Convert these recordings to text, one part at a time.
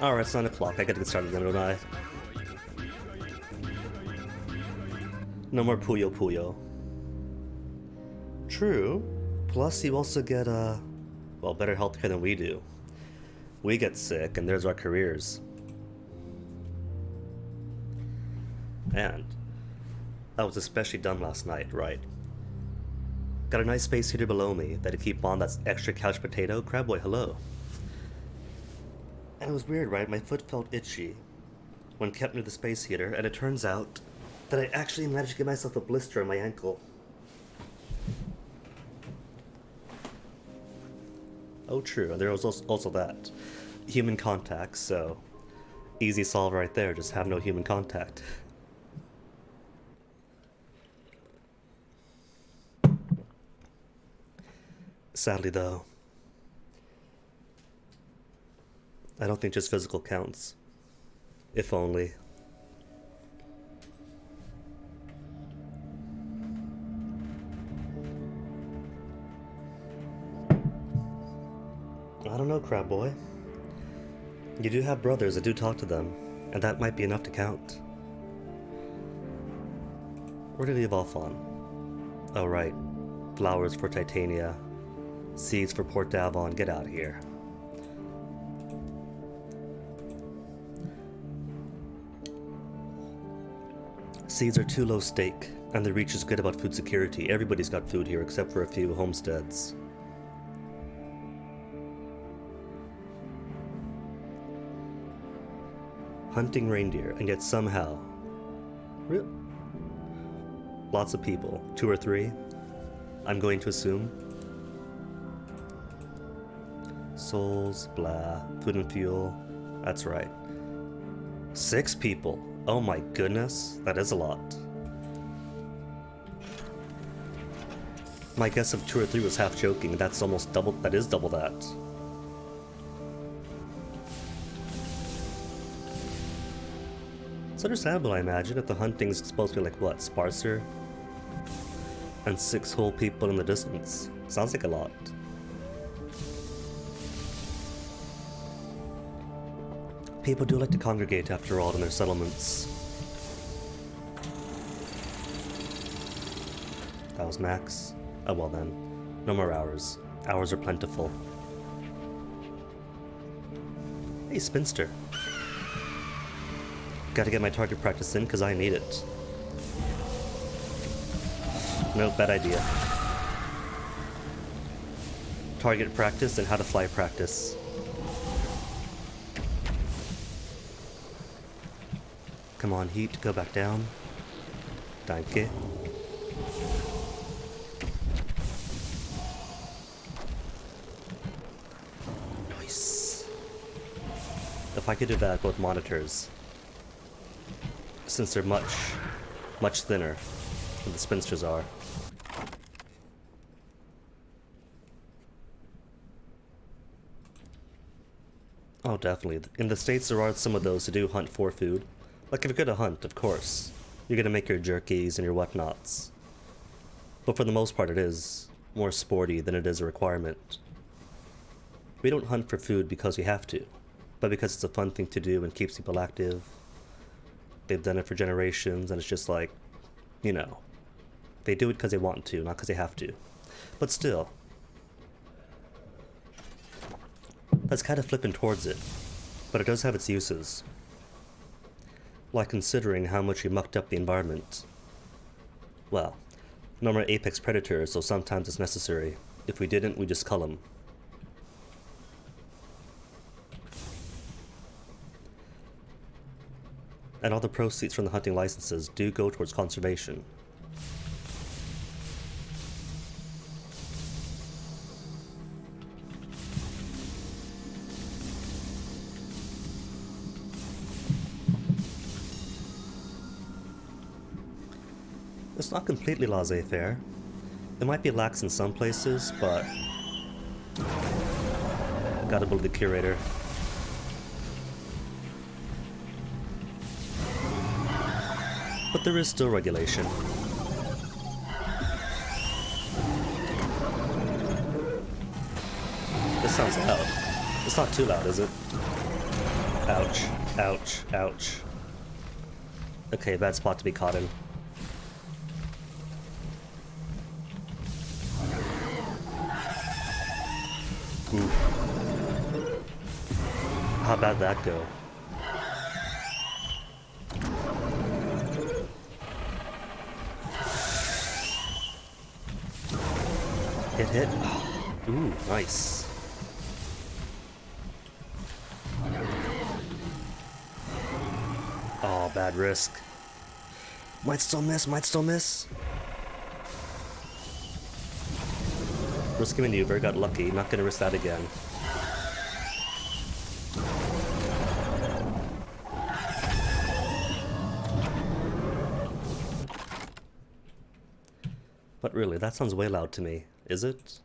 Alright, it's 9 o'clock. I gotta get started then, don't I? No more Puyo Puyo. True. Plus, you also get, well, better healthcare than we do. We get sick, and there's our careers. And I was especially dumb last night, right? Got a nice space heater below me that to keep on that extra couch potato. Crabboy, hello. And it was weird, right? My foot felt itchy when kept near the space heater, and it turns out that I actually managed to get myself a blister on my ankle. Oh, true, and there was also that. Human contact, so easy solve right there, just have no human contact. Sadly, though, I don't think just physical counts. If only. I don't know, Crab Boy. You do have brothers that do talk to them, and that might be enough to count. Where did he evolve on? Oh, right. Flowers for Titania. Seeds for Port Davon. Get out of here. Seeds are too low stake, and the reach is good about food security. Everybody's got food here except for a few homesteads. Hunting reindeer, and yet somehow... Lots of people. 2 or 3, I'm going to assume. Souls, blah, food and fuel. That's right. 6 people. Oh my goodness, that is a lot. My guess of 2 or 3 was half joking. That's almost double. That is double that. It's understandable, I imagine, if the hunting's supposed to be like what, sparser? And 6 whole people in the distance. Sounds like a lot. People do like to congregate, after all, in their settlements. That was max. Oh well then. No more hours. Hours are plentiful. Hey, Spinster. Gotta get my target practice in, because I need it. No, bad idea. Target practice and how to fly practice. Come on, Heat, go back down. Danke. Nice. If I could do that with monitors, since they're much thinner than the Spinsters are. Oh, definitely. In the States, there are some of those who do hunt for food. Like, if you're gonna hunt, of course, you're gonna make your jerkies and your whatnots. But for the most part, it is more sporty than it is a requirement. We don't hunt for food because we have to, but because it's a fun thing to do and keeps people active. They've done it for generations, and it's just like, you know, they do it because they want to, not because they have to. But still, that's kind of flipping towards it, but it does have its uses. Like considering how much we mucked up the environment. Well, no more apex predators, so sometimes it's necessary. If we didn't, we just cull them. And all the proceeds from the hunting licenses do go towards conservation. It's not completely laissez-faire. It might be lax in some places, but gotta believe the curator. But there is still regulation. This sounds loud. It's not too loud, is it? Ouch. Ouch. Ouch. Okay, bad spot to be caught in. Ooh. How'd that go? Hit. Ooh, nice. Oh, bad risk. Might still miss, might still miss. Risky maneuver, got lucky, not gonna risk that again. But really, that sounds way loud to me, is it?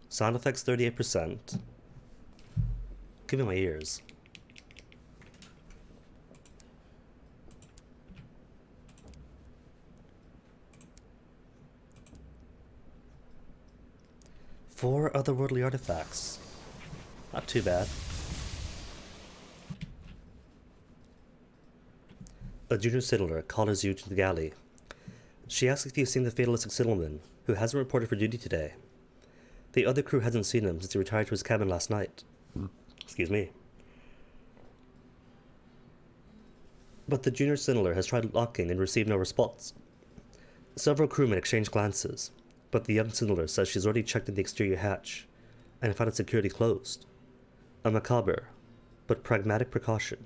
Sound effects 38%. Give me my ears. Four otherworldly artifacts. Not too bad. A junior Siddler calls you to the galley. She asks if you've seen the fatalistic Siddleman, who hasn't reported for duty today. The other crew hasn't seen him since he retired to his cabin last night. Excuse me. But the junior Siddler has tried locking and received no response. Several crewmen exchange glances, but the young Siddler says she's already checked in the exterior hatch and found its security closed. A macabre, but pragmatic precaution.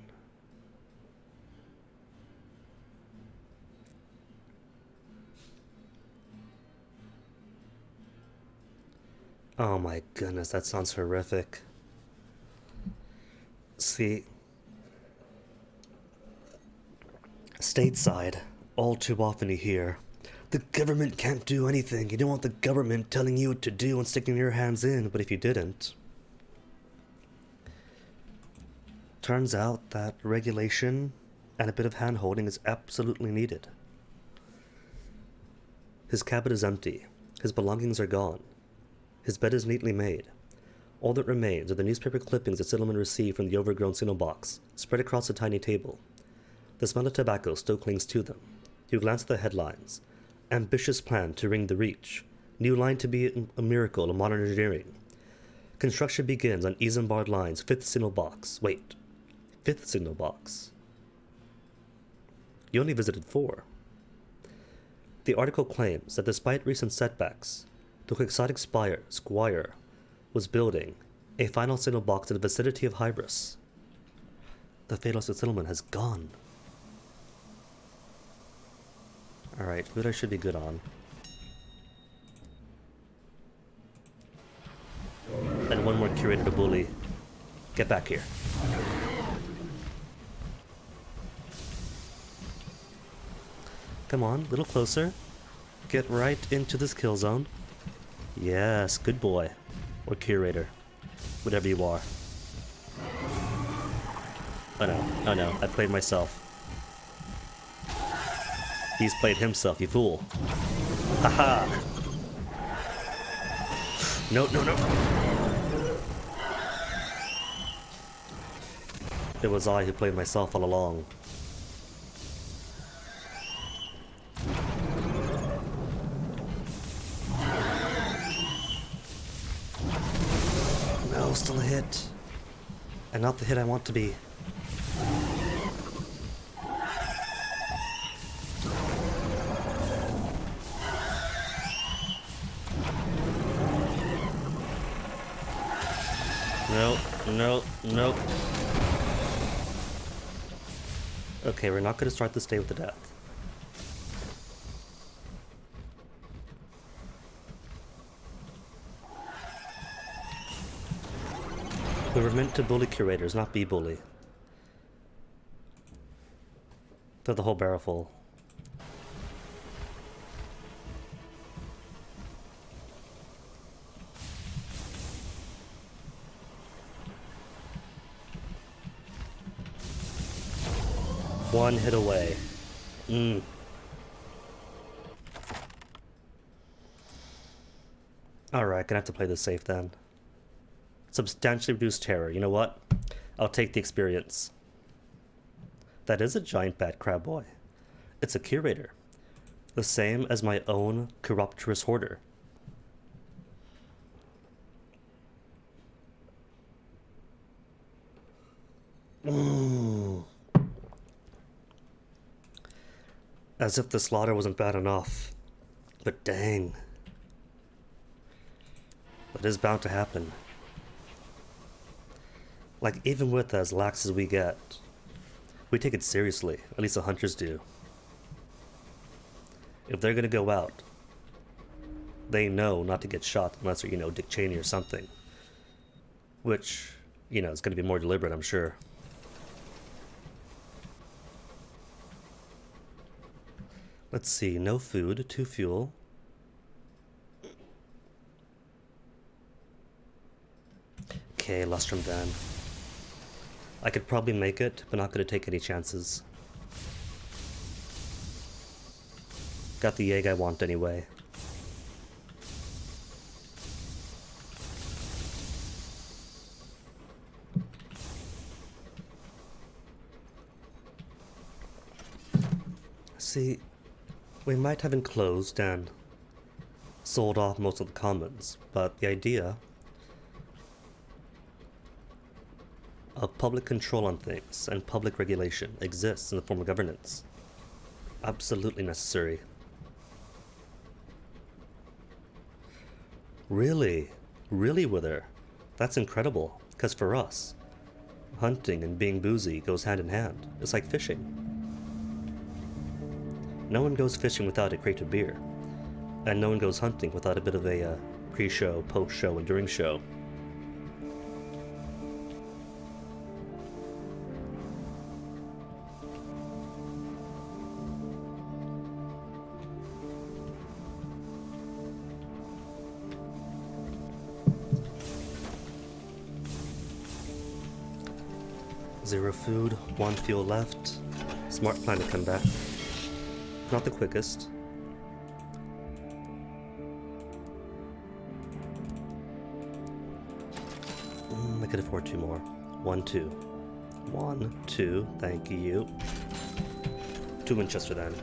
Oh my goodness, that sounds horrific. See, stateside, all too often you hear, the government can't do anything. You don't want the government telling you what to do and sticking your hands in, but if you didn't. Turns out that regulation and a bit of hand-holding is absolutely needed. His cabin is empty. His belongings are gone. His bed is neatly made. All that remains are the newspaper clippings that Siddleman received from the overgrown signal box, spread across a tiny table. The smell of tobacco still clings to them. You glance at the headlines. Ambitious plan to ring the Reach. New line to be a miracle of modern engineering. Construction begins on Isambard Line's fifth signal box. Wait. Fifth signal box. You only visited 4. The article claims that despite recent setbacks, the quixotic Squire was building a final signal box in the vicinity of Hybris. The fatalistic Siddleman has gone. Alright, food I should be good on. And one more curator to bully. Get back here. Come on, a little closer. Get right into this kill zone. Yes, good boy. Or curator. Whatever you are. Oh no, I played myself. He's played himself, you fool. Haha! No. It was I who played myself all along. No, still a hit. And not the hit I want to be. Nope. Okay, we're not going to start this day with the death. We were meant to bully curators, not be bully. Throw the whole barrel full. One hit away. Alright, gonna have to play this safe then. Substantially reduced terror. You know what? I'll take the experience. That is a giant bat crab boy. It's a curator. The same as my own Chiropterus hoarder. As if the slaughter wasn't bad enough. But dang. It is bound to happen. Like, even with as lax as we get, we take it seriously. At least the hunters do. If they're gonna go out, they know not to get shot unless they're, Dick Cheney or something. Which, is gonna be more deliberate, I'm sure. Let's see, no food, 2 fuel. Okay, Lustrum then. I could probably make it, but not gonna take any chances. Got the egg I want anyway. See, we might have enclosed and sold off most of the commons, but the idea of public control on things and public regulation exists in the form of governance. Absolutely necessary. Really? Really, Wither? That's incredible, because for us, hunting and being boozy goes hand in hand. It's like fishing. No one goes fishing without a crate of beer, and no one goes hunting without a bit of a pre-show, post-show, and during show. Zero food, 1 fuel left. Smart plan to come back. Not the quickest. I could afford 2 more. 1, 2. 1, 2, thank you. 2 Winchester then.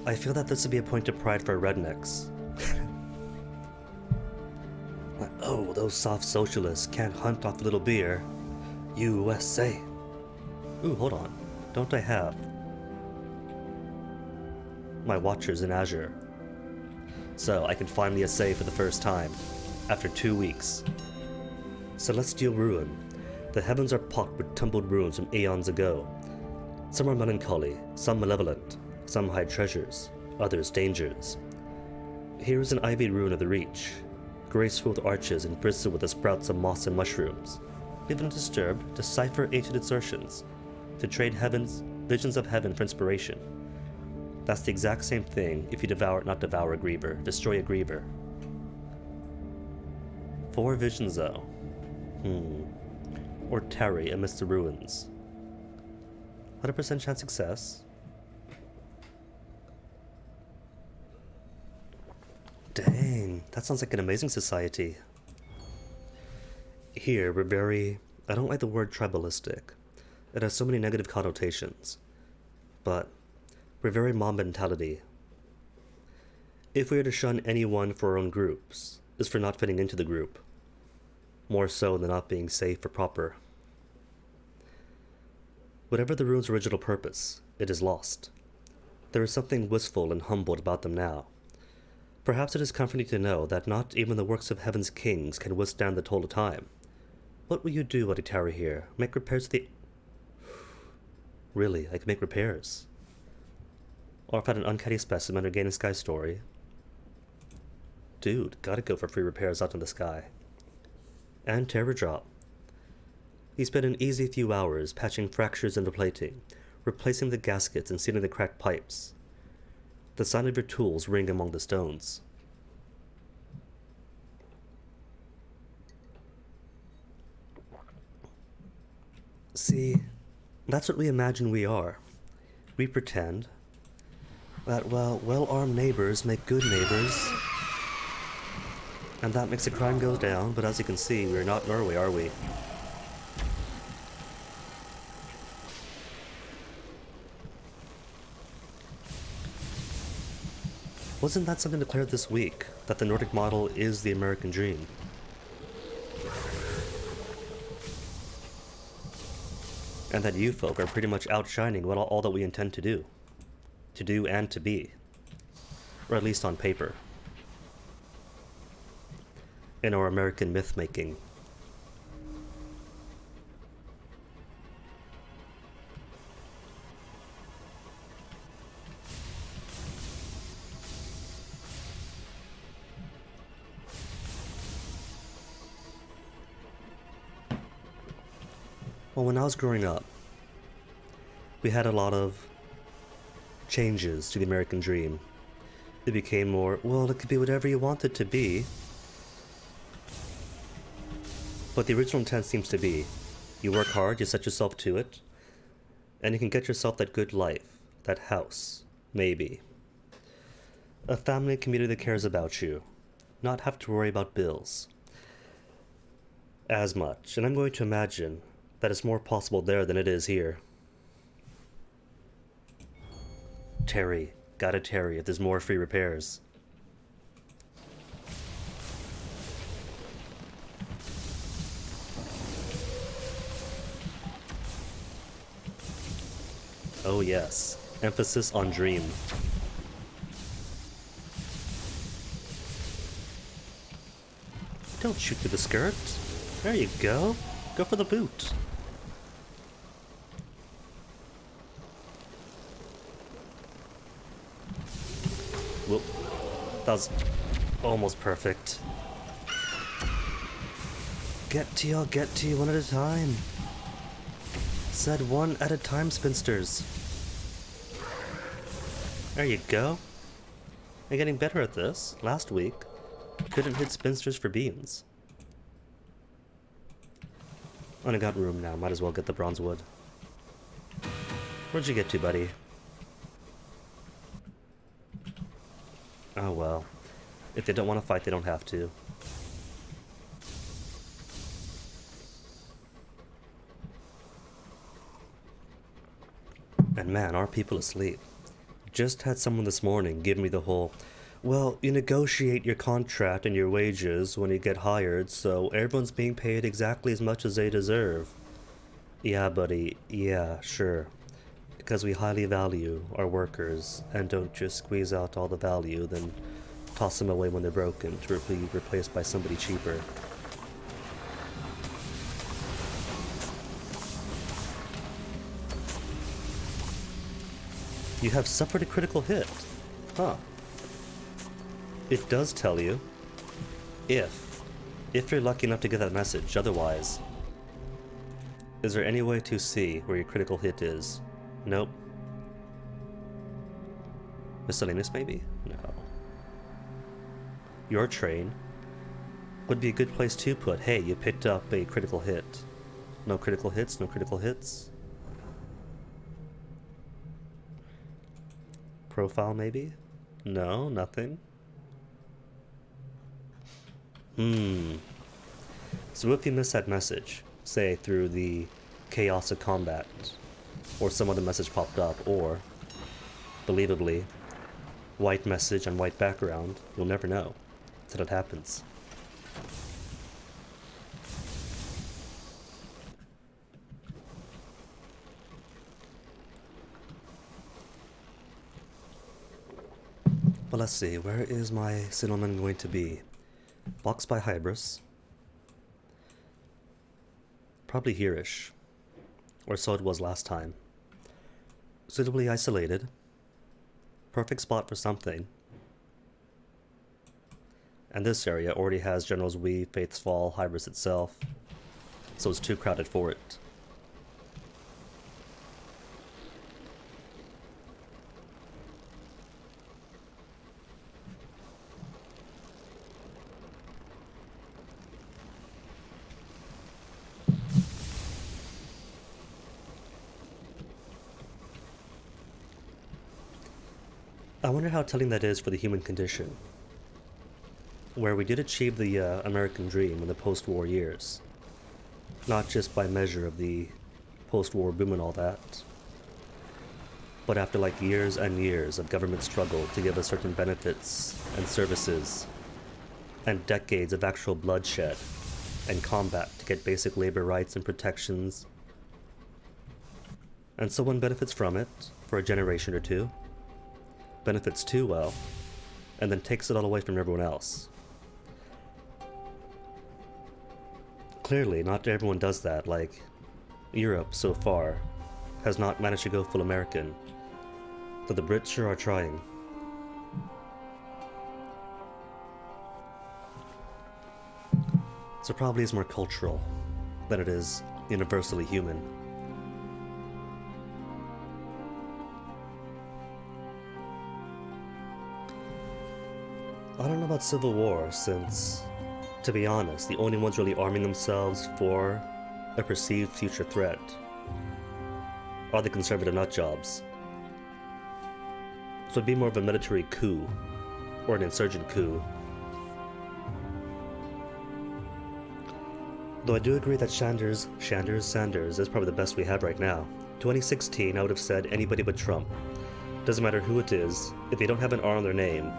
I feel that this would be a point of pride for rednecks. Like, oh, those soft socialists can't hunt off a little beer. USA. Ooh, hold on. Don't I have my watchers in Azure? So I can finally essay for the first time, after 2 weeks. Celestial Ruin. The heavens are pocked with tumbled ruins from aeons ago. Some are melancholy, some malevolent. Some hide treasures, others dangers. Here is an ivied ruin of the Reach, graceful with arches and bristled with the sprouts of moss and mushrooms. Leave undisturbed, decipher ancient assertions, to trade visions of heaven for inspiration. That's the exact same thing if you not devour a griever, destroy a griever. 4 visions though. Or tarry amidst the ruins. 100% chance success. Dang, that sounds like an amazing society. Here, we're very... I don't like the word tribalistic. It has so many negative connotations. But we're very mob mentality. If we are to shun anyone for our own groups, it's for not fitting into the group. More so than not being safe or proper. Whatever the rune's original purpose, it is lost. There is something wistful and humbled about them now. Perhaps it is comforting to know that not even the works of heaven's kings can withstand the toll of time. What will you do, Oditari here? Make repairs to the... Really, I can make repairs. Or if I had an uncanny specimen or gain a sky story. Dude, gotta go for free repairs out in the sky. And Terror Drop. He spent an easy few hours patching fractures into plating, replacing the gaskets and sealing the cracked pipes. The sound of your tools ring among the stones. See, that's what we imagine we are. We pretend. that, well, well-armed neighbors make good neighbors. And that makes the crime go down, but as you can see, we're not Norway, are we? Wasn't that something declared this week? That the Nordic model is the American dream? And that you folk are pretty much outshining what all that we intend to do. To do and to be. Or at least on paper. In our American myth-making. Well, when I was growing up, we had a lot of changes to the American dream. It became more, well, it could be whatever you want it to be. But the original intent seems to be, you work hard, you set yourself to it, and you can get yourself that good life, that house, maybe. A family and community that cares about you, not have to worry about bills as much. And I'm going to imagine that it's more possible there than it is here. Terry. Gotta Terry if there's more free repairs. Oh yes. Emphasis on dream. Don't shoot through the skirt. There you go. Go for the boot. Whoop. That was almost perfect. Get to you one at a time. Said one at a time, spinsters. There you go. I'm getting better at this. Last week, couldn't hit spinsters for beans. Only got room now, might as well get the bronze wood. Where'd you get to, buddy? Oh well. If they don't want to fight, they don't have to. And man, are people asleep. Just had someone this morning give me the whole, well, you negotiate your contract and your wages when you get hired, so everyone's being paid exactly as much as they deserve. Yeah, buddy, yeah, sure. Because we highly value our workers and don't just squeeze out all the value, then toss them away when they're broken to be replaced by somebody cheaper. You have suffered a critical hit. Huh. It does tell you if you're lucky enough to get that message. Otherwise, is there any way to see where your critical hit is? Nope. Miscellaneous, maybe? No. Your train would be a good place to put, hey, you picked up a critical hit. No critical hits, no critical hits. Profile, maybe? No, nothing. So if you miss that message, say through the chaos of combat, or some other message popped up, or, believably, white message on white background, you'll never know until it happens. But let's see, where is my cinnamon going to be? Box by Hybris. Probably here-ish. Or so it was last time. Suitably isolated. Perfect spot for something. And this area already has Generals Wee, Faith's Fall, Hybris itself. So it's too crowded for it. I wonder how telling that is for the human condition, where we did achieve the American dream in the post-war years, not just by measure of the post-war boom and all that, but after like years and years of government struggle to give us certain benefits and services, and decades of actual bloodshed and combat to get basic labor rights and protections, and someone benefits from it for a generation or two, benefits too well, and then takes it all away from everyone else. Clearly, not everyone does that. Like, Europe so far has not managed to go full American, though the Brits sure are trying. So probably is more cultural than it is universally human. I don't know about Civil War, since, to be honest, the only ones really arming themselves for a perceived future threat are the conservative nutjobs. So it'd be more of a military coup, or an insurgent coup. Though I do agree that Sanders is probably the best we have right now. 2016, I would have said anybody but Trump. Doesn't matter who it is, if they don't have an R on their name,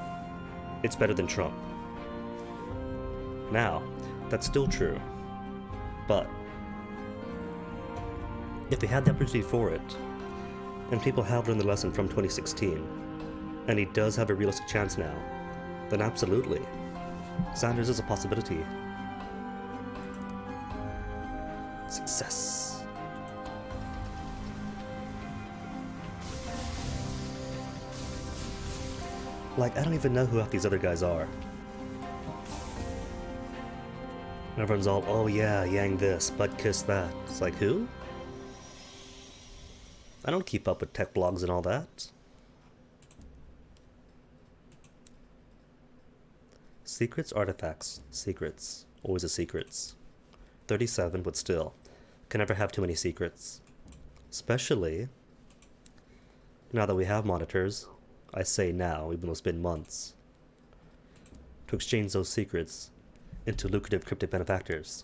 it's better than Trump. Now, that's still true, but if they had the opportunity for it, and people have learned the lesson from 2016, and he does have a realistic chance now, then absolutely, Sanders is a possibility. Success. Like, I don't even know who half these other guys are. Everyone's all, oh yeah, Yang this, butt kiss that. It's like, who? I don't keep up with tech blogs and all that. Secrets, artifacts, secrets. Always a secrets. 37, but still. Can never have too many secrets. Especially now that we have monitors. I say now, even though it's been months. To exchange those secrets into lucrative cryptic benefactors.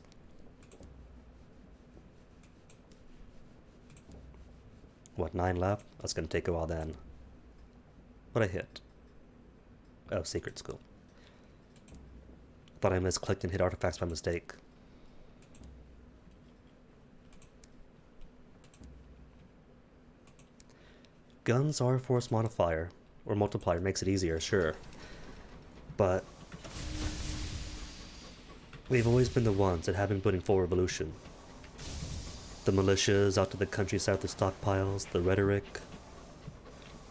What, 9 left? That's gonna take a while then. What'd I hit? Oh, secret school. Thought I misclicked and hit artifacts by mistake. Guns are a force modifier, or multiplier, makes it easier, sure. But we've always been the ones that have been putting forward revolution. The militias out to the countryside with the stockpiles, the rhetoric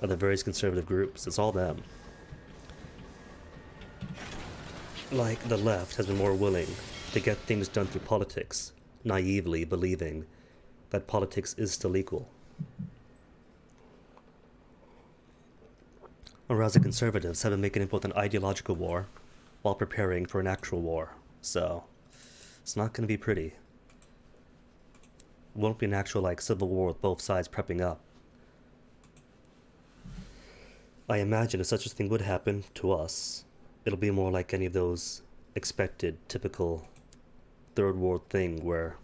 of the various conservative groups, it's all them. Like, the left has been more willing to get things done through politics, naively believing that politics is still equal. Whereas the conservatives have been making it both an ideological war while preparing for an actual war. So, it's not going to be pretty. It won't be an actual, like, civil war with both sides prepping up. I imagine if such a thing would happen to us, it'll be more like any of those expected, typical third world thing where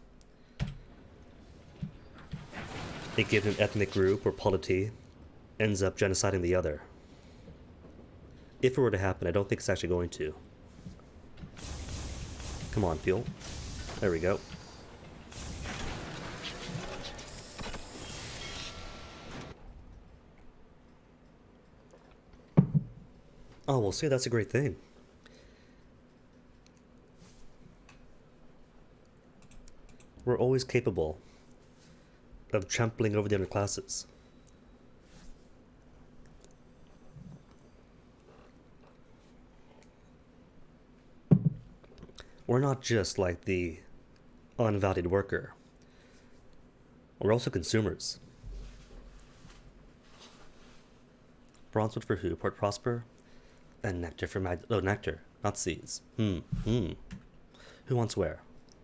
a given ethnic group or polity ends up genociding the other. If it were to happen, I don't think it's actually going to. Come on, fuel. There we go. Oh, well, see, that's a great thing. We're always capable of trampling over the other classes. We're not just like the unvalued worker. We're also consumers. Bronzewood for who? Port Prosper? And nectar for nectar, not seeds. Who wants where?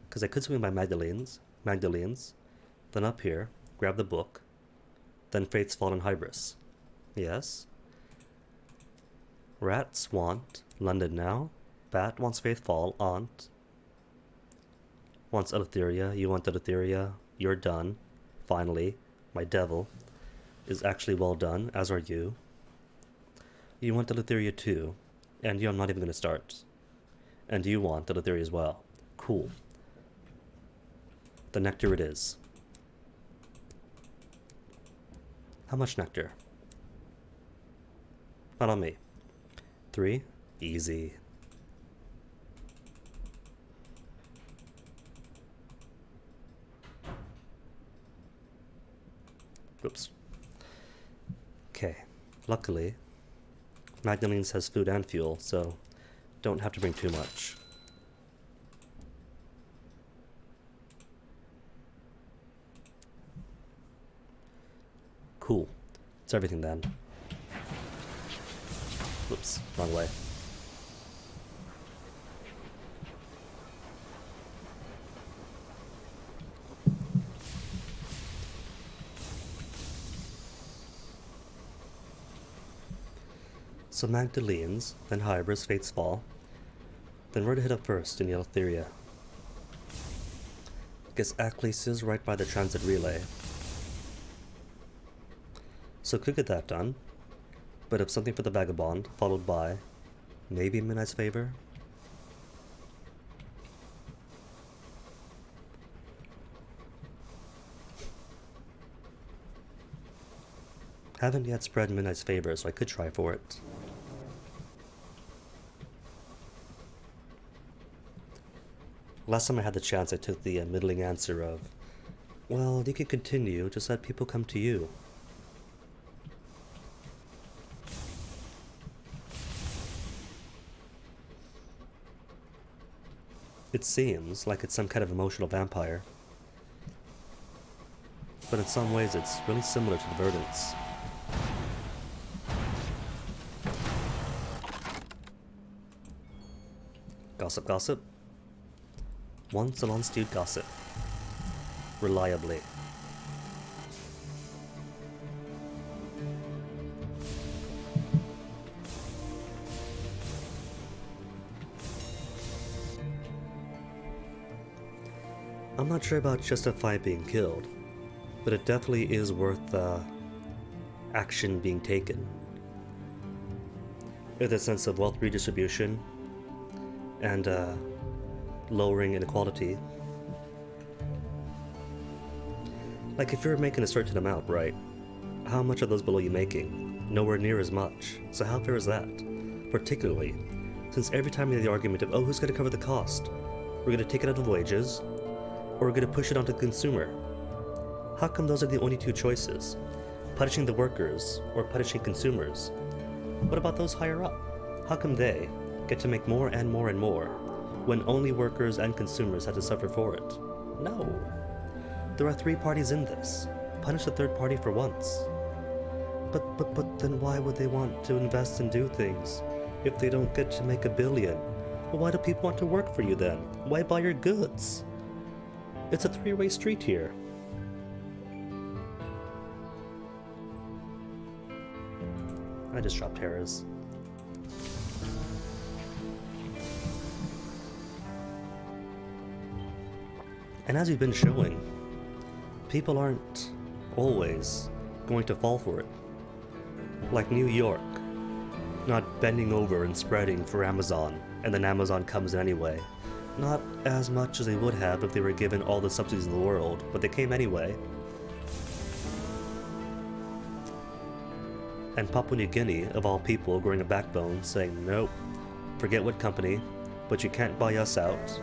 Because I could swing by Magdalene's, then up here, grab the book, then Faith's Fallen Hybris. Yes? Rats want London now. Bat wants Faithfall. Aunt wants Eleutheria. You want Eleutheria. You're done. Finally, my devil is actually well done, as are you. You want Eleutheria too, and you I'm not even going to start. And you want Eleutheria as well. Cool. The nectar it is. How much nectar? Not on me. 3? Easy. Oops. Okay. Luckily, Magdalene's has food and fuel, so don't have to bring too much. Cool. It's everything then. Whoops, wrong way. So Magdalene's, then Hybris, Fate's Fall. Then where to hit up first in Eleutheria? Guess Aklis is right by the transit relay. So could get that done. But if something for the Vagabond, followed by maybe Midnight's Favor? Haven't yet spread Midnight's Favor, so I could try for it. Last time I had the chance, I took the middling answer of, well, you can continue, just let people come to you. It seems like it's some kind of emotional vampire. But in some ways it's really similar to the Verdants. Gossip, gossip. One salon stewed gossip. Reliably. I'm not sure about Justify being killed, but it definitely is worth action being taken. With a sense of wealth redistribution and lowering inequality. Like if you're making a certain amount, right? How much are those below you making? Nowhere near as much. So how fair is that? Particularly, since every time we have the argument of, oh, who's going to cover the cost? We're going to take it out of wages, or we're going to push it onto the consumer. How come those are the only two choices? Punishing the workers, or punishing consumers? What about those higher up? How come they get to make more and more and more, when only workers and consumers had to suffer for it? No. There are three parties in this. Punish the third party for once. But then why would they want to invest and do things if they don't get to make $1 billion? Well, why do people want to work for you then? Why buy your goods? It's a three-way street here. I just dropped Harris. And as we've been showing, people aren't always going to fall for it. Like New York, not bending over and spreading for Amazon, and then Amazon comes in anyway. Not as much as they would have if they were given all the subsidies in the world, but they came anyway. And Papua New Guinea, of all people, growing a backbone, saying, nope, forget what company, but you can't buy us out.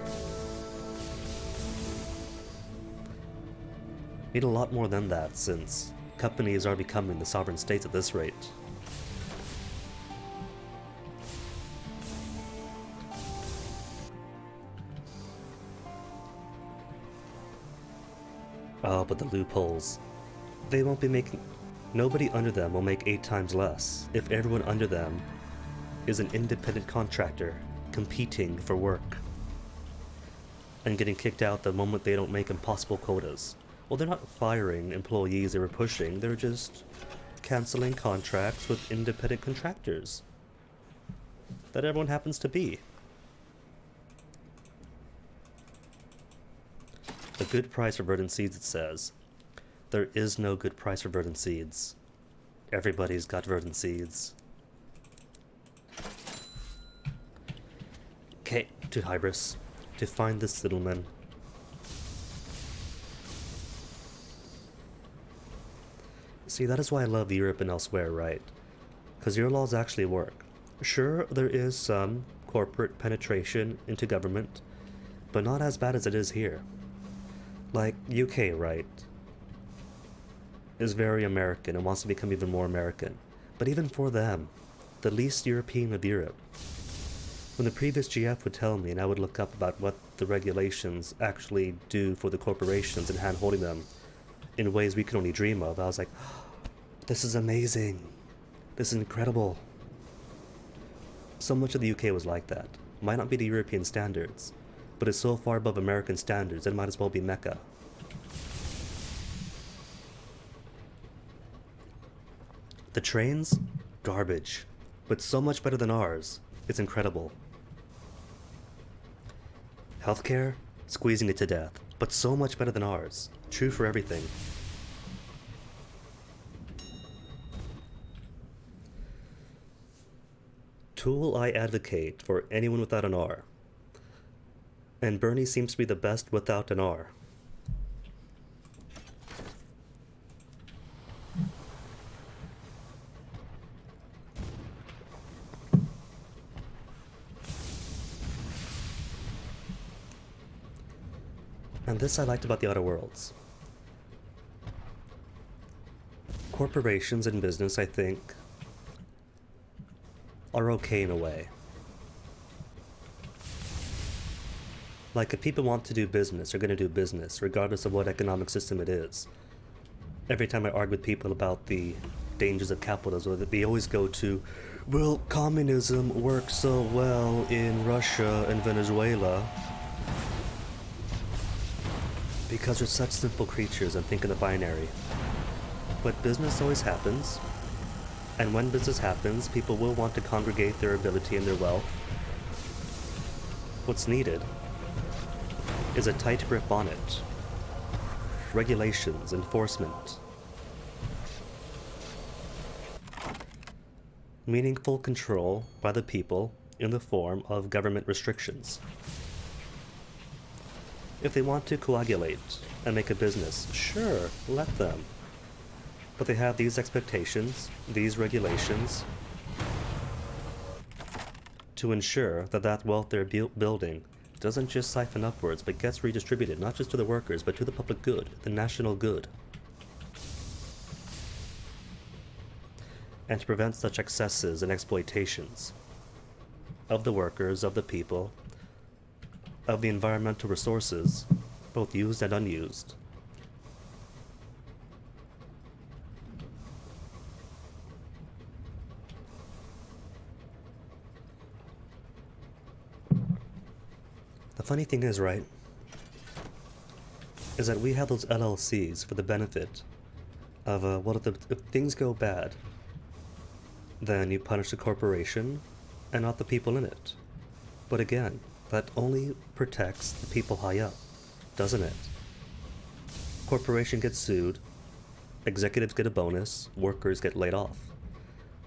Need a lot more than that, since companies are becoming the sovereign states at this rate. Oh, but the loopholes. They won't be making... Nobody under them will make 8 times less if everyone under them is an independent contractor competing for work and getting kicked out the moment they don't make impossible quotas. Well, they're not firing employees they were pushing, they're just canceling contracts with independent contractors. that everyone happens to be. A good price for verdant seeds, it says. There is no good price for verdant seeds. Everybody's got verdant seeds. Okay, to Hybris, to find this settlement. See, that is why I love Europe and elsewhere, right? Because your laws actually work. Sure, there is some corporate penetration into government, but not as bad as it is here. Like, UK, right? Is very American and wants to become even more American. But even for them, the least European of Europe. When the previous GF would tell me and I would look up about what the regulations actually do for the corporations and hand-holding them in ways we could only dream of, I was like, this is amazing. This is incredible. So much of the UK was like that. Might not be the European standards, but it's so far above American standards it might as well be Mecca. The trains? Garbage. But so much better than ours. It's incredible. Healthcare? Squeezing it to death. But so much better than ours. True for everything. Tool I advocate for anyone without an R. And Bernie seems to be the best without an R. And this I liked about the Outer Worlds. Corporations and business, I think, are okay in a way. Like, if people want to do business, they're going to do business, regardless of what economic system it is. Every time I argue with people about the dangers of capitalism, they always go to, well, communism works so well in Russia and Venezuela. Because we're such simple creatures and think in the binary. But business always happens. And when business happens, people will want to congregate their ability and their wealth. What's needed is a tight grip on it. Regulations, enforcement. Meaningful control by the people in the form of government restrictions. If they want to coagulate and make a business, sure, let them. But they have these expectations, these regulations, to ensure that that wealth they're building doesn't just siphon upwards, but gets redistributed, not just to the workers, but to the public good, the national good. And to prevent such excesses and exploitations of the workers, of the people, of the environmental resources, both used and unused. The funny thing is, right, is that we have those LLCs for the benefit of, well, if things go bad, then you punish the corporation and not the people in it. But again, that only protects the people high up, doesn't it? Corporation gets sued, executives get a bonus, workers get laid off.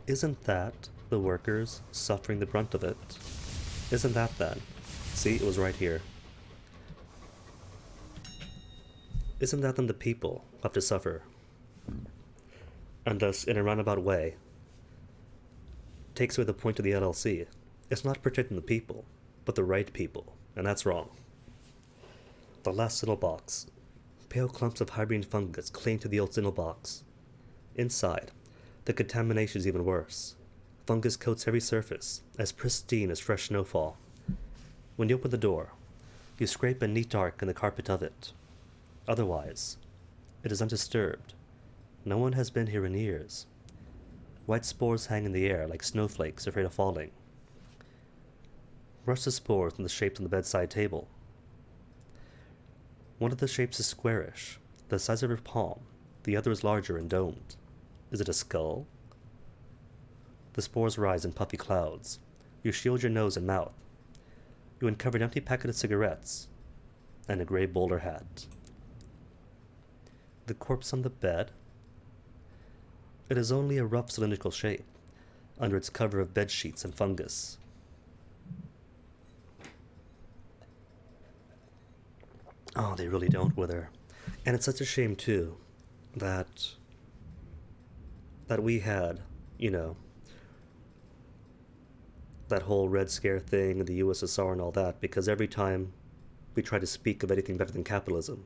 Isn't that the workers suffering the brunt of it? Isn't that then? See, it was right here. Isn't that then the people who have to suffer? And thus, in a roundabout way, takes away the point of the LLC. It's not protecting the people, but the right people, and that's wrong. The last little box. Pale clumps of hybrid fungus cling to the old signal box. Inside, the contamination is even worse. Fungus coats every surface, as pristine as fresh snowfall. When you open the door, you scrape a neat arc in the carpet of it. Otherwise, it is undisturbed. No one has been here in years. White spores hang in the air like snowflakes afraid of falling. Brush the spores from the shapes on the bedside table. One of the shapes is squarish, the size of your palm. The other is larger and domed. Is it a skull? The spores rise in puffy clouds. You shield your nose and mouth. You uncover an empty packet of cigarettes and a gray bowler hat. The corpse on the bed. It is only a rough cylindrical shape, under its cover of bed sheets and fungus. Oh, they really don't wither. And it's such a shame, too, that we had, you know, that whole Red Scare thing, the USSR and all that, because every time we try to speak of anything better than capitalism,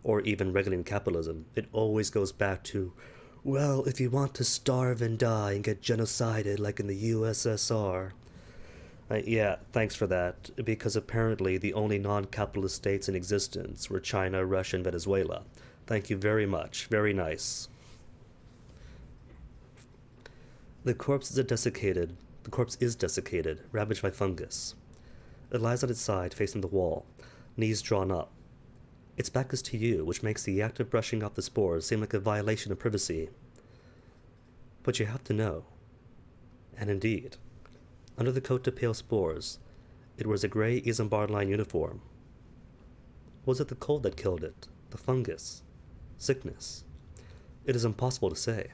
or even regulating capitalism, it always goes back to, well, if you want to starve and die and get genocided like in the USSR. Yeah, thanks for that, because apparently the only non-capitalist states in existence were China, Russia, and Venezuela. Thank you very much. Very nice. The corpse is desiccated, ravaged by fungus. It lies on its side, facing the wall, knees drawn up. Its back is to you, which makes the act of brushing off the spores seem like a violation of privacy. But you have to know. And indeed, under the coat of pale spores, it was a gray Isambard line uniform. Was it the cold that killed it? The fungus? Sickness? It is impossible to say.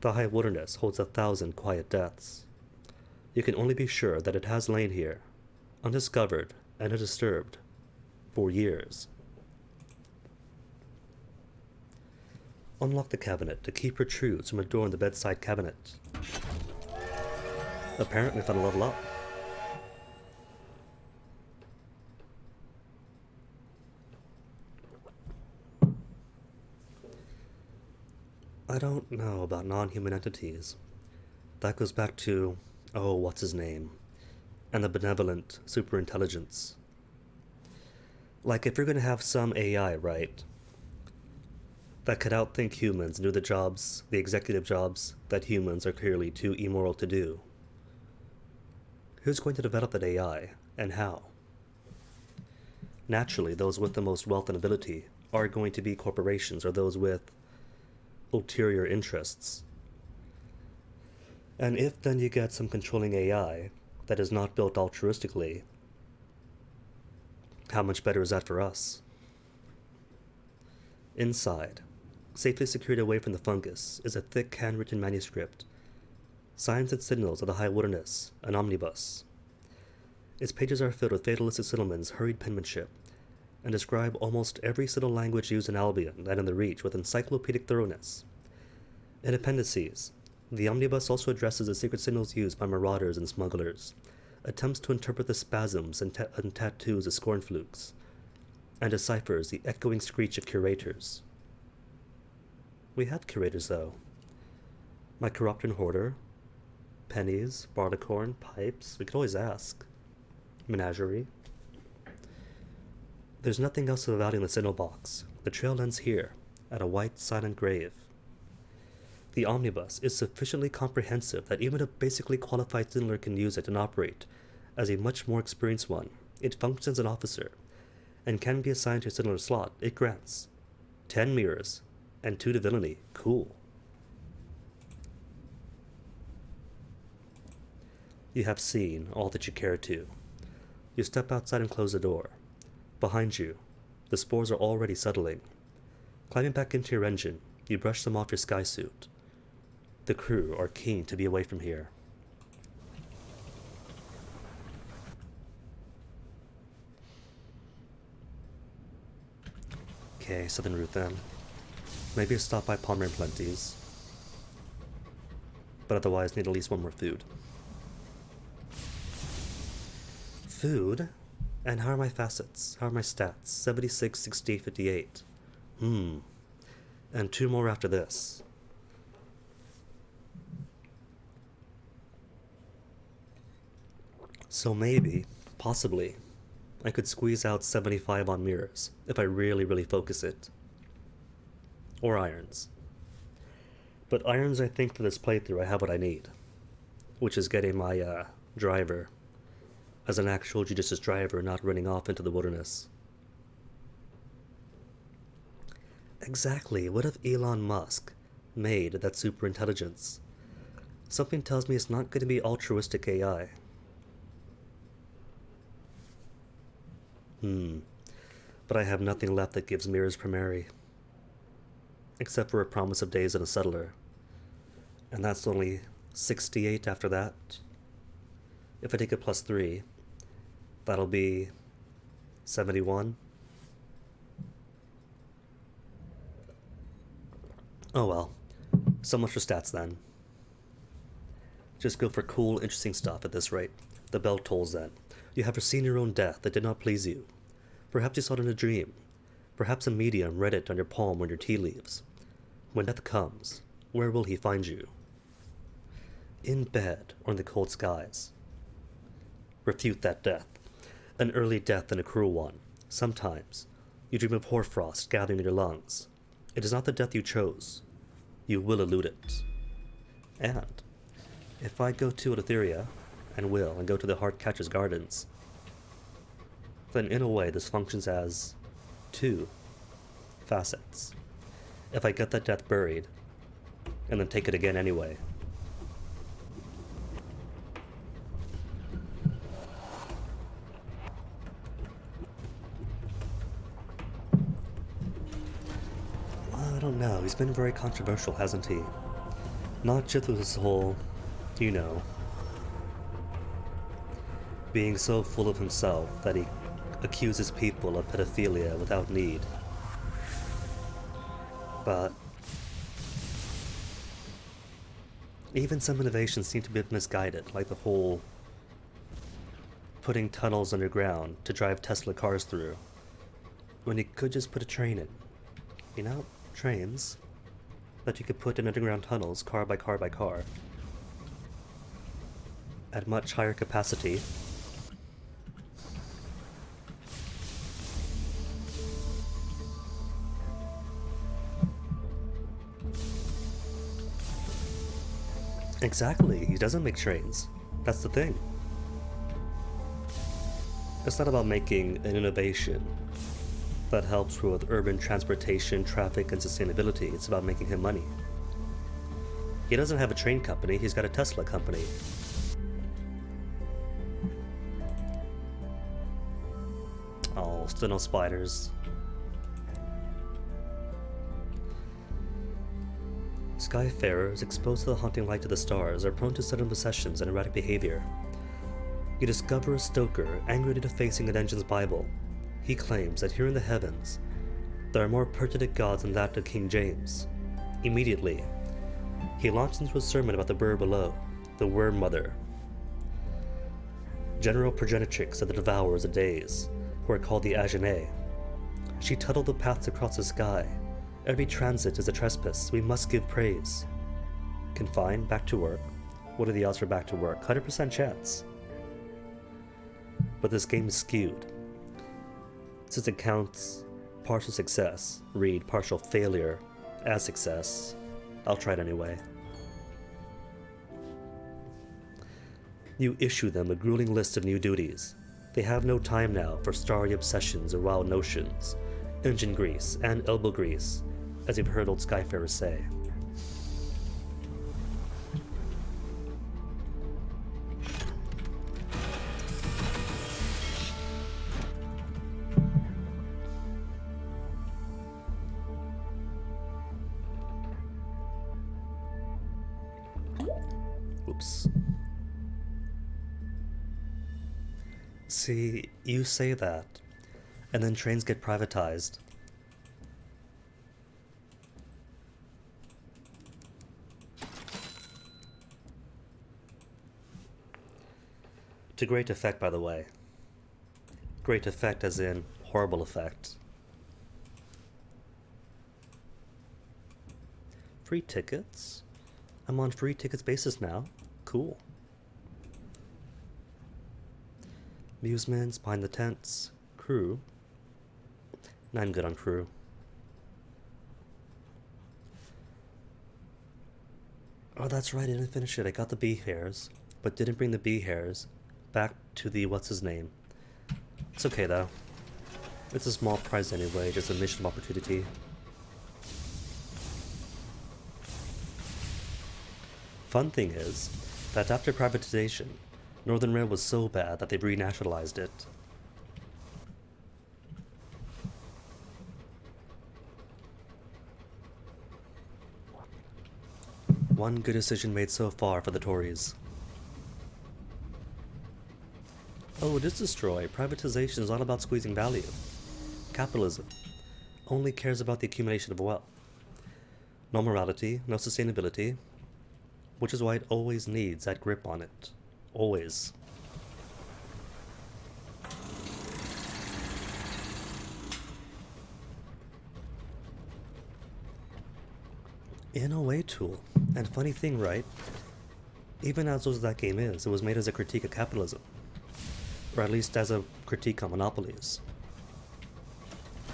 The high wilderness holds 1,000 quiet deaths. You can only be sure that it has lain here, undiscovered and undisturbed, for years. Unlock the cabinet. The key protrudes from a door in the bedside cabinet. Apparently found a level up. I don't know about non-human entities. That goes back to, oh, what's his name? And the benevolent superintelligence. Like, if you're gonna have some AI, right, that could outthink humans and do the jobs, the executive jobs, that humans are clearly too immoral to do, who's going to develop that AI, and how? Naturally, those with the most wealth and ability are going to be corporations or those with ulterior interests. And if then you get some controlling AI that is not built altruistically, how much better is that for us? Inside, safely secured away from the fungus, is a thick handwritten manuscript. Signs and signals of the high wilderness, an omnibus. Its pages are filled with fatalistic Siddleman's hurried penmanship, and describe almost every Siddle language used in Albion and in the Reach with encyclopedic thoroughness. In appendices, the omnibus also addresses the secret signals used by marauders and smugglers, attempts to interpret the spasms and tattoos of scornflukes, and deciphers the echoing screech of curators. We have curators, though. My corrupting hoarder, pennies, barleycorn, pipes, we could always ask. Menagerie. There's nothing else of value in the signal box. The trail ends here, at a white, silent grave. The omnibus is sufficiently comprehensive that even a basically qualified signaler can use it and operate as a much more experienced one. It functions as an officer, and can be assigned to a signaler slot. It grants 10 mirrors and 2 to villainy. Cool. You have seen all that you care to. You step outside and close the door. Behind you, the spores are already settling. Climbing back into your engine, you brush them off your skysuit. The crew are keen to be away from here. Okay, southern route then. Maybe a stop by Palmer and Plenty's. But otherwise need at least one more food. Food? And how are my facets? How are my stats? 76, 68, 58. And 2 more after this. So maybe, possibly, I could squeeze out 75 on mirrors if I really, really focus it. Or irons. But irons, I think for this playthrough I have what I need. Which is getting my driver as an actual judicious driver, not running off into the wilderness. Exactly, what if Elon Musk made that superintelligence? Something tells me it's not going to be altruistic AI. But I have nothing left that gives mirrors primary. Except for a promise of days in a settler. And that's only 68 after that. If I take a +3, that'll be 71. Oh well. So much for stats then. Just go for cool, interesting stuff at this rate. The bell tolls then. You have foreseen your own death that did not please you. Perhaps you saw it in a dream. Perhaps a medium read it on your palm or your tea leaves. When death comes, where will he find you? In bed or in the cold skies? Refute that death. An early death and a cruel one. Sometimes you dream of hoarfrost gathering in your lungs. It is not the death you chose. You will elude it. And if I go to Eleutheria, and go to the Heartcatcher's Gardens, then in a way this functions as 2 facets. If I get that death buried, and then take it again anyway, I don't know, he's been very controversial, hasn't he? Not just with this whole, being so full of himself that he accuses people of pedophilia without need. But even some innovations seem to be misguided, like the whole putting tunnels underground to drive Tesla cars through, when he could just put a train in. Trains that you could put in underground tunnels, car by car by car, at much higher capacity. Exactly, he doesn't make trains. That's the thing. It's not about making an innovation that helps with urban transportation, traffic, and sustainability. It's about making him money. He doesn't have a train company, he's got a Tesla company. Oh, still no spiders. Skyfarers exposed to the haunting light of the stars are prone to sudden possessions and erratic behavior. You discover a stoker angrily defacing an engine's Bible. He claims that here in the heavens, there are more pertinent gods than that of King James. Immediately, he launched into a sermon about the bird below, the worm mother, general progenitrix of the devourers of days, who are called the Agenais. She tuttled the paths across the sky. Every transit is a trespass. We must give praise. Confined, back to work. What are the odds for back to work? 100% chance. But this game is skewed. Since it counts partial success, read partial failure as success, I'll try it anyway. You issue them a grueling list of new duties. They have no time now for starry obsessions or wild notions, engine grease and elbow grease, as you've heard old Skyfarers say. Oops. See, you say that, and then trains get privatized. To great effect, by the way. Great effect as in horrible effect. Free tickets? I'm on free tickets basis now. Cool. Amusements, behind the tents, crew. Nah, I'm good on crew. Oh, that's right, I didn't finish it. I got the bee hairs, but didn't bring the bee hairs back to the what's-his-name. It's okay, though. It's a small prize anyway, just a mission opportunity. fun thing is that after privatization, Northern Rail was so bad that they renationalized it. One good decision made so far for the Tories. Oh, it is destroy. Privatization is all about squeezing value. Capitalism only cares about the accumulation of wealth. No morality, no sustainability, which is why it always needs that grip on it. Always. In a way, Tool. And funny thing, right? Even as was that game is, it was made as a critique of capitalism. Or at least as a critique on monopolies.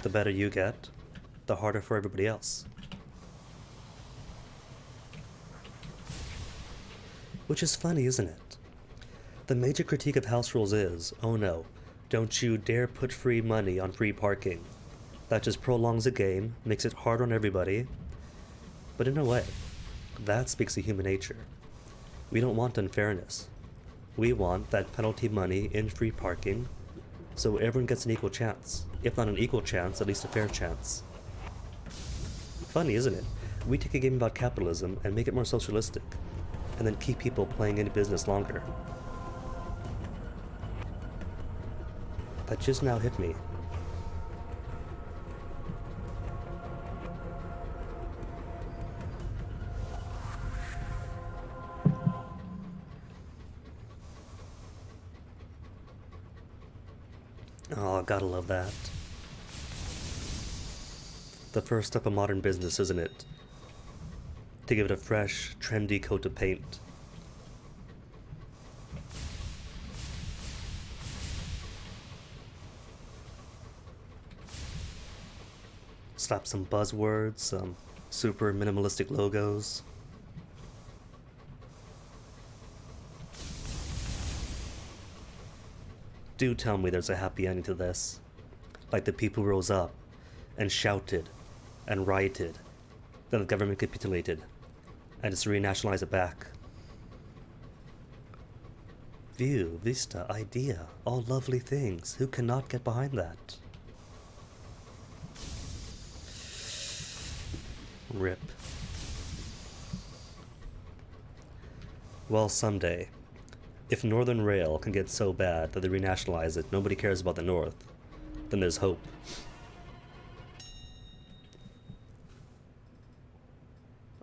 The better you get, the harder for everybody else. Which is funny, isn't it? The major critique of house rules is, oh no, don't you dare put free money on free parking. That just prolongs the game, makes it hard on everybody. But in a way, that speaks of human nature. We don't want unfairness. We want that penalty money in free parking, so everyone gets an equal chance. If not an equal chance, at least a fair chance. Funny, isn't it? We take a game about capitalism and make it more socialistic, and then keep people playing into business longer. That just now hit me. Oh, gotta love that. The first step of modern business, isn't it? To give it a fresh, trendy coat of paint. Slap some buzzwords, some super minimalistic logos. Do tell me there's a happy ending to this. Like the people rose up and shouted and rioted. Then the government capitulated and just renationalized it back. View, vista, idea, all lovely things. Who cannot get behind that? Rip. Well, someday, if Northern Rail can get so bad that they renationalize it, nobody cares about the North, then there's hope.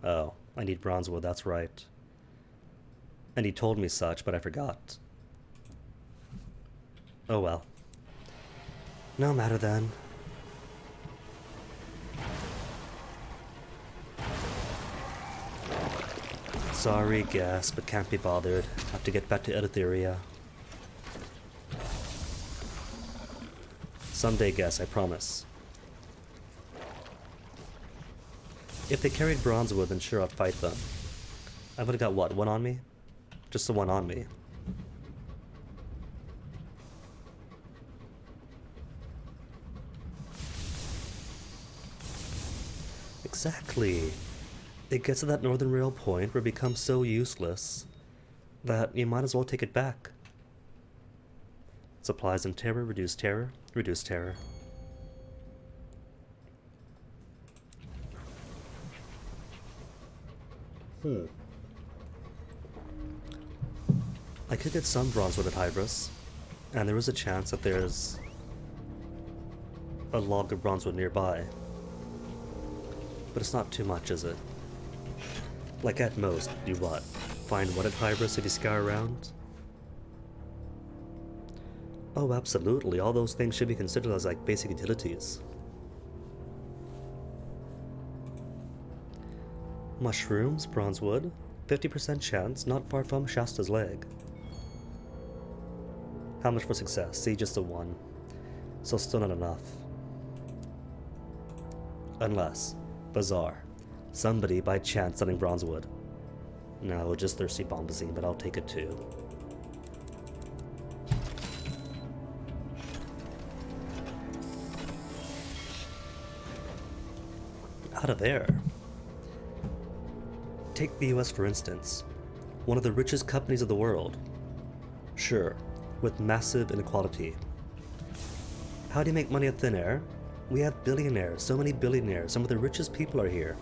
Oh, I need Bronzewood, that's right. And he told me such, but I forgot. Oh well. No matter then. Sorry, guess, but can't be bothered. Have to get back to Eleutheria. Someday, guess, I promise. If they carried Bronzewood, then sure, I'd fight them. I would've got what, one on me? Just the one on me. Exactly. It gets to that Northern Rail point where it becomes so useless that you might as well take it back. Supplies and terror, reduce terror, reduce terror. I could get some Bronzewood at Hybris, and there is a chance that there's a log of Bronzewood nearby. But it's not too much, is it? Like at most, do what? Find what at Hybris if you scour around? Oh, absolutely. All those things should be considered as like basic utilities. Mushrooms, Bronzewood, 50% chance, not far from Shasta's leg. How much for success? See, just a 1. So still not enough. Unless, Bazaar. Somebody by chance selling Bronzewood. No, just thirsty bombazine, but I'll take it too. Out of there. Take the US for instance. One of the richest companies of the world. Sure, with massive inequality. How do you make money at thin air? We have billionaires, so many billionaires, some of the richest people are here.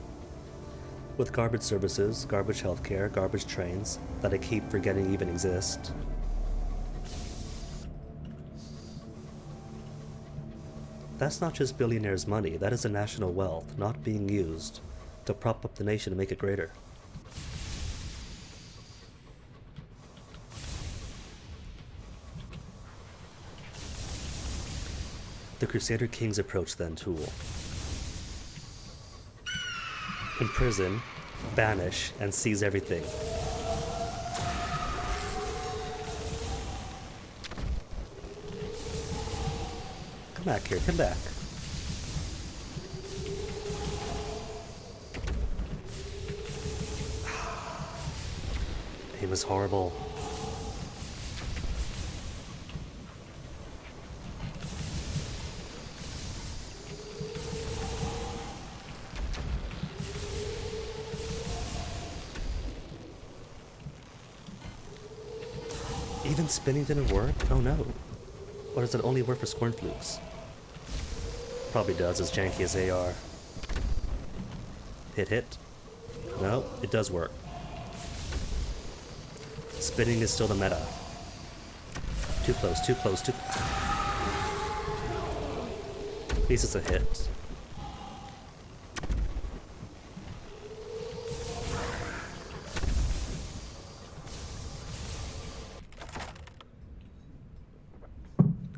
With garbage services, garbage healthcare, garbage trains that I keep forgetting even exist. That's not just billionaires' money, that is a national wealth not being used to prop up the nation and make it greater. The Crusader King's approach then, Tool. Imprison, banish, and seize everything. Come back here, come back. It was horrible. Even spinning didn't work? Oh no. Or does it only work for Scornflukes? Probably does, as janky as they are. Hit. No, it does work. Spinning is still the meta. Too close, too close, too... At least it's a hit.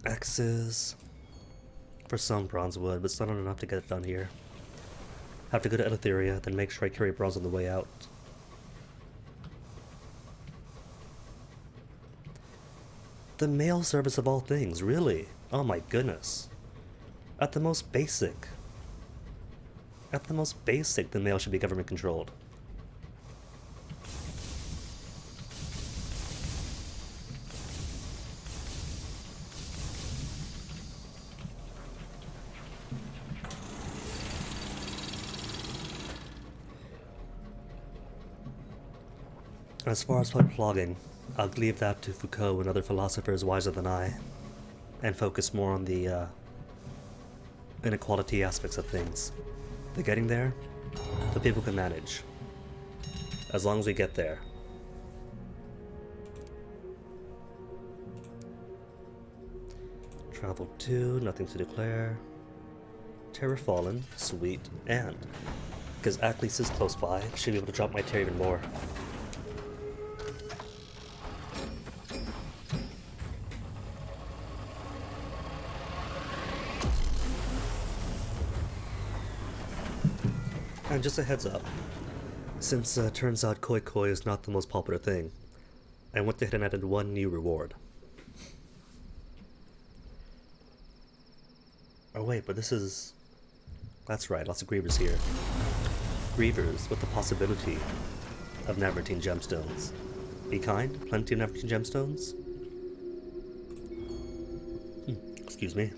X's for some bronzewood, but still not enough to get it done here. Have to go to Eleutheria, then make sure I carry bronze on the way out. The mail service of all things, really? Oh my goodness. At the most basic, the mail should be government controlled. As far as plugging, I'll leave that to Foucault and other philosophers wiser than I, and focus more on the inequality aspects of things. The getting there, the people can manage. As long as we get there. Travel 2, nothing to declare. Terror Fallen, sweet, and because Aklis is close by, should be able to drop my terror even more. And just a heads up, since turns out Koi Koi is not the most popular thing, I went ahead and added one new reward. Oh wait, but this is... That's right, lots of Grievers here. Grievers with the possibility of Navartine gemstones. Be kind, plenty of Navartine gemstones? Excuse me.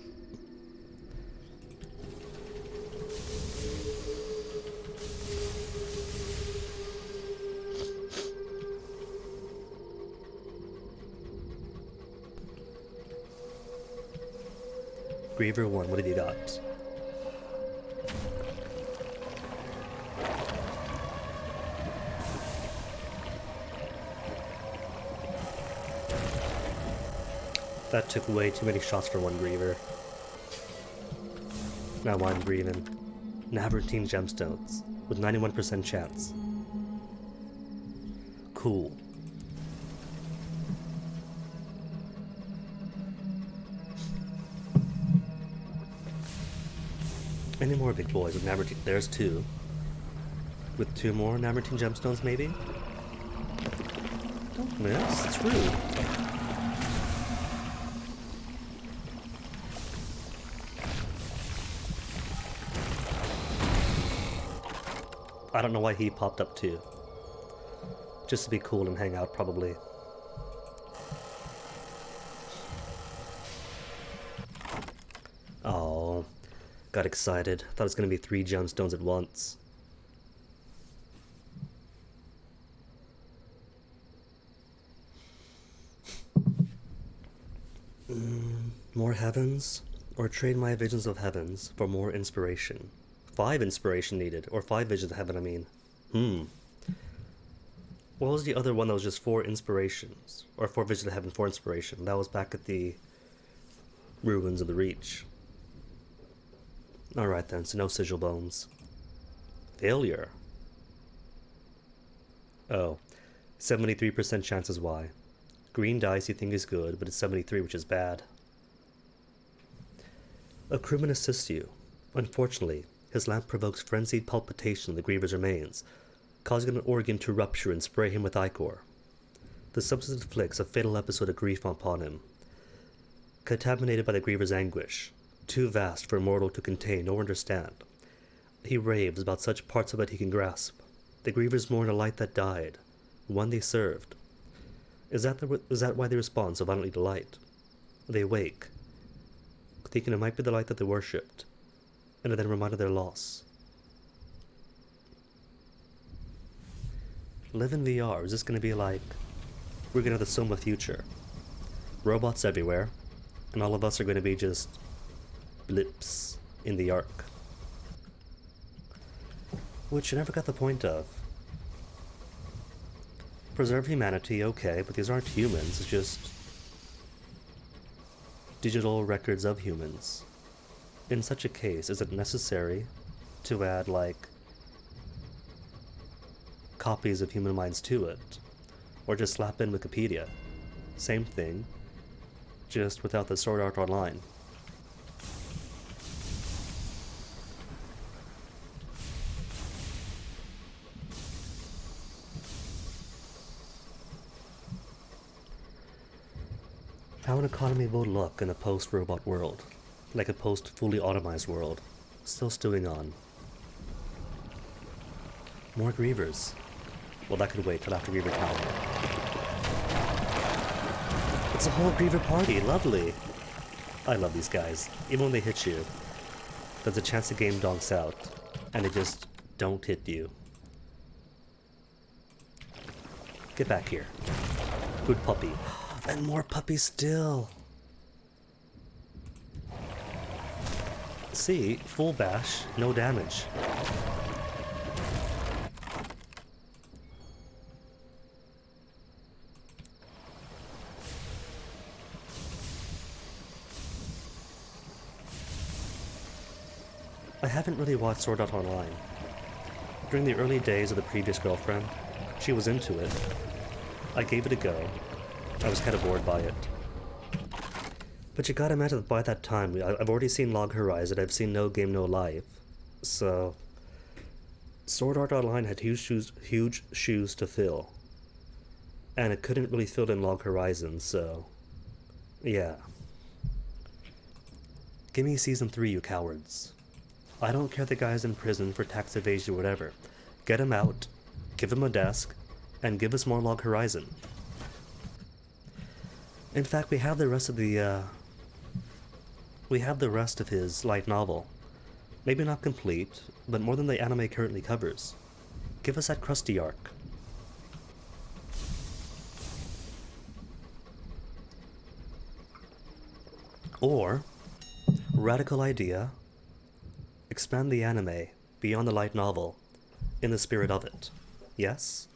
Griever 1, what have you got? That took way too many shots for one Griever. Now I'm grieving. Navartine gemstones with 91% chance. Cool. Any more big boys with Navartine? There's 2. With 2 more Navartine gemstones, maybe? Don't miss, it's rude. I don't know why he popped up too. Just to be cool and hang out, probably. Oh. Got excited. Thought it was going to be 3 gemstones at once. More heavens? Or trade my visions of heavens for more inspiration? 5 inspiration needed, or 5 visions of heaven, I mean. What was the other one that was just 4 inspirations? Or 4 visions of heaven, 4 inspiration? That was back at the ruins of the Reach. Alright then, so no sigil bones. Failure. Oh, 73% chances why. Green dice you think is good, but it's 73, which is bad. A crewman assists you. Unfortunately, his lamp provokes frenzied palpitation of the Griever's remains, causing an organ to rupture and spray him with ichor. The substance inflicts a fatal episode of grief upon him. Contaminated by the Griever's anguish, too vast for a mortal to contain or understand, he raves about such parts of it he can grasp. The Grievers mourn a light that died, one they served. Is that why they respond so violently to light? They wake, thinking it might be the light that they worshipped, and are then reminded of their loss. Live in VR, is this going to be like, we're going to have the Soma future? Robots everywhere, and all of us are going to be just blips in the arc. Which I never got the point of. Preserve humanity, okay, but these aren't humans, it's just digital records of humans. In such a case, is it necessary to add, like, copies of human minds to it? Or just slap in Wikipedia? Same thing, just without the Sword Art Online. How an economy will look in a post-robot world, like a post-fully automized world, still stewing on. More Grievers. Well, that could wait till after Griever Tower. It's a whole Griever party, lovely! I love these guys. Even when they hit you, there's a chance the game donks out, and they just don't hit you. Get back here. Good puppy. And more puppies still. See, full bash, no damage. I haven't really watched Sword Art Online. During the early days of the previous girlfriend, she was into it. I gave it a go. I was kind of bored by it. But you gotta imagine that by that time, I've already seen Log Horizon, I've seen No Game No Life, so Sword Art Online had huge shoes to fill. And it couldn't really fill in Log Horizon, so yeah. Give me Season 3, you cowards. I don't care if the guy's in prison for tax evasion or whatever. Get him out, give him a desk, and give us more Log Horizon. In fact, we have the rest of his light novel. Maybe not complete, but more than the anime currently covers. Give us that Krusty arc. Or, radical idea, expand the anime beyond the light novel in the spirit of it. Yes?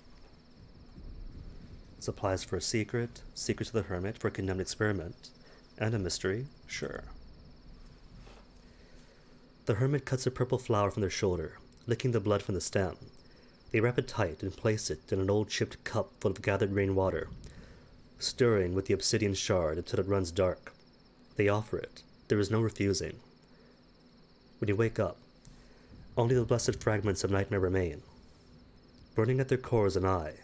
Supplies for a secret, Secrets of the Hermit for a condemned experiment, and a mystery, sure. The hermit cuts a purple flower from their shoulder, licking the blood from the stem. They wrap it tight and place it in an old chipped cup full of gathered rainwater, stirring with the obsidian shard until it runs dark. They offer it. There is no refusing. When you wake up, only the blessed fragments of nightmare remain. Burning at their core is an eye.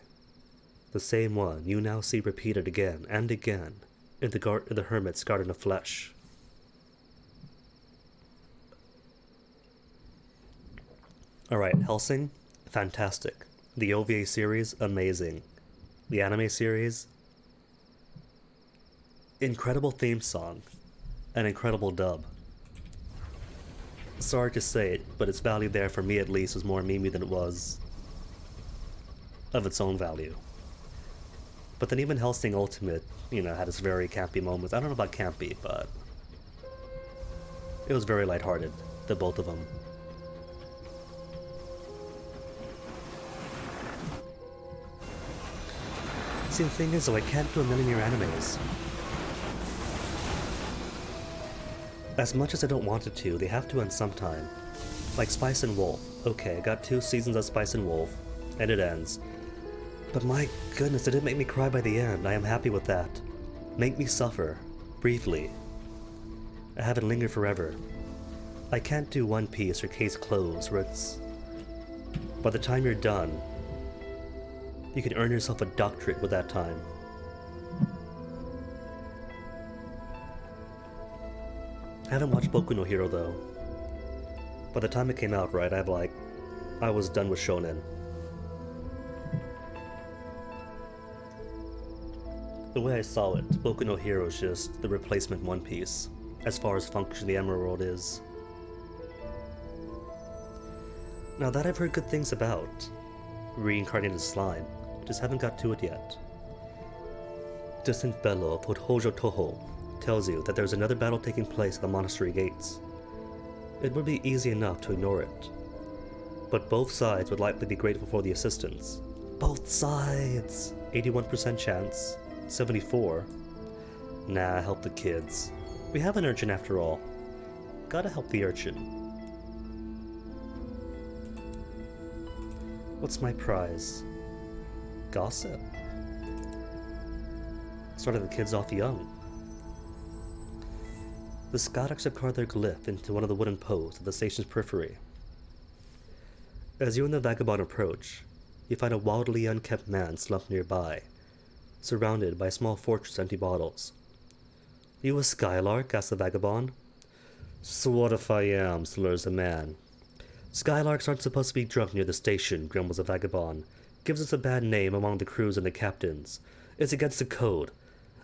The same one you now see repeated again and again in the hermit's garden of flesh. Alright, Hellsing, fantastic. The OVA series, amazing. The anime series, incredible theme song, an incredible dub. Sorry to say it, but its value there, for me at least, was more memey than it was of its own value. But then even Hellsing Ultimate, had its very campy moments. I don't know about campy, but It was very lighthearted, the both of them. See, the thing is, though, I can't do a million year animes. As much as I don't want it to, they have to end sometime. Like Spice and Wolf. Okay, I got 2 seasons of Spice and Wolf, and it ends. But my goodness, it didn't make me cry by the end. I am happy with that. Make me suffer. Briefly. I have it linger forever. I can't do One Piece or Case Closed, where it's... by the time you're done, you can earn yourself a doctorate with that time. I haven't watched Boku no Hero though. By the time it came out, right, I was done with shonen. The way I saw it, Boku no Hero is just the replacement One Piece, as far as function the Emerald is. Now that I've heard good things about Reincarnated Slime, just haven't got to it yet. Distant Bellow of Hojo Toho tells you that there's another battle taking place at the monastery gates. It would be easy enough to ignore it, but both sides would likely be grateful for the assistance. Both sides! 81% chance, 74. Nah, help the kids. We have an urchin after all. Gotta help the urchin. What's my prize? Gossip. Started the kids off young. The Scotics have carved their glyph into one of the wooden posts at the station's periphery. As you and the vagabond approach, you find a wildly unkempt man slumped nearby, surrounded by a small fortress of empty bottles. You a Skylark? Asks the vagabond. So what if I am? Slurs the man. Skylarks aren't supposed to be drunk near the station, grumbles the vagabond. Gives us a bad name among the crews and the captains. It's against the code,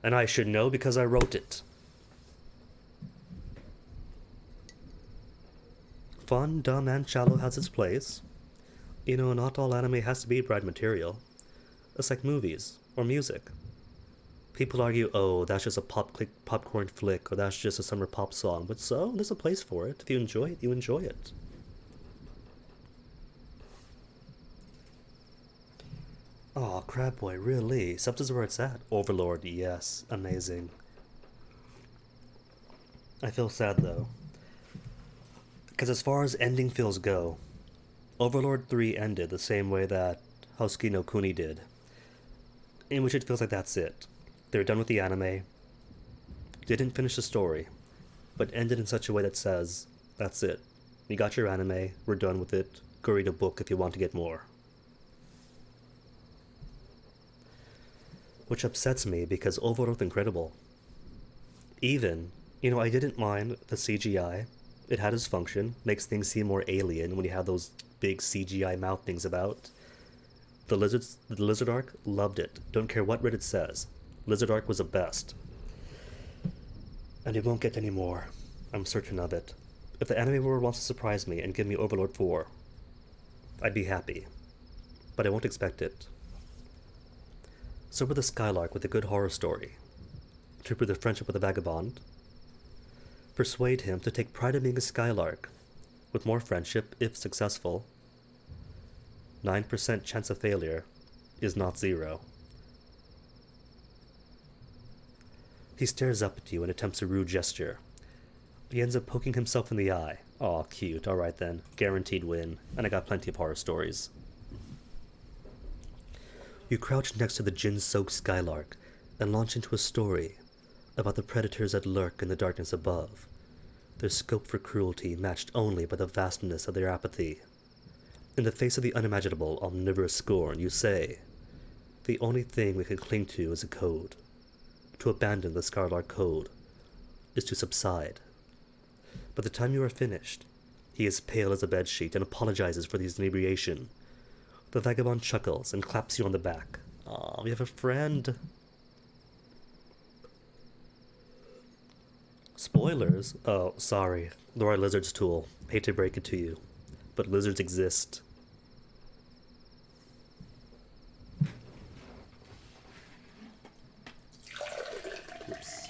and I should know because I wrote it. Fun, dumb, and shallow has its place. You know, not all anime has to be bright material. It's like movies, or music. People argue, oh, that's just a popcorn flick, or that's just a summer pop song, but so, there's a place for it. If you enjoy it, you enjoy it. Aw, Crab Boy, really? Subs is where it's at? Overlord, yes. Amazing. I feel sad, though. Because as far as ending feels go, Overlord 3 ended the same way that Houseki no Kuni did. In which it feels like that's it. They're done with the anime, didn't finish the story, but ended in such a way that says, that's it. You got your anime, we're done with it, go read a book if you want to get more. Which upsets me because Overlord's incredible. Even, I didn't mind the CGI. It had its function, makes things seem more alien when you have those big CGI mouth things about. The Lizard Arc, loved it. Don't care what Reddit says. Lizard Arc was the best. And it won't get any more. I'm certain of it. If the anime world wants to surprise me and give me Overlord 4, I'd be happy. But I won't expect it. So with a Skylark with a good horror story. To prove the friendship with a vagabond. Persuade him to take pride in being a Skylark, with more friendship if successful. 9% chance of failure is not 0. He stares up at you and attempts a rude gesture. He ends up poking himself in the eye. Aw, cute, alright then. Guaranteed win, and I got plenty of horror stories. You crouch next to the gin-soaked Skylark and launch into a story about the predators that lurk in the darkness above, their scope for cruelty matched only by the vastness of their apathy. In the face of the unimaginable omnivorous scorn, you say, the only thing we can cling to is a code. To abandon the Skylark code is to subside. By the time you are finished, he is pale as a bedsheet and apologizes for his inebriation. The vagabond chuckles and claps you on the back. Aw, we have a friend. Spoilers? Oh, sorry. There are lizards, Tool. Hate to break it to you, but lizards exist. Oops.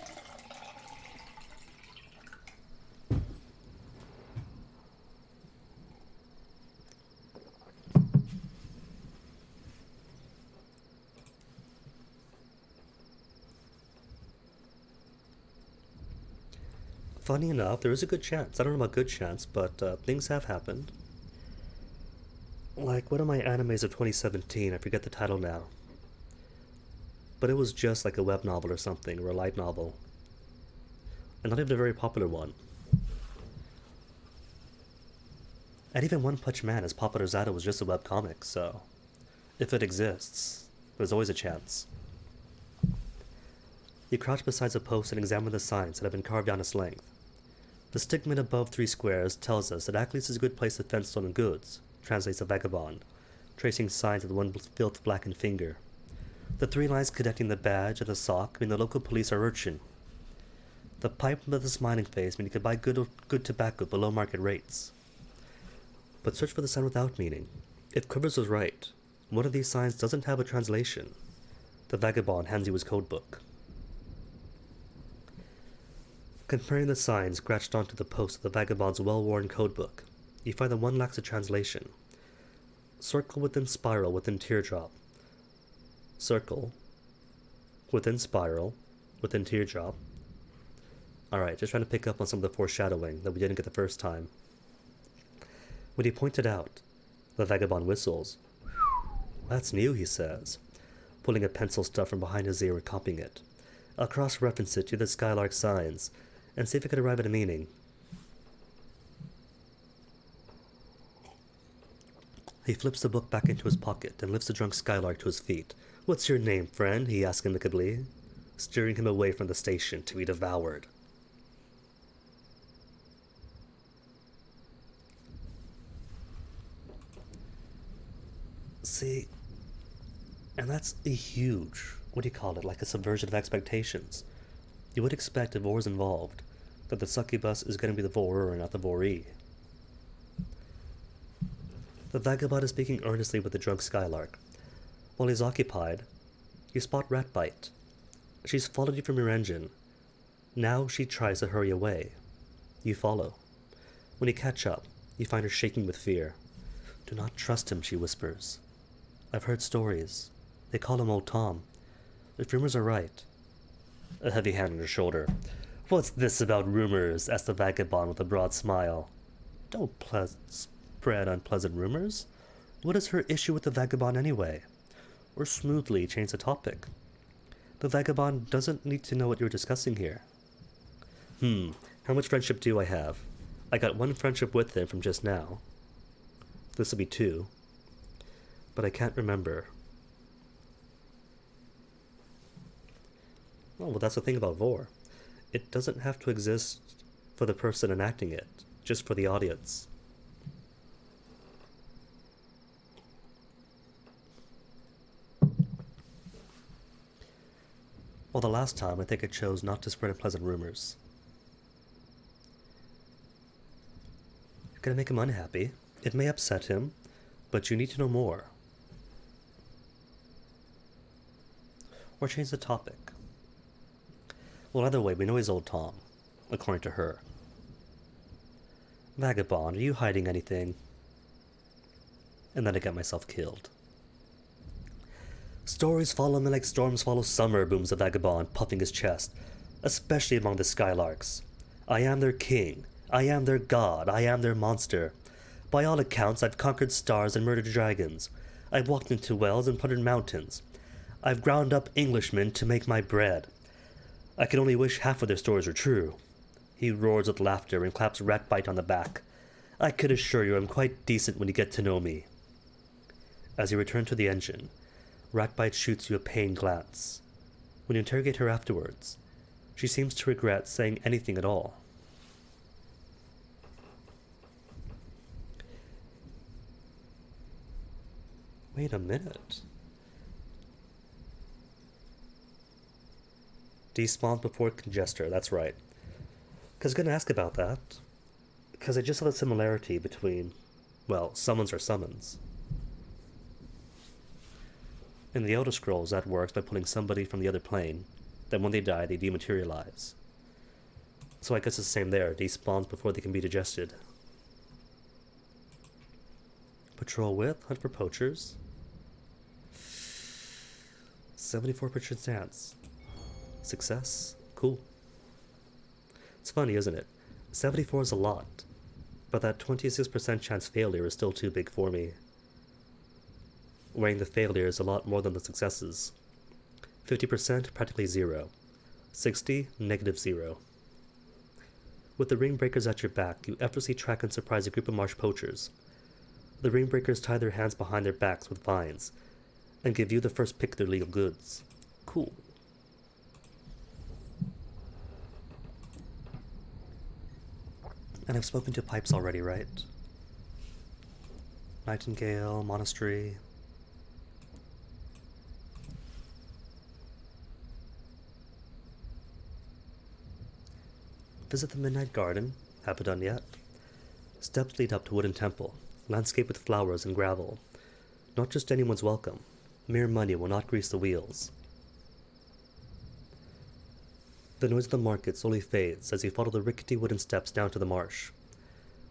funny enough, there is a good chance. I don't know about good chance, but things have happened. Like one of my animes of 2017, I forget the title now. But it was just like a web novel or something, or a light novel. And not even a very popular one. And even One Punch Man, as popular as that, was just a webcomic, so if it exists, there's always a chance. You crouch beside a post and examine the signs that have been carved down its length. The stigma above 3 squares tells us that Achilles is a good place to fence stolen goods, translates the vagabond, tracing signs with one filth-blackened finger. The 3 lines connecting the badge and the sock mean the local police are urchin. The pipe with the smiling face mean you can buy good tobacco below market rates. But search for the sign without meaning. If Quivers was right, one of these signs doesn't have a translation. The vagabond hands you his codebook. Comparing the signs scratched onto the post of the vagabond's well-worn codebook, you find that one lacks a translation. Circle within spiral within teardrop. Circle within spiral within teardrop. Alright, just trying to pick up on some of the foreshadowing that we didn't get the first time. When he pointed out, the vagabond whistles. That's new, he says, pulling a pencil stuff from behind his ear and copying it. I'll cross-reference it to the Skylark signs, and see if I could arrive at a meaning. He flips the book back into his pocket and lifts the drunk Skylark to his feet. What's your name, friend? He asks amicably, steering him away from the station to be devoured. See, and that's a huge, what do you call it, like a subversion of expectations. You would expect if Vor's involved, that the succubus is going to be the Vorer and not the Voree. The vagabond is speaking earnestly with the drunk Skylark. While he's occupied, you spot Ratbite. She's followed you from your engine. Now she tries to hurry away. You follow. When you catch up, you find her shaking with fear. Do not trust him, she whispers. I've heard stories. They call him Old Tom. If rumors are right. A heavy hand on her shoulder. What's this about rumors? Asked the vagabond with a broad smile. Don't spread unpleasant rumors. What is her issue with the vagabond anyway? Or smoothly change the topic. The vagabond doesn't need to know what you're discussing here. How much friendship do I have? I got 1 friendship with him from just now. This'll be 2. But I can't remember. Oh, well, that's the thing about Vor. It doesn't have to exist for the person enacting it, just for the audience. Well, the last time, I think I chose not to spread unpleasant rumors. You're gonna make him unhappy. It may upset him, but you need to know more. Or change the topic. Well, either way, we know he's Old Tom, according to her. Vagabond, are you hiding anything? And then I get myself killed. Stories follow me like storms follow summer, booms the vagabond, puffing his chest, especially among the Skylarks. I am their king. I am their god. I am their monster. By all accounts, I've conquered stars and murdered dragons. I've walked into wells and plundered mountains. I've ground up Englishmen to make my bread. I can only wish half of their stories were true. He roars with laughter and claps Ratbite on the back. I could assure you I'm quite decent when you get to know me. As you return to the engine, Ratbite shoots you a pained glance. When you interrogate her afterwards, she seems to regret saying anything at all. Wait a minute. Despawns before Congester, that's right. Because I was going to ask about that. Because I just saw the similarity between, well, summons are summons. In the Elder Scrolls, that works by pulling somebody from the other plane. Then when they die, they dematerialize. So I guess it's the same there. Despawns before they can be digested. Patrol with, hunt for poachers. 74% chance. Success. Cool. It's funny, isn't it? 74 is a lot, but that 26% chance failure is still too big for me. Weighing the failures a lot more than the successes. 50% practically zero. 60 negative zero. With the ring breakers at your back, you effortlessly track and surprise a group of marsh poachers. The ring breakers tie their hands behind their backs with vines and give you the first pick of their legal goods. Cool. And I've spoken to Pipes already, right? Nightingale, Monastery. Visit the Midnight Garden. Haven't done yet. Steps lead up to Wooden Temple, landscape with flowers and gravel. Not just anyone's welcome. Mere money will not grease the wheels. The noise of the market slowly fades as you follow the rickety wooden steps down to the marsh.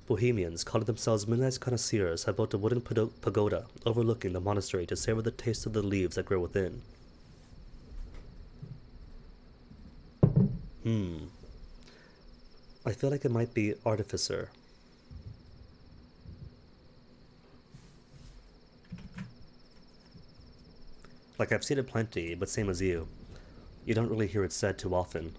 Bohemians, calling themselves midnight connoisseurs, have built a wooden pagoda overlooking the monastery to savor the taste of the leaves that grow within. I feel like it might be Artificer. Like, I've seen it plenty, but same as you. You don't really hear it said too often.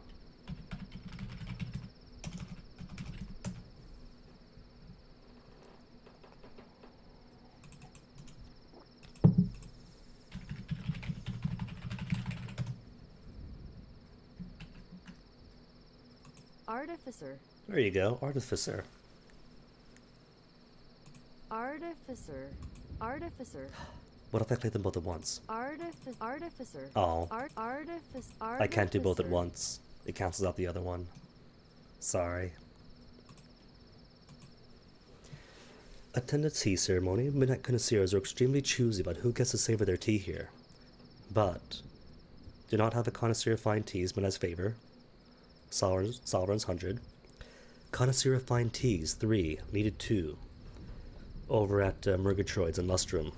Artificer. There you go, Artificer. Artificer. Artificer. What if I play them both at once? Artificer. Oh, Artificer. I can't do both at once. It cancels out the other one. Sorry. Attended tea ceremony, midnight connoisseurs are extremely choosy about who gets to savor their tea here. But do not have a connoisseur of fine teas Midnight's favor. Sovereign's 100. Connoisseur of fine teas 3, needed 2. Over at Murgatroyd's and Lustrum.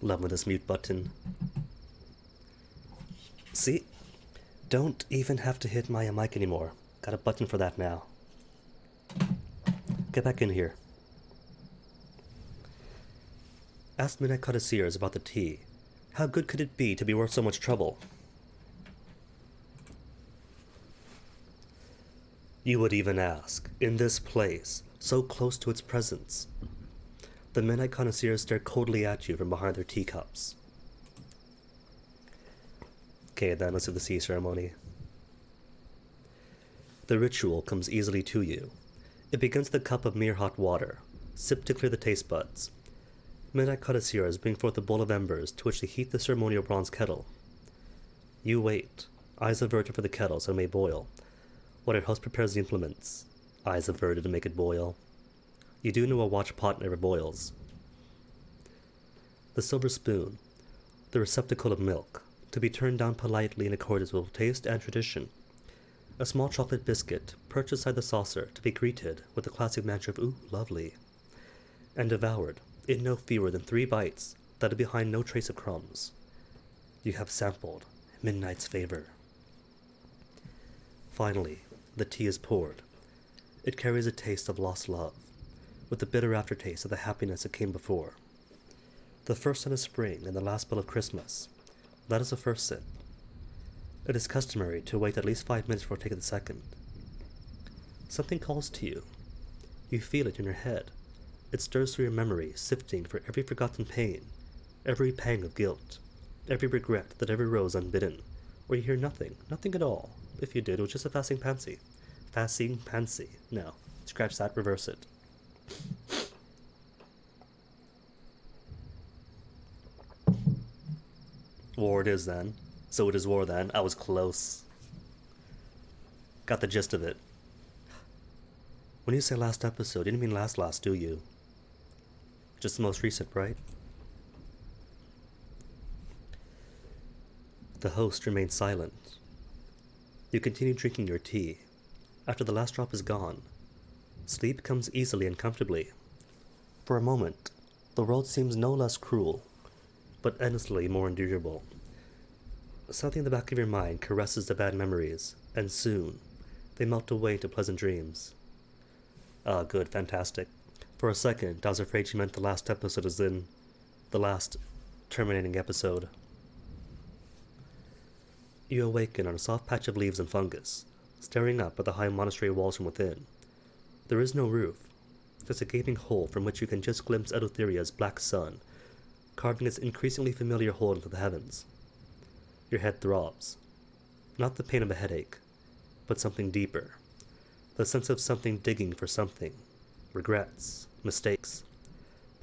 Love with this mute button. See? Don't even have to hit my mic anymore. Got a button for that now. Get back in here. Asked midnight connoisseurs about the tea. How good could it be to be worth so much trouble? You would even ask, in this place, so close to its presence. The midnight connoisseurs stare coldly at you from behind their teacups. Okay, then let's do the tea ceremony. The ritual comes easily to you. It begins with a cup of mere hot water. Sip to clear the taste buds. Midnight connoisseurs bring forth a bowl of embers to which they heat the ceremonial bronze kettle. You wait, eyes averted for the kettle so it may boil, while your host prepares the implements, eyes averted to make it boil. You do know a watch pot never boils. The silver spoon, the receptacle of milk, to be turned down politely in accordance with taste and tradition. A small chocolate biscuit, perched beside the saucer, to be greeted with the classic mantra of, "Ooh, lovely," and devoured, in no fewer than 3 bites, that are behind no trace of crumbs. You have sampled Midnight's favor. Finally, the tea is poured. It carries a taste of lost love, with the bitter aftertaste of the happiness that came before. The first sun of spring and the last bell of Christmas. That is the first sip. It is customary to wait at least 5 minutes before taking the second. Something calls to you. You feel it in your head. It stirs through your memory, sifting for every forgotten pain, every pang of guilt, every regret that ever rose unbidden, or you hear nothing at all. If you did, it was just a passing fancy. Passing fancy. No, scratch that, reverse it. War it is then. So it is war then. I was close. Got the gist of it. When you say last episode, you didn't mean last, do you? Just the most recent, right? The host remains silent. You continue drinking your tea. After the last drop is gone, sleep comes easily and comfortably. For a moment, The world seems no less cruel, but endlessly more endurable. Something in the back of your mind caresses the bad memories, and soon they melt away into pleasant dreams. Ah, good, fantastic. For a second, I was afraid you meant the last episode as in the last terminating episode. You awaken on a soft patch of leaves and fungus, staring up at the high monastery walls from within. There is no roof, just a gaping hole from which you can just glimpse Eleutheria's black sun, carving its increasingly familiar hole into the heavens. Your head throbs. Not the pain of a headache, but something deeper. The sense of something digging for something. Regrets, mistakes,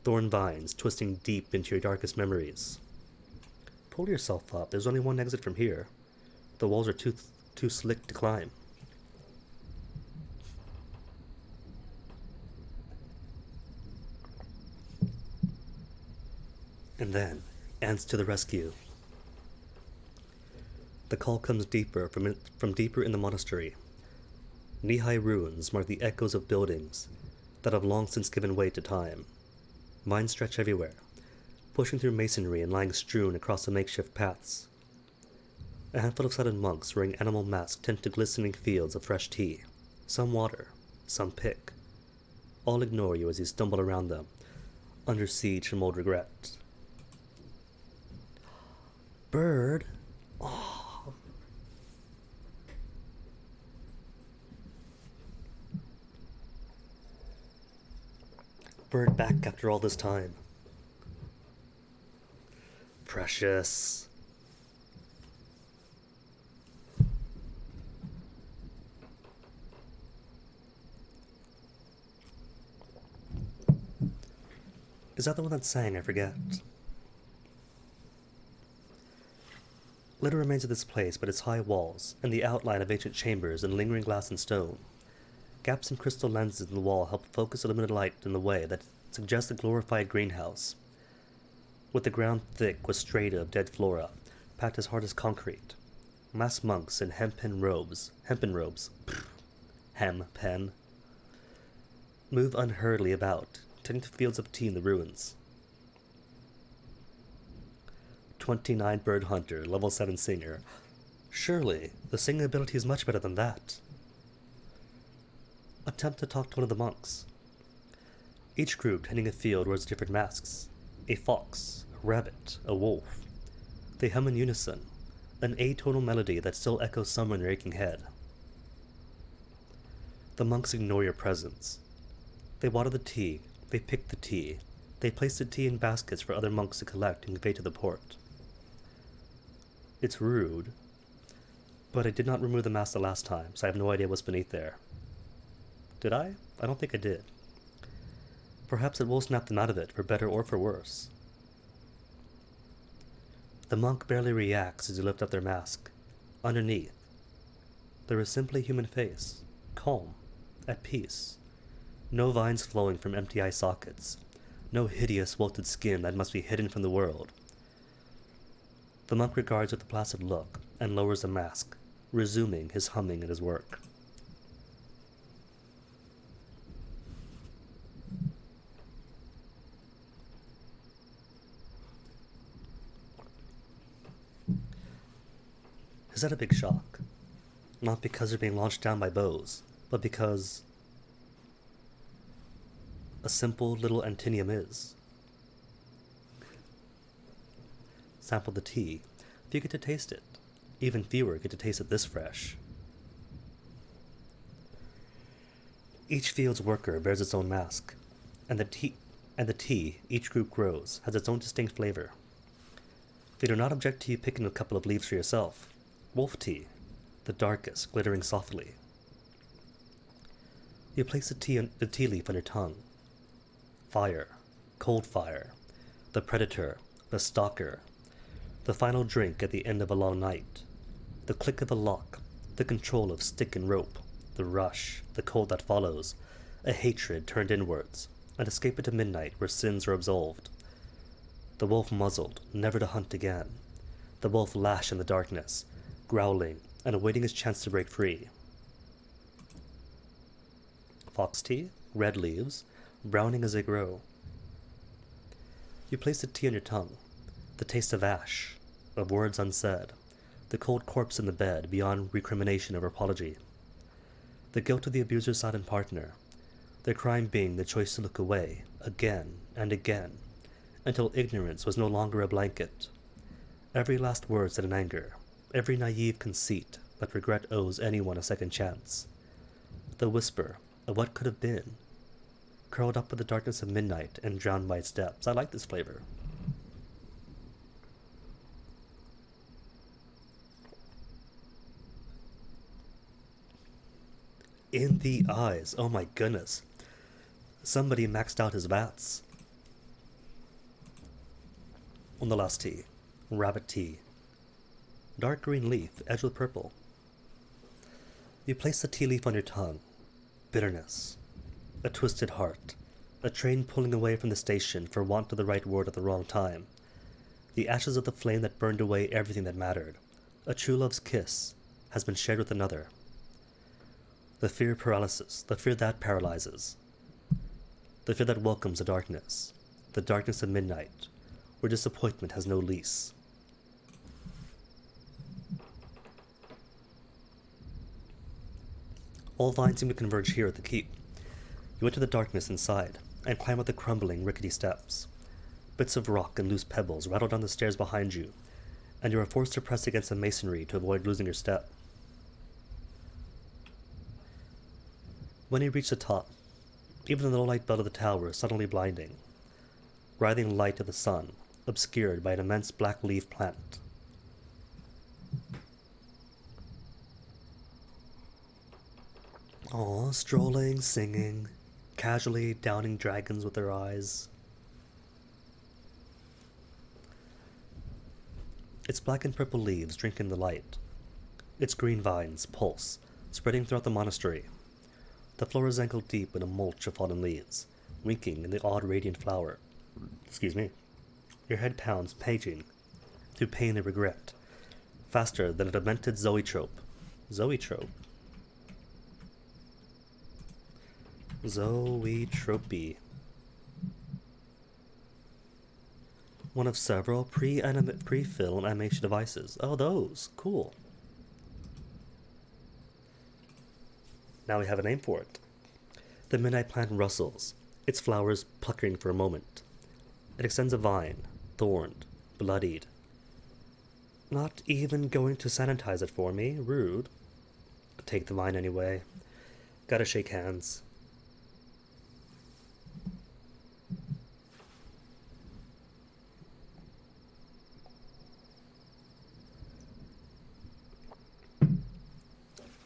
thorn vines twisting deep into your darkest memories. Pull yourself up. There's only one exit from here. The walls are too slick to climb. And then, ants to the rescue. The call comes deeper from deeper in the monastery. Knee-high ruins mark the echoes of buildings that have long since given way to time. Vines stretch everywhere, pushing through masonry and lying strewn across the makeshift paths. A handful of sudden monks wearing animal masks tend to glistening fields of fresh tea. Some water, some pick. All ignore you as you stumble around them, under siege from old regret. Bird? Oh. Bird back after all this time. Precious. Is that the one that sang? I forget. Little remains of this place but its high walls, and the outline of ancient chambers and lingering glass and stone. Gaps in crystal lenses in the wall help focus a limited light in the way that suggests a glorified greenhouse, with the ground thick with strata of dead flora, packed as hard as concrete. Masked monks in hempen robes, move unhurriedly about, tending to fields of tea in the ruins. 29 bird hunter, level 7 singer. Surely, the singing ability is much better than that. Attempt to talk to one of the monks. Each group tending a field wears different masks. A fox, a rabbit, a wolf. They hum in unison, an atonal melody that still echoes somewhere in your aching head. The monks ignore your presence. They water the tea, they pick the tea, they place the tea in baskets for other monks to collect and convey to the port. It's rude, but I did not remove the mask the last time, so I have no idea what's beneath there. Did I? I don't think I did. Perhaps it will snap them out of it, for better or for worse. The monk barely reacts as you lift up their mask. Underneath, there is simply a human face, calm, at peace. No vines flowing from empty eye sockets. No hideous wilted skin that must be hidden from the world. The monk regards with a placid look and lowers the mask, resuming his humming and his work. Is that a big shock? Not because they're being launched down by bows, but because a simple little Antinium is. Sample the tea. Few get to taste it. Even fewer get to taste it this fresh. Each field's worker bears its own mask, and the tea each group grows has its own distinct flavor. They do not object to you picking a couple of leaves for yourself. Wolf tea, the darkest, glittering softly. You place the tea leaf on your tongue. Fire, cold fire, the predator, the stalker, the final drink at the end of a long night, the click of a lock, the control of stick and rope, the rush, the cold that follows, a hatred turned inwards, an escape into midnight where sins are absolved. The wolf muzzled, never to hunt again. The wolf lashed in the darkness, growling and awaiting his chance to break free. Fox tea, red leaves, browning as they grow. You place the tea on your tongue, the taste of ash, of words unsaid, the cold corpse in the bed beyond recrimination or apology. The guilt of the abuser's silent partner, their crime being the choice to look away, again and again, until ignorance was no longer a blanket. Every last word said in anger, every naive conceit that regret owes anyone a second chance. The whisper of what could have been, curled up in the darkness of midnight and drowned by its depths. I like this flavor. In the eyes. Oh my goodness. Somebody maxed out his vats. On the last tea. Rabbit tea. Dark green leaf, edged with purple. You place the tea leaf on your tongue. Bitterness. A twisted heart. A train pulling away from the station for want of the right word at the wrong time. The ashes of the flame that burned away everything that mattered. A true love's kiss has been shared with another. The fear paralysis, the fear that paralyzes. The fear that welcomes the darkness of midnight, where disappointment has no lease. All vines seem to converge here at the keep. You enter the darkness inside, and climb up the crumbling, rickety steps. Bits of rock and loose pebbles rattle down the stairs behind you, and you are forced to press against the masonry to avoid losing your step. When you reach the top, even the low-light belt of the tower is suddenly blinding. Writhing light of the sun, obscured by an immense black leaf plant. Aw, strolling, singing, casually downing dragons with their eyes. Its black and purple leaves drink in the light. Its green vines pulse, spreading throughout the monastery. The floor is ankle deep in a mulch of fallen leaves, winking in the odd radiant flower. Excuse me. Your head pounds, paging, through pain and regret, faster than a demented zoetrope. Zoetrope? Zoetropy. One of several pre-film animation devices. Oh, those. Cool. Now we have a name for it. The midnight plant rustles, its flowers puckering for a moment. It extends a vine, thorned, bloodied. Not even going to sanitize it for me? Rude. Take the vine anyway. Gotta shake hands.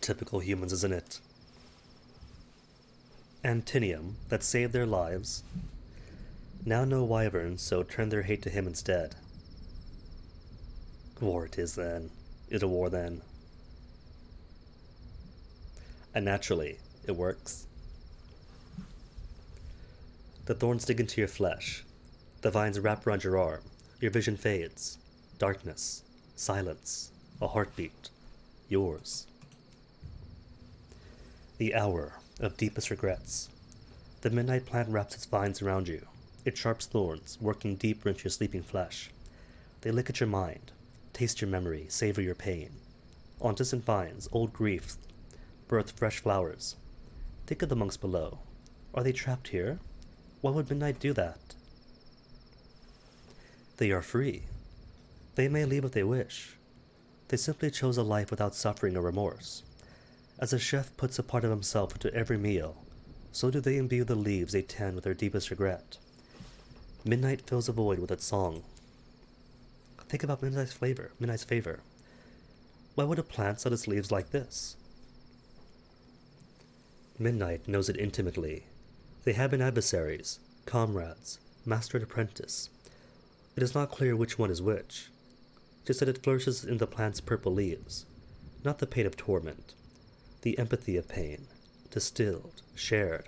Typical humans, isn't it? Antinium, that saved their lives, now no wyverns, so turn their hate to him instead. War it is then. It's a war then. And naturally, it works. The thorns dig into your flesh. The vines wrap around your arm. Your vision fades. Darkness. Silence. A heartbeat. Yours. The hour of deepest regrets. The midnight plant wraps its vines around you, its sharp thorns working deeper into your sleeping flesh. They lick at your mind, taste your memory, savor your pain. On distant vines, old griefs birth fresh flowers. Think of the monks below. Are they trapped here? Why would midnight do that? They are free. They may leave if they wish. They simply chose a life without suffering or remorse. As a chef puts a part of himself into every meal, so do they imbue the leaves they tend with their deepest regret. Midnight fills a void with its song. Think about midnight's favor. Why would a plant set its leaves like this? Midnight knows it intimately. They have been adversaries, comrades, master and apprentice. It is not clear which one is which, just that it flourishes in the plant's purple leaves, not the pain of torment. The empathy of pain, distilled, shared,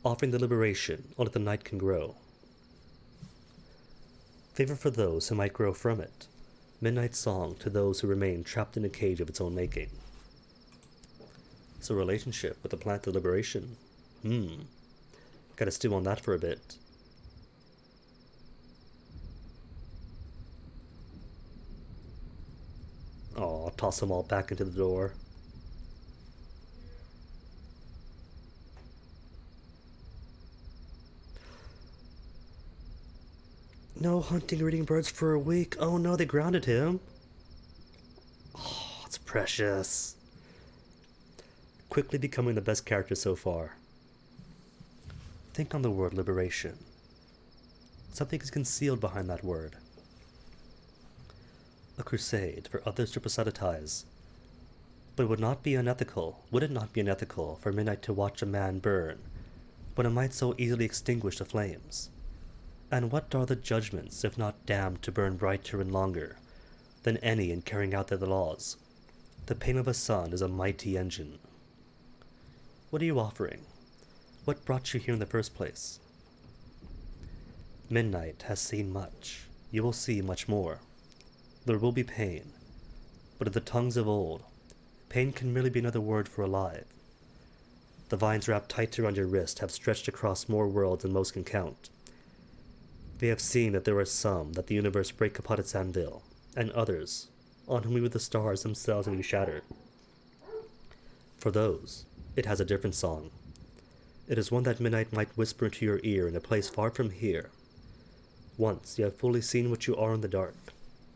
offering the liberation only the night can grow. Favor for those who might grow from it, midnight song to those who remain trapped in a cage of its own making. It's a relationship with the plant of liberation. Gotta stew on that for a bit. toss them all back into the door. No hunting or eating birds for a week. Oh no, they grounded him. Oh, it's precious. Quickly becoming the best character so far. Think on the word liberation. Something is concealed behind that word. A crusade for others to proselytize. But it would not be unethical, would it not be unethical for Midnight to watch a man burn, when it might so easily extinguish the flames? And what are the judgments, if not damned to burn brighter and longer, than any in carrying out their laws? The pain of a sun is a mighty engine. What are you offering? What brought you here in the first place? Midnight has seen much. You will see much more. There will be pain, but in the tongues of old, pain can merely be another word for alive. The vines wrapped tighter around your wrist have stretched across more worlds than most can count. They have seen that there are some that the universe break upon its anvil, and others, on whom even the stars themselves may be shattered. For those, it has a different song. It is one that Midnight might whisper into your ear in a place far from here. Once you have fully seen what you are in the dark.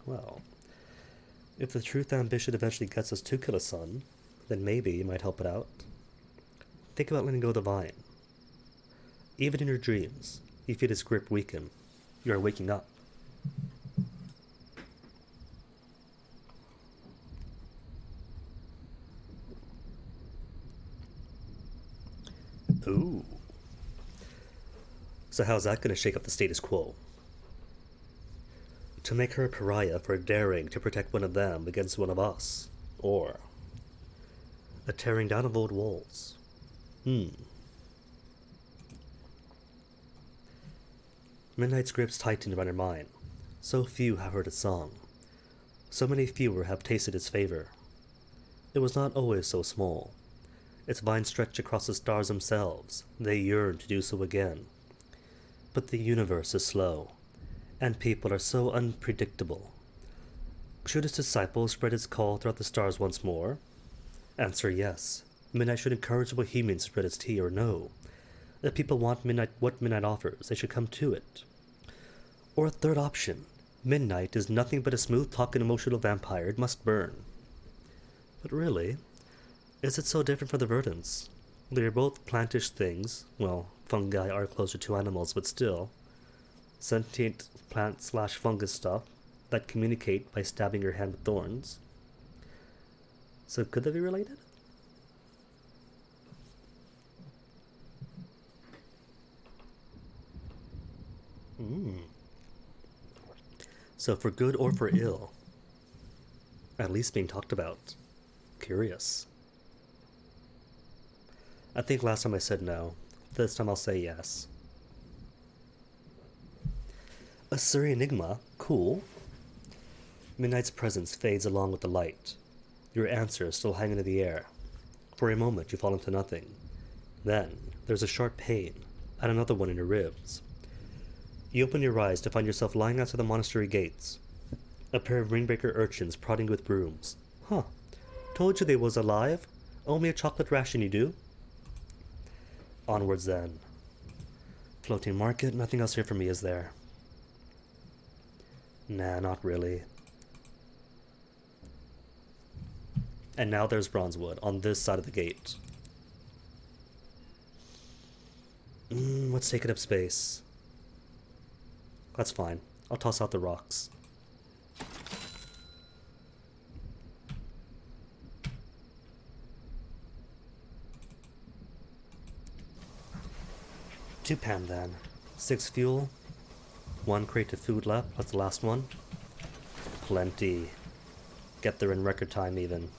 Well, if the truth ambition eventually gets us to kill a sun, then maybe you might help it out. Think about letting go of the vine. Even in your dreams, you feel its grip weaken. You are waking up. Ooh. So how's that going to shake up the status quo? To make her a pariah for daring to protect one of them against one of us? Or a tearing down of old walls? Midnight's grips tightened around her mind. So few have heard its song. So many fewer have tasted its favor. It was not always so small. Its vines stretched across the stars themselves. They yearn to do so again. But the universe is slow, and people are so unpredictable. Should its disciples spread its call throughout the stars once more? Answer yes. Midnight should encourage the Bohemians to spread its tea, or no. If people want what Midnight offers, they should come to it. Or a third option. Midnight is nothing but a smooth-talking emotional vampire. It must burn. But really, is it so different from the Verdants? They are both plantish things. Well, fungi are closer to animals, but still. Sentient plant/fungus stuff that communicate by stabbing your hand with thorns. So could they be related? So for good or for ill, at least being talked about. Curious. I think last time I said no. This time I'll say yes. A Surrey Enigma? Cool. Midnight's presence fades along with the light. Your answers still hang into the air. For a moment you fall into nothing. Then there's a sharp pain, and another one in your ribs. You open your eyes to find yourself lying outside the monastery gates. A pair of ringbreaker urchins prodding you with brooms. Huh. Told you they was alive. Owe me a chocolate ration, you do? Onwards then. Floating market, nothing else here for me, is there? Nah, not really. And now there's Bronzewood, on this side of the gate. What's taking up space? That's fine. I'll toss out the rocks. Two pan then. 6 fuel. 1 crate of food left. That's the last one. Plenty. Get there in record time even.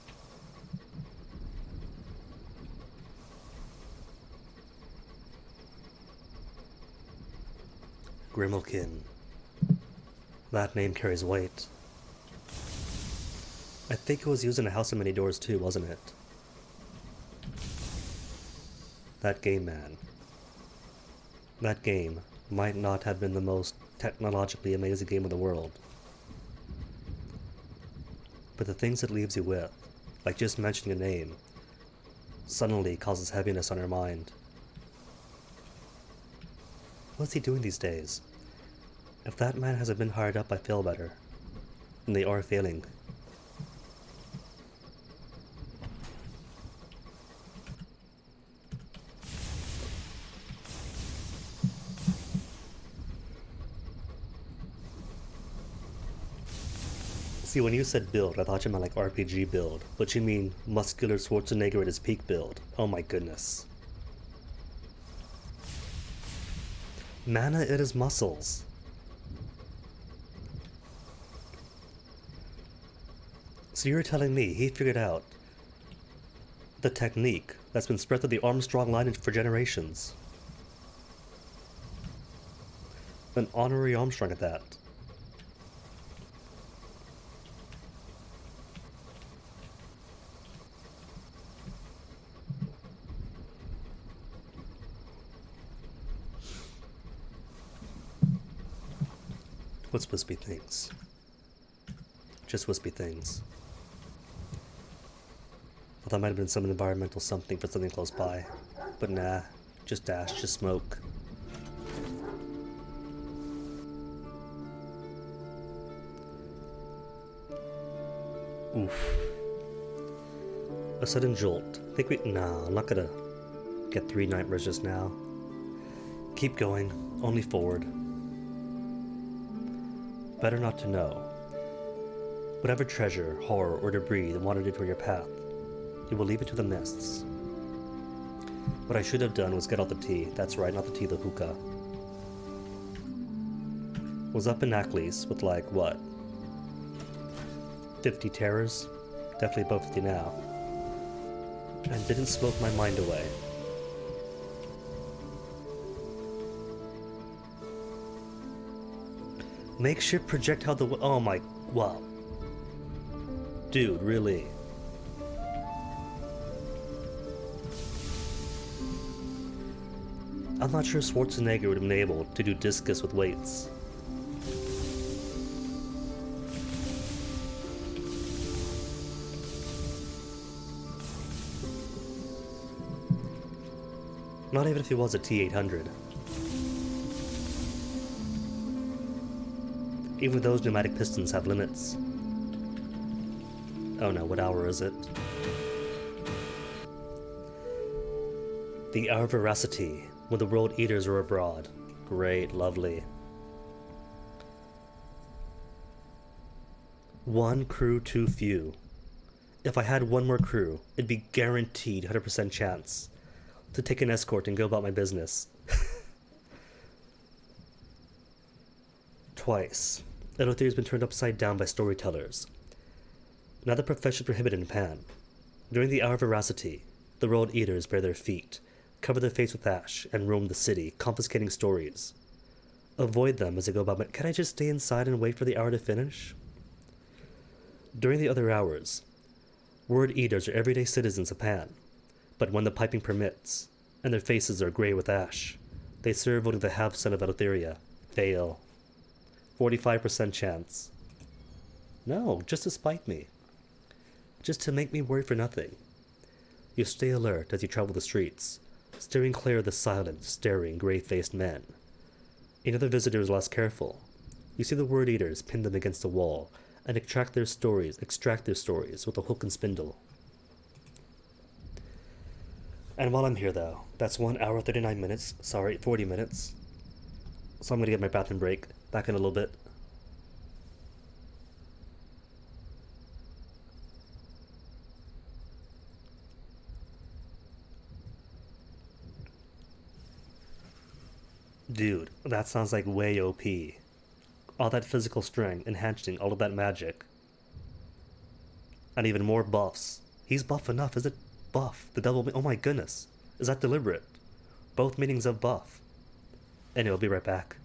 Grimalkin. That name carries weight. I think it was used in A House of Many Doors too, wasn't it? That game, man. That game might not have been the most technologically amazing game in the world. but the things it leaves you with, like just mentioning a name, suddenly causes heaviness on your mind. What's he doing these days? If that man hasn't been hired up, I feel better. And they are failing. See, when you said build, I thought you meant like RPG build, but you mean muscular Schwarzenegger at his peak build. Oh my goodness. Mana it is muscles. So you're telling me he figured out the technique that's been spread through the Armstrong lineage for generations? An honorary Armstrong at that. What's wispy things? Just wispy things. I thought it might have been some environmental something for something close by. But nah, just ash, just smoke. Oof. A sudden jolt. Nah, I'm not gonna get 3 nightmares just now. Keep going, only forward. Better not to know. Whatever treasure, horror, or debris that wandered into your path, you will leave it to the mists. What I should have done was get out the tea. That's right, not the tea, the hookah. Was up in Aklis with like, what? 50 terrors? Definitely above 50 now. And didn't smoke my mind away. Makeshift projectile oh my, wow. Dude, really? I'm not sure Schwarzenegger would have been able to do discus with weights. Not even if he was a T-800. Even those pneumatic pistons have limits. Oh no, what hour is it? The hour of veracity, when the world eaters are abroad. Great, lovely. One crew too few. If I had one more crew, it'd be guaranteed 100% chance to take an escort and go about my business. Twice, Eleutheria has been turned upside down by storytellers. Another profession prohibited in Pan. During the hour of veracity, the world eaters bare their feet, cover their face with ash, and roam the city, confiscating stories. Avoid them as they go about my— Can I just stay inside and wait for the hour to finish? During the other hours, word eaters are everyday citizens of Pan, but when the piping permits, and their faces are grey with ash, they serve only the half-son of Eleutheria. Fail. 45% chance. No, just to spite me. Just to make me worry for nothing. You stay alert as you travel the streets, steering clear of the silent, staring, grey-faced men. Another visitor is less careful. You see the word eaters pin them against a wall and extract their stories with a hook and spindle. And while I'm here though, that's 1 hour 39 minutes, sorry, 40 minutes. So I'm gonna get my bathroom break, back in a little bit. Dude, that sounds like way OP. All that physical strength, enhancing all of that magic. And even more buffs. He's buff enough, is it? Buff. The double— oh my goodness. Is that deliberate? Both meanings of buff. Anyway, I'll be right back.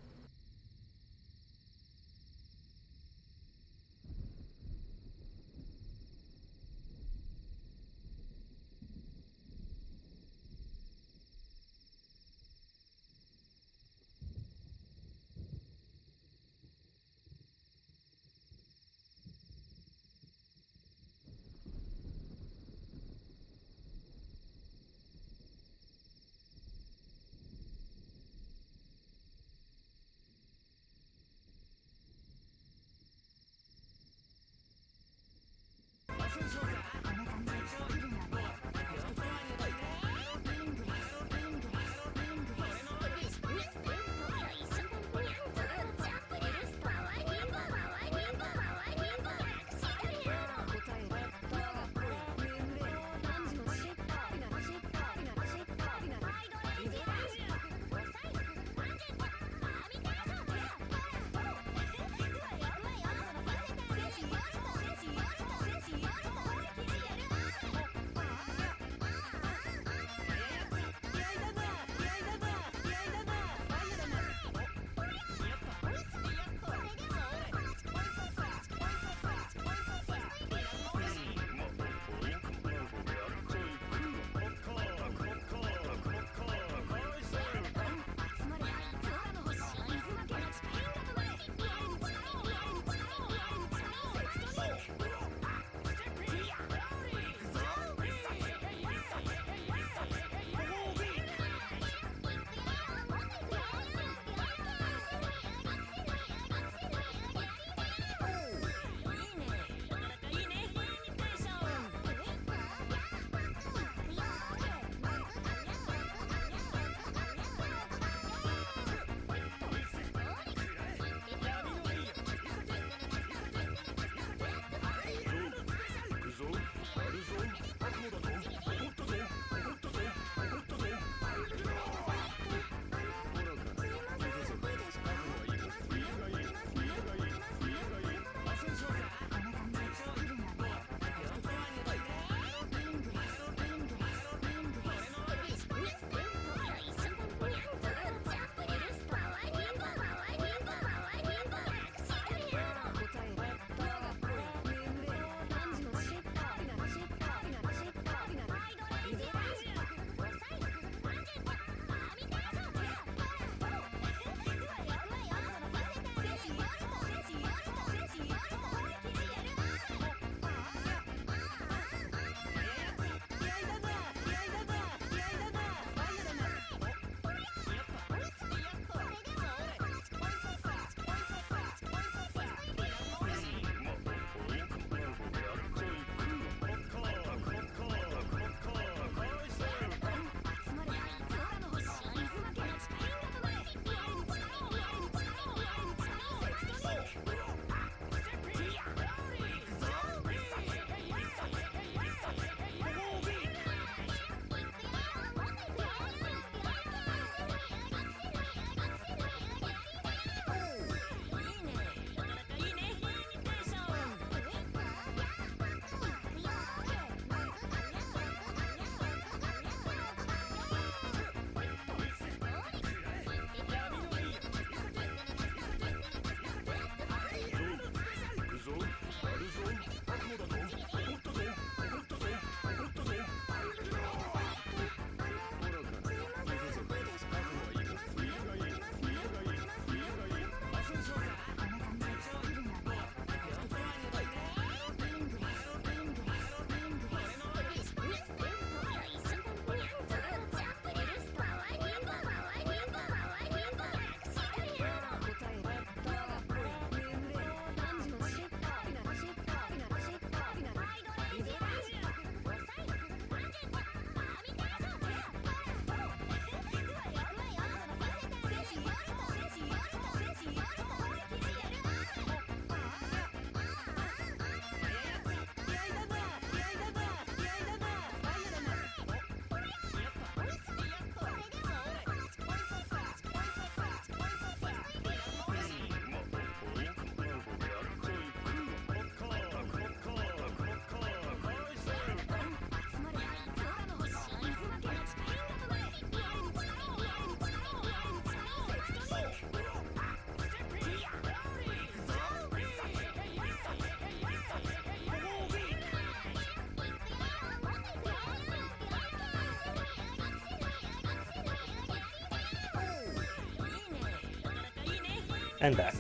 And back.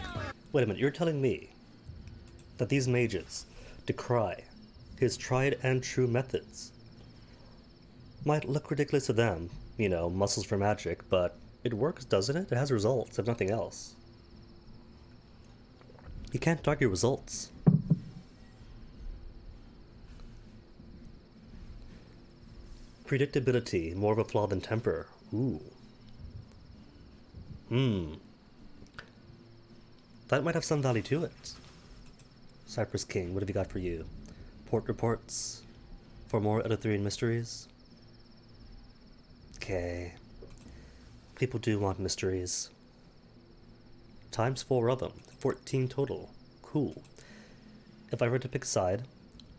Wait a minute, you're telling me that these mages decry his tried and true methods? Might look ridiculous to them, you know, muscles for magic, but it works, doesn't it? It has results, if nothing else. You can't argue results. Predictability, more of a flaw than temper. Ooh. That might have some value to it. Cypress King, what have you got for you? Port reports for more Eleutherian mysteries? Okay. People do want mysteries. Times 4 of them. 14 total. Cool. If I were to pick a side,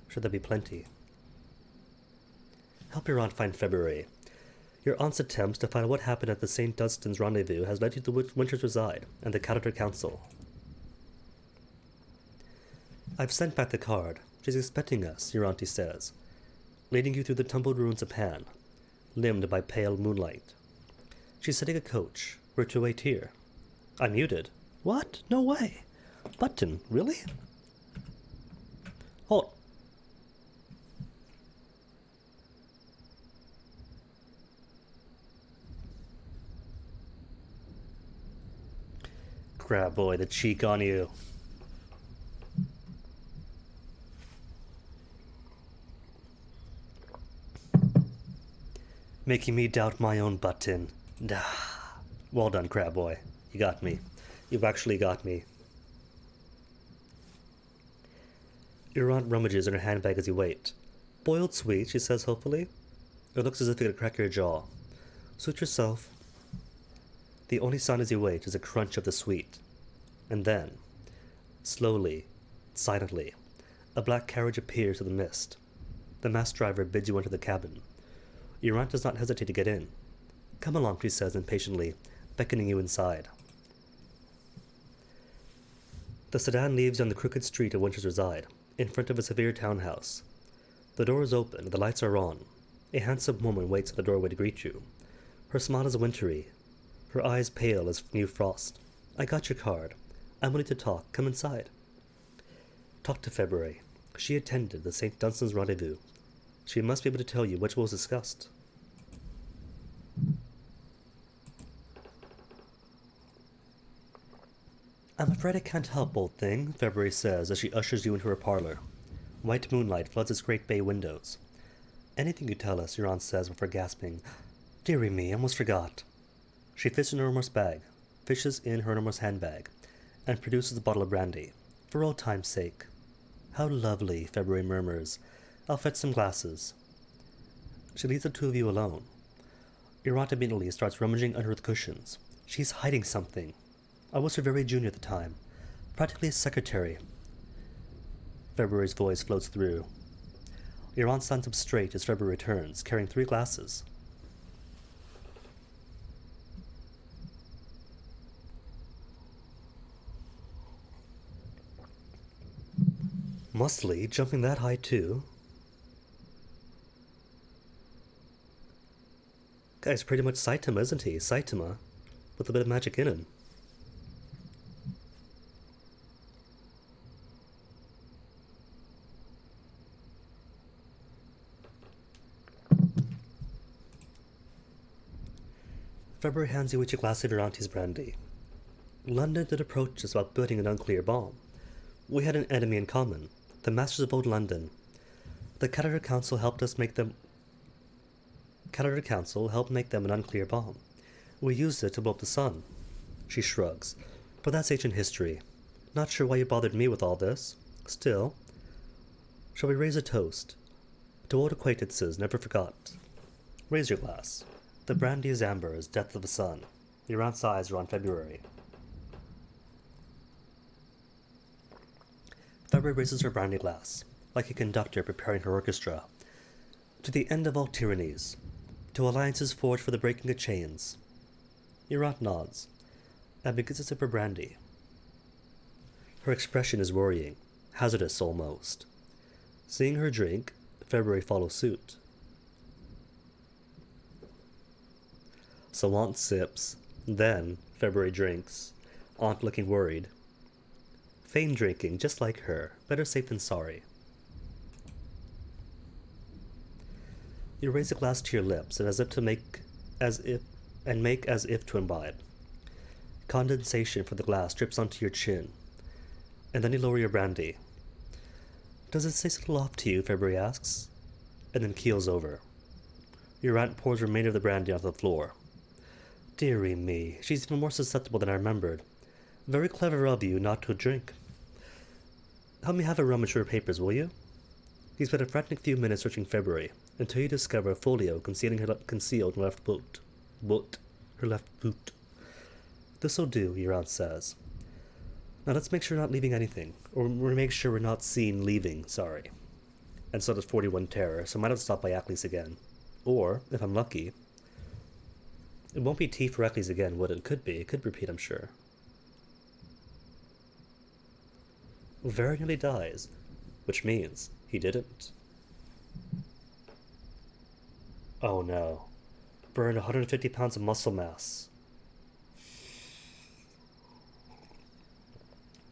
should there be plenty? Help your aunt find February. Your aunt's attempts to find out what happened at the St. Dunstan's rendezvous has led you to Winter's Reside and the Cateter Council. I've sent back the card. She's expecting us, your auntie says, leading you through the tumbled ruins of Pan, limned by pale moonlight. She's setting a coach. We're to wait here. I'm muted. What? No way. Button, really? Hold. Crab boy, the cheek on you. Making me doubt my own button. Well done, Crab boy. You got me. You've actually got me. Your aunt rummages in her handbag as you wait. Boiled sweet, she says hopefully. It looks as if it could crack your jaw. Suit yourself. The only sound as you wait is a crunch of the sweet. And then, slowly, silently, a black carriage appears through the mist. The masked driver bids you enter the cabin. Your aunt does not hesitate to get in. Come along, she says impatiently, beckoning you inside. The sedan leaves you on the crooked street of Winter's Reside, in front of a severe townhouse. The door is open, and the lights are on. A handsome woman waits at the doorway to greet you. Her smile is wintry, her eyes pale as new frost. I got your card. I'm willing to talk. Come inside. Talk to February. She attended the St. Dunstan's rendezvous. She must be able to tell you which was discussed. I'm afraid I can't help, old thing, February says as she ushers you into her parlor. White moonlight floods its great bay windows. Anything you tell us, your aunt says before gasping. Dearie me, I almost forgot. She fishes in her enormous handbag, and produces a bottle of brandy. For old time's sake. How lovely, February murmurs. I'll fetch some glasses. She leaves the two of you alone. Your aunt immediately starts rummaging under the cushions. She's hiding something. I was her very junior at the time. Practically a secretary. February's voice floats through. Your aunt stands up straight as February returns, carrying 3 glasses. Muscly, jumping that high too. Guy's pretty much Saitama, isn't he? Saitama, with a bit of magic in him. February hands you each a glass of your auntie's brandy. London did approach us about building an unclear bomb. We had an enemy in common, the Masters of Old London. The Cateter Council helped make them an unclear bomb. We used it to blow up the sun. She shrugs. But that's ancient history. Not sure why you bothered me with all this. Still, shall we raise a toast? To old acquaintances never forgot. Raise your glass. The brandy is amber as death of the sun. Your aunt's eyes are on February. February raises her brandy glass, like a conductor preparing her orchestra. To the end of all tyrannies, to alliances forged for the breaking of chains. Your aunt nods, and begins to sip her brandy. Her expression is worrying, hazardous almost. Seeing her drink, February follows suit. So aunt sips, then February drinks. Aunt looking worried. Feign drinking, just like her. Better safe than sorry. You raise a glass to your lips and make as if to imbibe. Condensation from the glass drips onto your chin, and then you lower your brandy. Does it taste a little off to you? February asks, and then keels over. Your aunt pours the remainder of the brandy onto the floor. Dearie me, she's even more susceptible than I remembered. Very clever of you not to drink. Help me have a rummage through her papers, will you? You spent a frantic few minutes searching February, until you discover a folio concealed in her left boot. This'll do, your aunt says. Now let's make sure we're not leaving anything, or make sure we're not seen leaving, sorry. And so does 41 Terror, so I might have to stop by Ackley's again. Or, if I'm lucky, it won't be tea for Ackley's again, would it? Could be. It could repeat, I'm sure. Very nearly dies, which means he didn't. Oh no. Burned 150 pounds of muscle mass.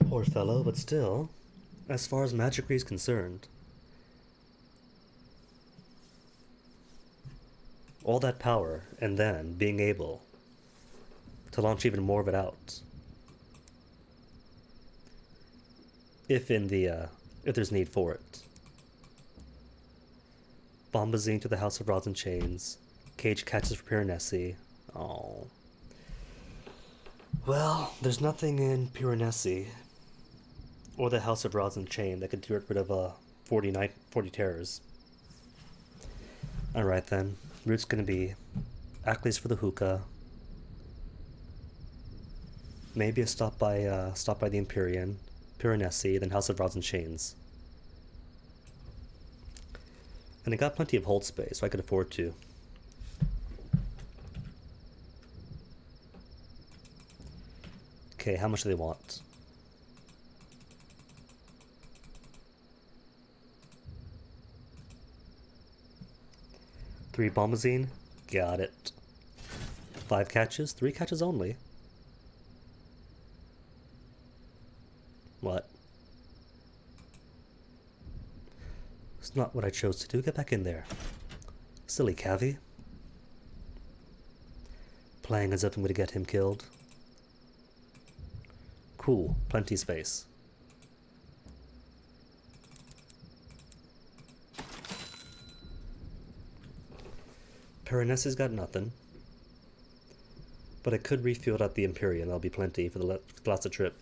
Poor fellow, but still, as far as magicry is concerned, all that power, and then being able to launch even more of it out. If there's need for it. Bombazine to the House of Rods and Chains. Cage catches for Piranesi. Oh. Well, there's nothing in Piranesi or the House of Rods and Chain that could get rid of 40 terrors. Alright then. Route's gonna be Ackley's for the hookah. Maybe a stop by the Empyrean. Piranesi, then House of Rods and Chains. And I got plenty of hold space, so I could afford to. Okay, how much do they want? Three Bombazine? Got it. 5 catches? 3 catches only. What? It's not what I chose to do. Get back in there. Silly Cavi. Playing as if I'm going to get him killed. Cool. Plenty space. Piranesi's got nothing. But I could refuel at the Empyrean. That'll be plenty for the last trip.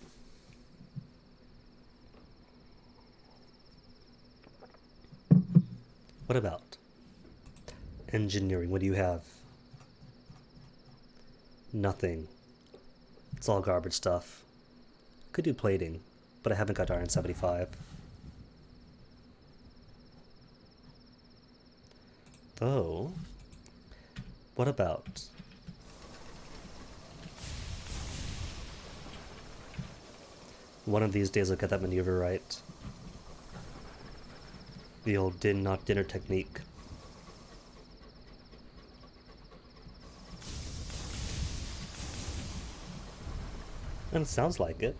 What about engineering? What do you have? Nothing. It's all garbage stuff. Could do plating, but I haven't got Iron 75. Oh. What about one of these days I'll get that maneuver right. The old din not dinner technique. And it sounds like it.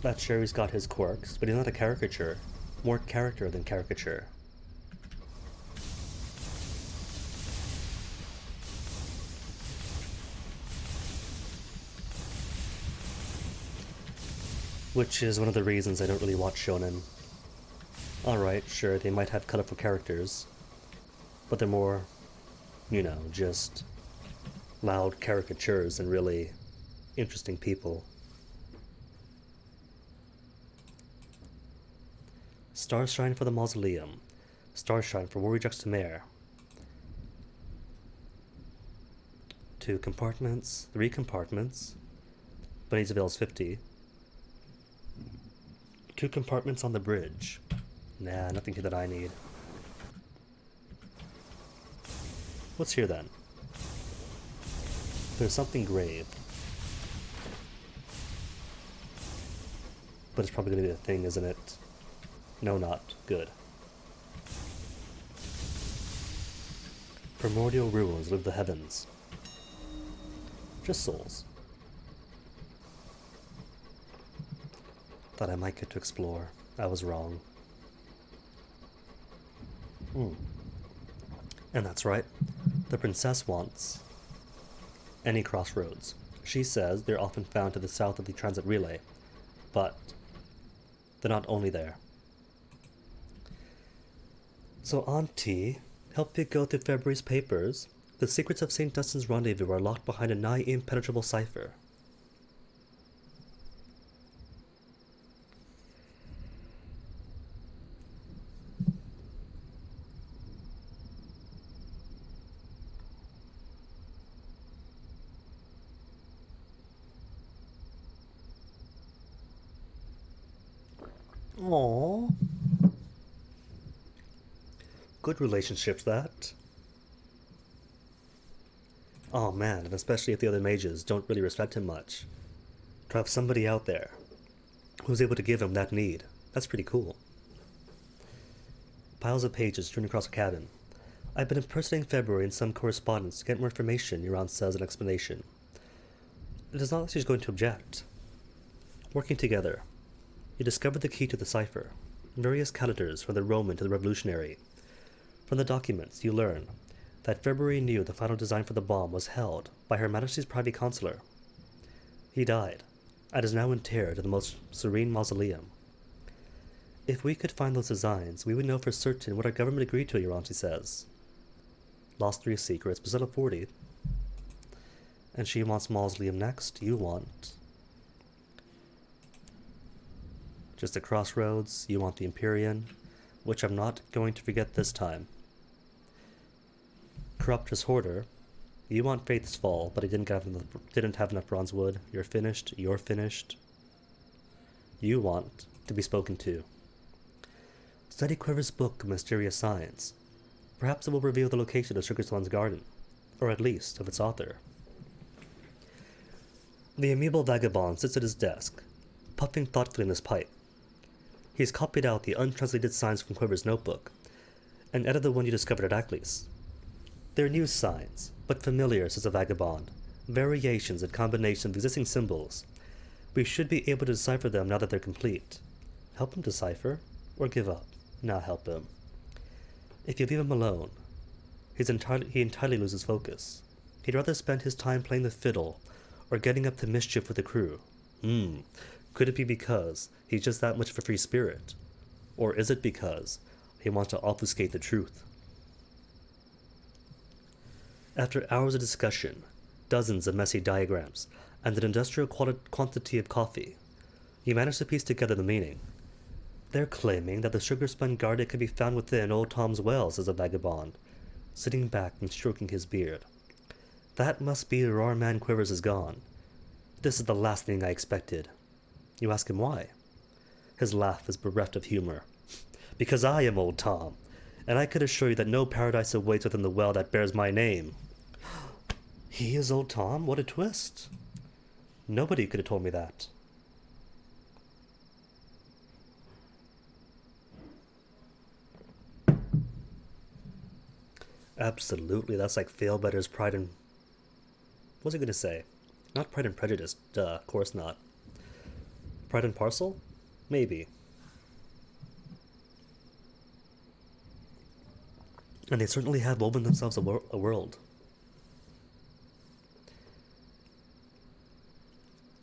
That Sherry's got his quirks, but he's not a caricature. More character than caricature. Which is one of the reasons I don't really watch shonen. Alright, sure, they might have colorful characters, but they're more, you know, just loud caricatures than really interesting people. Starshine for the Mausoleum. Starshine for War Rejects to Mare. 2 compartments, 3 compartments. Bunny's avails 50. 2 compartments on the bridge. Nah, nothing here that I need. What's here then? There's something grave. But it's probably gonna be a thing, isn't it? No, not. Good. Primordial ruins live the heavens. Just souls. that I might get to explore. I was wrong. And that's right. The princess wants any crossroads. She says they're often found to the south of the transit relay, but they're not only there. So Auntie, help you go through February's papers. The secrets of St. Dunstan's rendezvous are locked behind a nigh impenetrable cipher. Aww. Good relationships, that. Oh man, and especially if the other mages don't really respect him much. To have somebody out there who's able to give him that need, that's pretty cool. Piles of pages strewn across the cabin. I've been impersonating February in some correspondence to get more information, Euron says in explanation. It is not like she's going to object. Working together, you discover the key to the cipher, various calendars from the Roman to the Revolutionary. From the documents, you learn that February knew the final design for the bomb was held by Her Majesty's Privy Councillor. He died, and is now interred in the most serene mausoleum. If we could find those designs, we would know for certain what our government agreed to, Euron says. Lost 3 secrets, but still at 40. And she wants mausoleum next, you want just a crossroads, you want the Empyrean, which I'm not going to forget this time. Corruptress Hoarder, you want Faith's Fall, but I didn't have enough bronze wood. You're finished, you're finished. You want to be spoken to. Study Quiver's book of mysterious signs. Perhaps it will reveal the location of Sugarswan's garden, or at least of its author. The amiable vagabond sits at his desk, puffing thoughtfully in his pipe. He's copied out the untranslated signs from Quiver's notebook, and edited the one you discovered at Aklis. They're new signs, but familiar, says the vagabond. Variations and combinations of existing symbols. We should be able to decipher them now that they're complete. Help him decipher, or give up? Nah, help him. If you leave him alone, he entirely loses focus. He'd rather spend his time playing the fiddle, or getting up to mischief with the crew. Could it be because he's just that much of a free spirit? Or is it because he wants to obfuscate the truth? After hours of discussion, dozens of messy diagrams, and an industrial quantity of coffee, you manage to piece together the meaning. They're claiming that the sugar-spun garden can be found within Old Tom's well, says the vagabond, sitting back and stroking his beard. That must be where our man Quivers is gone. This is the last thing I expected. You ask him why. His laugh is bereft of humor. Because I am Old Tom, and I could assure you that no paradise awaits within the well that bears my name. He is Old Tom? What a twist. Nobody could have told me that. Absolutely, that's like Failbetter's Pride and... What was I going to say? Not Pride and Prejudice, duh, of course not. Pride and Parcel? Maybe. And they certainly have woven themselves a world.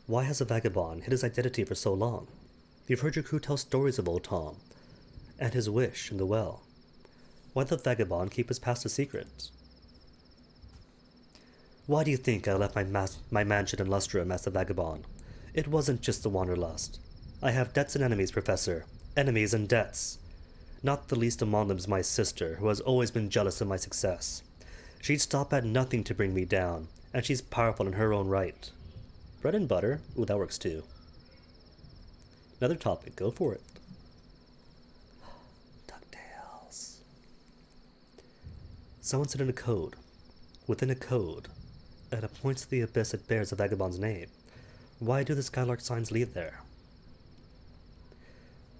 Why has a vagabond hid his identity for so long? You've heard your crew tell stories of Old Tom, and his wish in the well. Why did the vagabond keep his past a secret? Why do you think I left my mansion in Lustrum, asked the vagabond? It wasn't just the wanderlust. I have debts and enemies, Professor. Enemies and debts. Not the least among them is my sister, who has always been jealous of my success. She'd stop at nothing to bring me down, and she's powerful in her own right. Bread and butter? Ooh, that works too. Another topic, go for it. DuckTales. Someone said in a code. Within a code. And it points to the abyss that bears the vagabond's name. Why do the Skylark signs lead there?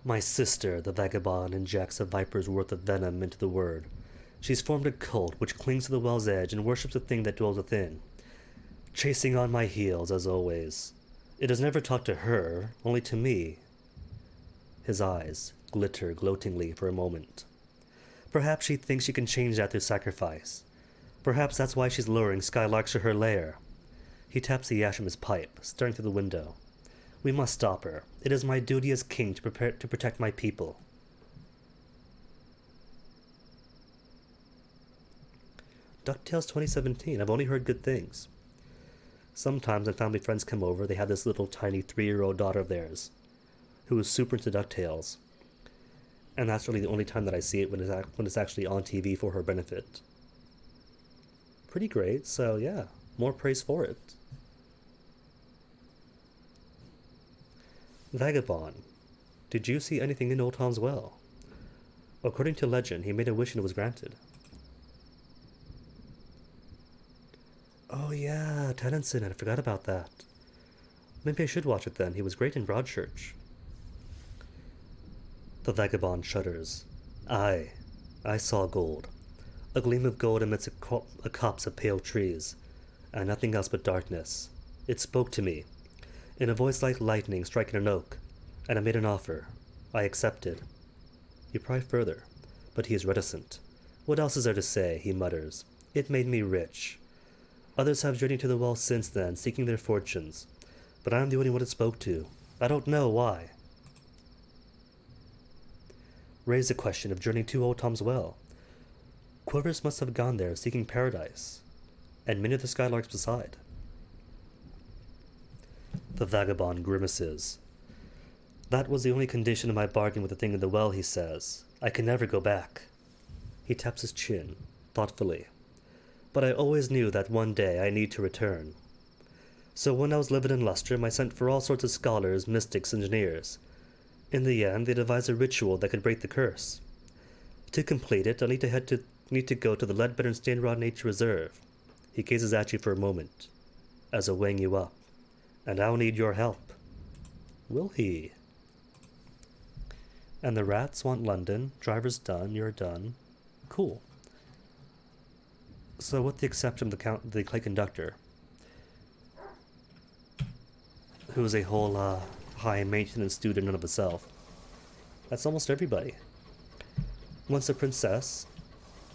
My sister, the vagabond, injects a viper's worth of venom into the word. She's formed a cult which clings to the well's edge and worships the thing that dwells within. Chasing on my heels, as always. It has never talked to her, only to me. His eyes glitter gloatingly for a moment. Perhaps she thinks she can change that through sacrifice. Perhaps that's why she's luring skylarks to her lair. He taps the ash from his pipe, staring through the window. We must stop her. It is my duty as king to protect my people. DuckTales 2017. I've only heard good things. Sometimes when family friends come over, they have this little tiny 3-year-old daughter of theirs who is super into DuckTales. And that's really the only time that I see it when it's actually on TV for her benefit. Pretty great, so yeah, more praise for it. Vagabond. Did you see anything in Old Tom's Well? According to legend, he made a wish and it was granted. Oh yeah, Tennyson, I forgot about that. Maybe I should watch it then. He was great in Broadchurch. The Vagabond shudders. I saw gold. A gleam of gold amidst a copse of pale trees, and nothing else but darkness. It spoke to me, in a voice like lightning striking an oak, and I made an offer. I accepted. You pry further, but he is reticent. What else is there to say, he mutters. It made me rich. Others have journeyed to the well since then, seeking their fortunes, but I am the only one it spoke to. I don't know why. Raise the question of journeying to Old Tom's Well. Quivers must have gone there seeking paradise, and many of the skylarks beside. The Vagabond grimaces. That was the only condition of my bargain with the thing in the well, he says. I can never go back. He taps his chin, thoughtfully. But I always knew that one day I need to return. So when I was living in Lustrum, I sent for all sorts of scholars, mystics, engineers. In the end, they devised a ritual that could break the curse. To complete it, I'll need to go to the Leadbetter and Stainrod Nature Reserve. He gazes at you for a moment, as I weighing you up. And I'll need your help. Will he? And the rats want London. Driver's done. You're done. Cool. So with the exception of the clay conductor, who is a whole high maintenance student in of itself, that's almost everybody. Once the princess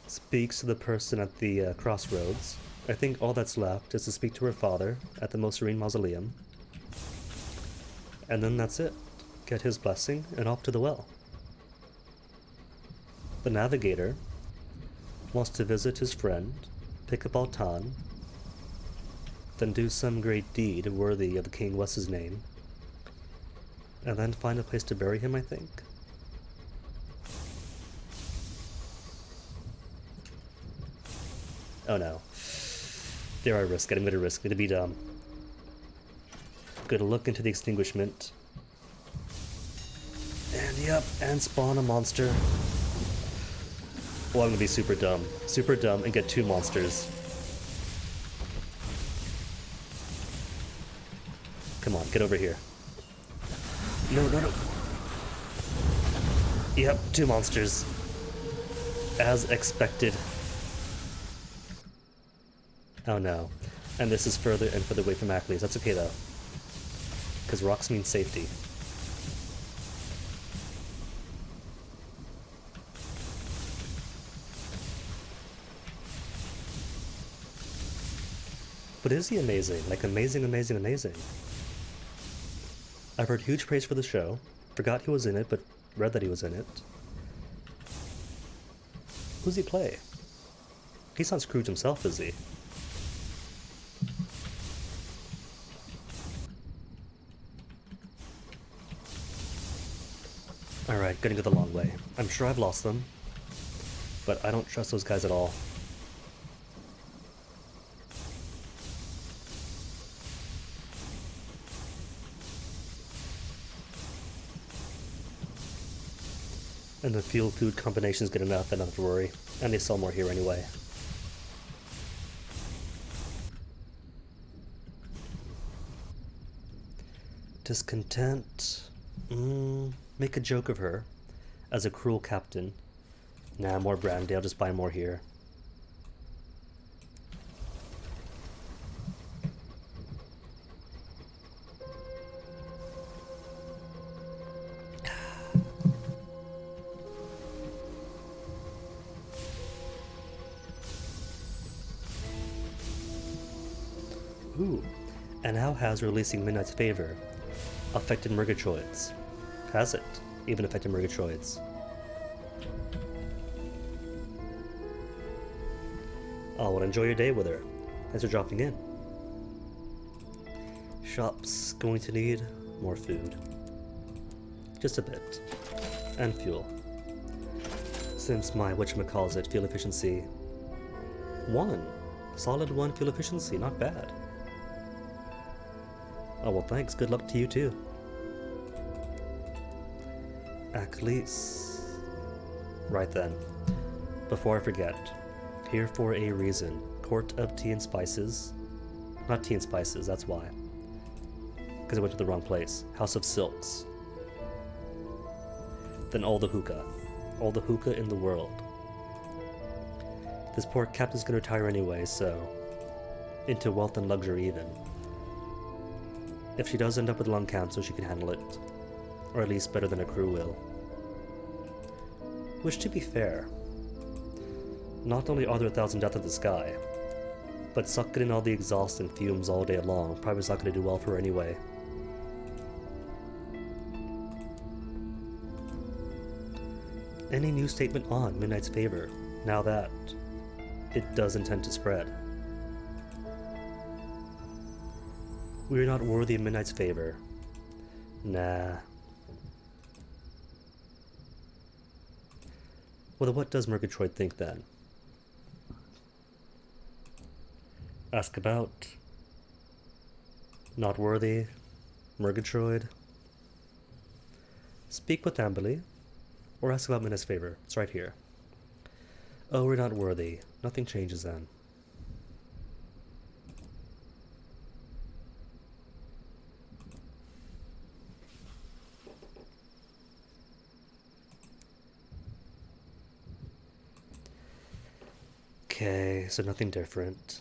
speaks to the person at the crossroads, I think all that's left is to speak to her father at the Most Serene Mausoleum. And then that's it. Get his blessing and off to the well. The navigator wants to visit his friend, pick up Altan, then do some great deed worthy of the King West's name, and then find a place to bury him, I think. Oh no. There I risk it. I'm gonna risk it. Gonna be dumb. Gonna look into the extinguishment. And yep, and spawn a monster. Well, I'm gonna be super dumb. Super dumb and get 2 monsters. Come on, get over here. No. Yep, 2 monsters. As expected. Oh no. And this is further and further away from Ackley's. That's okay though. Because rocks mean safety. But is he amazing? Like amazing. I've heard huge praise for the show. Forgot he was in it, but read that he was in it. Who's he play? He's not Scrooge himself, is he? Alright, gonna go the long way. I'm sure I've lost them, but I don't trust those guys at all. And the fuel food combination's good enough, I don't have to worry. And they sell more here anyway. Discontent. Make a joke of her as a cruel captain. Nah, more brandy, I'll just buy more here. And how has releasing Midnight's Favor affected Murgatroyds? Has it even affected Murgatroyds? Oh, well, enjoy your day with her. Thanks for dropping in. Shop's going to need more food. Just a bit. And fuel. Since my whatchamacallit fuel efficiency 1. Solid 1 fuel efficiency, not bad. Oh well, thanks. Good luck to you too. Aklis. Right then. Before I forget, here for a reason. Court of Tea and Spices. Not Tea and Spices, that's why. Because I went to the wrong place. House of Silks. Then all the hookah. All the hookah in the world. This poor captain's gonna retire anyway, so... into wealth and luxury even. If she does end up with lung cancer, she can handle it. Or at least better than a crew will. Which, to be fair, not only are there 1,000 deaths in the sky, but sucking in all the exhaust and fumes all day long probably is not going to do well for her anyway. Any new statement on Midnight's Favor, now that it does intend to spread? We are not worthy of Midnight's Favor. Nah. Well, what does Murgatroyd think then? Ask about... not worthy... Murgatroyd? Speak with Amberly. Or ask about Midnight's Favor. It's right here. Oh, we're not worthy. Nothing changes then. Okay, so nothing different.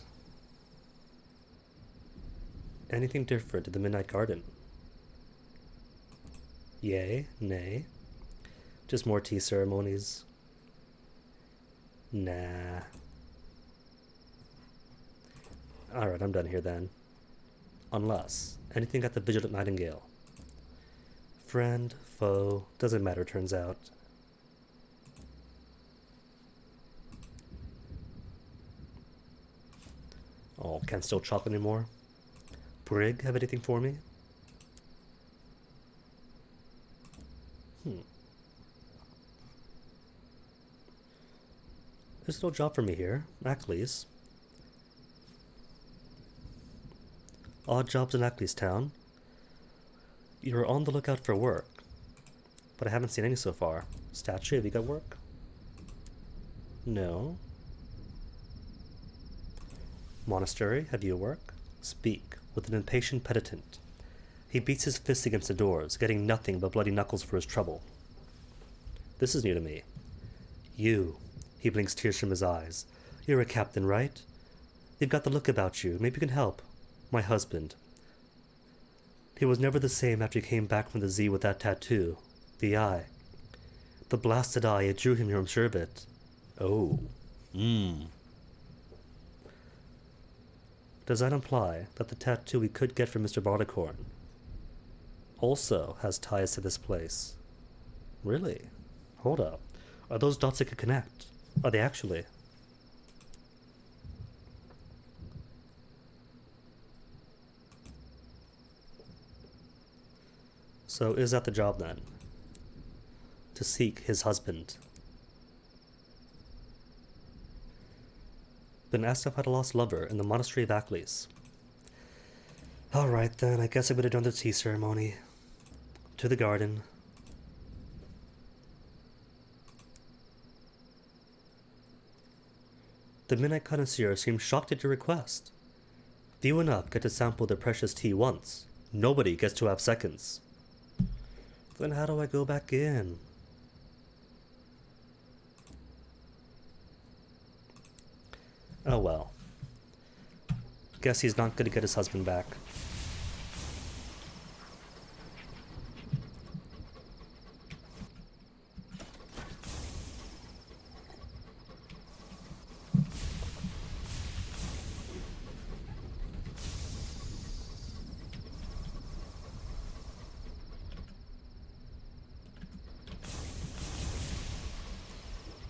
Anything different in the Midnight Garden? Yay? Nay? Just more tea ceremonies? Nah. Alright, I'm done here then. Unless, anything at the Vigilant Nightingale. Friend, foe, doesn't matter turns out. Oh, can't steal chocolate anymore? Brig, have anything for me? There's no job for me here, Aklis. Odd jobs in Aklis town. You're on the lookout for work, but I haven't seen any so far. Statue, have you got work? No. Monastery, have you work? Speak, with an impatient penitent. He beats his fist against the doors, getting nothing but bloody knuckles for his trouble. This is new to me. You, he blinks tears from his eyes. You're a captain, right? You've got the look about you. Maybe you can help. My husband. He was never the same after he came back from the Z with that tattoo. The eye. The blasted eye, it drew him here, I'm sure of it. Oh. Does that imply that the tattoo we could get from Mr. Barleycorn also has ties to this place? Really? Hold up. Are those dots that could connect? Are they actually? So is that the job then? To seek his husband? Been asked if I had a lost lover in the monastery of Aklis. Alright then, I guess I would have done the tea ceremony. To the garden. The Midnight Connoisseur seems shocked at your request. Few enough get to sample the precious tea once. Nobody gets to have seconds. Then how do I go back in? Oh well. Guess he's not gonna get his husband back.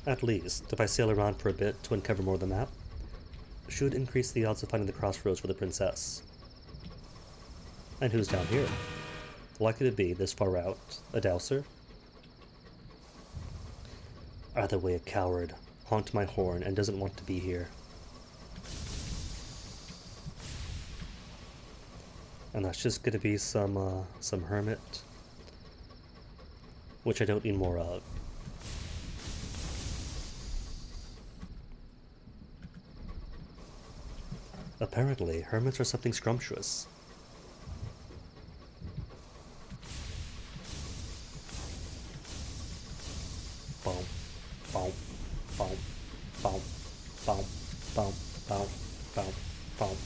At least, if I sail around for a bit to uncover more of the map, should increase the odds of finding the crossroads for the princess. And who's down here? Likely to be, this far out, a dowser? Either way, a coward, honked my horn and doesn't want to be here. And that's just gonna be some hermit, which I don't need more of. Apparently, hermits are something scrumptious. Boom, boom, boom, boom, boom, boom, boom, boom, boom.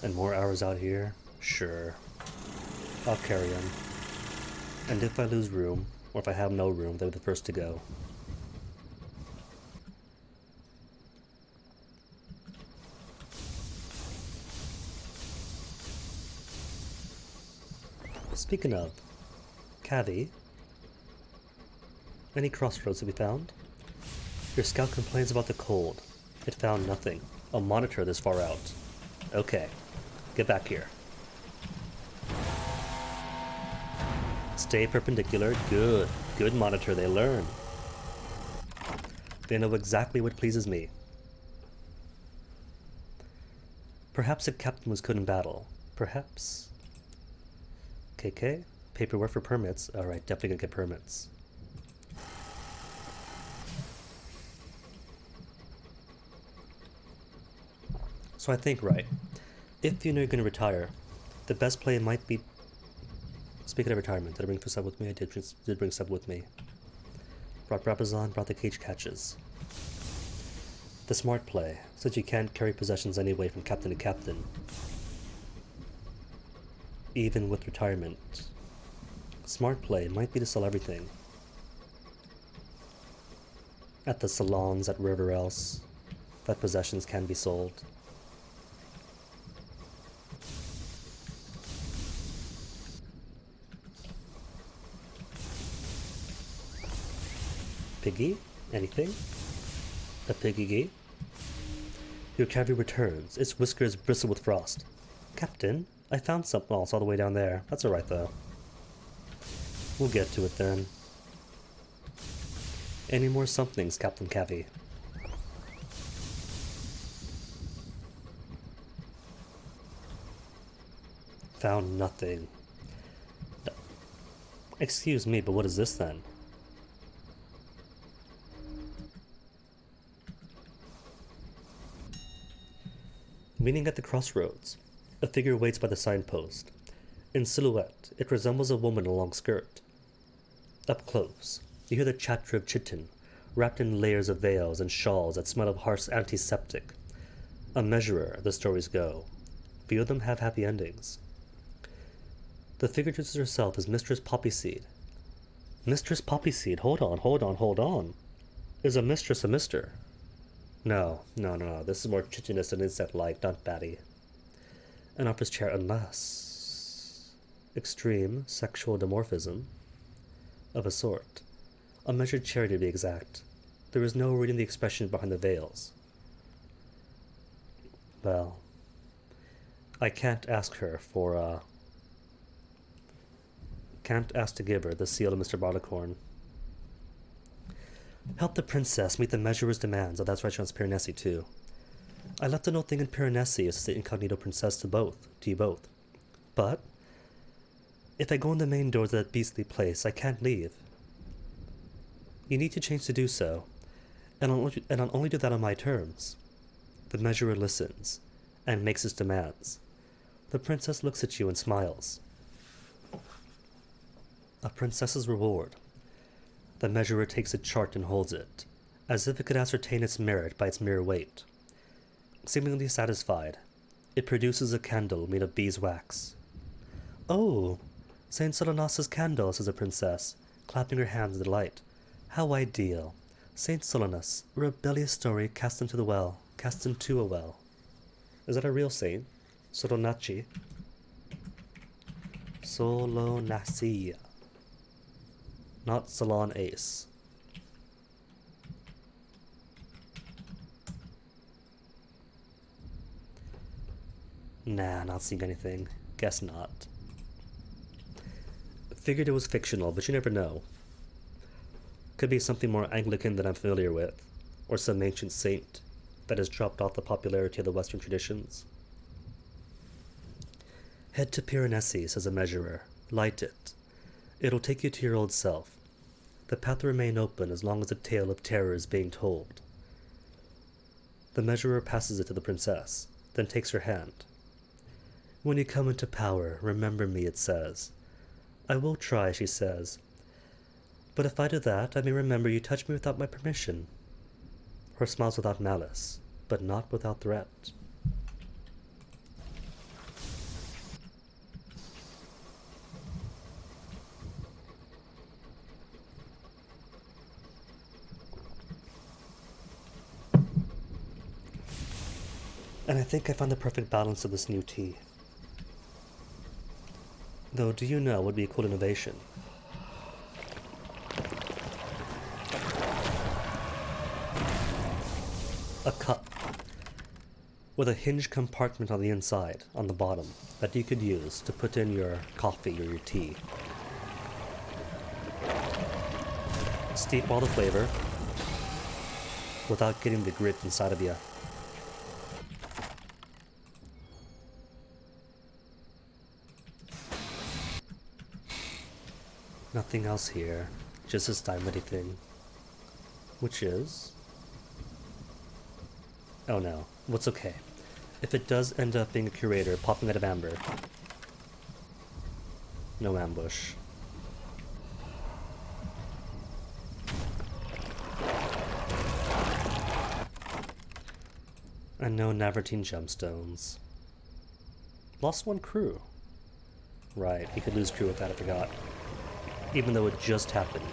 And more hours out here? Sure. I'll carry on. And if I lose room, or if I have no room, they'll be the first to go. Speaking of, Cavi, any crossroads to be found? Your scout complains about the cold. It found nothing. A monitor this far out. Okay, get back here. Stay perpendicular. Good. Good monitor, they learn. They know exactly what pleases me. Perhaps a captain was good in battle. Perhaps. KK? Paperwork for permits. Alright, definitely gonna get permits. So I think, right, if you know you're gonna retire, the best play might be... Speaking of retirement, did I bring sub with me? I did bring sub with me. Brought Brabazon, brought the cage catches. The smart play, since you can't carry possessions anyway from captain to captain. Even with retirement. Smart play might be to sell everything. At the salons, at wherever else, that possessions can be sold. Piggy? Anything? A piggy? Your cavalry returns. Its whiskers bristle with frost. Captain, I found something else all the way down there. That's alright though. We'll get to it then. Any more somethings, Captain Cavi? Found nothing. Excuse me, but what is this then? Meeting at the crossroads. A figure waits by the signpost. In silhouette, it resembles a woman in a long skirt. Up close, you hear the chatter of chitin, wrapped in layers of veils and shawls that smell of harsh antiseptic. A measurer, the stories go. Few of them have happy endings. The figure introduces herself as Mistress Poppyseed. Mistress Poppyseed, hold on. Is a mistress a mister? No. This is more chittiness and insect-like, not batty. And offers chair unless... extreme sexual dimorphism of a sort. A measured charity to be exact. There is no reading the expression behind the veils. Well, I can't ask her for, can't ask to give her the seal of Mr. Barleycorn. Help the princess meet the measurer's demands. Oh, that's right, she wants Piranesi too. I left a note thinking Piranesi is the incognito princess to you both. But, if I go in the main doors of that beastly place, I can't leave. You need to change to do so, and I'll only do that on my terms. The measurer listens, and makes his demands. The princess looks at you and smiles. A princess's reward. The measurer takes a chart and holds it, as if it could ascertain its merit by its mere weight. Seemingly satisfied, it produces a candle made of beeswax. Oh, Saint Solanas's candle, says the princess, clapping her hands in delight. How ideal. Saint Solanus, a rebellious story cast into the well, cast into a well. Is that a real saint? Solonacci? Solonaccia. Not Salon Ace. Nah, not seeing anything. Guess not. Figured it was fictional, but you never know. Could be something more Anglican than I'm familiar with, or some ancient saint that has dropped off the popularity of the Western traditions. Head to Piranesi, says a measurer. Light it. It'll take you to your old self. The path will remain open as long as a tale of terror is being told. The measurer passes it to the princess, then takes her hand. When you come into power, remember me, it says. I will try, she says. But if I do that, I may remember you touched me without my permission. Her smiles without malice, but not without threat. And I think I found the perfect balance of this new tea. Though, do you know what would be a cool innovation? A cup with a hinged compartment on the inside, on the bottom, that you could use to put in your coffee or your tea. Steep all the flavor without getting the grit inside of you. Nothing else here, just this diamond thing. Which is... oh no, what's okay. If it does end up being a curator popping out of amber, no ambush. And no Navartine gemstones. Lost one crew. Right, he could lose crew with that, I forgot. Even though it just happened.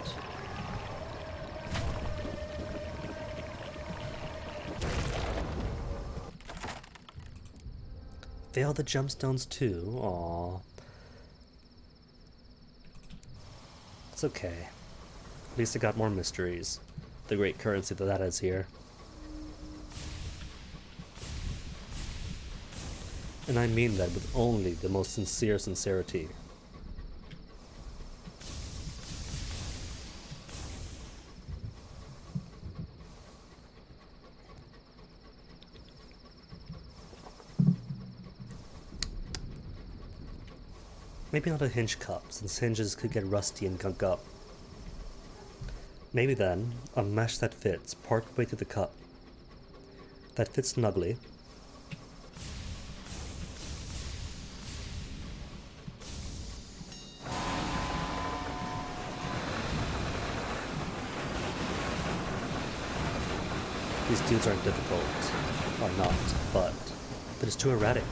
Fail the gemstones too. Aww. It's okay. At least it got more mysteries. The great currency that is here. And I mean that with only the most sincere sincerity. Maybe not a hinge cup, since hinges could get rusty and gunk up. Maybe then, a mesh that fits partway through the cup. That fits snugly. These dudes aren't difficult, or not, but they're just too erratic.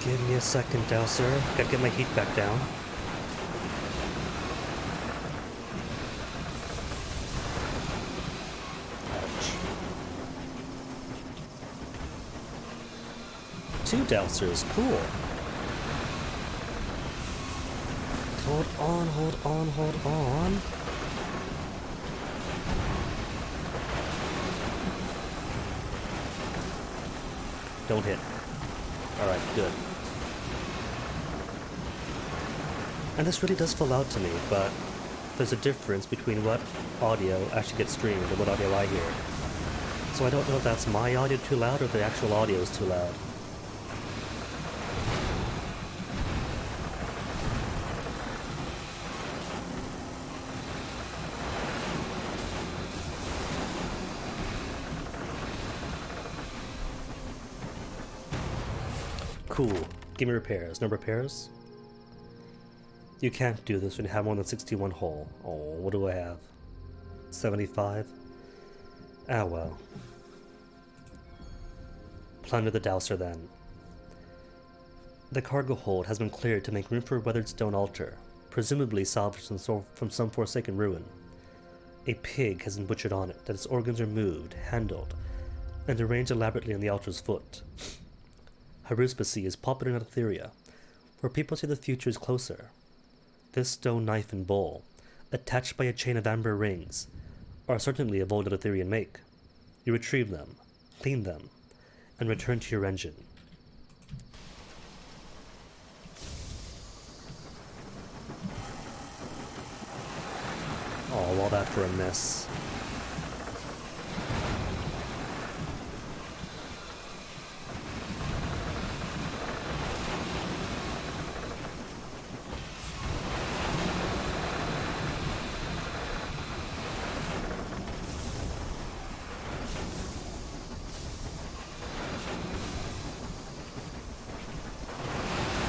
Give me a second, Dowser. Gotta get my heat back down. Ouch. 2 Dowsers, cool. Hold on, hold on, hold on. Don't hit. Alright, good. And this really does fall out to me, but there's a difference between what audio actually gets streamed and what audio I hear. So I don't know if that's my audio too loud or if the actual audio is too loud. Cool. Give me repairs. No repairs? You can't do this when you have more than 61 hull. Oh, what do I have? 75? Ah, well. Plunder the Dowser then. The cargo hold has been cleared to make room for a weathered stone altar, presumably salvaged from some forsaken ruin. A pig has been butchered on it, that its organs are moved, handled, and arranged elaborately on the altar's foot. Haruspice is popular in Etheria, where people say the future is closer. This stone knife and bowl, attached by a chain of amber rings, are certainly of old Etherian make. You retrieve them, clean them, and return to your engine. Oh, all that for a miss.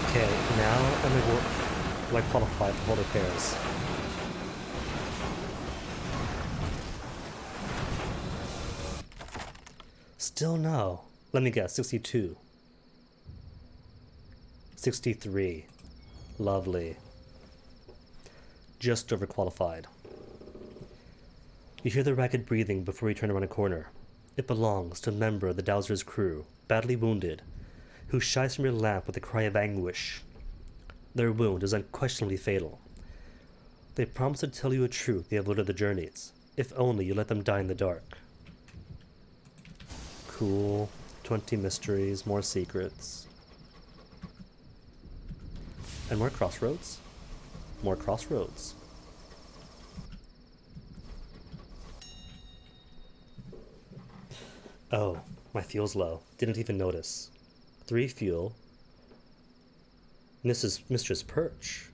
Okay, now I'm going to qualify for all repairs. Still no. Let me guess, 62. 63. Lovely. Just overqualified. You hear the ragged breathing before you turn around a corner. It belongs to a member of the Dowser's crew, badly wounded, who shies from your lamp with a cry of anguish. Their wound is unquestionably fatal. They promise to tell you a truth they have learned of the journeys, if only you let them die in the dark. Cool. 20 mysteries, more secrets. And more crossroads. More crossroads. Oh, my fuel's low. Didn't even notice. 3 fuel. Mistress Perch.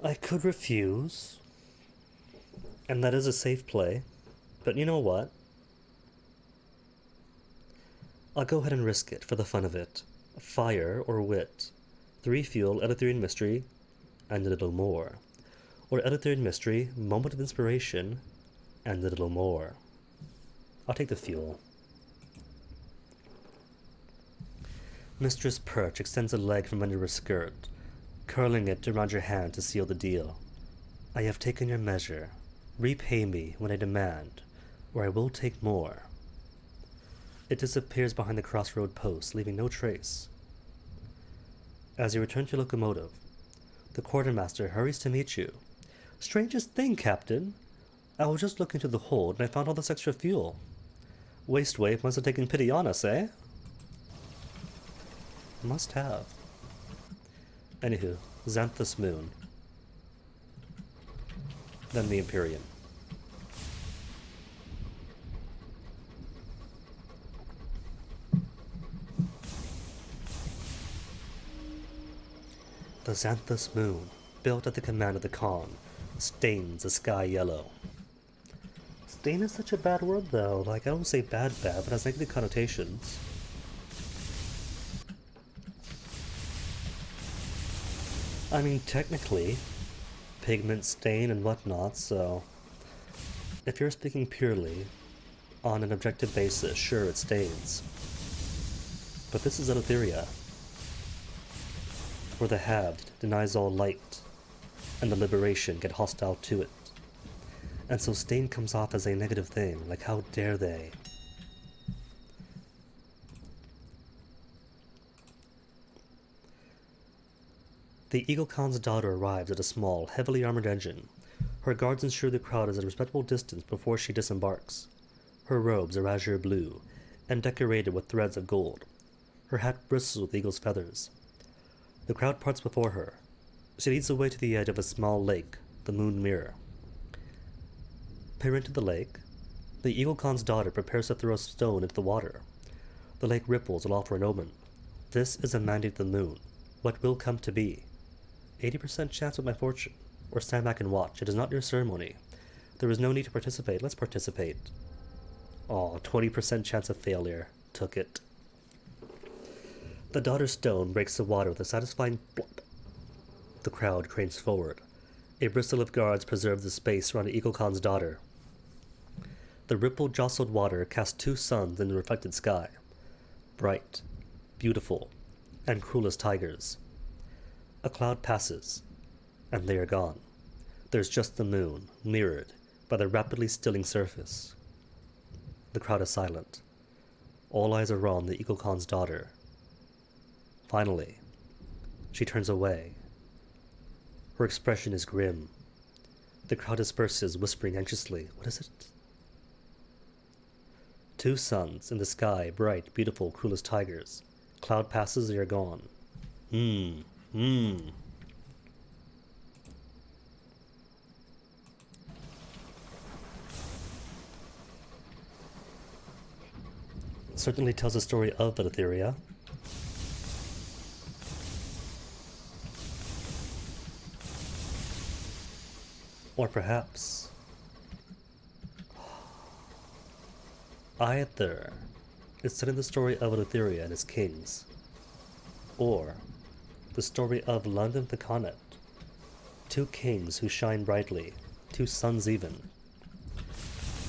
I could refuse, and that is a safe play, but you know what? I'll go ahead and risk it for the fun of it. Fire or wit. 3 fuel, Eleutherian mystery, and a little more. Or Eleutherian mystery, moment of inspiration, and a little more. I'll take the fuel. Mistress Perch extends a leg from under her skirt, curling it around your hand to seal the deal. I have taken your measure. Repay me when I demand, or I will take more. It disappears behind the crossroad post, leaving no trace. As you return to your locomotive, the quartermaster hurries to meet you. Strangest thing, Captain. I was just looking to the hold and I found all this extra fuel. Wastewave must have taken pity on us, eh? Must have. Anywho, Xanthus Moon. Then the Imperium. The Xanthus Moon, built at the command of the Khan, stains the sky yellow. Stain is such a bad word though, like I don't say bad, but it has negative connotations. I mean, technically, pigment stain and whatnot, so if you're speaking purely on an objective basis, sure, it stains. But this is Eleutheria, where the Halved denies all light, and the Liberation get hostile to it. And so stain comes off as a negative thing, like how dare they. The Eagle Khan's daughter arrives at a small, heavily armored engine. Her guards ensure the crowd is at a respectable distance before she disembarks. Her robes are azure blue, and decorated with threads of gold. Her hat bristles with eagle's feathers. The crowd parts before her. She leads the way to the edge of a small lake, the Moon Mirror. Peer into the lake. The Eagle Khan's daughter prepares to throw a stone into the water. The lake ripples and offer an omen. This is a mandate of the moon. What will come to be? 80% chance of my fortune. Or stand back and watch. It is not your ceremony. There is no need to participate. Let's participate. Aw, 20% chance of failure. Took it. The daughter's stone breaks the water with a satisfying plop. The crowd cranes forward. A bristle of guards preserved the space around Eagle Khan's daughter. The rippled, jostled water cast two suns in the reflected sky, bright, beautiful, and cruel as tigers. A cloud passes, and they are gone. There's just the moon, mirrored by the rapidly stilling surface. The crowd is silent. All eyes are on the Eagle Khan's daughter. Finally, she turns away. Her expression is grim. The crowd disperses, whispering anxiously, "What is it?" Two suns in the sky, bright, beautiful, cruel as tigers. Cloud passes, they are gone. Certainly tells the story of the Etheria. Or perhaps either it's telling the story of Etheria and its kings, or the story of London the Connaught, two kings who shine brightly, two suns even,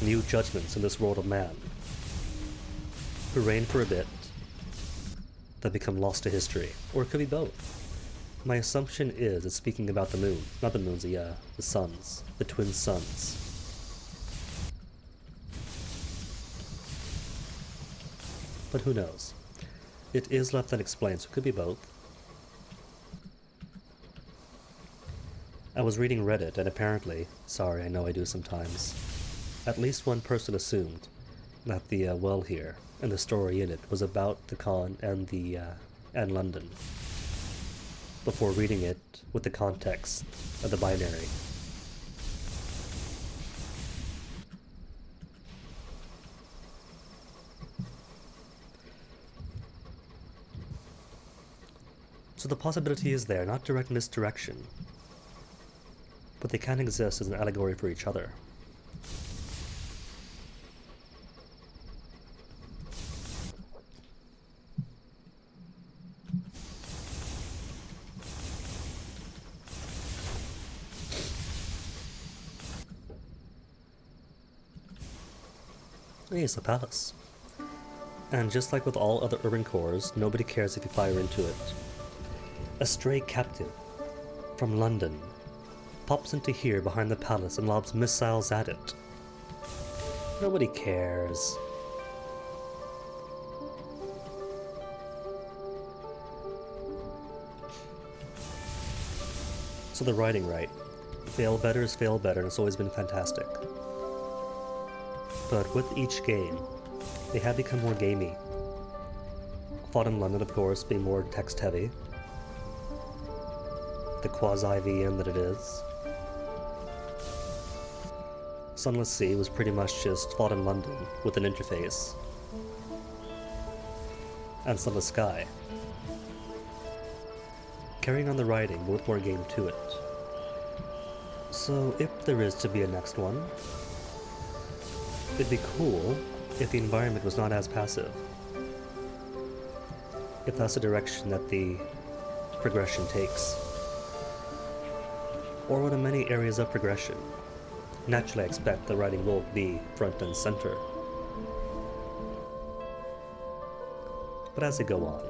new judgments in this world of man, who reign for a bit, then become lost to history, or it could be both. My assumption is it's speaking about the moon, not the moons, the suns, the twin suns. But who knows? It is left unexplained, so it could be both. I was reading Reddit, and apparently, sorry, I know I do sometimes, at least one person assumed that the well here and the story in it was about the Khan and and London, before reading it with the context of the binary. So the possibility is there, not direct misdirection, but they can exist as an allegory for each other. Hey, it's a palace. And just like with all other urban cores, nobody cares if you fire into it. A stray captive from London pops into here behind the palace and lobs missiles at it. Nobody cares. So the writing right. Fail better is fail better, and it's always been fantastic. But with each game, they have become more gamey. Fought in London, of course, being more text-heavy. The quasi-VM that it is. Sunless Sea was pretty much just fought in London with an interface. And Sunless Sky, carrying on the writing, but with more game to it. So if there is to be a next one, it'd be cool if the environment was not as passive. If that's the direction that the progression takes. Or one of many areas of progression. Naturally, I expect the writing will be front and center. But as they go on,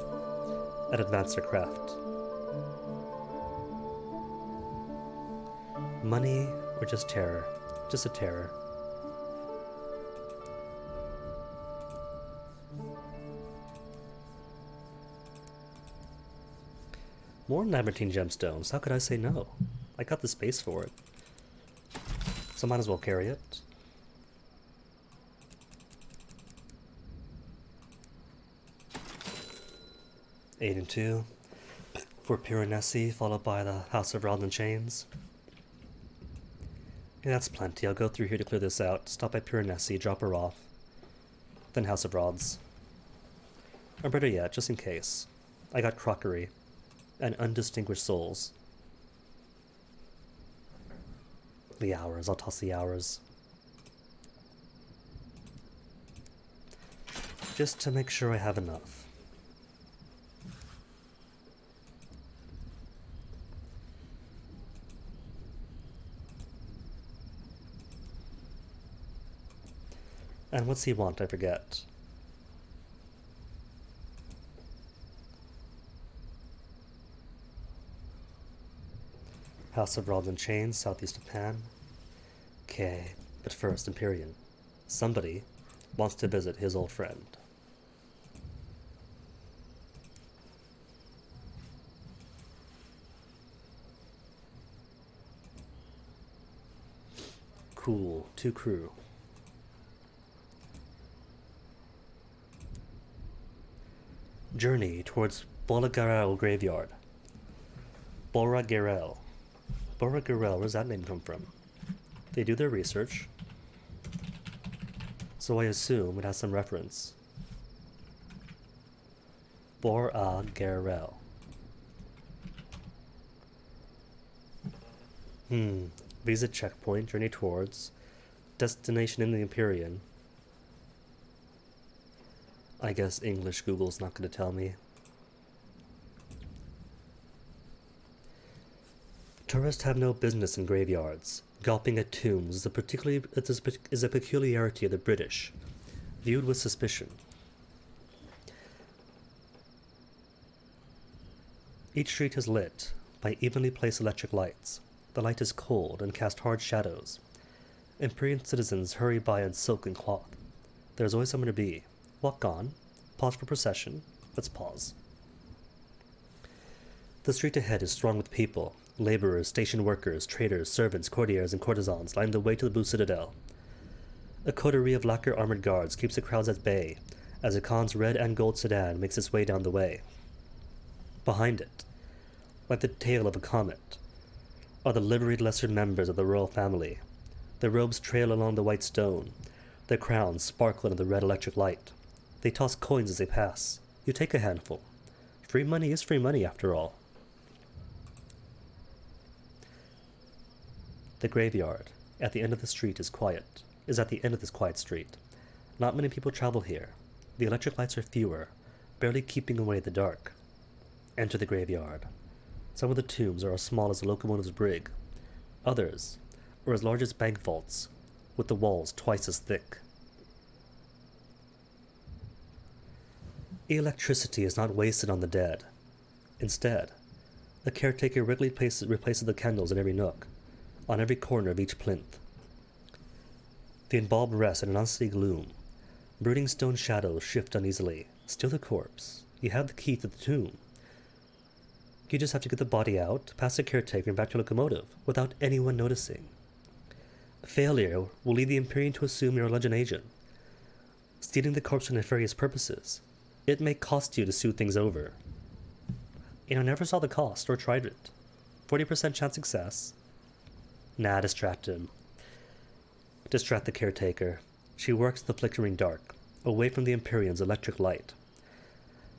and advance their craft. Money or just terror? Just a terror. More Labyrinthine gemstones. How could I say no? I got the space for it. So might as well carry it. Eight and 2 for Piranesi, followed by the House of Rods and Chains. Yeah, that's plenty. I'll go through here to clear this out. Stop by Piranesi, drop her off. Then House of Rods. Or better yet, just in case, I got Crockery and Undistinguished Souls. The hours, I'll toss the hours. Just to make sure I have enough. And what's he want, I forget. House of Rods and Chains, southeast of Pan. Okay, but first, Empyrean. Somebody wants to visit his old friend. Cool, 2 crew. Journey towards Bolagarel graveyard. Bolagarel. Bolagarel, where's that name come from? They do their research, so I assume it has some reference. Bolagarel. Visa checkpoint, journey towards. Destination in the Empyrean. I guess English Google's not going to tell me. Tourists have no business in graveyards. Gulping at tombs is a peculiarity of the British, viewed with suspicion. Each street is lit by evenly placed electric lights. The light is cold and cast hard shadows. Empyrean citizens hurry by in silk and cloth. There is always somewhere to be. Walk on. Pause for procession. Let's pause. The street ahead is thronged with people. Laborers, station workers, traders, servants, courtiers, and courtesans line the way to the Blue Citadel. A coterie of lacquer armored guards keeps the crowds at bay as the Khan's red and gold sedan makes its way down the way. Behind it, like the tail of a comet, are the liveried lesser members of the royal family. Their robes trail along the white stone. Their crowns sparkle in the red electric light. They toss coins as they pass. You take a handful. Free money is free money, after all. The graveyard, at the end of the street, is at the end of this quiet street. Not many people travel here. The electric lights are fewer, barely keeping away the dark. Enter the graveyard. Some of the tombs are as small as a locomotive's brig. Others are as large as bank vaults, with the walls twice as thick. Electricity is not wasted on the dead. Instead, a caretaker replaces the candles in every nook, on every corner of each plinth. The embalmed rests in an unsee gloom. Brooding stone shadows shift uneasily. Still the corpse. You have the key to the tomb. You just have to get the body out, past the caretaker, and back to locomotive, without anyone noticing. Failure will lead the Empyrean to assume you're a legend agent, stealing the corpse for nefarious purposes. It may cost you to sue things over. Never saw the cost, or tried it. 40% chance success. Nah, distract him. Distract the caretaker. She works in the flickering dark, away from the Empyrean's electric light.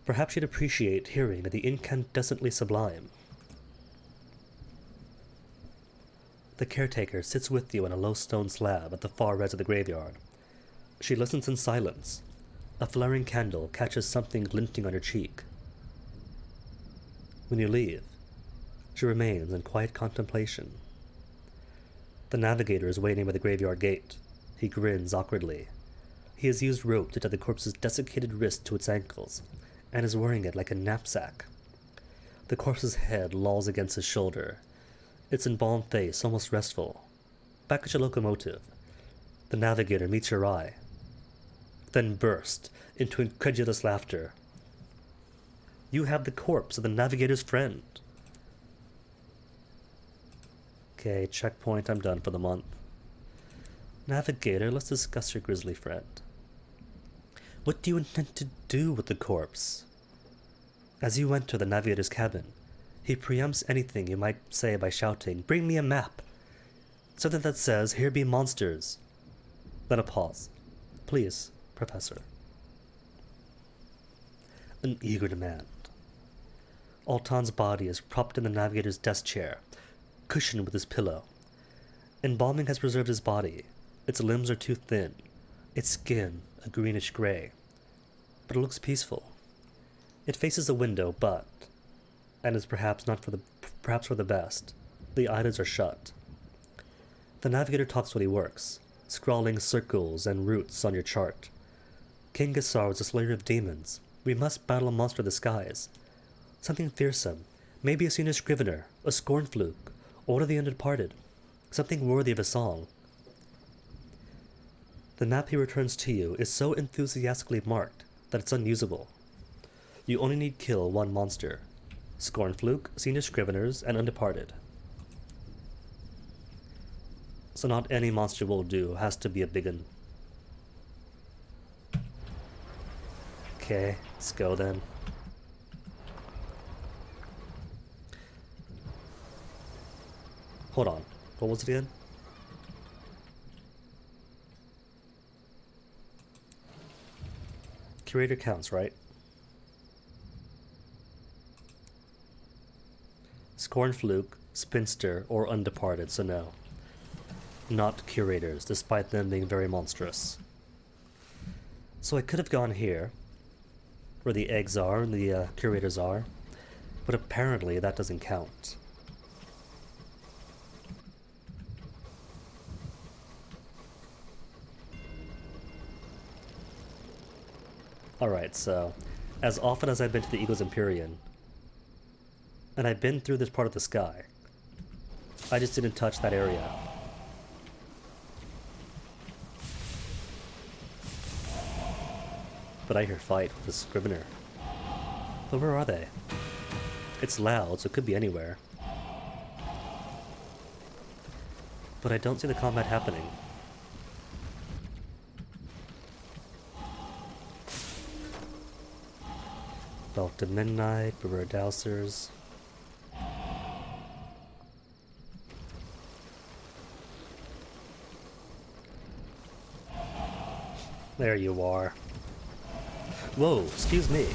Perhaps she'd appreciate hearing the incandescently sublime. The caretaker sits with you on a low stone slab at the far edge of the graveyard. She listens in silence. A flaring candle catches something glinting on her cheek. When you leave, she remains in quiet contemplation. The navigator is waiting by the graveyard gate. He grins awkwardly. He has used rope to tie the corpse's desiccated wrist to its ankles, and is wearing it like a knapsack. The corpse's head lolls against his shoulder, its embalmed face almost restful. Back at your locomotive, the navigator meets your eye, then bursts into incredulous laughter. You have the corpse of the navigator's friend. Okay, checkpoint, I'm done for the month. Navigator, let's discuss your grisly friend. What do you intend to do with the corpse? As you enter the navigator's cabin, he preempts anything you might say by shouting, "Bring me a map!" Something that says, "Here be monsters." Then a pause. "Please, Professor." An eager demand. Altan's body is propped in the navigator's desk chair, cushioned with his pillow. Embalming has preserved his body. Its limbs are too thin, its skin a greenish gray. But it looks peaceful. It faces a window, but, and is perhaps for the best, the eyelids are shut. The navigator talks while he works, scrawling circles and roots on your chart. King Gassar was a slayer of demons. We must battle a monster of the skies. Something fearsome, maybe a senior scrivener, a scornfluke, or one of the undeparted. Something worthy of a song. The map he returns to you is so enthusiastically marked that it's unusable. You only need kill one monster. Scornfluke, senior scriveners, and undeparted. So not any monster will do, has to be a biggin. Okay, let's go then. Hold on, what was it again? Curator counts, right? Scornfluke, Spinster, or Undeparted, so no. Not curators, despite them being very monstrous. So I could have gone here, where the eggs are and the curators are, but apparently that doesn't count. Alright, so, as often as I've been to the Eagle's Empyrean, and I've been through this part of the sky, I just didn't touch that area. But I hear fight with the Scrivener. But where are they? It's loud, so it could be anywhere. But I don't see the combat happening. Belt of Midnight, Beware Dowsers. There you are. Whoa, excuse me.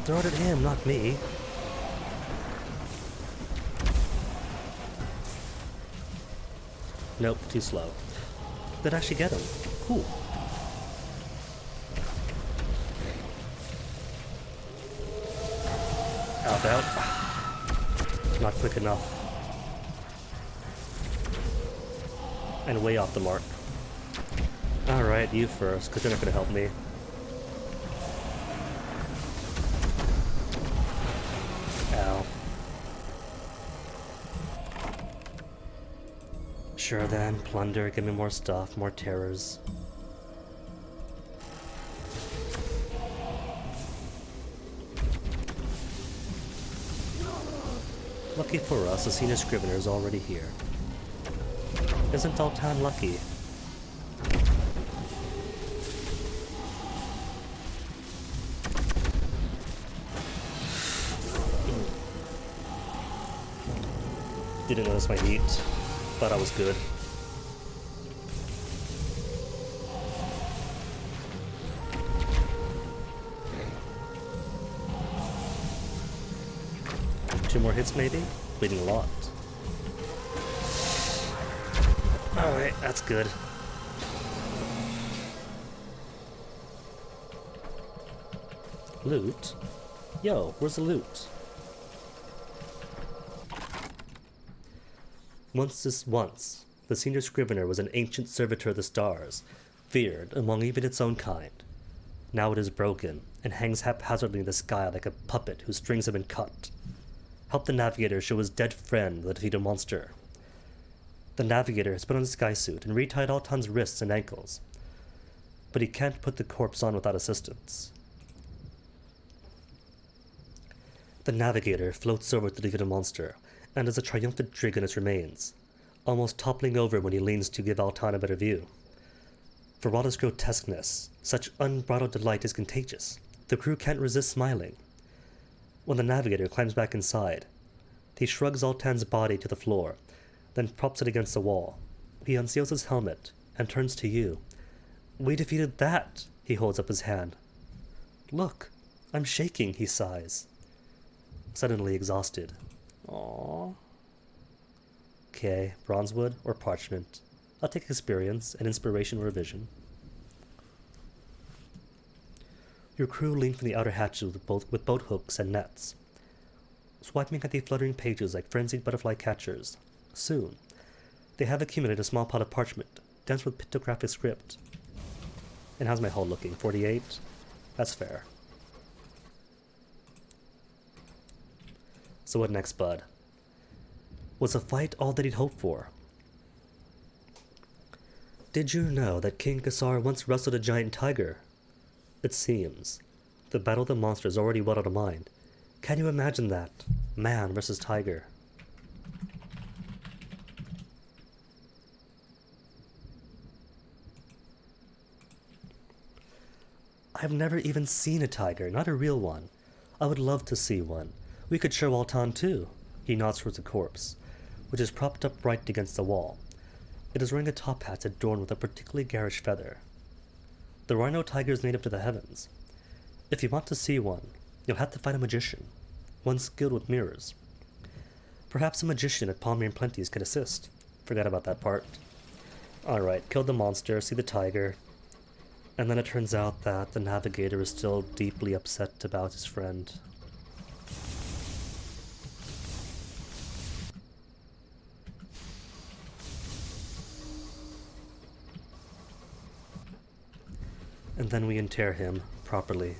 Throw it at him, not me. Nope, too slow. Did actually get him. Cool. Out. Not quick enough. And way off the mark. Alright, you first, because you're not going to help me. Ow. Sure then, plunder, give me more stuff, more terrors. Lucky for us, the senior scrivener is already here. Isn't Altan lucky? Didn't notice my heat. Thought I was good. Two more hits maybe? Bleeding a lot. Alright, that's good. Loot? Yo, where's the loot? Once, the senior scrivener was an ancient servitor of the stars, feared among even its own kind. Now it is broken, and hangs haphazardly in the sky like a puppet whose strings have been cut. Help the navigator show his dead friend the defeated monster. The navigator has put on his skysuit and retied Altan's wrists and ankles, but he can't put the corpse on without assistance. The navigator floats over to the defeated monster, and is a triumphant trig in its remains, almost toppling over when he leans to give Altan a better view. For all his grotesqueness, such unbridled delight is contagious. The crew can't resist smiling. When the navigator climbs back inside, he shrugs Altan's body to the floor, then props it against the wall. He unseals his helmet and turns to you. We defeated that, he holds up his hand. Look, I'm shaking, he sighs, suddenly exhausted. Aww. Okay, bronzewood or parchment. I'll take experience and inspiration or vision. Your crew lean from the outer hatches with boat hooks and nets, swiping at the fluttering pages like frenzied butterfly catchers. Soon, they have accumulated a small pot of parchment, dense with pictographic script. And how's my hull looking? 48? That's fair. So what next, bud? Was a fight all that he'd hoped for? Did you know that King Kassar once wrestled a giant tiger? It seems. The battle of the monsters already well out of mind. Can you imagine that? Man versus tiger. I've never even seen a tiger, not a real one. I would love to see one. We could show Altan too. He nods towards the corpse, which is propped up right against the wall. It is wearing a top hat adorned with a particularly garish feather. There are no tigers native to the heavens. If you want to see one, you'll have to find a magician, one skilled with mirrors. Perhaps a magician at Palmian Plenty's could assist. Forgot about that part. Alright, killed the monster, see the tiger. And then it turns out that the navigator is still deeply upset about his friend. And then we inter him properly.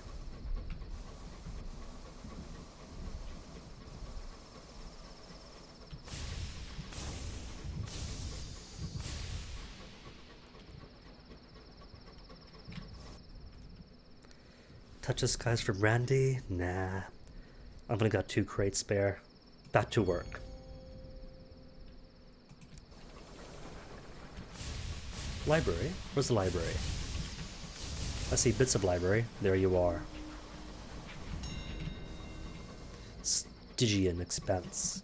Touch the skies for brandy? Nah. I've only got 2 crates spare. Back to work. Library? Where's the library? I see bits of library. There you are. Stygian expense.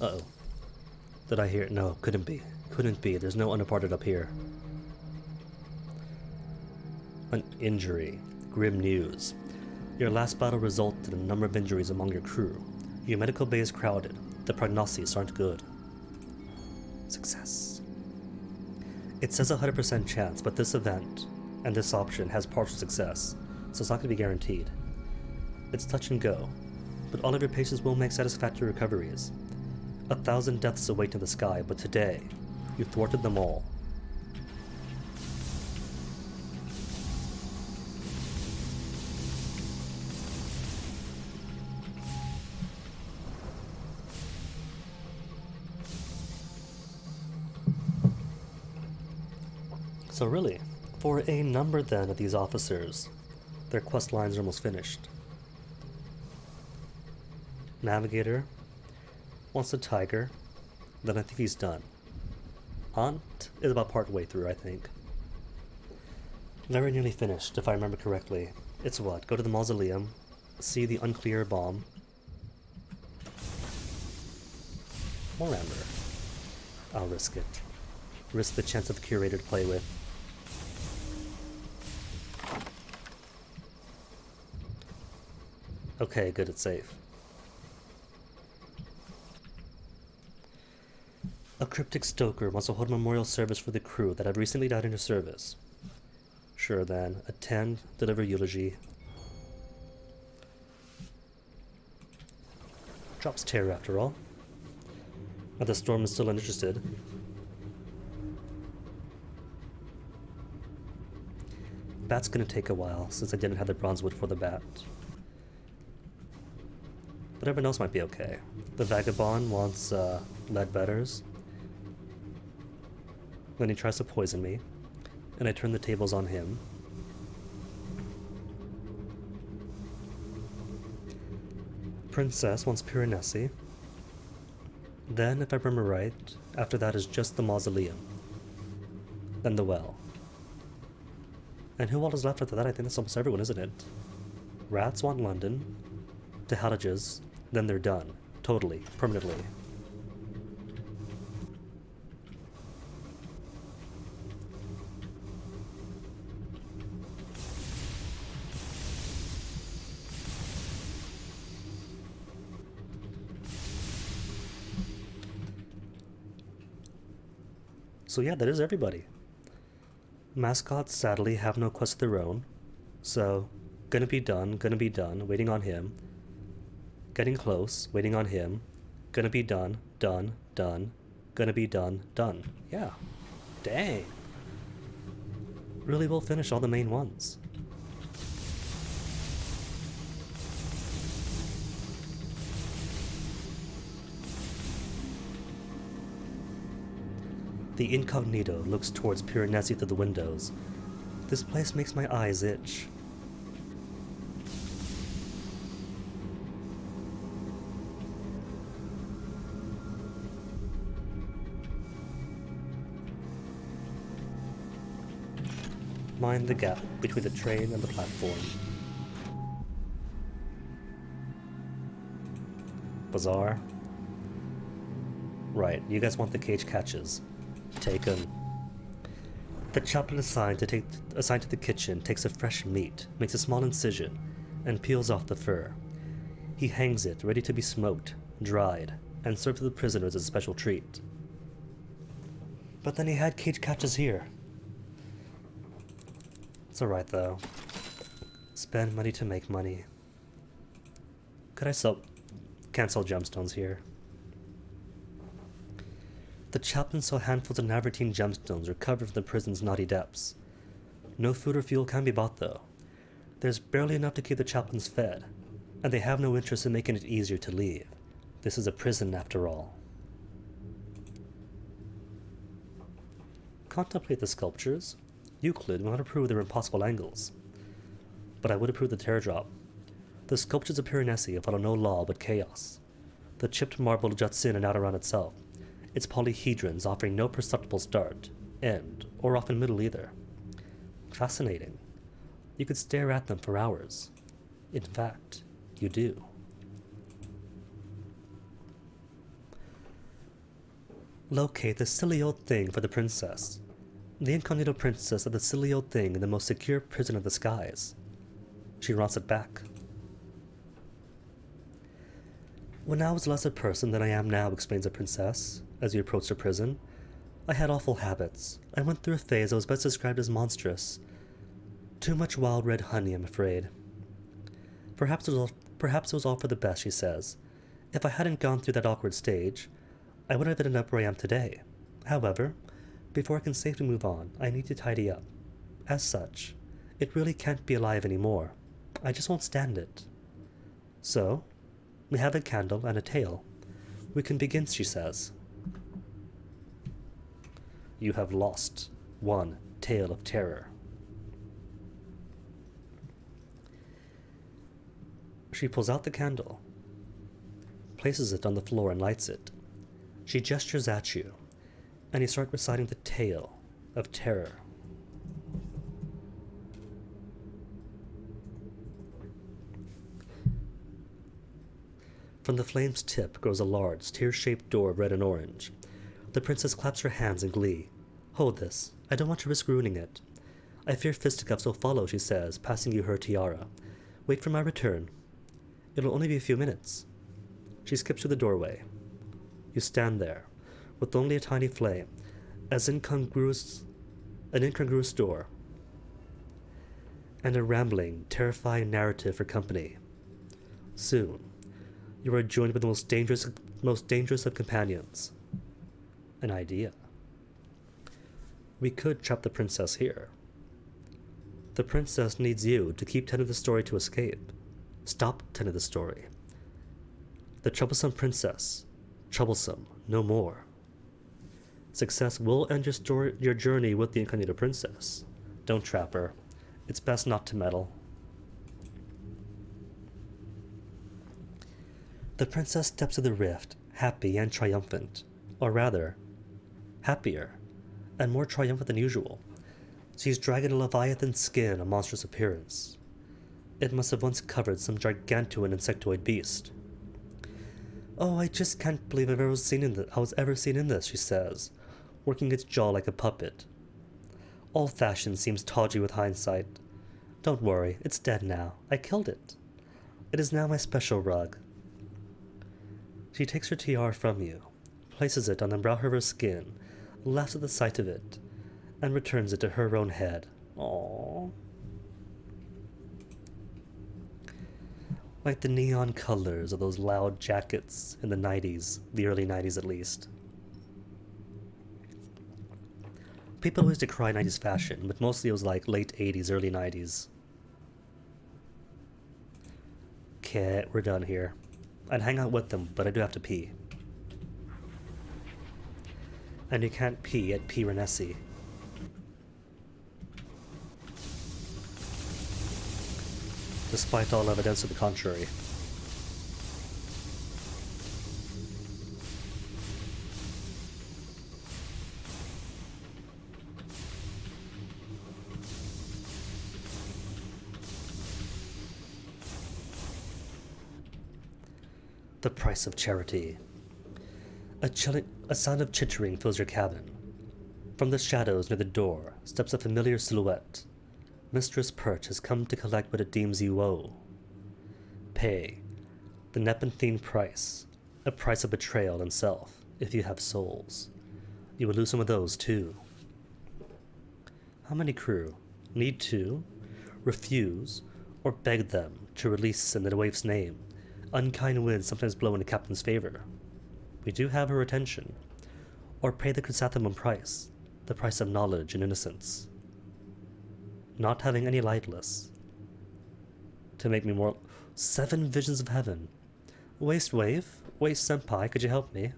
Uh-oh. Did I hear it? No, couldn't be. Couldn't be. There's no unimported up here. An injury. Grim news. Your last battle resulted in a number of injuries among your crew. Your medical bay is crowded. The prognoses aren't good. Success. It says 100% chance, but this event and this option has partial success, so it's not going to be guaranteed. It's touch and go, but all of your patients will make satisfactory recoveries. 1,000 deaths await in the sky, but today, you thwarted them all. So really, for a number then of these officers, their quest lines are almost finished. Navigator wants a tiger, then I think he's done. Aunt is about part way through, I think. Very nearly finished, if I remember correctly. It's what? Go to the mausoleum, see the unclear bomb. More amber. I'll risk it. Risk the chance of a curator to play with. Okay, good, it's safe. A cryptic stoker wants to hold a memorial service for the crew that had recently died in your service. Sure then, attend, deliver eulogy. Drops terror after all. And the storm is still uninterested. Bat's gonna take a while, since I didn't have the bronze wood for the bat. But everyone else might be okay. The vagabond wants Leadbetters. Then he tries to poison me, and I turn the tables on him. Princess wants Piranesi. Then, if I remember right, after that is just the mausoleum. Then the well. And who all is left after that? I think that's almost everyone, isn't it? Rats want London. To Hattages. Then they're done. Totally. Permanently. So yeah, that is everybody. Mascots sadly have no quest of their own, so gonna be done, waiting on him. Getting close, waiting on him. Gonna be done, done. Gonna be done, done. Yeah. Dang. Really will finish all the main ones. The incognito looks towards Piranesi through the windows. This place makes my eyes itch. Mind the gap between the train and the platform. Bazaar. Right, you guys want the cage catches. Take 'em. The chaplain assigned to the kitchen takes a fresh meat, makes a small incision, and peels off the fur. He hangs it, ready to be smoked, dried, and served to the prisoners as a special treat. But then he had cage catches here. It's alright though. Spend money to make money. Can't sell gemstones here. The chaplain saw handfuls of Navartine gemstones recovered from the prison's naughty depths. No food or fuel can be bought though. There's barely enough to keep the chaplains fed, and they have no interest in making it easier to leave. This is a prison after all. Contemplate the sculptures. Euclid will not approve their impossible angles. But I would approve the teardrop. The sculptures of Piranesi follow no law but chaos. The chipped marble juts in and out around itself, its polyhedrons offering no perceptible start, end, or often middle either. Fascinating. You could stare at them for hours. In fact, you do. Locate the silly old thing for the princess. The incognito princess of the silly old thing in the most secure prison of the skies. She wants it back. When I was less a person than I am now, explains the princess, as we approached the prison, I had awful habits. I went through a phase that was best described as monstrous. Too much wild red honey, I'm afraid. Perhaps it was all for the best, she says. If I hadn't gone through that awkward stage, I would have ended up where I am today. However, before I can safely move on, I need to tidy up. As such, it really can't be alive anymore. I just won't stand it. So, we have a candle and a tale. We can begin, she says. You have lost one tale of terror. She pulls out the candle, places it on the floor and lights it. She gestures at you, and you start reciting the tale of terror. From the flame's tip grows a large, tear-shaped door of red and orange. The princess claps her hands in glee. Hold this. I don't want to risk ruining it. I fear fisticuffs will follow, she says, passing you her tiara. Wait for my return. It'll only be a few minutes. She skips through the doorway. You stand there, with only a tiny flame, an incongruous door, and a rambling, terrifying narrative for company. Soon, you are joined with the most dangerous of companions. An idea. We could trap the princess here. The princess needs you to keep telling the story to escape. Stop telling the story. The troublesome princess. Troublesome, no more. Success will end your journey with the incognito princess. Don't trap her. It's best not to meddle. The princess steps to the rift, happy and triumphant. Or rather, happier and more triumphant than usual. She's dragging a leviathan skin, a monstrous appearance. It must have once covered some gargantuan insectoid beast. Oh, I just can't believe I was ever seen in this, she says, working its jaw like a puppet. All fashion seems tawdry with hindsight. Don't worry, it's dead now. I killed it. It is now my special rug. She takes her tiara from you, places it on the brow of her skin, laughs at the sight of it, and returns it to her own head. Aww. Like the neon colors of those loud jackets in the 90s, the early 90s at least. People always decry 90s fashion, but mostly it was like late 80s, early 90s. Okay, we're done here. I'd hang out with them, but I do have to pee. And you can't pee at P. Renesi. Despite all evidence to the contrary. The price of charity. A sound of chittering fills your cabin. From the shadows near the door steps a familiar silhouette. Mistress Perch has come to collect what it deems you owe. Pay. The Nepentine price. A price of betrayal and self, if you have souls. You will lose some of those, too. How many crew? Need to? Refuse? Or beg them to release in the waif's name? Unkind winds sometimes blow in the captain's favor. We do have her attention. Or pay the chrysanthemum price, the price of knowledge and innocence. Not having any lightless. To make me more... 7 visions of heaven. Waste Wave? Waste Senpai, could you help me?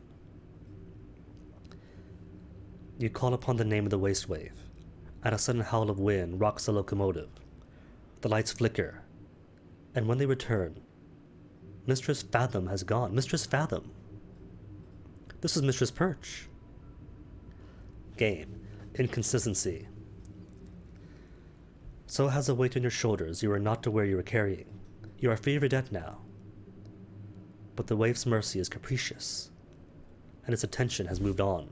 You call upon the name of the Waste Wave, and a sudden howl of wind rocks the locomotive. The lights flicker, and when they return, Mistress Fathom has gone. Mistress Fathom! This is Mistress Perch. Game. Inconsistency. So has a weight on your shoulders you are not aware you are carrying. You are free of your debt now. But the wave's mercy is capricious, and its attention has moved on.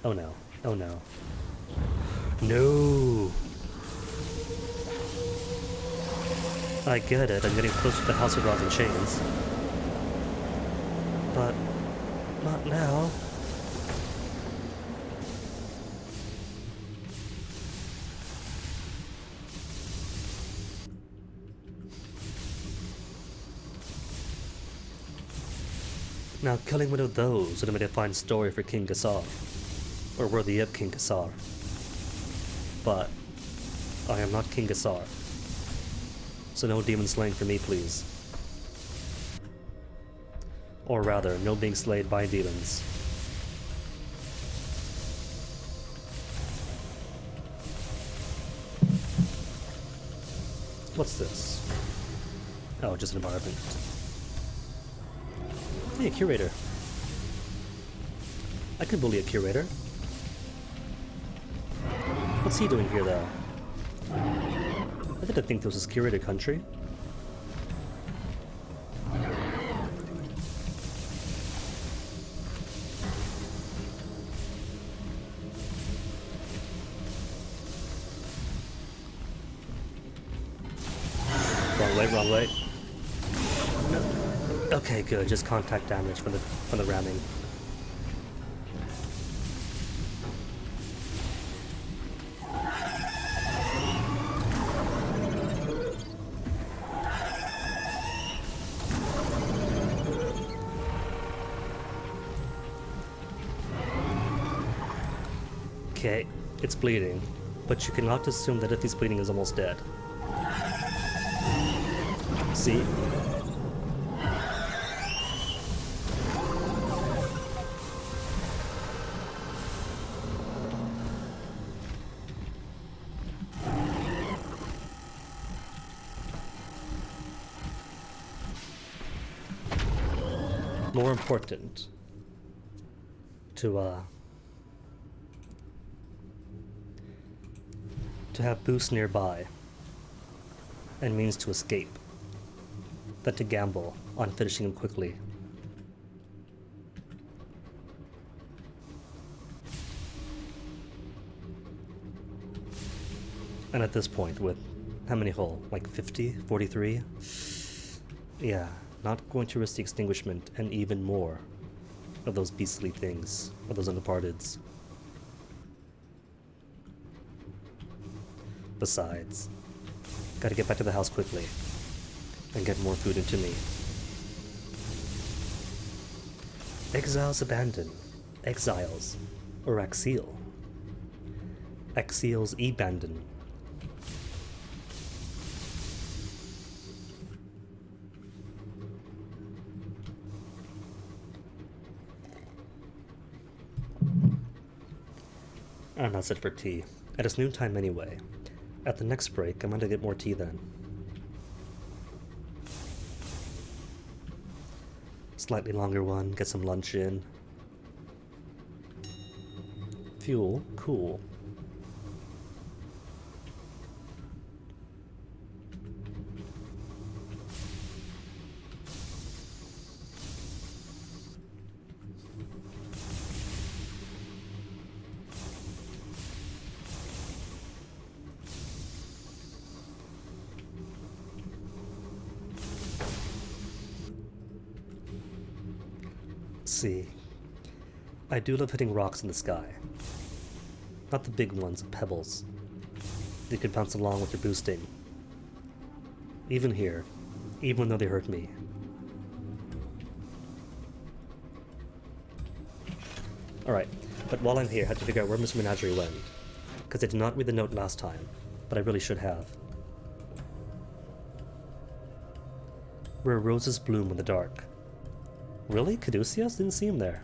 Oh no. Oh no. No! I get it, I'm getting closer to the House of Rods and Chains. But not now. Now, killing one of those would have made a fine story for King Gassar, or worthy of King Gassar. But I am not King Gassar, so no demon slaying for me, please. Or rather, no being slayed by demons. What's this? Oh, just an environment. Hey, curator. I could bully a curator. What's he doing here, though? I didn't think this was curator country. Wrong way. No. Okay, good. Just contact damage from the ramming. Okay, it's bleeding, but you cannot assume that if he's bleeding is almost dead. See? More important to have boosts nearby and means to escape than to gamble on finishing him quickly. And at this point, with how many hull? Like 50? 43? Yeah, not going to risk the extinguishment and even more of those beastly things, of those undeparteds. Besides, gotta get back to the house quickly and get more food into me. Exiles abandon. Exiles. Or exile. Exiles abandon. And that's it for tea. And it's noontime anyway. At the next break, I'm gonna get more tea then. Slightly longer one, get some lunch in. Fuel, cool. See, I do love hitting rocks in the sky. Not the big ones, pebbles. You could bounce along with your boosting. Even here, even though they hurt me. Alright, but while I'm here, I had to figure out where Mr. Menagerie went. Because I did not read the note last time, but I really should have. Where roses bloom in the dark. Really? Caduceus? Didn't see him there.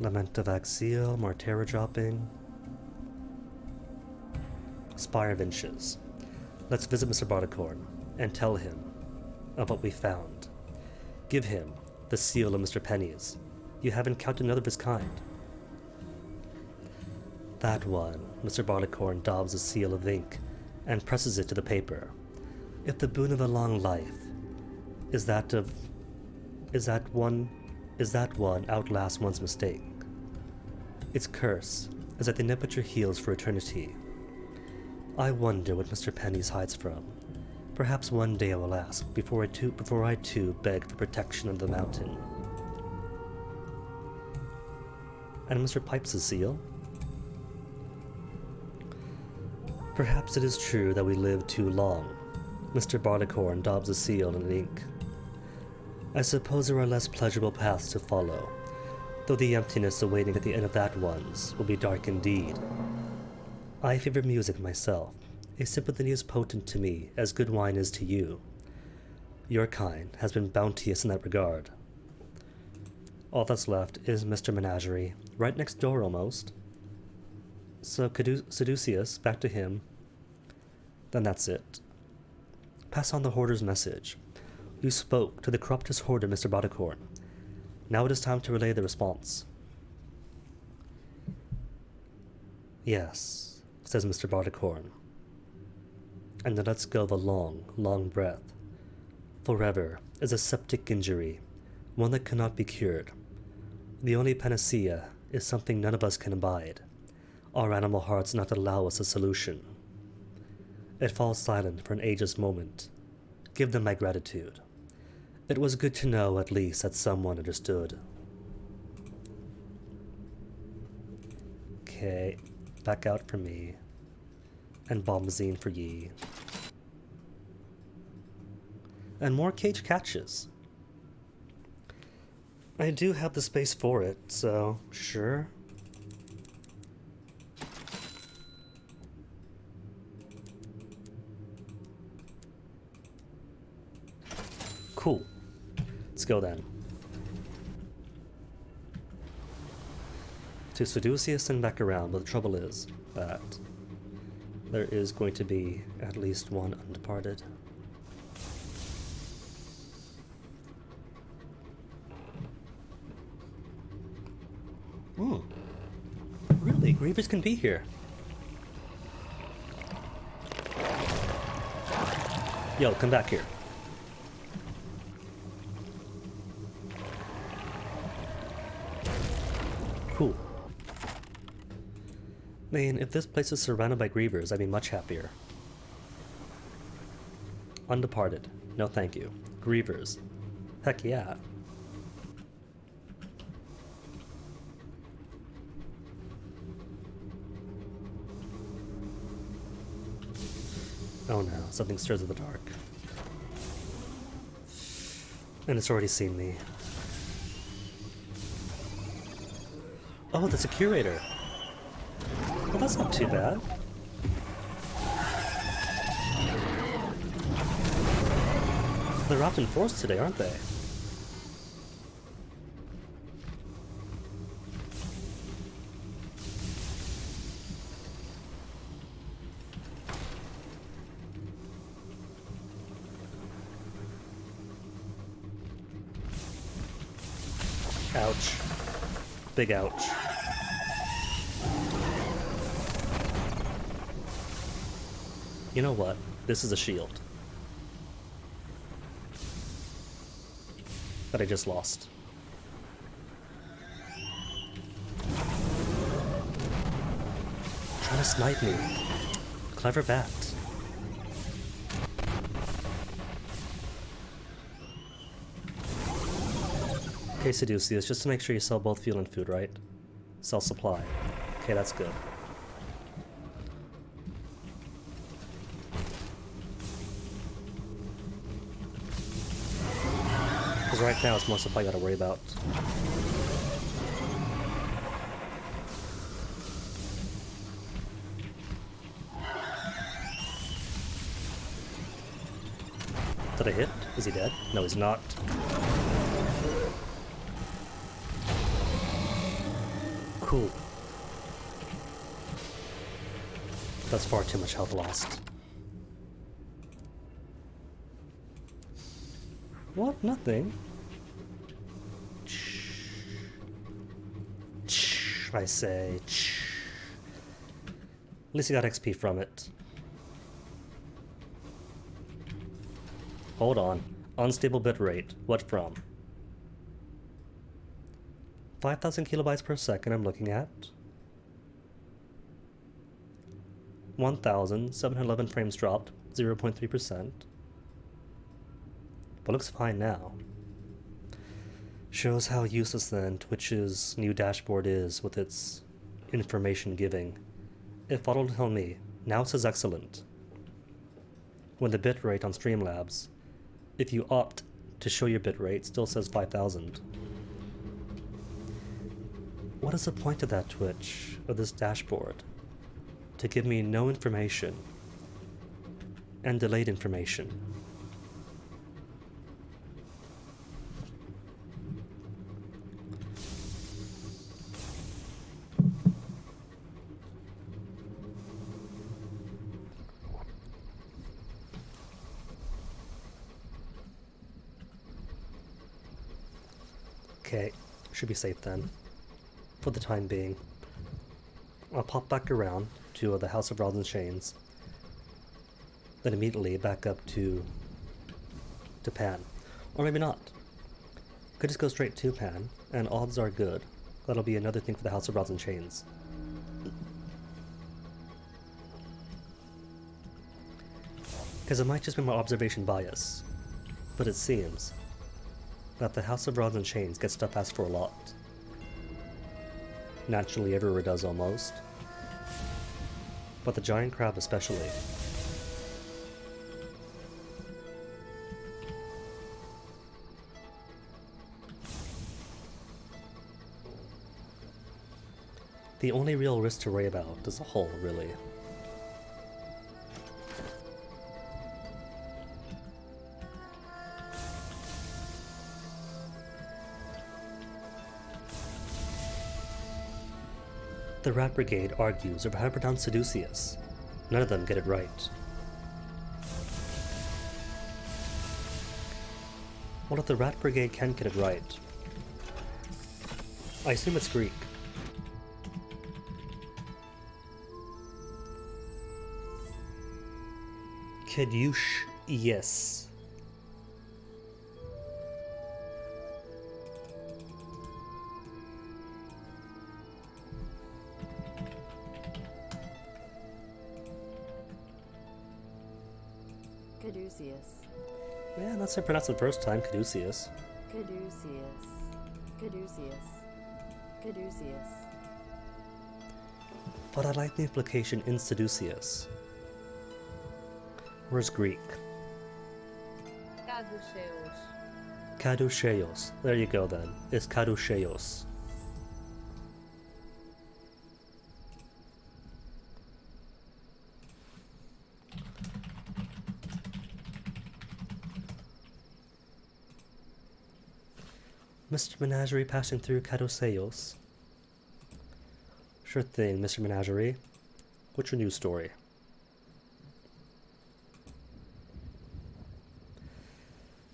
Lament of Axial, Martera dropping. Spire of Inches. Let's visit Mr. Barticorn and tell him of what we found. Give him the seal of Mr. Penny's. You haven't counted another of his kind. That one, Mr. Barticorn daubs a seal of ink and presses it to the paper. If the boon of a long life is that one outlasts one's mistake. Its curse is that they nip at your heels for eternity. I wonder what Mr. Penny's hides from. Perhaps one day I will ask before I too beg for protection under the mountain. And Mr. Pipes' seal? Perhaps it is true that we live too long. Mr. Barticorn daubs a seal in ink. I suppose there are less pleasurable paths to follow, though the emptiness awaiting at the end of that one's will be dark indeed. I favor music myself. A sympathy is potent to me as good wine is to you. Your kind has been bounteous in that regard. All that's left is Mr. Menagerie, right next door almost. So Caduceus, back to him. Then that's it. Pass on the hoarder's message. You spoke to the corruptest hoarder, Mr. Barticorn. Now it is time to relay the response. Yes, says Mr. Barticorn. And then lets go of a long, long breath. Forever is a septic injury, one that cannot be cured. The only panacea is something none of us can abide. Our animal hearts do not allow us a solution. It falls silent for an ageless moment. Give them my gratitude. It was good to know, at least, that someone understood. Okay, back out for me. And bombazine for ye. And more cage catches. I do have the space for it, so sure. Cool. Let's go then. To Seducius and back around, but the trouble is that there is going to be at least one undeparted. Really? Grievous can be here. Yo, come back here. Cool. Man, if this place is surrounded by grievers, I'd be much happier. Undeparted. No thank you. Grievers. Heck yeah. Oh no, something stirs in the dark. And it's already seen me. Oh, that's a curator. Well, that's not too bad. They're out in force today, aren't they? Ouch. Big ouch. You know what? This is a shield. That I just lost. Trying to snipe me. Clever bat. Okay, Seducius, just to make sure you sell both fuel and food, right? Sell supply. Okay, that's good. Because right now it's more supply I gotta worry about. Did I hit? Is he dead? No, he's not. Cool. That's far too much health lost. What? Nothing. I say. At least you got XP from it. Hold on. Unstable bitrate. What from? 5,000 kilobytes per second I'm looking at. 1,711 frames dropped, 0.3%. But looks fine now. Shows how useless then Twitch's new dashboard is with its information giving. It followed to tell me, now it says excellent. When the bitrate on Streamlabs, if you opt to show your bitrate, still says 5,000. What is the point of that, Twitch, of this dashboard? To give me no information and delayed information. Okay, should be safe then. For the time being. I'll pop back around to the House of Rods and Chains. Then immediately back up to Pan. Or maybe not. Could just go straight to Pan, and odds are good. That'll be another thing for the House of Rods and Chains. Because it might just be my observation bias. But it seems that the House of Rods and Chains gets stuff asked for a lot. Naturally, everywhere does almost. But the giant crab especially. The only real risk to worry about is the hull, really. The Rat Brigade argues over how to pronounce Seducius. None of them get it right. What if the Rat Brigade can get it right? I assume it's Greek. Kedush, yes. Caduceus. Yeah, that's how I pronounced it the first time, Caduceus. Caduceus. Caduceus. Caduceus. But I like the implication in seduceus. Where's Greek? Caduceus. Caduceus. There you go then. It's Caduceus. Mr. Menagerie passing through Caduceus. Sure thing, Mr. Menagerie. What's your news story?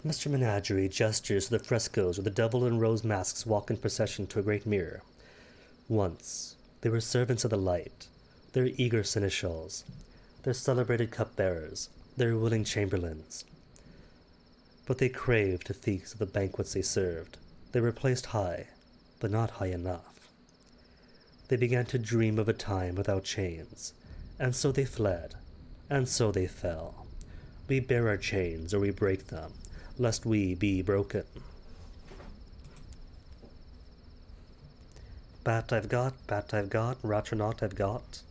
Mr. Menagerie gestures to the frescoes where the devil in rose masks walk in procession to a great mirror. Once, they were servants of the light, their eager seneschals, their celebrated cupbearers, their willing chamberlains. But they craved to feast at the banquets they served. They were placed high, but not high enough. They began to dream of a time without chains, and so they fled, and so they fell. We bear our chains, or we break them, lest we be broken. Bat I've got, Ratronaut I've got.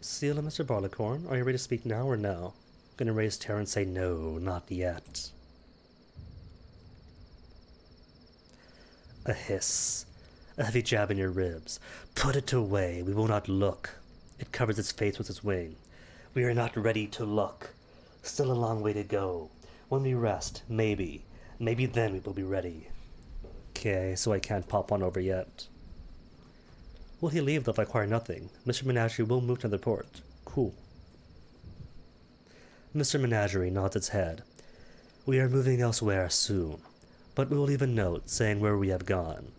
Seal and Mr. Barleycorn, are you ready to speak now or no? Gonna raise Terror and say no, not yet. A hiss. A heavy jab in your ribs. Put it away, we will not look. It covers its face with its wing. We are not ready to look. Still a long way to go. When we rest, maybe then we will be ready. Okay, so I can't pop on over yet. Will he leave though if I acquire nothing? Mr. Menagerie will move to the port. Cool. Mr. Menagerie nods its head. We are moving elsewhere soon, but we will leave a note saying where we have gone.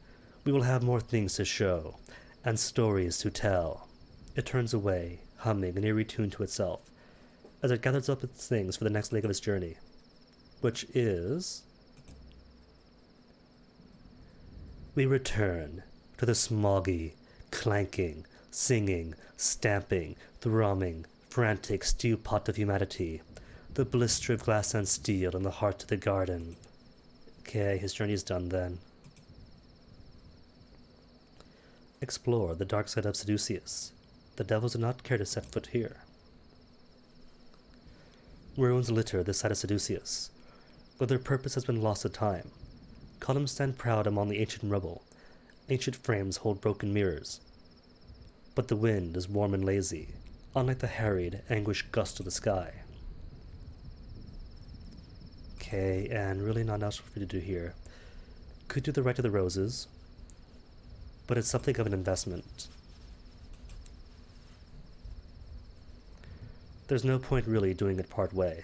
We will have more things to show, and stories to tell. It turns away, humming an eerie tune to itself, as it gathers up its things for the next leg of its journey, which is... We return to the smoggy, clanking, singing, stamping, thrumming, frantic stew pot of humanity, the blister of glass and steel in the heart of the garden. Okay, his journey is done then. Explore the dark side of Seduceus. The devils do not care to set foot here. Ruins litter this side of Seduceus, but their purpose has been lost to time. Columns stand proud among the ancient rubble. Ancient frames hold broken mirrors. But the wind is warm and lazy, unlike the harried, anguished gust of the sky. Okay, and really not else for me to do here. Could do the Rite of the Roses, but it's something of an investment. There's no point really doing it part way.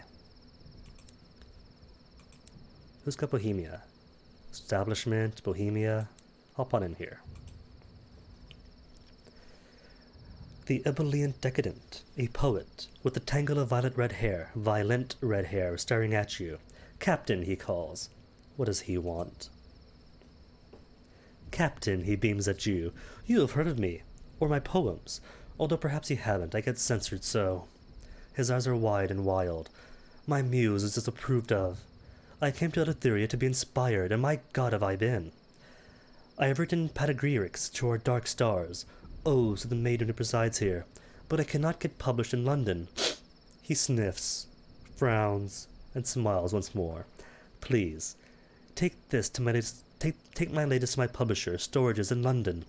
Who's got Bohemia? Establishment, Bohemia. Hop on in here. The ebullient decadent, a poet, with a tangle of violent red hair, staring at you. Captain, he calls. What does he want? Captain, he beams at you. You have heard of me, or my poems. Although perhaps you haven't, I get censored so. His eyes are wide and wild. My muse is disapproved of. I came to Eleutheria to be inspired, and my god have I been. I have written panegyrics to our dark stars, odes to the maiden who presides here, but I cannot get published in London. He sniffs, frowns, and smiles once more. Please, take this to my latest, take my latest to my publisher, Storages in London.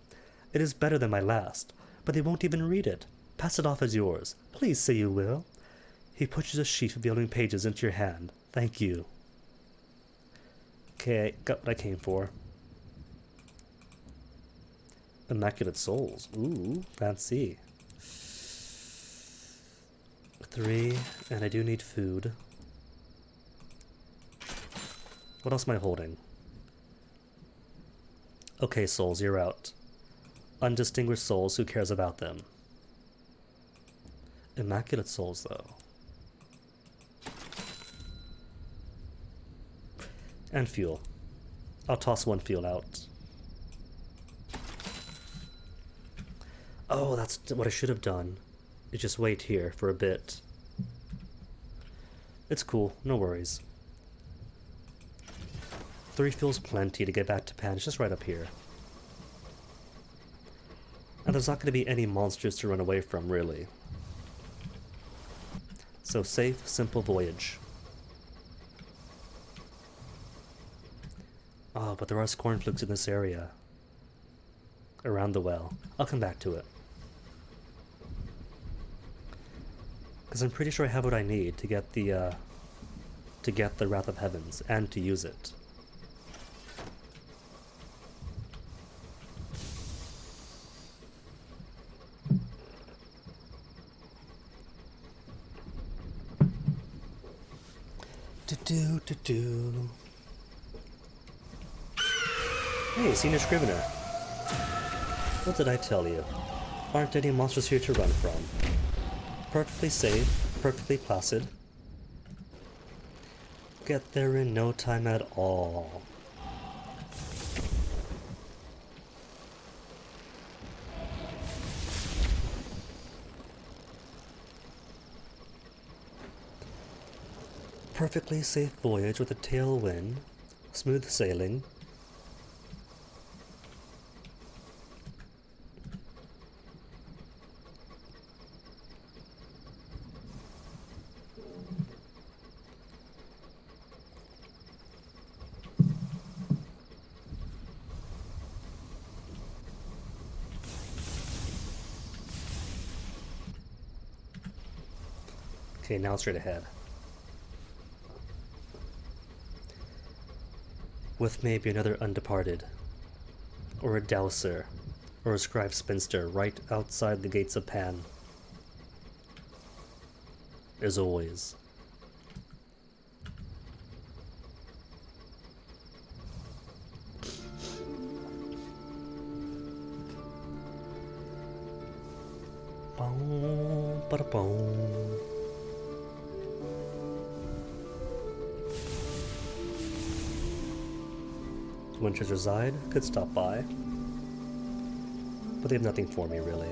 It is better than my last, but they won't even read it. Pass it off as yours. Please say you will. He pushes a sheaf of yellowing pages into your hand. Thank you. Okay, got what I came for. Immaculate Souls. Ooh, fancy. 3, and I do need food. What else am I holding? Okay, souls, you're out. Undistinguished souls, who cares about them? Immaculate Souls, though. And fuel. I'll toss one fuel out. Oh, that's what I should have done. Is just wait here for a bit. It's cool, no worries. 3 feels plenty to get back to Pan. It's just right up here. And there's not going to be any monsters to run away from, really. So safe, simple voyage. Oh, but there are Scornflukes in this area. Around the well. I'll come back to it. Because I'm pretty sure I have what I need to get the Wrath of Heavens, and to use it. Do-do-do-do. Hey, Senior Scrivener. What did I tell you? Aren't any monsters here to run from. Perfectly safe, perfectly placid. Get there in no time at all. Perfectly safe voyage with a tailwind, smooth sailing. Okay, now straight ahead. With maybe another undeparted, or a dowser, or a scribe spinster right outside the gates of Pan. As always. Boom, bada boom. Winters Reside could stop by, but they have nothing for me, really.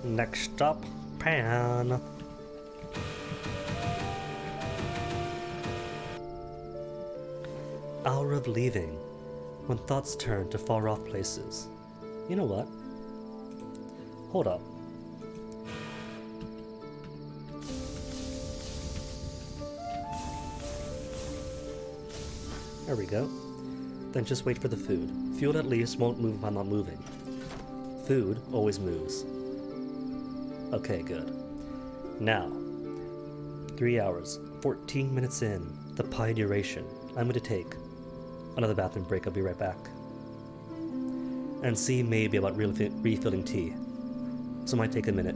Next stop, Pan. Hour of leaving. When thoughts turn to far-off places. You know what? Hold up. There we go. Then just wait for the food. Fuel at least won't move if I'm not moving. Food always moves. Okay, good. Now, 3 hours, 14 minutes in, the pie duration. I'm going to take another bathroom break. I'll be right back. And see maybe about refilling tea. So it might take a minute.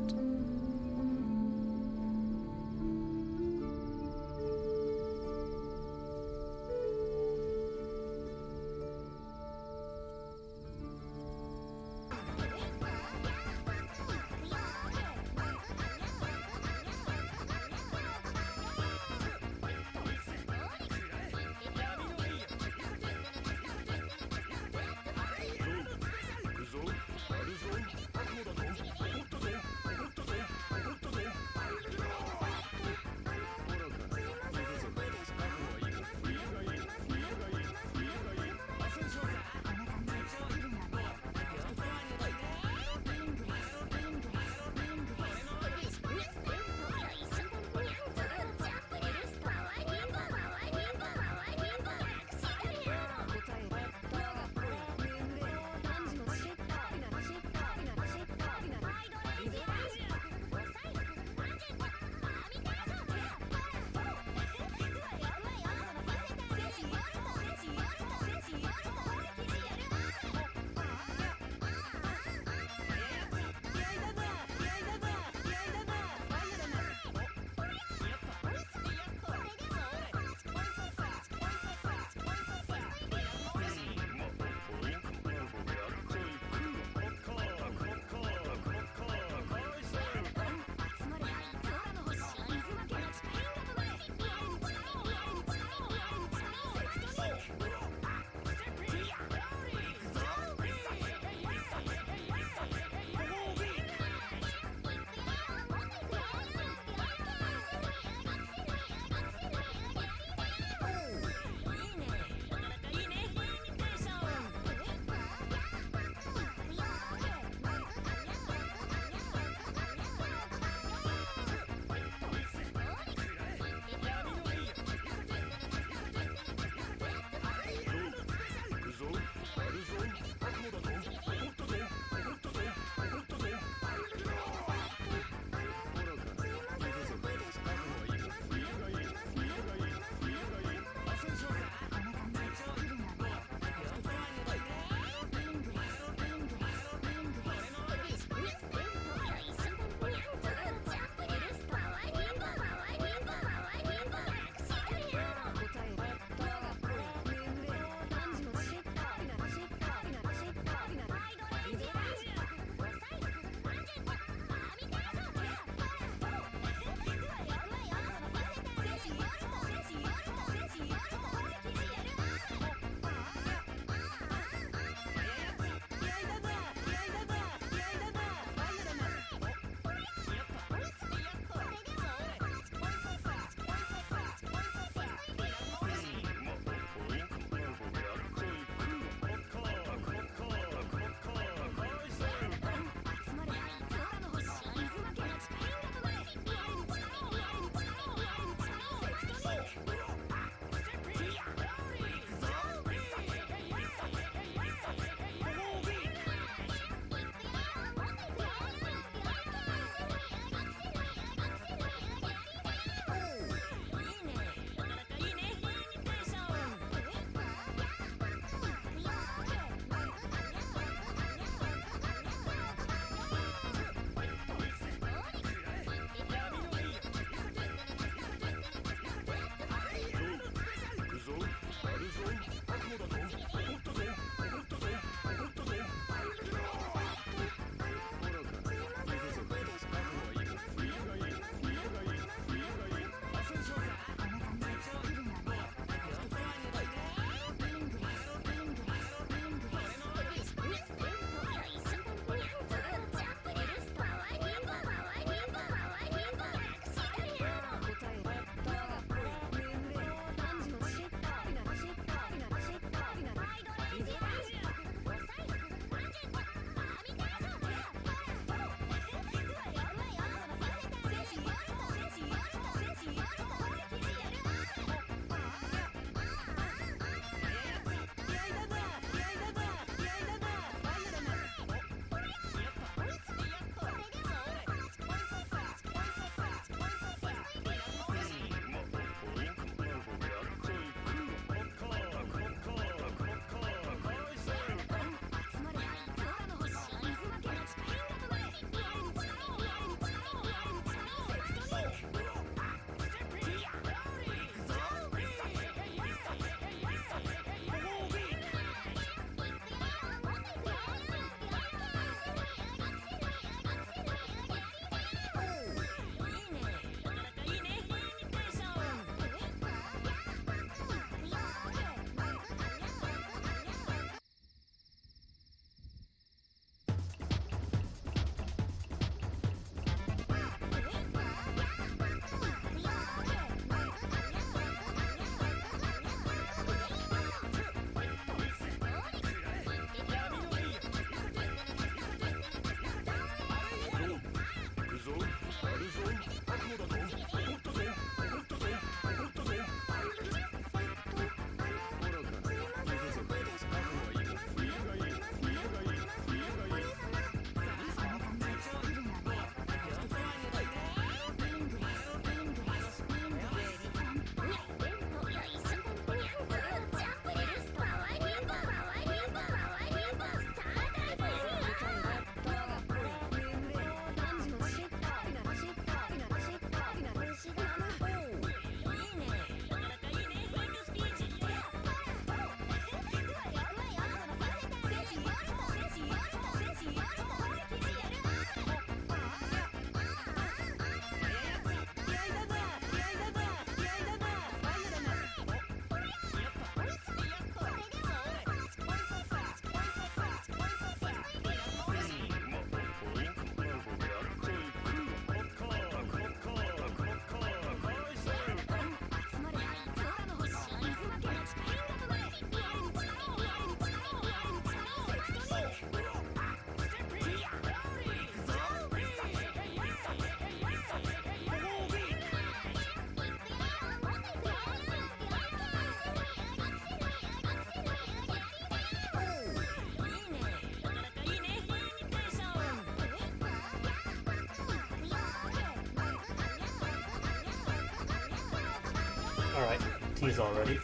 Alright, tea's all ready.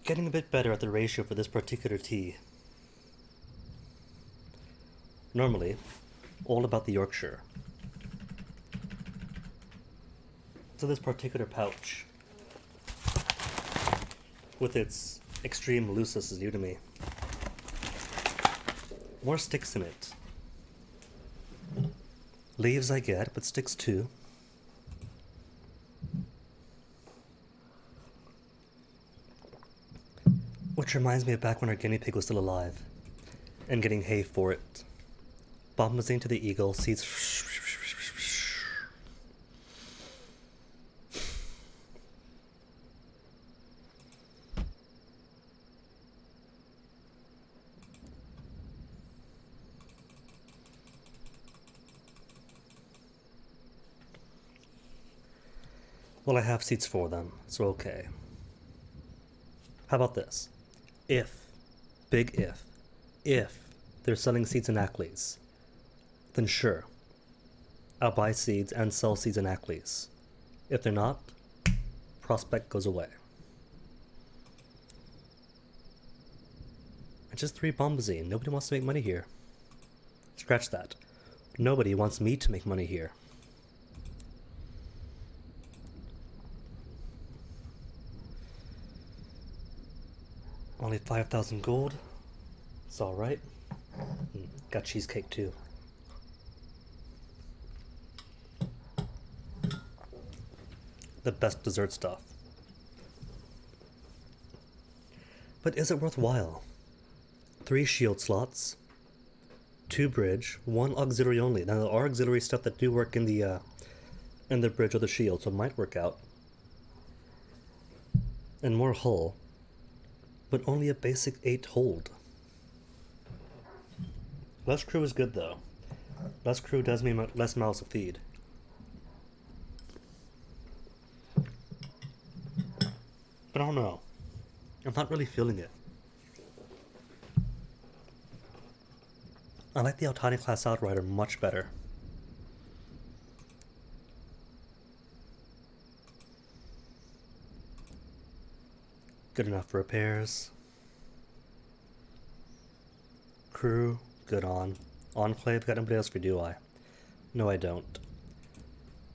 Getting a bit better at the ratio for this particular tea. Normally, all about the Yorkshire. So this particular pouch, with its extreme looseness, is new to me. More sticks in it. Leaves I get, but sticks too. Which reminds me of back when our guinea pig was still alive, and getting hay for it. Bombazine to the eagle, seeds. Well, I have seats for them, so okay. How about this? If, big if they're selling seeds in Ackley's, then sure, I'll buy seeds and sell seeds in Ackley's. If they're not, prospect goes away. It's just 3 bombazine. Nobody wants to make money here. Scratch that. Nobody wants me to make money here. Only 5,000 gold. It's alright. Got cheesecake too. The best dessert stuff. But is it worthwhile? 3 shield slots, 2 bridge, 1 auxiliary only. Now there are auxiliary stuff that do work in the bridge or the shield, so it might work out. And more hull, but only a basic 8 hold. Less crew is good though. Less crew does mean less mouths to feed. But I don't know. I'm not really feeling it. I like the Altani class Outrider much better. Good enough for repairs. Crew, good on. Enclave, got nobody else for, do I? No, I don't.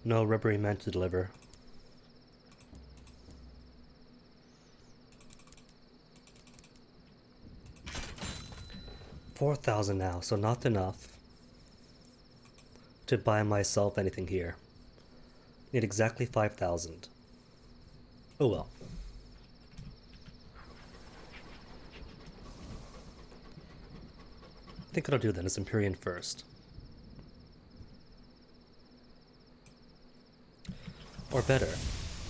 No rubbery men to deliver. $4,000 now, so not enough to buy myself anything here. Need exactly 5,000. Oh well. I think what I'll do then is Empyrean first. Or better,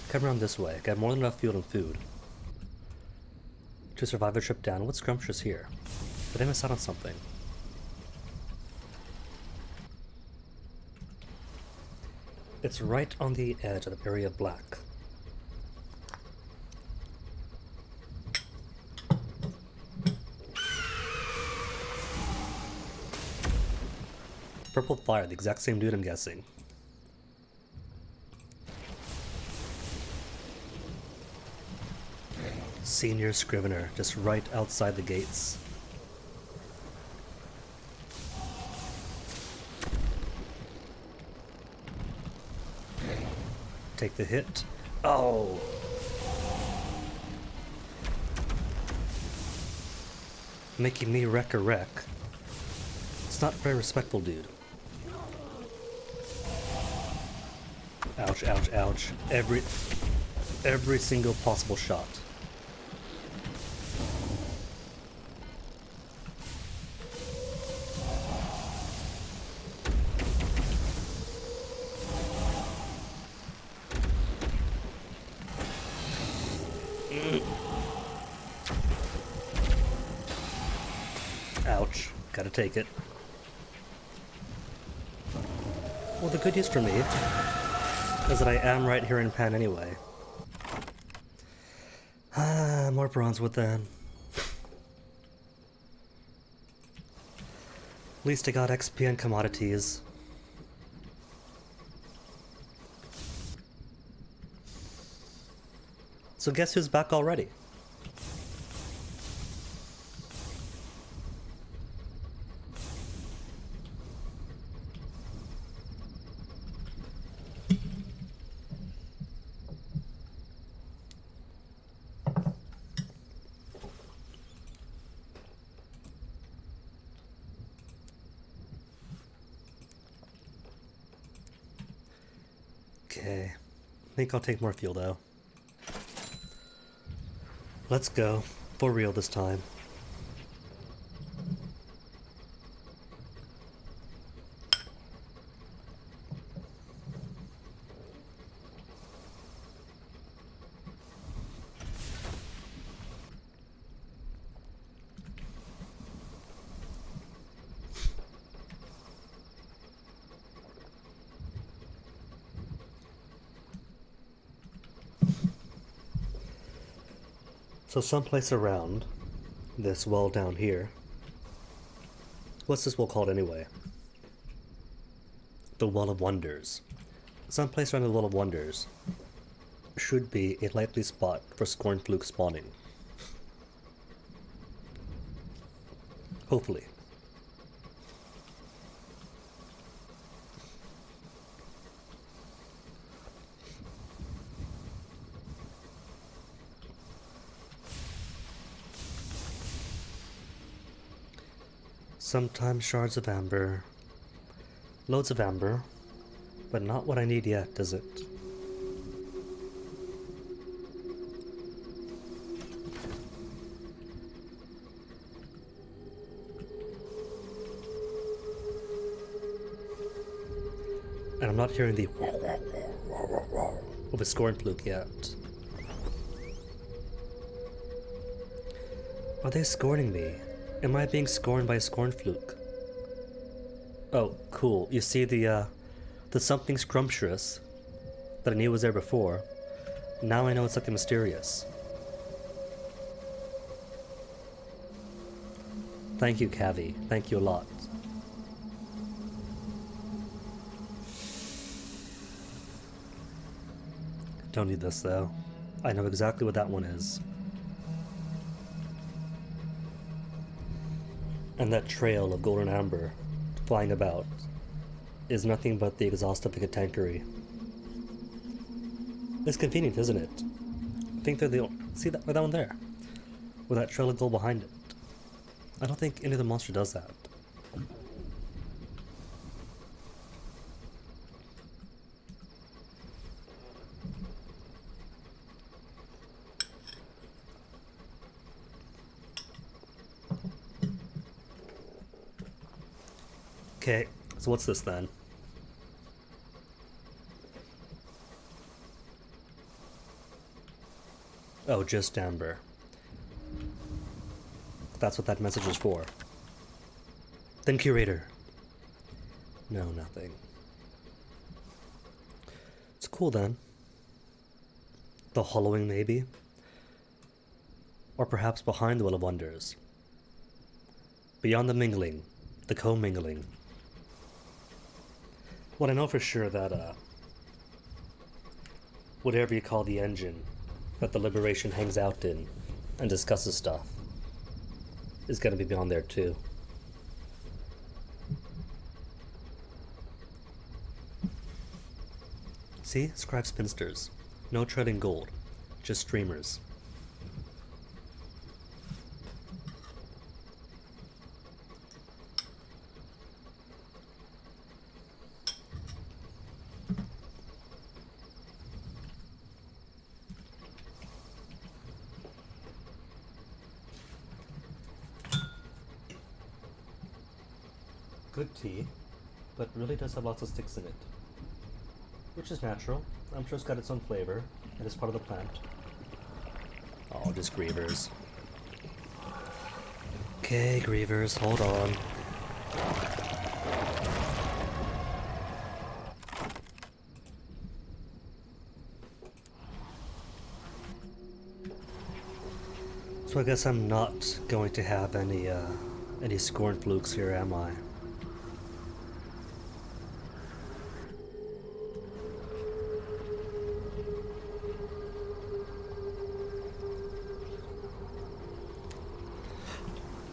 come around this way. Got more than enough fuel and food to survive a trip down. What's scrumptious here? Did I miss out on something? It's right on the edge of the area of black. Purple fire, the exact same dude I'm guessing. Senior Scrivener, just right outside the gates. Take the hit. Oh! Making me wreck a wreck. It's not very respectful, dude. Ouch, ouch, ouch. Every single possible shot. Ouch. Gotta take it. Well, the good news for me is that I am right here in Pan anyway. Ah, more bronzewood then. At least I got XP and commodities. So guess who's back already? Okay, I think I'll take more fuel though. Let's go, for real this time. So someplace around this well down here. What's this well called anyway? The Well of Wonders. Someplace around the Well of Wonders should be a likely spot for Scornfluke spawning. Hopefully. Sometimes shards of amber. Loads of amber. But not what I need yet, is it? And I'm not hearing the of a Scornfluke yet. Are they scorning me? Am I being scorned by a Scornfluke? Oh, cool. You see the something scrumptious that I knew was there before. Now I know it's something mysterious. Thank you, Cavi. Thank you a lot. Don't need this though. I know exactly what that one is. And that trail of golden amber flying about is nothing but the exhaust of a tankery. It's convenient, isn't it? I think they're the see that one there, with that trail of gold behind it. I don't think any of the monster does that. Okay, so what's this then? Oh, just amber. That's what that message is for. Then curator. No, nothing. It's cool then. The hollowing maybe? Or perhaps behind the Well of Wonders. Beyond the mingling. The commingling. Well, I know for sure that, whatever you call the engine that the Liberation hangs out in and discusses stuff is gonna be beyond there too. See? Scribe spinsters. No treading gold. Just streamers. Good tea, but really does have lots of sticks in it. Which is natural. I'm sure it's got its own flavor, and it's part of the plant. Oh, just grievers. Okay, grievers, hold on. So I guess I'm not going to have any scorn flukes here, am I?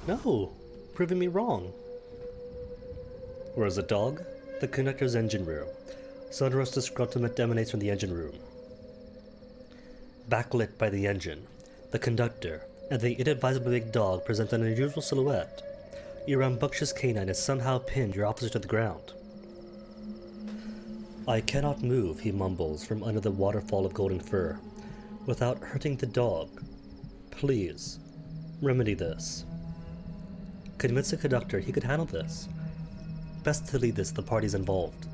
No, proving me wrong. Whereas the dog, the conductor's engine room. Sonorous disgruntlement emanates from the engine room. Backlit by the engine, the conductor and the inadvisably big dog present an unusual silhouette. Your rambunctious canine is somehow pinned your opposite to the ground. I cannot move, he mumbles from under the waterfall of golden fur, without hurting the dog. Please, remedy this. Convince the conductor he could handle this. Best to lead this to the parties involved.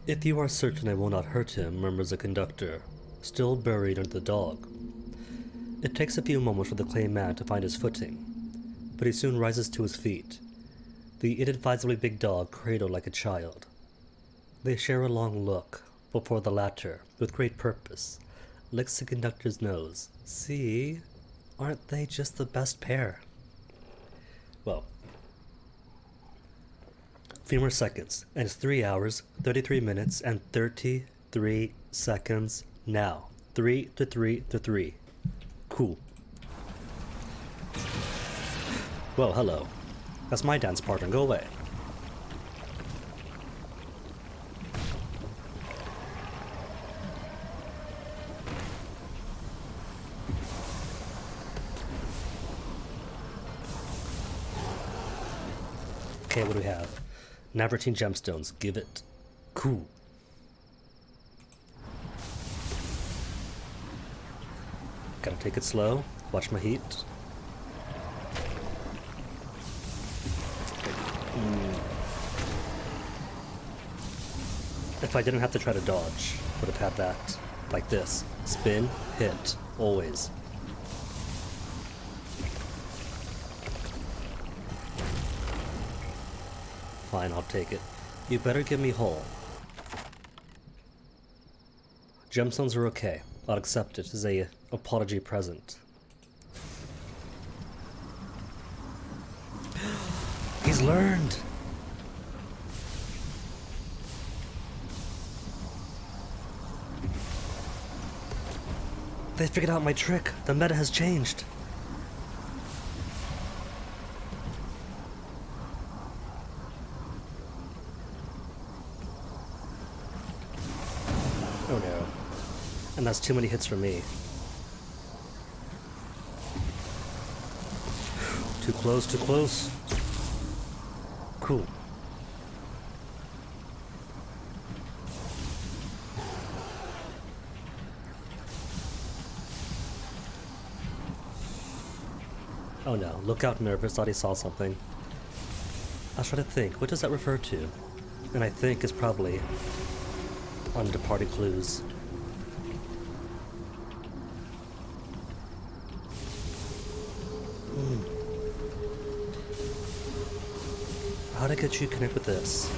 If you are certain I will not hurt him, murmurs the conductor, still buried under the dog. It takes a few moments for the clay man to find his footing, but he soon rises to his feet, the inadvisably big dog cradled like a child. They share a long look, before the latter, with great purpose, licks the conductor's nose. See? Aren't they just the best pair? Well, few more seconds, and it's 3 hours, 33 minutes, and 33 seconds now. 3 to 3 to 3. Cool. Well, hello. That's my dance partner. Go away. Okay, what do we have? Navartine gemstones. Give it. Cool. Gotta take it slow. Watch my heat. If I didn't have to try to dodge, would have had that. Like this. Spin, hit. Always. Fine, I'll take it. You better give me whole. Gemstones are okay. I'll accept it as a apology present. He's learned! They figured out my trick. The meta has changed. Oh no. And that's too many hits for me. Too close, too close. Cool. Oh no, look out nervous, thought he saw something. I was trying to think, what does that refer to? And I think it's probably on departed clues. How'd I get you to connect with this?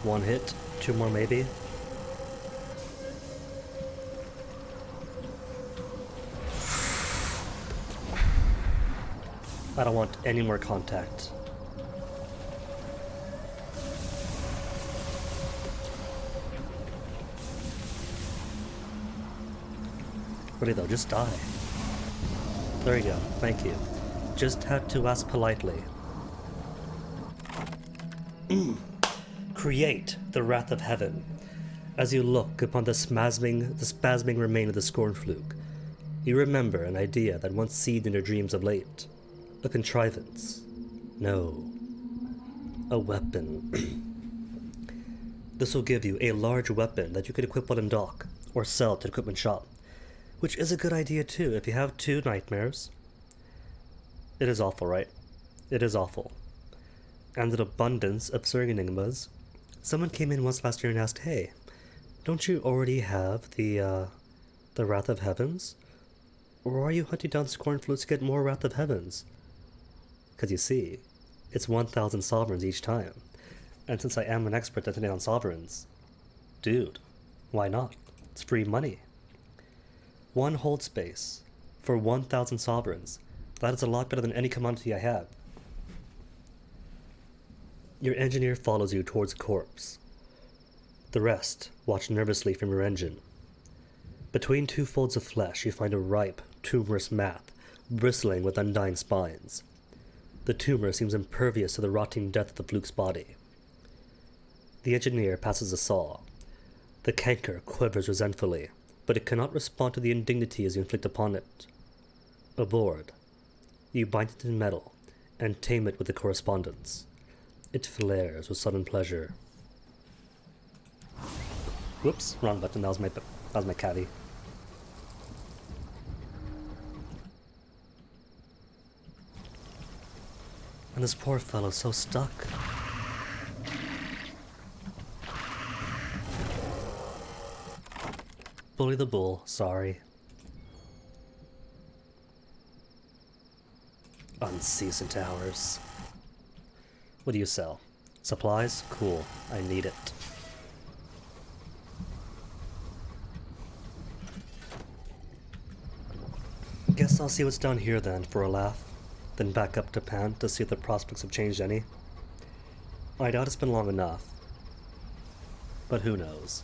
One hit, two more maybe? I don't want any more contact. Really though, just die. There you go, thank you. Just had to ask politely. Create the wrath of heaven. As you look upon the spasming remain of the scorn fluke, you remember an idea that once seethed in your dreams of late. A contrivance. No. A weapon. This will give you a large weapon that you could equip while in dock, or sell to an equipment shop. Which is a good idea too, if you have 2 nightmares. It is awful, right? It is awful. And an abundance of absurd enigmas. Someone came in once last year and asked, hey, don't you already have the Wrath of Heavens? Or are you hunting down scorn flutes to get more Wrath of Heavens? Because you see, it's 1,000 sovereigns each time. And since I am an expert at hunting down sovereigns, dude, why not? It's free money. One hold space for 1,000 sovereigns. That is a lot better than any commodity I have. Your engineer follows you towards a corpse. The rest watch nervously from your engine. Between two folds of flesh, you find a ripe, tumorous mass, bristling with undying spines. The tumor seems impervious to the rotting death of the fluke's body. The engineer passes a saw. The canker quivers resentfully, but it cannot respond to the indignity as you inflict upon it. Aboard, you bind it in metal and tame it with the correspondence. It flares with sudden pleasure. Whoops, wrong button. That was my caddy. And this poor fellow's so stuck. Bully the bull, sorry. Unseasoned hours. What do you sell? Supplies? Cool. I need it. Guess I'll see what's down here then for a laugh. Then back up to Pan to see if the prospects have changed any. I doubt it's been long enough. But who knows?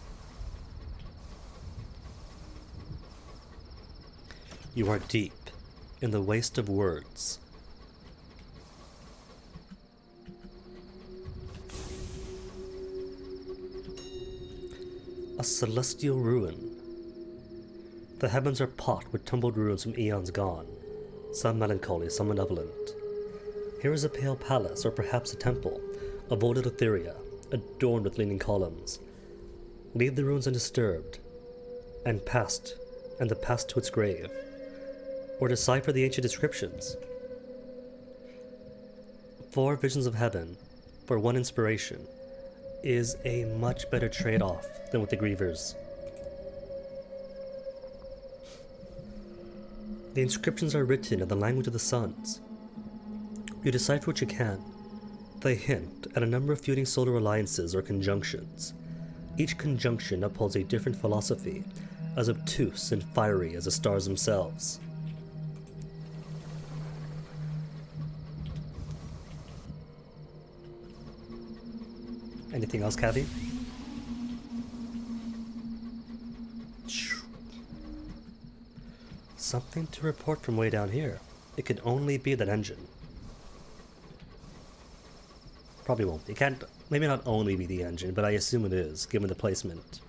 You are deep in the waste of words. A celestial ruin. The heavens are pocked with tumbled ruins from eons gone, some melancholy, some malevolent. Here is a pale palace, or perhaps a temple, of old Etheria, adorned with leaning columns. Leave the ruins undisturbed, and the past to its grave, or decipher the ancient inscriptions. 4 visions of heaven, for 1 inspiration, is a much better trade-off than with the Grievers. The inscriptions are written in the language of the suns. You decipher what you can. They hint at a number of feuding solar alliances or conjunctions. Each conjunction upholds a different philosophy, as obtuse and fiery as the stars themselves. Anything else, Kathy? Something to report from way down here. It could only be that engine. Probably won't. It can't, maybe not only be the engine, but I assume it is, given the placement.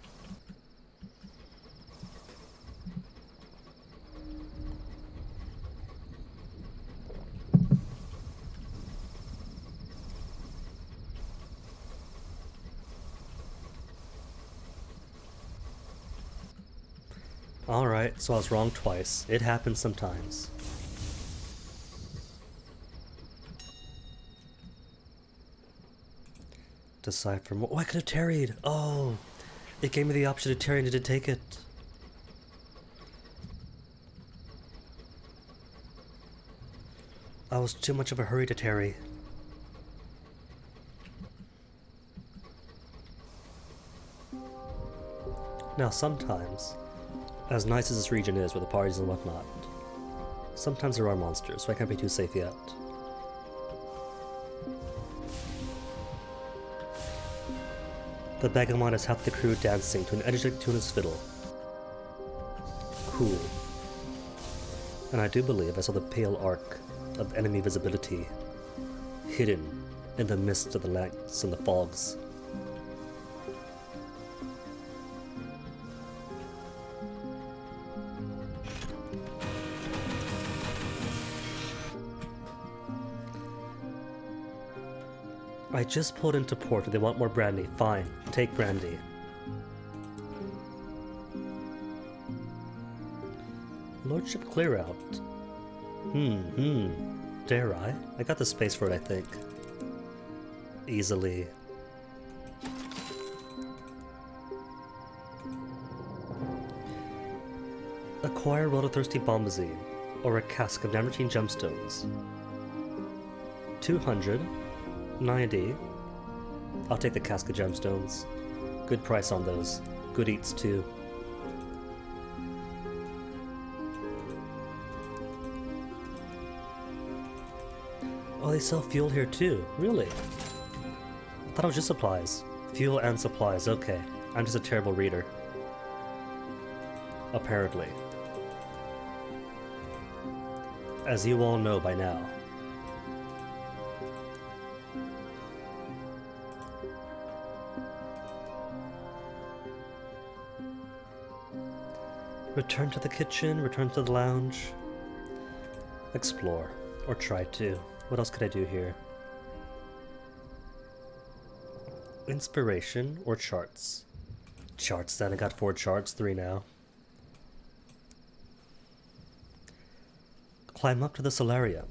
Alright, so I was wrong twice. It happens sometimes. Decipher more. Oh, I could have tarried! Oh! It gave me the option to tarry and didn't take it. I was too much of a hurry to tarry. Now sometimes, as nice as this region is with the parties and whatnot, sometimes there are monsters, so I can't be too safe yet. The Begamon has half the crew dancing to an energetic tune of fiddle. Cool. And I do believe I saw the pale arc of enemy visibility, hidden in the mist of the nights and the fogs. I just pulled into port. They want more brandy. Fine, take brandy. Lordship clear out. Dare I? I got the space for it, I think. Easily. Acquire Rotothirsty Bombazine, or a cask of Namertine gemstones. 290. I'll take the cask of gemstones. Good price on those. Good eats too. Oh, they sell fuel here too. Really? I thought it was just supplies. Fuel and supplies, okay. I'm just a terrible reader. Apparently. As you all know by now. Return to the kitchen, return to the lounge. Explore. Or try to. What else could I do here? Inspiration or charts? Charts then, I got 4 charts, 3 now. Climb up to the solarium.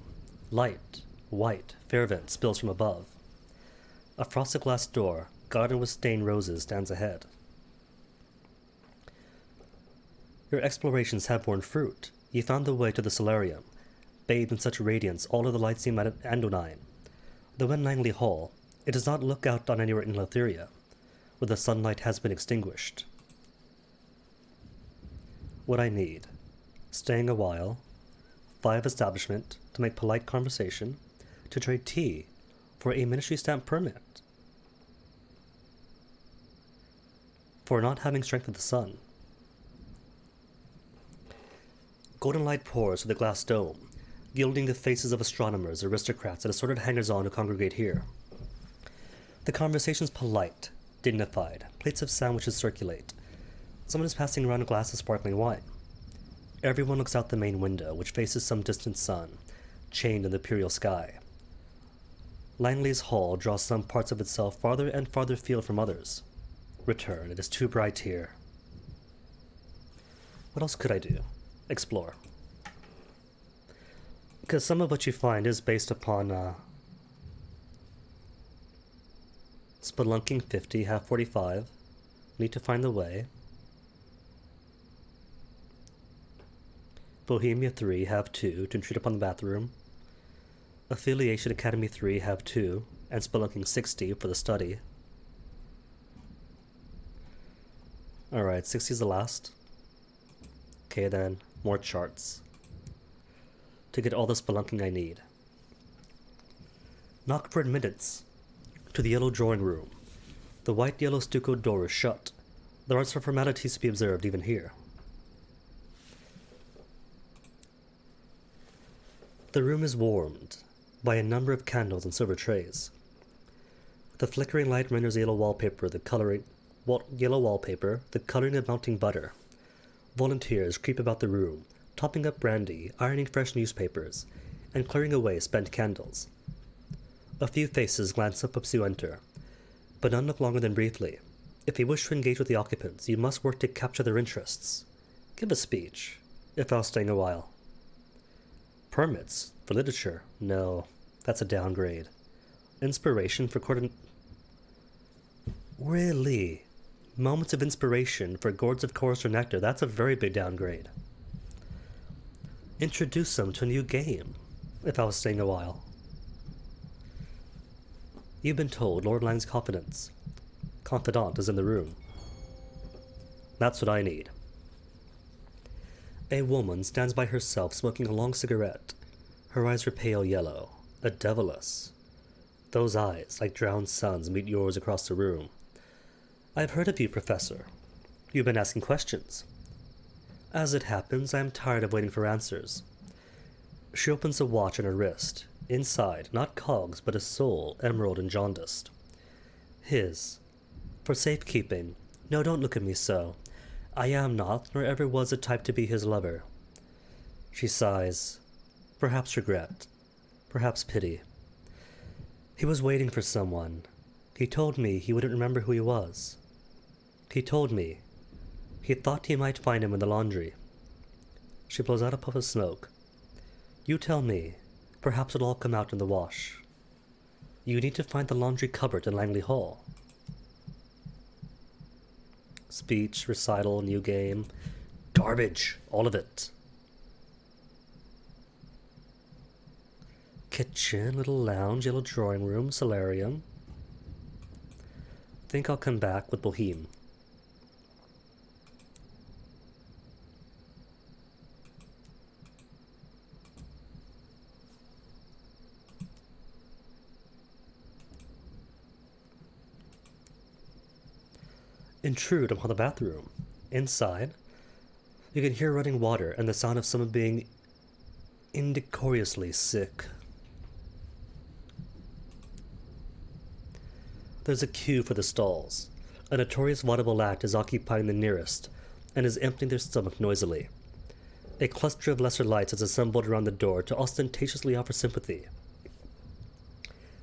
Light, white, fervent, spills from above. A frosted glass door, garden with stained roses, stands ahead. Your explorations have borne fruit. You found the way to the solarium. Bathed in such radiance, all of the lights seem anodyne. Though in Langley Hall, it does not look out on anywhere in Lotheria, where the sunlight has been extinguished. What I need: staying a while, 5 establishment to make polite conversation, to trade tea for a ministry stamp permit, for not having strength of the sun. Golden light pours through the glass dome, gilding the faces of astronomers, aristocrats, and assorted hangers-on who congregate here. The conversation's polite, dignified. Plates of sandwiches circulate. Someone is passing around a glass of sparkling wine. Everyone looks out the main window, which faces some distant sun, chained in the imperial sky. Langley's hall draws some parts of itself farther and farther afield from others. Return, it is too bright here. What else could I do? Explore. Because some of what you find is based upon Spelunking 50, half 45. Need to find the way. Bohemia 3, half 2, to intrude upon the bathroom. Affiliation Academy 3, half 2, and Spelunking 60 for the study. Alright, 60 is the last. Okay then, more charts. To get all the spelunking I need. Knock for admittance. To the yellow drawing room. The white-yellow stucco door is shut. There are some formalities to be observed even here. The room is warmed by a number of candles and silver trays. The flickering light renders yellow wallpaper the coloring of melting butter. Volunteers creep about the room, topping up brandy, ironing fresh newspapers, and clearing away spent candles. A few faces glance up as you enter, but none look longer than briefly. If you wish to engage with the occupants, you must work to capture their interests. Give a speech, if I was staying a while. Permits for literature? No, that's a downgrade. Inspiration for Really? Moments of inspiration for gourds of chorus or nectar? That's a very big downgrade. Introduce them to a new game, if I was staying a while. You've been told Lord Lang's confidant is in the room. That's what I need. A woman stands by herself smoking a long cigarette. Her eyes are pale yellow, a devilish. Those eyes, like drowned suns, meet yours across the room. I've heard of you, Professor. You've been asking questions. As it happens, I am tired of waiting for answers. She opens a watch on her wrist. Inside, not cogs, but a soul, emerald and jaundiced. His. For safekeeping. No, don't look at me so. I am not, nor ever was the type to be his lover. She sighs. Perhaps regret. Perhaps pity. He was waiting for someone. He told me he wouldn't remember who he was. He told me he thought he might find him in the laundry. She blows out a puff of smoke. You tell me. Perhaps it'll all come out in the wash. You need to find the laundry cupboard in Langley Hall. Speech, recital, new game. Garbage! All of it. Kitchen, little lounge, yellow drawing room, solarium. Think I'll come back with Boheme. intrude upon the bathroom. Inside, you can hear running water and the sound of someone being indecorously sick. There's a queue for the stalls. A notorious vaudeville act is occupying the nearest and is emptying their stomach noisily. A cluster of lesser lights is assembled around the door to ostentatiously offer sympathy.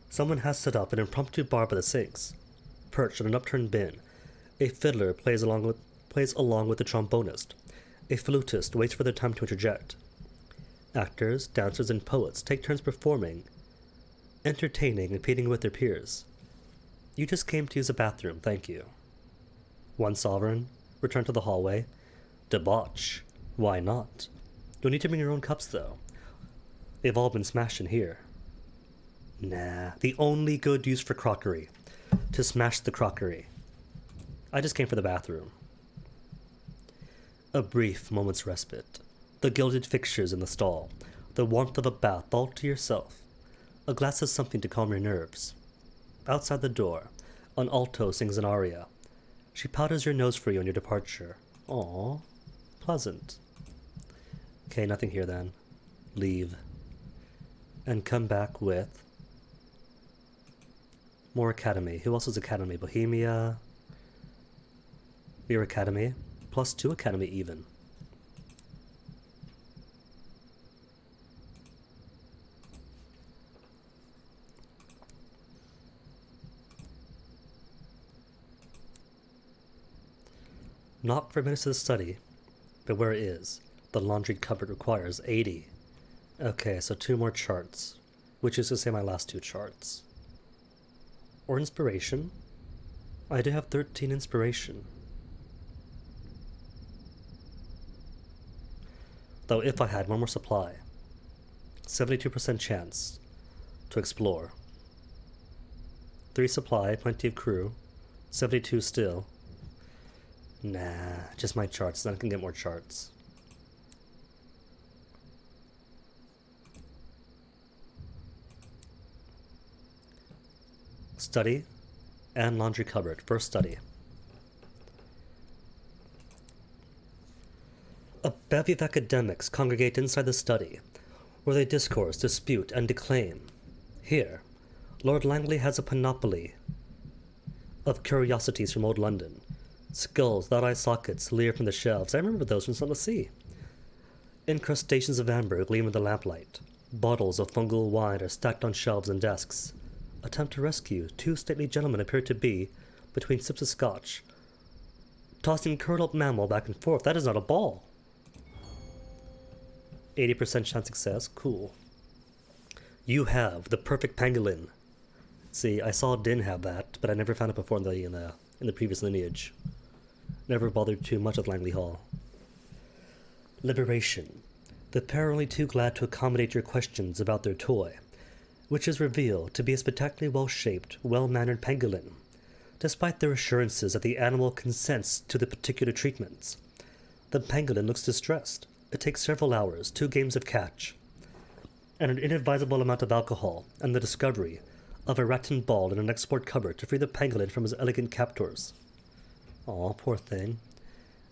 Someone has set up an impromptu bar by the sinks. Perched on an upturned bin, a fiddler plays along with the trombonist. A flutist waits for their time to interject. Actors, dancers, and poets take turns performing, entertaining, and competing with their peers. You just came to use a bathroom, thank you. One sovereign, return to the hallway. Debauch. Why not? You'll need to bring your own cups, though. They've all been smashed in here. Nah, the only good use for crockery. To smash the crockery. I just came for the bathroom. A brief moment's respite. The gilded fixtures in the stall. The warmth of a bath all to yourself. A glass of something to calm your nerves. Outside the door, an alto sings an aria. She powders your nose for you on your departure. Aww, pleasant. Okay, nothing here then. Leave. And come back with more Academy. Who else is Academy? Bohemia. Your Academy. +2 Academy even. Not for minutes of the study, but where it is. The laundry cupboard requires 80. Okay, so 2 more charts, which is to say my last 2 charts. Or inspiration. I do have 13 inspiration. Though if I had one more supply, 72% chance to explore. 3 supply, plenty of crew, 72 still. Nah, just my charts, then I can get more charts. Study and laundry cupboard. First study. A bevy of academics congregate inside the study, where they discourse, dispute, and declaim. Here, Lord Langley has a panoply of curiosities from old London. Skulls, third-eye sockets leer from the shelves. I remember those from some of the sea. Incrustations of amber gleam in the lamplight. Bottles of fungal wine are stacked on shelves and desks. Attempt to rescue. 2 stately gentlemen appear to be, between sips of scotch, tossing curled-up mammal back and forth. That is not a ball. 80% chance success. Cool. You have the perfect pangolin. See, I saw Din have that, but I never found it before in the previous lineage. Never bothered too much with Langley Hall. Liberation. The pair are only too glad to accommodate your questions about their toy, which is revealed to be a spectacularly well-shaped, well-mannered pangolin, despite their assurances that the animal consents to the particular treatments. The pangolin looks distressed. It takes several hours, 2 games of catch, and an inadvisable amount of alcohol, and the discovery of a rattan ball in an export cupboard to free the pangolin from his elegant captors. Aw, poor thing.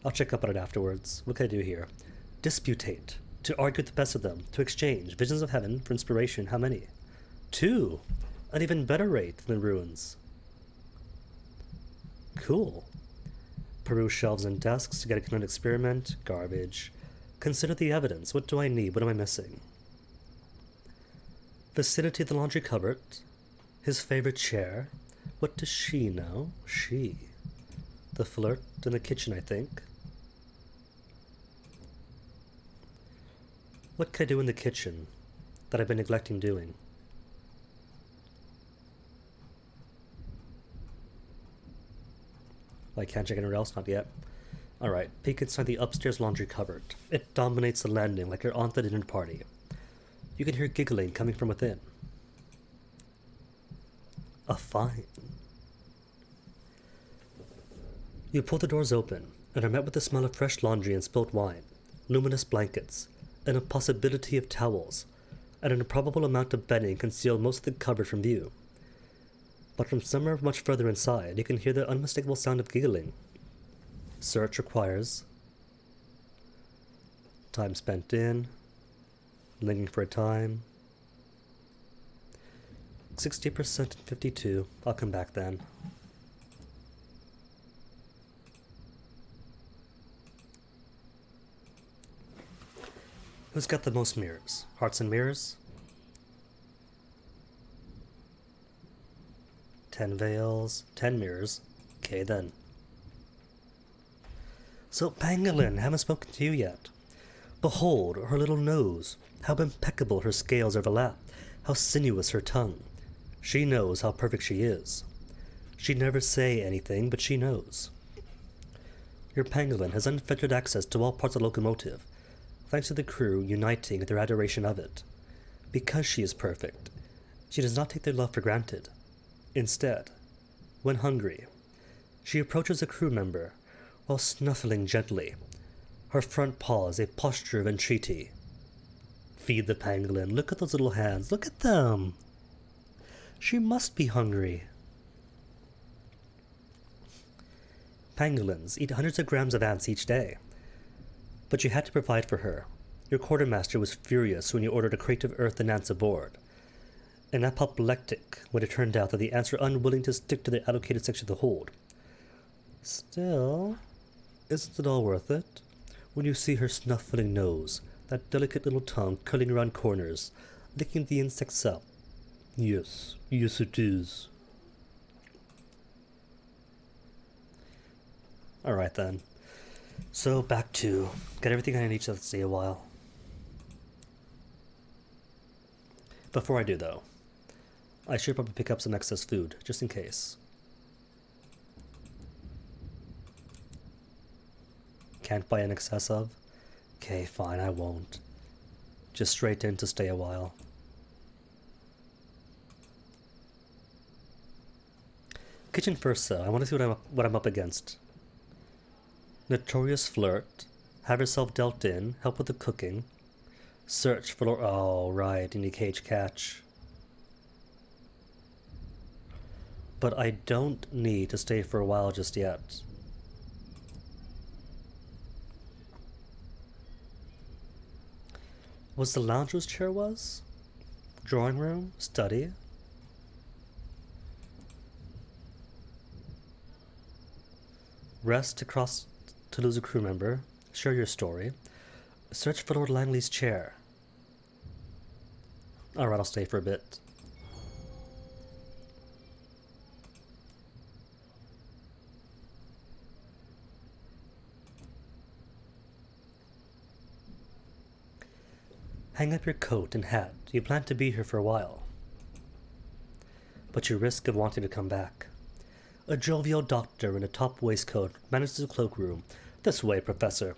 I'll check up on it afterwards. What can I do here? Disputate. To argue with the best of them. To exchange. Visions of heaven for inspiration. How many? 2. An even better rate than the ruins. Cool. Peruse shelves and desks to get a kinetic experiment. Garbage. Consider the evidence. What do I need? What am I missing? Vicinity of the laundry cupboard. His favorite chair. What does she know? She. The flirt in the kitchen, I think. What can I do in the kitchen that I've been neglecting doing? I can't check anywhere else, not yet. Alright, peek inside the upstairs laundry cupboard. It dominates the landing like your aunt at a dinner party. You can hear giggling coming from within. A find. You pull the doors open, and are met with the smell of fresh laundry and spilt wine, luminous blankets, and a possibility of towels, and an improbable amount of bedding conceal most of the cupboard from view. But from somewhere much further inside, you can hear the unmistakable sound of giggling. Search requires time spent in, linking for a time. 60% and 52. I'll come back then. Who's got the most mirrors? Hearts and mirrors? 10 veils, 10 mirrors. Okay then. So, Pangolin, haven't spoken to you yet. Behold her little nose, how impeccable her scales overlap, how sinuous her tongue. She knows how perfect she is. She'd never say anything, but she knows. Your pangolin has unfettered access to all parts of the locomotive, thanks to the crew uniting in their adoration of it. Because she is perfect, she does not take their love for granted. Instead, when hungry, she approaches a crew member while snuffling gently. Her front paw is a posture of entreaty. Feed the pangolin. Look at those little hands. Look at them. She must be hungry. Pangolins eat hundreds of grams of ants each day. But you had to provide for her. Your quartermaster was furious when you ordered a crate of earth and ants aboard. And apoplectic when it turned out that the ants were unwilling to stick to their allocated section of the hold. Still, isn't it all worth it? When you see her snuffling nose, that delicate little tongue curling around corners, licking the insects up. Yes, yes it is. Alright then. So back to get everything I need to stay a while. Before I do though, I should probably pick up some excess food, just in case. Can't buy in excess of? Okay, fine, I won't. Just straight in to stay a while. Kitchen first though, I want to see what I'm up against. Notorious flirt, have herself dealt in, help with the cooking, search for oh right, you need cage catch. But I don't need to stay for a while just yet. Was the lounge whose chair was? Drawing room? Study? Rest across to lose a crew member. Share your story. Search for Lord Langley's chair. Alright, I'll stay for a bit. Hang up your coat and hat. You plan to be here for a while. But you risk of wanting to come back. A jovial doctor in a top waistcoat manages the cloakroom. This way, Professor.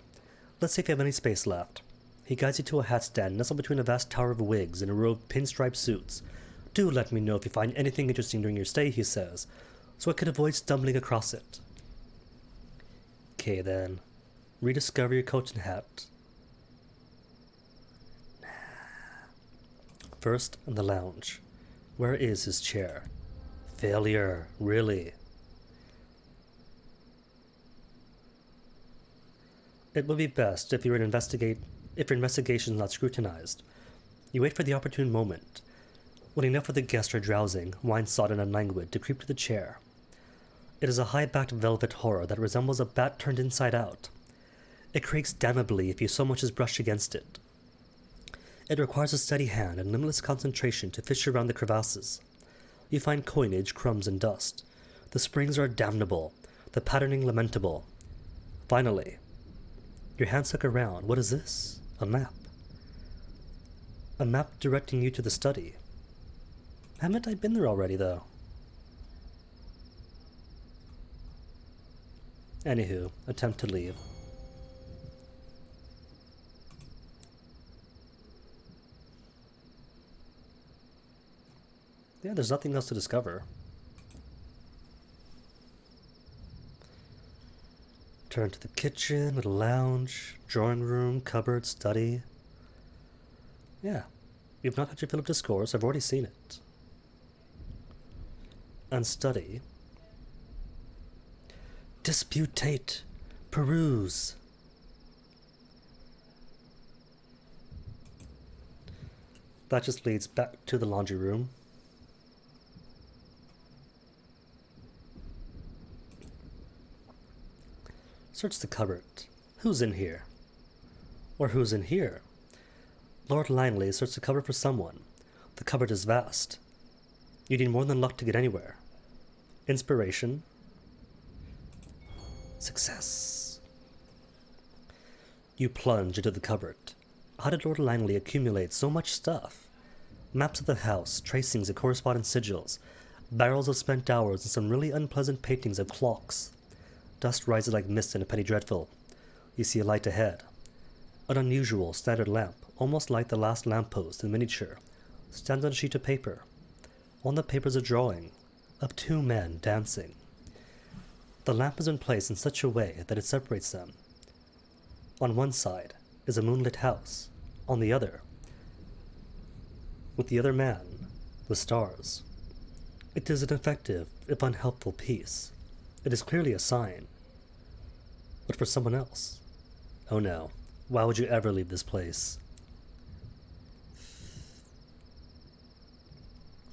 Let's see if you have any space left. He guides you to a hat stand nestled between a vast tower of wigs and a row of pinstripe suits. Do let me know if you find anything interesting during your stay, he says, so I could avoid stumbling across it. Okay then. Rediscover your coat and hat. First, in the lounge. Where is his chair? Failure, really. It would be best if your investigation is not scrutinized. You wait for the opportune moment, when enough of the guests are drowsing, wine-sodden and languid, to creep to the chair. It is a high-backed velvet horror that resembles a bat turned inside out. It creaks damnably if you so much as brush against it. It requires a steady hand and limitless concentration to fish around the crevasses. You find coinage, crumbs, and dust. The springs are damnable, the patterning lamentable. Finally, your hands look around. What is this? A map. A map directing you to the study. Haven't I been there already, though? Anywho, attempt to leave. Yeah, there's nothing else to discover. Turn to the kitchen, with a lounge, drawing room, cupboard, study. Yeah, you've not had your fill of discourse, I've already seen it. And study. Disputate, Peruse. That just leads back to the laundry room. Search the cupboard. Who's in here? Or who's in here? Lord Langley searched the cupboard for someone. The cupboard is vast. You need more than luck to get anywhere. Inspiration. Success. You plunge into the cupboard. How did Lord Langley accumulate so much stuff? Maps of the house, tracings of correspondence sigils, barrels of spent hours, and some really unpleasant paintings of clocks. Dust rises like mist in a penny dreadful. You see a light ahead. An unusual, standard lamp, almost like the last lamppost in miniature, stands on a sheet of paper. On the paper is a drawing of two men dancing. The lamp is in place in such a way that it separates them. On one side is a moonlit house. On the other, with the other man, the stars. It is an effective, if unhelpful, piece. It is clearly a sign. But for someone else. Oh no, why would you ever leave this place?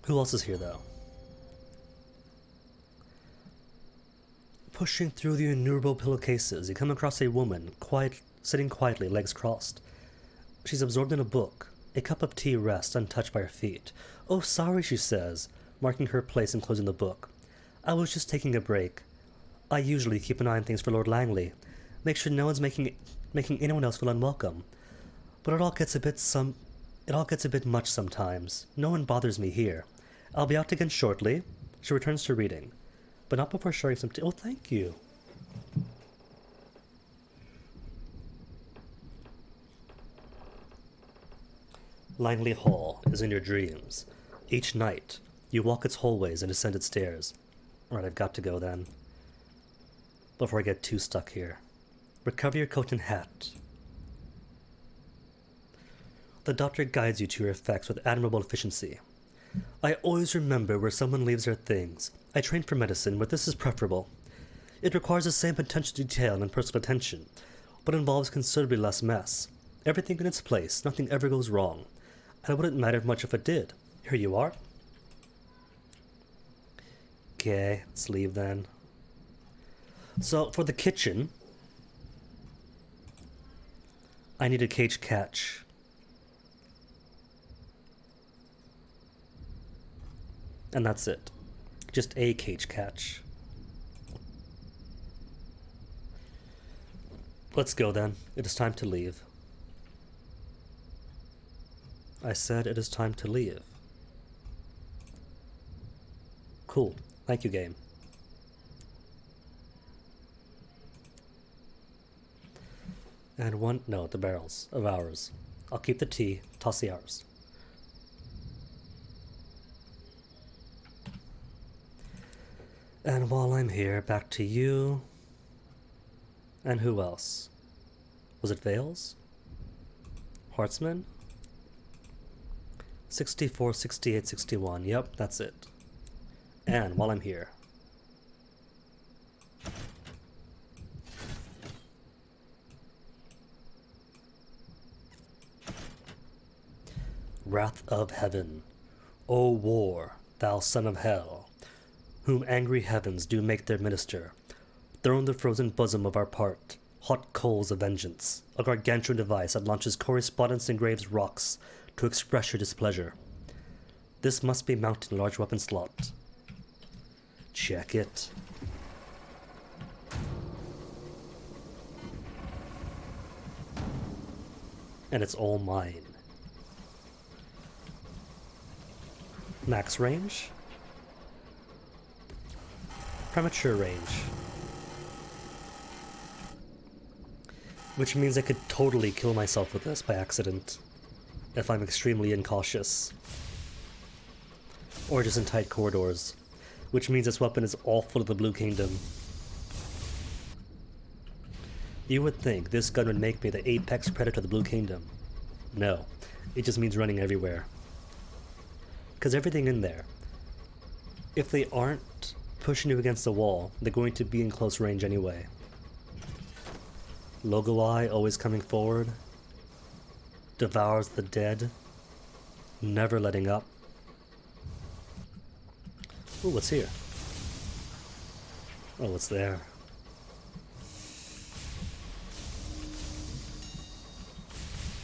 Who else is here, though? Pushing through the innumerable pillowcases, you come across a woman, sitting quietly, legs crossed. She's absorbed in a book. A cup of tea rests untouched by her feet. "Oh, sorry," she says, marking her place and closing the book. "I was just taking a break. I usually keep an eye on things for Lord Langley. Make sure no one's making anyone else feel unwelcome. But it all gets a bit much sometimes. No one bothers me here. I'll be out again shortly." She returns to reading, but not before sharing some tea. Oh, thank you. Langley Hall is in your dreams. Each night, you walk its hallways and ascend its stairs. Alright, I've got to go then. Before I get too stuck here. Recover your coat and hat. The doctor guides you to your effects with admirable efficiency. "I always remember where someone leaves their things. I trained for medicine, but this is preferable. It requires the same attention to detail and personal attention, but involves considerably less mess. Everything in its place, nothing ever goes wrong. And it wouldn't matter much if it did. Here you are." Okay, let's leave then. So, for the kitchen, I need a cage catch. And that's it. Just a cage catch. Let's go then. It is time to leave. I said it is time to leave. Cool. Thank you, game. And the barrels of ours. I'll keep the tea, toss the hours. And while I'm here, back to you. And who else? Was it Vales? Hartsman? 64, 68, 61. Yep, that's it. And while I'm here, Wrath of Heaven. O war, thou son of hell, whom angry heavens do make their minister, thrown the frozen bosom of our part, hot coals of vengeance, a gargantuan device that launches correspondence engraves rocks to express your displeasure. This must be mounted in a large weapon slot. Check it. And it's all mine. Max range? Premature range. Which means I could totally kill myself with this by accident, if I'm extremely incautious. Or just in tight corridors, which means this weapon is awful to the Blue Kingdom. You would think this gun would make me the apex predator of the Blue Kingdom. No, it just means running everywhere. Because everything in there, if they aren't pushing you against the wall, they're going to be in close range anyway. Logoi always coming forward. Devours the dead. Never letting up. Ooh, what's here? Oh, what's there?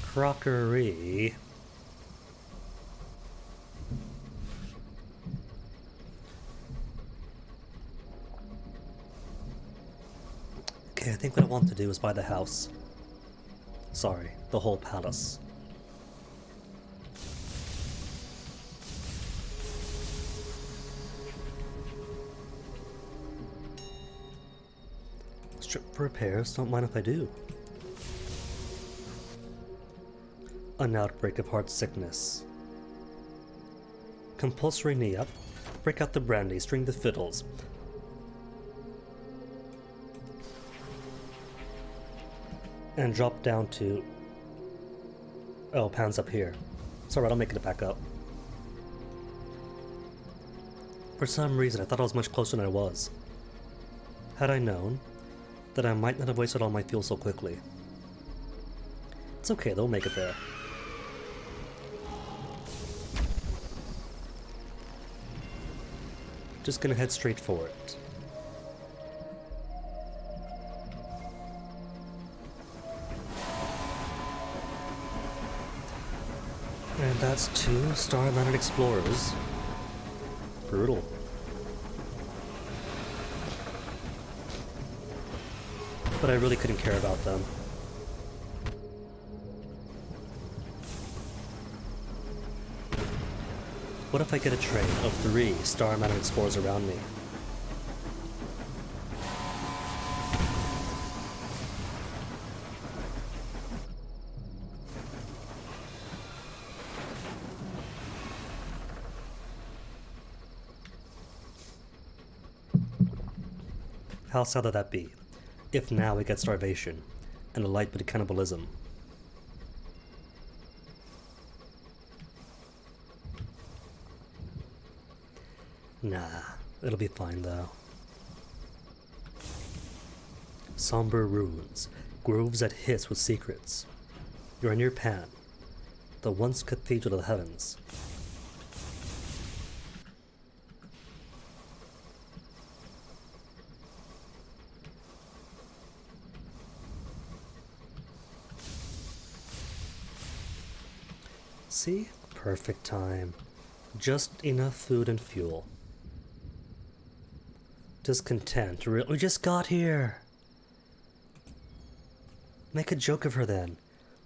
Crockery. Okay, I think what I want to do is buy the house. Sorry, the whole palace. Strip for repairs, don't mind if I do. An outbreak of heart sickness. Compulsory knee up. Break out the brandy, string the fiddles. And drop down to... Oh, Pan's up here. It's alright, I'll make it back up. For some reason, I thought I was much closer than I was. Had I known, that I might not have wasted all my fuel so quickly. It's okay, they'll make it there. Just gonna head straight for it. And that's 2 Star-Landed Explorers. Brutal. But I really couldn't care about them. What if I get a train of 3 Star-Landed Explorers around me? How sad would that be, if now we get starvation, and a light bit of cannibalism? Nah, it'll be fine though. Somber ruins, groves that hiss with secrets. You're in your Pan, the once cathedral of the heavens. See? Perfect time. Just enough food and fuel. Discontent. We just got here! Make a joke of her then.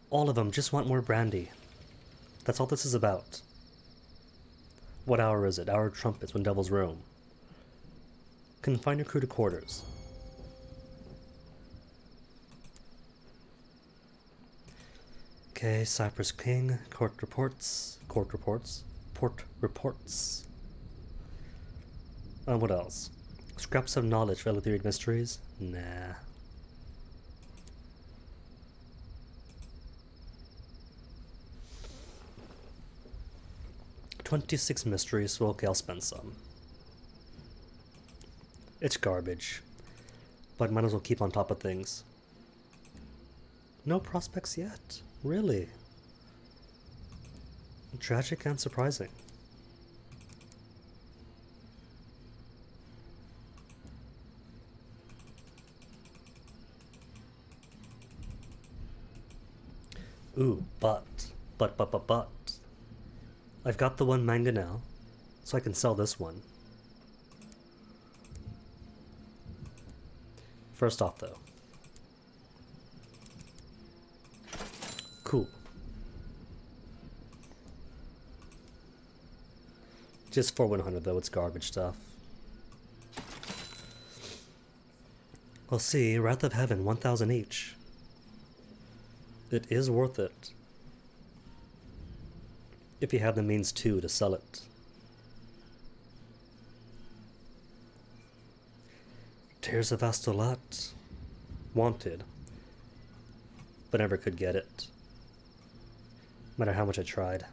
All of them just want more brandy. That's all this is about. What hour is it? Hour of trumpets when devils roam. Confine your crew to quarters. Okay, Cypress King, port reports. What else? Scraps of knowledge, Valetherian mysteries? Nah. $26 mysteries, so okay, I'll spend some. It's garbage, but might as well keep on top of things. No prospects yet? Really? Tragic and surprising. Ooh, but. I've got the one manga now, so I can sell this one. First off, though. Cool. Just for 100 though, it's garbage stuff. We'll see, Wrath of Heaven, 1,000 each. It is worth it. If you have the means to sell it. Tears of Astolat. Wanted. But never could get it. No matter how much I tried.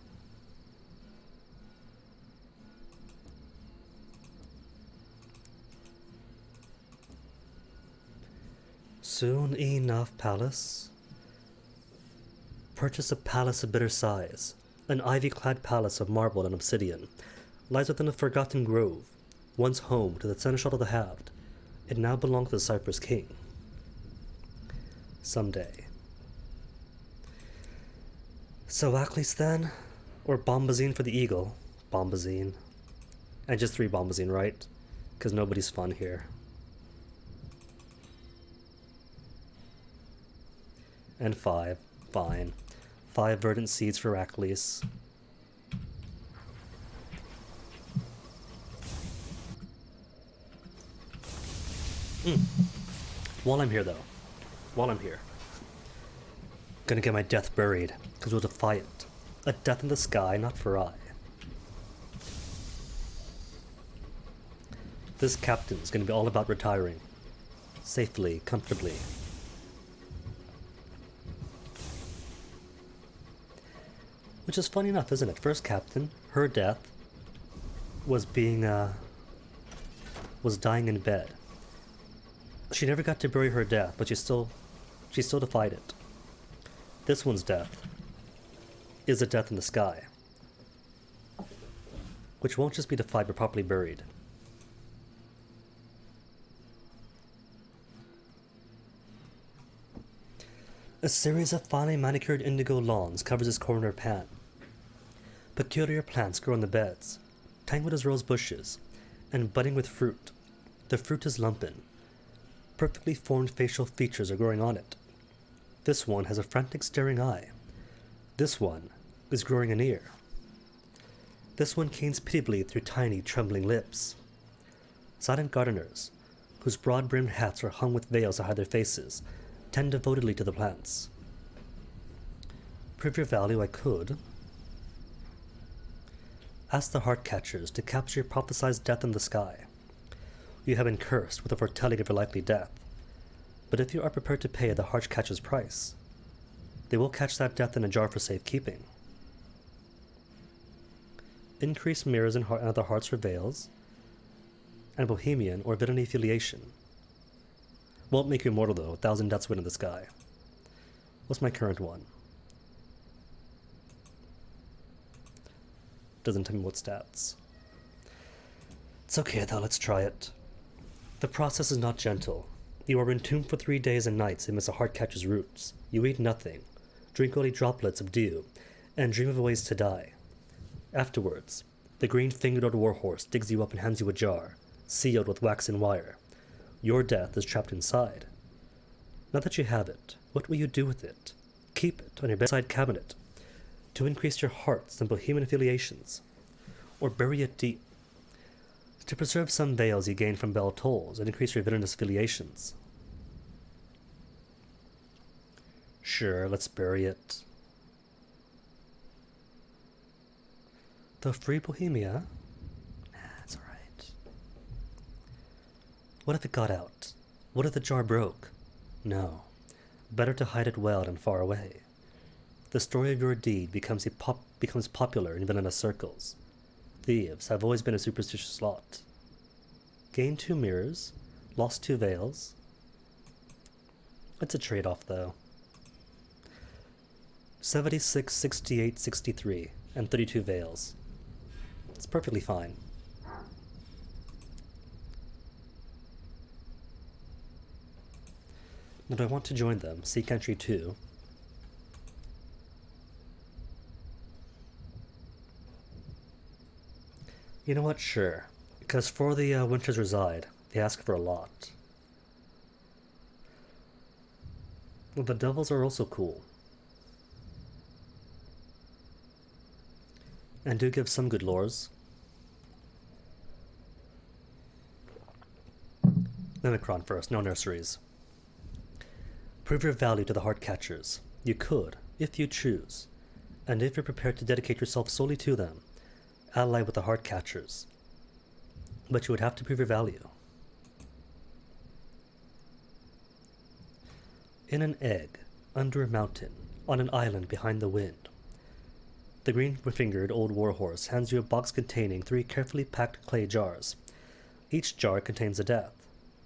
Soon enough, palace. Purchase a palace of bitter size. An ivy-clad palace of marble and obsidian lies within a forgotten grove, once home to the Seneschal of the Halved. It now belongs to the Cyprus King. Someday. So Aklis then? Or Bombazine for the eagle? Bombazine. And just 3 Bombazine, right? Because nobody's fun here. And 5. Fine. 5 verdant seeds for Aklis. While I'm here, though. While I'm here. Gonna get my death buried, because we'll defy it. A death in the sky, not for I. This captain's gonna be all about retiring. Safely, comfortably. Which is funny enough, isn't it? First captain, her death was was dying in bed. She never got to bury her death, but she still defied it. This one's death is a death in the sky, which won't just be defied but properly buried. A series of finely manicured indigo lawns covers this corner of Pan. Peculiar plants grow in the beds, tangled as rose bushes, and budding with fruit. The fruit is lumpen. Perfectly formed facial features are growing on it. This one has a frantic staring eye. This one is growing an ear. This one canes pitiably through tiny, trembling lips. Silent gardeners, whose broad-brimmed hats are hung with veils to hide their faces, tend devotedly to the plants. Prove your value I could. Ask the heart catchers to capture your prophesied death in the sky. You have been cursed with a foretelling of your likely death. But if you are prepared to pay the heart catcher's price, they will catch that death in a jar for safekeeping. Increased mirrors and other hearts for veils, and bohemian or villainy affiliation. Won't make you immortal though, 1,000 deaths win in the sky. What's my current one? Doesn't tell me what stats. It's okay though, let's try it. The process is not gentle. You are entombed for 3 days and nights amidst a heart catcher's roots. You eat nothing, drink only droplets of dew, and dream of ways to die. Afterwards, the green-fingered old warhorse digs you up and hands you a jar, sealed with wax and wire. Your death is trapped inside. Now that you have it, what will you do with it? Keep it on your bedside cabinet, to increase your hearts and bohemian affiliations, or bury it deep, to preserve some veils you gain from bell tolls and increase your villainous affiliations. Sure, let's bury it. The free Bohemia? Nah, it's alright. What if it got out? What if the jar broke? No. Better to hide it well than far away. The story of your deed becomes popular in villainous circles. Thieves have always been a superstitious lot. Gained 2 mirrors, lost 2 veils. It's a trade-off, though. 76, 68, 63, and 32 veils. It's perfectly fine. Now, do I want to join them? Seek entry 2. You know what? Sure. Because for the Winters Reside, they ask for a lot. Well, the Devils are also cool. And do give some good lores. Mimicron first, no nurseries. Prove your value to the heart catchers. You could, if you choose, and if you're prepared to dedicate yourself solely to them, ally with the heart catchers. But you would have to prove your value. In an egg, under a mountain, on an island behind the wind, the green-fingered old warhorse hands you a box containing 3 carefully packed clay jars. Each jar contains a death.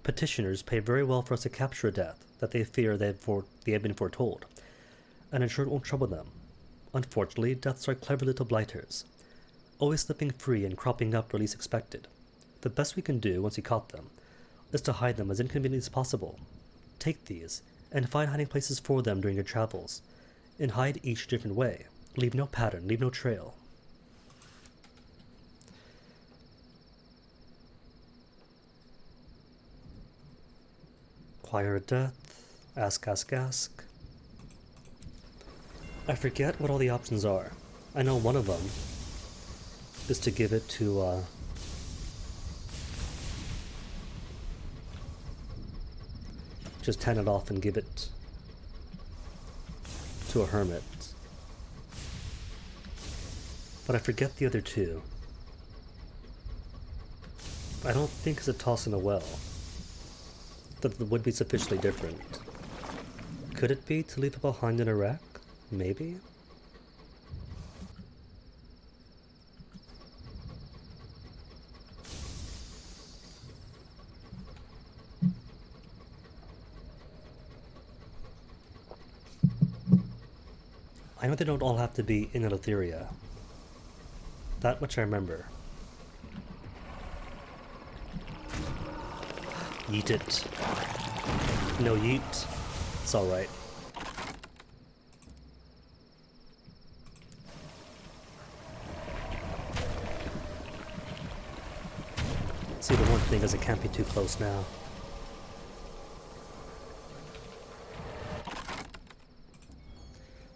Petitioners pay very well for us to capture a death, that they fear they have been foretold, and ensure it won't trouble them. Unfortunately, deaths are clever little blighters, always slipping free and cropping up where least expected. The best we can do, once we caught them, is to hide them as inconveniently as possible. Take these, and find hiding places for them during your travels, and hide each a different way. Leave no pattern, leave no trail. Choir of Death, ask, ask, ask. I forget what all the options are. I know one of them is to give it to, just hand it off and give it to a hermit. But I forget the other two. I don't think it's a toss in a well. That would be sufficiently different. Could it be to leave it behind in a wreck? Maybe? I know they don't all have to be in Eleutheria. That much I remember. Yeet it. No yeet. It's alright. See, the one thing is it can't be too close now.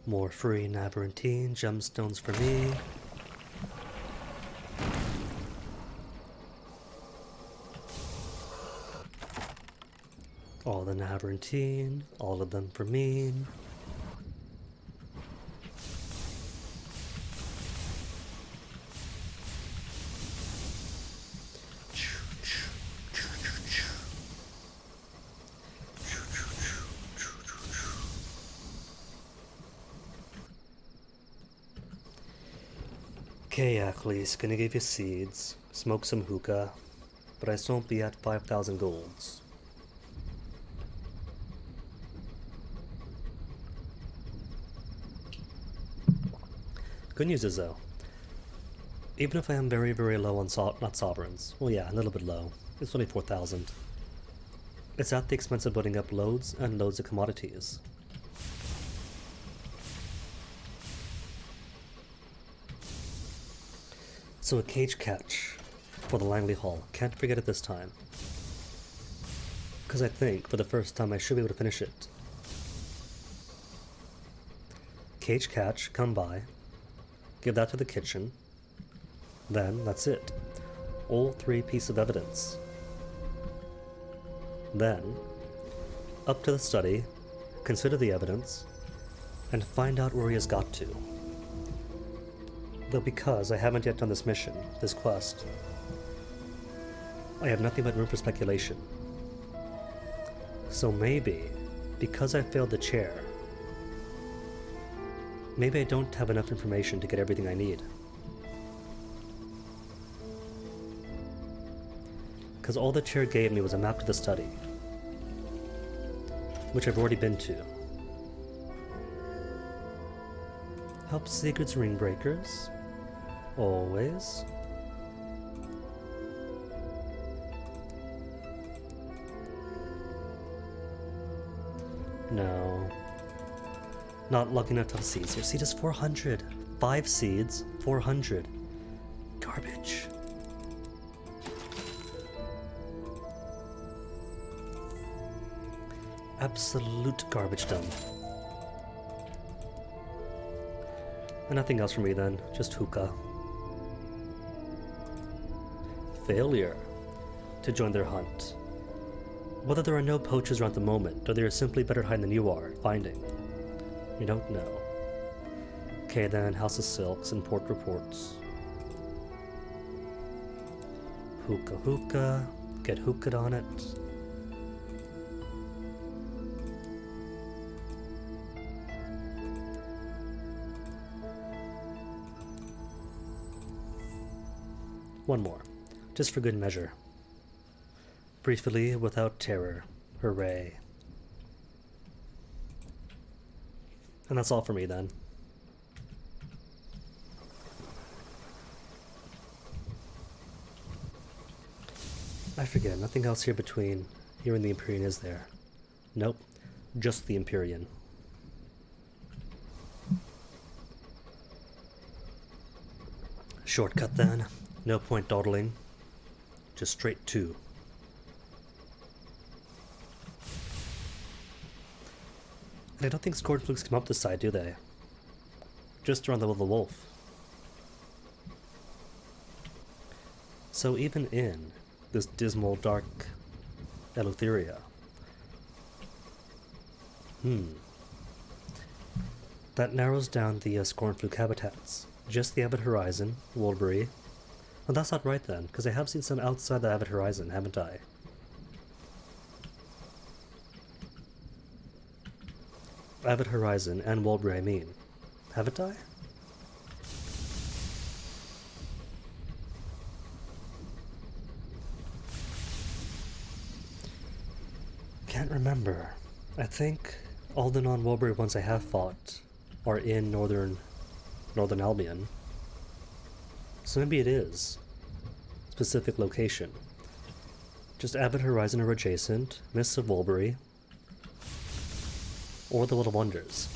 More free Navarantine gemstones for me. All the Navarantine, all of them for me. Okay, Achilles, gonna give you seeds, smoke some hookah, but I still won't be at 5,000 golds. Good news is though, even if I am very, very low on not sovereigns, well yeah, a little bit low, it's only 4,000. It's at the expense of putting up loads and loads of commodities. So a cage catch for the Langley Hall. Can't forget it this time. Because I think, for the first time, I should be able to finish it. Cage catch, come by. Give that to the kitchen. Then, that's it. All 3 pieces of evidence. Then, up to the study, consider the evidence, and find out where he has got to. Though because I haven't yet done this mission, this quest, I have nothing but room for speculation. So maybe, because I failed the chair, maybe I don't have enough information to get everything I need. Because all the chair gave me was a map to the study, which I've already been to. Help Sigurd's Ringbreakers. Always. No. Not lucky enough to have seeds. Your seed is 400. 5 seeds, 400. Garbage. Absolute garbage dump. And nothing else for me then, just hookah. Failure to join their hunt. Whether there are no poachers around at the moment, or they are simply better hiding than you are, finding. You don't know. Okay then, House of Silks and Port Reports. Hookah hookah, get hookah on it. One more, just for good measure. Briefly, without terror. Hooray. And that's all for me then. I forget, nothing else here between here and the Empyrean, is there? Nope, just the Empyrean. Shortcut then, no point dawdling, just straight to. And I don't think Scornflukes come up this side, do they? Just around the Will of the Wolf. So even in this dismal, dark Eleutheria. That narrows down the Scornfluke habitats. Just the Avid Horizon, Woldbury. Well, that's not right then, because I have seen some outside the Avid Horizon, haven't I? Avid Horizon and Woldbury, I mean. Haven't I? Can't remember. I think all the non-Woldbury ones I have fought are in Northern Albion. So maybe it is. Specific location. Just Avid Horizon or adjacent, Mists of Woldbury, or the Little Wonders.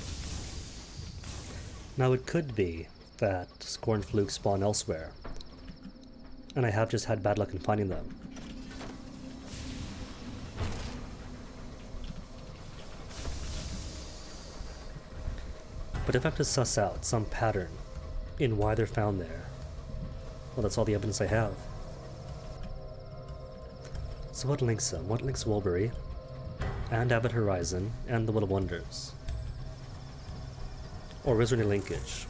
Now it could be that Scornflukes spawn elsewhere, and I have just had bad luck in finding them. But if I have to suss out some pattern in why they're found there, well, that's all the evidence I have. So what links them? What links Woldbury, and Avid Horizon, and the Little Wonders? Or is there any linkage?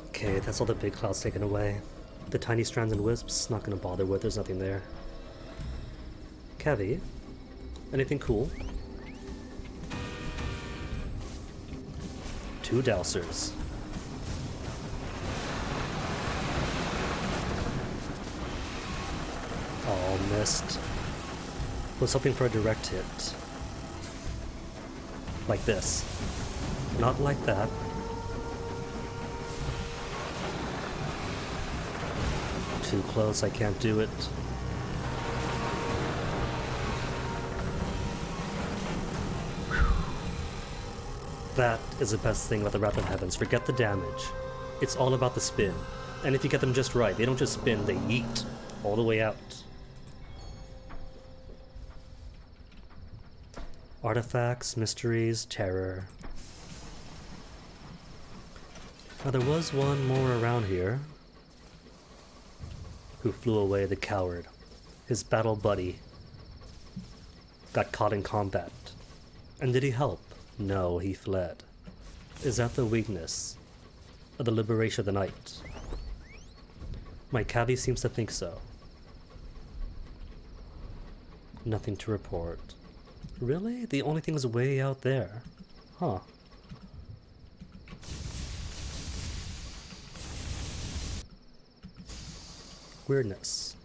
Okay, that's all the big clouds taken away. The tiny strands and wisps, not gonna bother with, there's nothing there. Cavi? Anything cool? 2 Dowsers. Oh, missed. Was hoping for a direct hit. Like this. Not like that. Too close, I can't do it. That is the best thing about the Wrath of Heavens. Forget the damage. It's all about the spin. And if you get them just right, they don't just spin, they yeet all the way out. Artifacts, mysteries, terror. Now there was one more around here who flew away, the coward. His battle buddy got caught in combat. And did he help? No, he fled. Is that the weakness of the Liberation of the Night? My Cavi seems to think so. Nothing to report. Really? The only thing is way out there. Huh. Weirdness.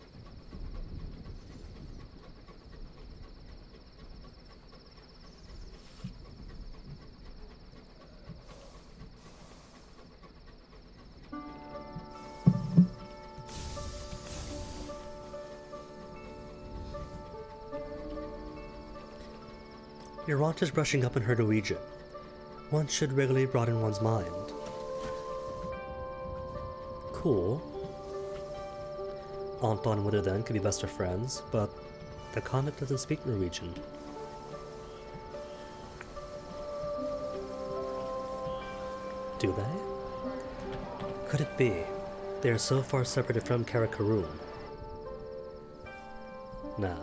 Your aunt is brushing up in her Norwegian. One should regularly broaden one's mind. Cool. Aunt and Wither then could be best of friends, but the convict doesn't speak Norwegian. Do they? Could it be they are so far separated from Karakorum? Nah.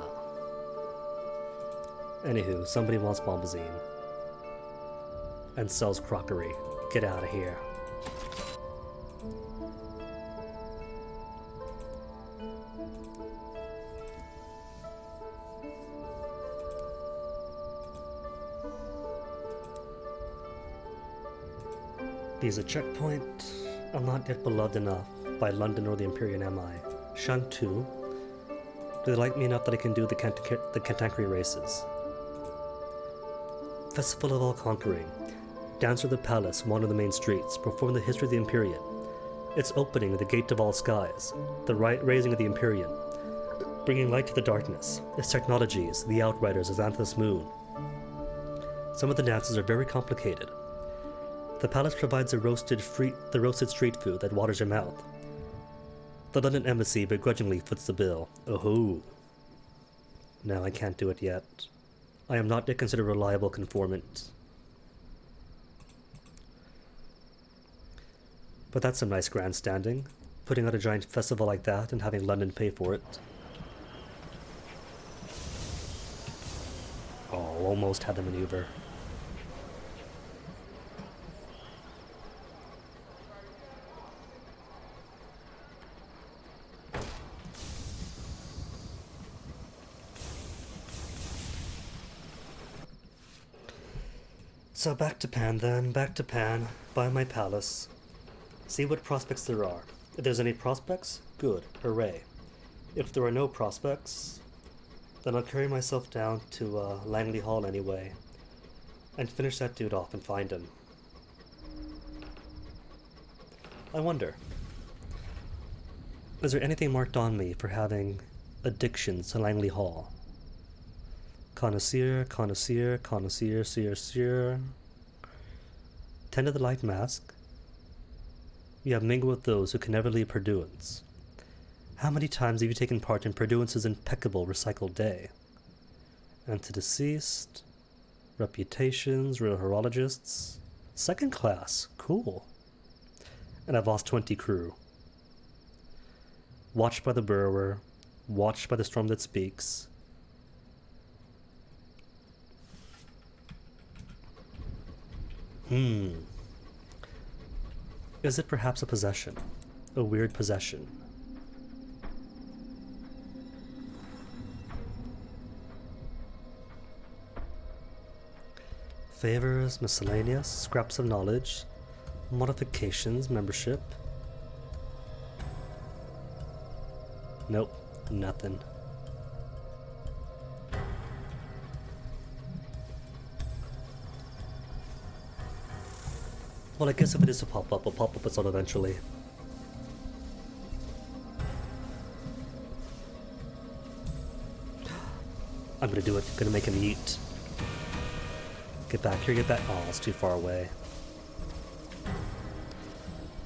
Anywho, somebody wants Bombazine. And sells crockery. Get out of here. These a checkpoint. I'm not yet beloved enough by London or the Empyrean, am I? Shunned too. Do they like me enough that I can do the Cantankerous races? Festival of all conquering. Dance through the palace, wander the main streets, perform the history of the Empyrean. Its opening, the gate of all skies, the raising of the Empyrean, bringing light to the darkness, its technologies, the Outriders, Xanthus Moon. Some of the dances are very complicated. The palace provides the roasted street food that waters your mouth. The London embassy begrudgingly foots the bill. Oh-ho. No, I can't do it yet. I am not yet considered a reliable conformant. But that's some nice grandstanding, putting out a giant festival like that and having London pay for it. Oh, almost had the maneuver. So back to Pan then, back to Pan, by my palace. See what prospects there are. If there's any prospects, good, hooray. If there are no prospects, then I'll carry myself down to Langley Hall anyway, and finish that dude off and find him. I wonder, is there anything marked on me for having addictions to Langley Hall? Connoisseur, connoisseur, connoisseur, seer. Tend to the light mask. You have mingled with those who can never leave Perduance. How many times have you taken part in Perduance's impeccable recycled day? Antedeceased, reputations, real horologists, second class, cool. And I've lost 20 crew. Watched by the burrower, watched by the storm that speaks. Is it perhaps a possession? A weird possession? Favors, miscellaneous, scraps of knowledge, modifications, membership. Nope, nothing. Well, I guess if it is a pop-up, a pop-up is on eventually. I'm gonna do it. I'm gonna make him eat. Get back here, get back. Oh, it's too far away.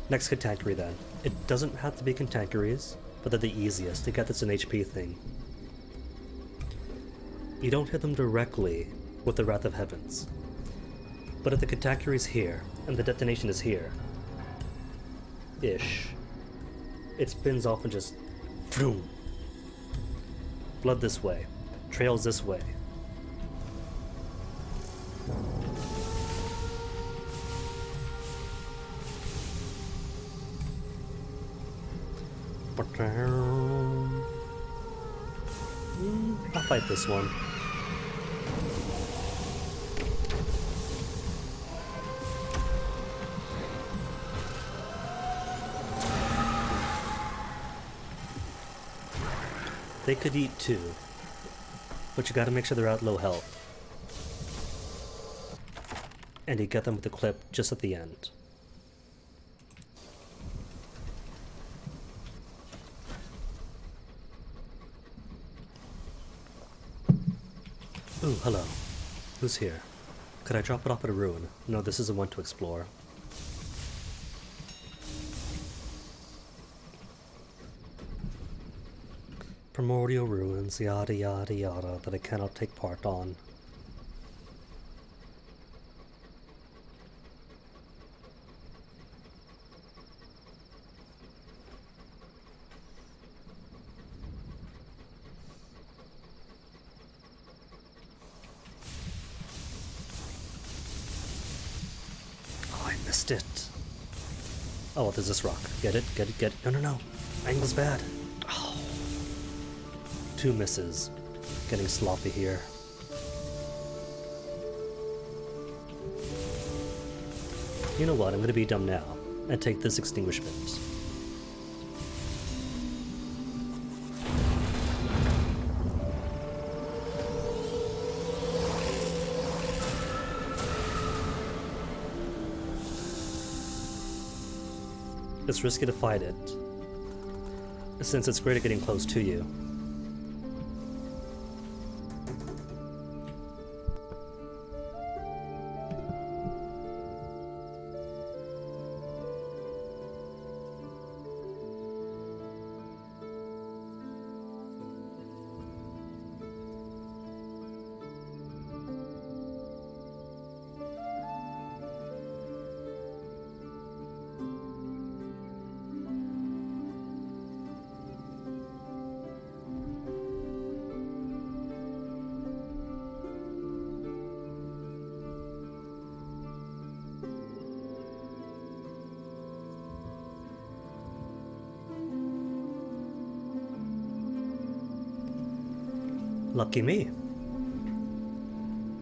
Next Cantankerous then. It doesn't have to be Cantankerous, but they're the easiest. To get this an HP thing. You don't hit them directly with the Wrath of Heavens. But if the Cantankerous is here, and the detonation is here, ish, it spins off and just vroom. Blood this way, trails this way. I'll fight this one. They could eat too, but you gotta make sure they're at low health. And you get them with the clip just at the end. Ooh, hello. Who's here? Could I drop it off at a ruin? No, this isn't one to explore. Primordial ruins, yada yada yada, that I cannot take part on. Oh, I missed it. Oh, well, there's this rock. Get it, get it, get it. No, no, no. Angle's bad. Oh. 2 misses. Getting sloppy here. You know what, I'm gonna be dumb now and take this extinguishment. It's risky to fight it, since it's great at getting close to you. Lucky me.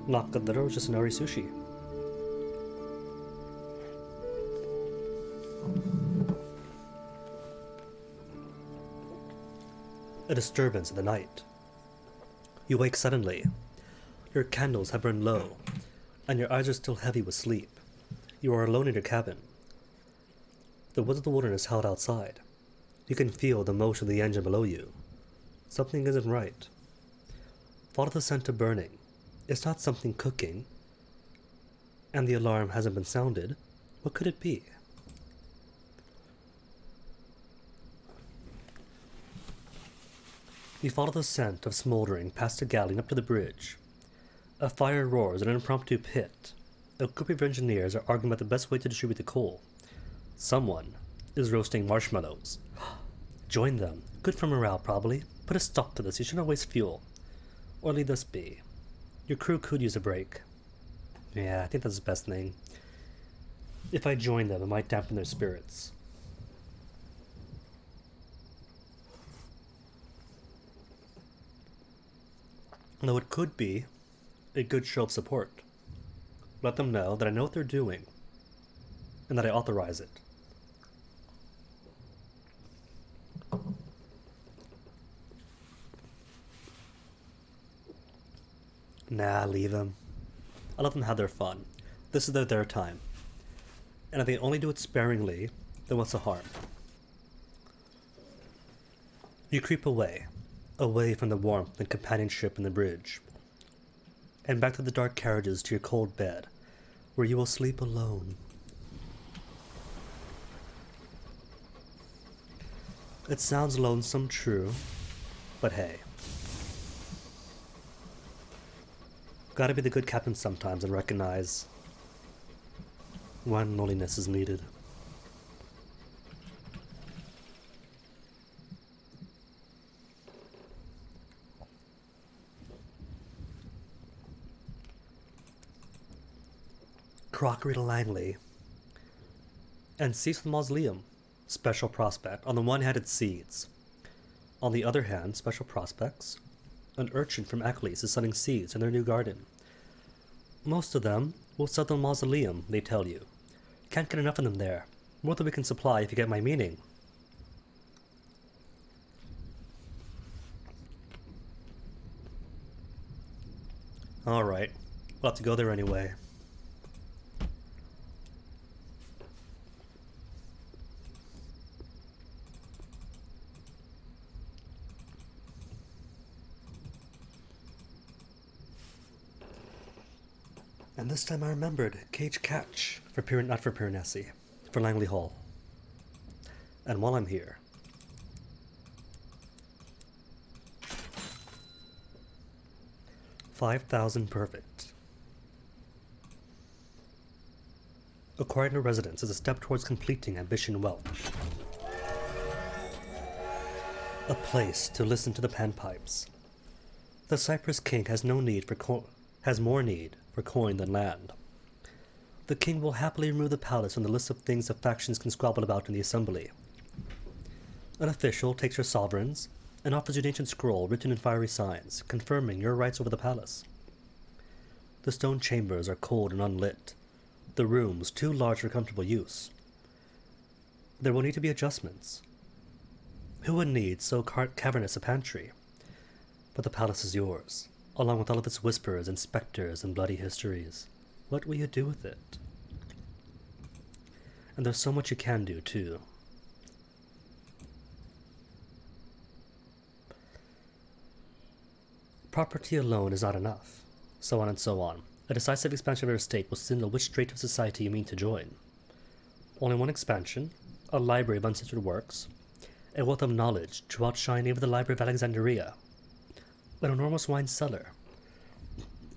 Not good that it was just Nori sushi. A disturbance in the night. You wake suddenly. Your candles have burned low, and your eyes are still heavy with sleep. You are alone in your cabin. The woods of the wilderness held outside. You can feel the motion of the engine below you. Something isn't right. Thought of the scent of burning. It's not something cooking. And the alarm hasn't been sounded. What could it be? You follow the scent of smoldering past a galley and up to the bridge. A fire roars in an impromptu pit. A group of engineers are arguing about the best way to distribute the coal. Someone is roasting marshmallows. Join them. Good for morale, probably. Put a stop to this. You shouldn't waste fuel. Or leave this be. Your crew could use a break. Yeah, I think that's the best thing. If I join them, it might dampen their spirits. Though it could be a good show of support. Let them know that I know what they're doing, and that I authorize it. Nah, leave them. I let them have their fun. This is their time. And if they only do it sparingly, then what's the harm? You creep away from the warmth and companionship in the bridge, and back to the dark carriages to your cold bed, where you will sleep alone. It sounds lonesome, true, but hey. Gotta be the good captain sometimes and recognize when loneliness is needed. Crockery to Langley. And Cease Mausoleum. Special prospect. On the one hand, it's seeds. On the other hand, special prospects. An urchin from Achilles is sowing seeds in their new garden. Most of them will sell the mausoleum, they tell you. Can't get enough of them there. More than we can supply, if you get my meaning. Alright, we'll have to go there anyway. And this time I remembered Cage Catch not for Piranesi, for Langley Hall. And while I'm here, 5,000 perfect. Acquiring a residence is a step towards completing ambition Welch. A place to listen to the panpipes. The Cypress King has more need for coin than land. The king will happily remove the palace from the list of things the factions can squabble about in the assembly. An official takes your sovereigns and offers you an ancient scroll written in fiery signs, confirming your rights over the palace. The stone chambers are cold and unlit, The rooms too large for comfortable use. There will need to be adjustments. Who would need so cavernous a pantry? But the palace is yours, along with all of its whispers and specters and bloody histories. What will you do with it? And there's so much you can do, too. Property alone is not enough, so on and so on. A decisive expansion of your estate will signal which strait of society you mean to join. Only one expansion, a library of uncensored works, a wealth of knowledge to outshine even the Library of Alexandria, an enormous wine cellar,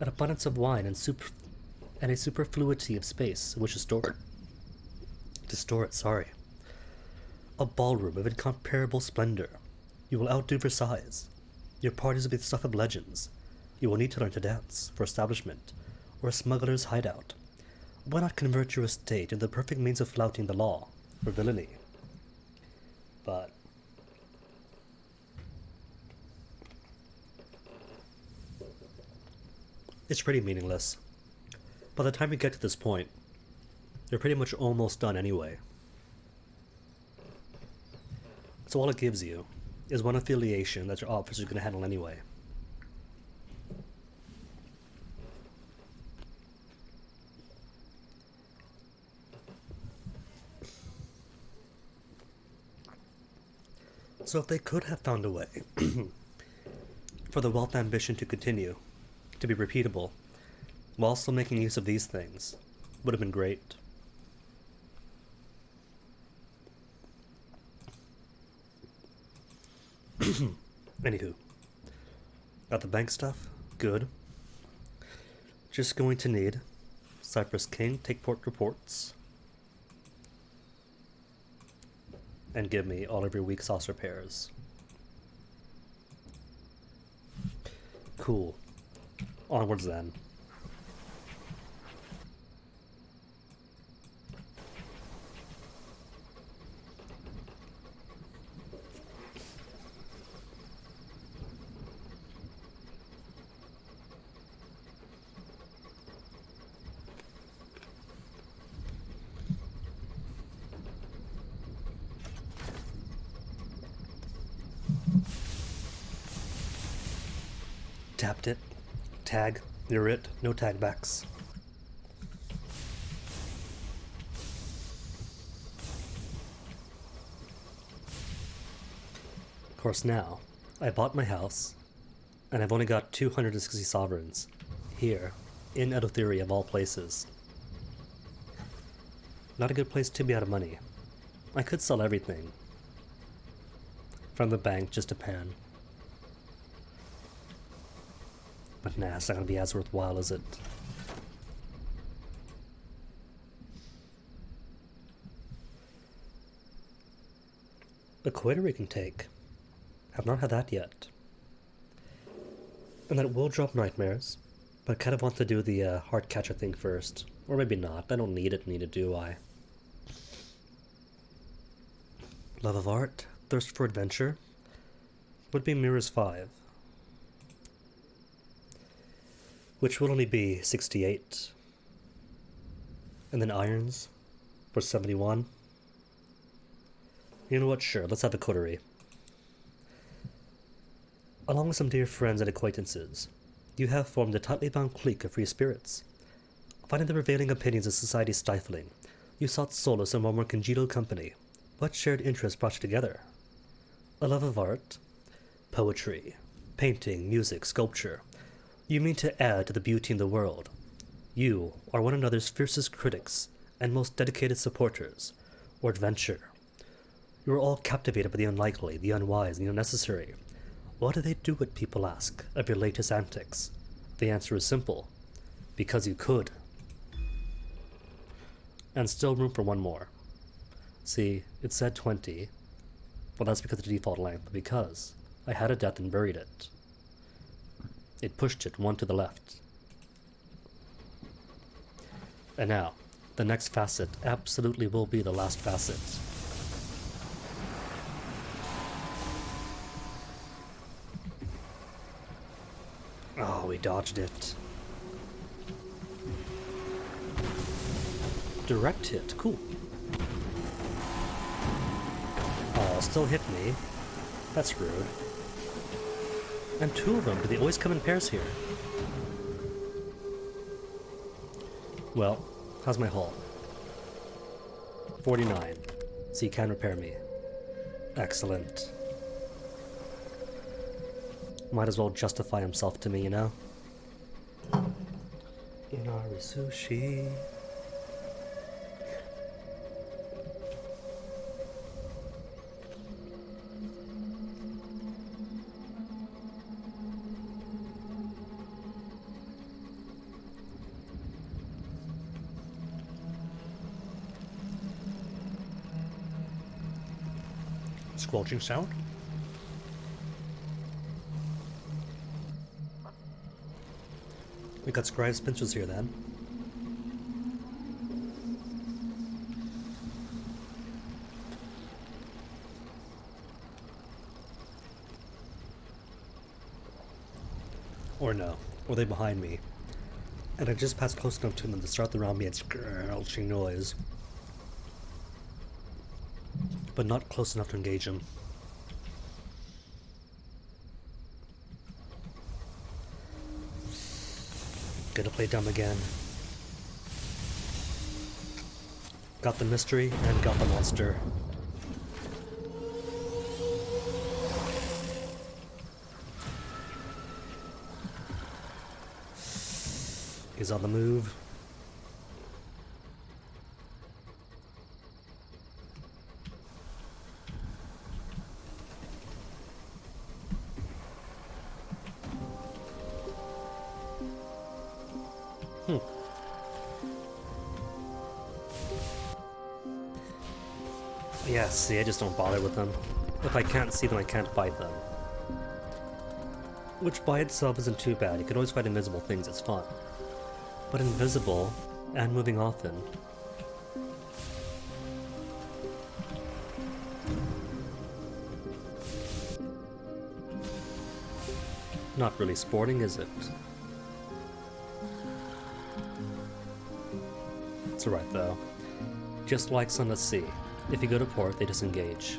an abundance of wine and a superfluity of space in which to store it. A ballroom of incomparable splendor. You will outdo Versailles. Your parties will be the stuff of legends. You will need to learn to dance, for establishment, or a smuggler's hideout. Why not convert your estate into the perfect means of flouting the law, for villainy? But it's pretty meaningless. By the time you get to this point, you're pretty much almost done anyway. So all it gives you is one affiliation that your officer is going to handle anyway. So if they could have found a way for the wealth ambition to continue, to be repeatable, while still making use of these things, would have been great. Anywho, got the bank stuff? Good. Just going to need Cypress King, take port reports, and give me all of your weak sauce repairs. Cool. Onwards then. Tapped it. Tag. You're it. No tag backs. Of course now, I bought my house, and I've only got 260 sovereigns. Here, in Eleutheria of all places. Not a good place to be out of money. I could sell everything. From the bank, just a pan. But nah, it's not gonna be as worthwhile, is it? A coiner we can take. Have not had that yet. And that will drop nightmares, but I kind of want to do the heart catcher thing first. Or maybe not. I don't need it, do I? Love of art, thirst for adventure, would be Mirrors 5. Which will only be 68. And then Irons for 71. You know what? Sure, let's have a coterie. Along with some dear friends and acquaintances, you have formed a tightly bound clique of free spirits. Finding the prevailing opinions of society stifling, you sought solace in one more congenial company. What shared interests brought you together? A love of art, poetry, painting, music, sculpture. You mean to add to the beauty in the world. You are one another's fiercest critics and most dedicated supporters, or adventure. You are all captivated by the unlikely, the unwise, and the unnecessary. Why do they do it, people ask, of your latest antics? The answer is simple. Because you could. And still room for one more. See, it said 20. Well, that's because of the default length, because I had a death and buried it. It pushed it one to the left. And now, the next facet absolutely will be the last facet. Oh, we dodged it. Direct hit, cool. Oh, still hit me. That's rude. And two of them, do they always come in pairs here? Well, how's my hull? 49. So you can repair me. Excellent. Might as well justify himself to me, you know? Inari sushi. Squelching sound? We got Scribe's Pinches here then. Or no. Or they behind me. And I just passed close enough to them to start the ambient squelching noise. But not close enough to engage him. Gonna play dumb again. Got the mystery and got the monster. He's on the move. Yeah, see, I just don't bother with them. If I can't see them, I can't fight them. Which by itself isn't too bad. You can always fight invisible things, it's fun. But invisible, and moving often, not really sporting, is it? It's alright though. Just like Sun at Sea. If you go to port, they disengage.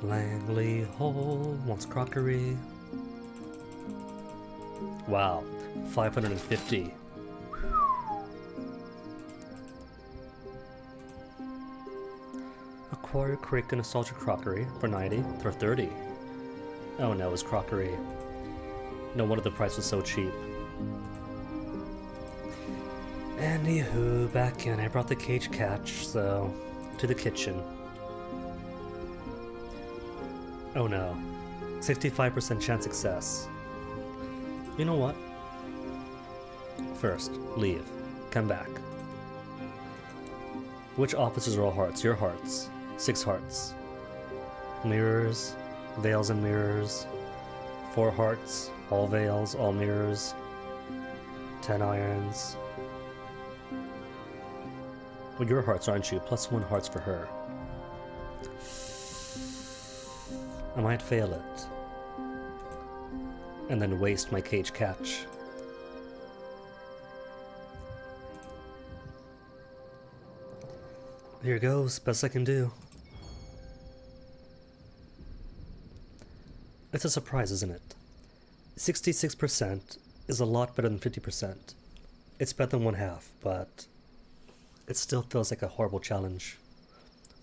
Langley Hole wants crockery. Wow, 550. Acquire Crick and Nostalgia Crockery for 90, for 30. Oh no, it's crockery. No wonder the price was so cheap. Anywho, back in. I brought the cage catch, so to the kitchen. Oh no. 65% chance success. You know what? First, leave. Come back. Which officers are all hearts? Your hearts. 6 hearts. Mirrors. Veils and mirrors. 4 hearts. All veils, all mirrors. 10 irons. Well, your hearts, aren't you? +1 hearts for her. I might fail it. And then waste my cage catch. Here goes, best I can do. It's a surprise, isn't it? 66% is a lot better than 50%. It's better than 1/2, but it still feels like a horrible challenge.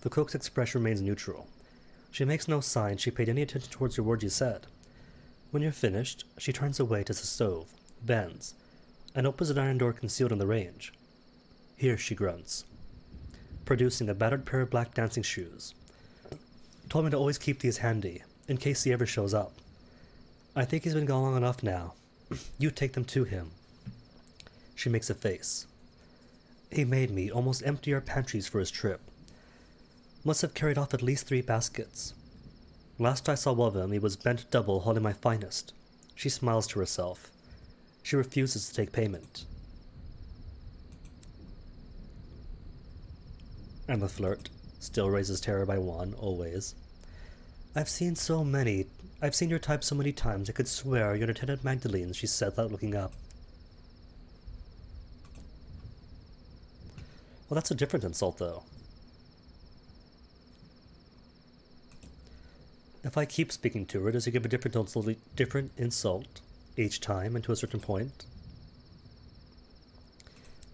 The cook's expression remains neutral. She makes no sign she paid any attention towards your words you said. When you're finished, she turns away to the stove, bends, and opens an iron door concealed in the range. Here, she grunts, producing a battered pair of black dancing shoes. Told me to always keep these handy, in case he ever shows up. I think he's been gone long enough now. You take them to him. She makes a face. He made me almost empty our pantries for his trip. Must have carried off at least 3 baskets. Last I saw of him, he was bent double, holding my finest. She smiles to herself. She refuses to take payment. And the flirt still raises terror by 1, always. I've seen so many. I've seen your type so many times I could swear you're Lieutenant Magdalene, she said without looking up. Well, that's a different insult, though. If I keep speaking to her, does it give a different insult each time and to a certain point?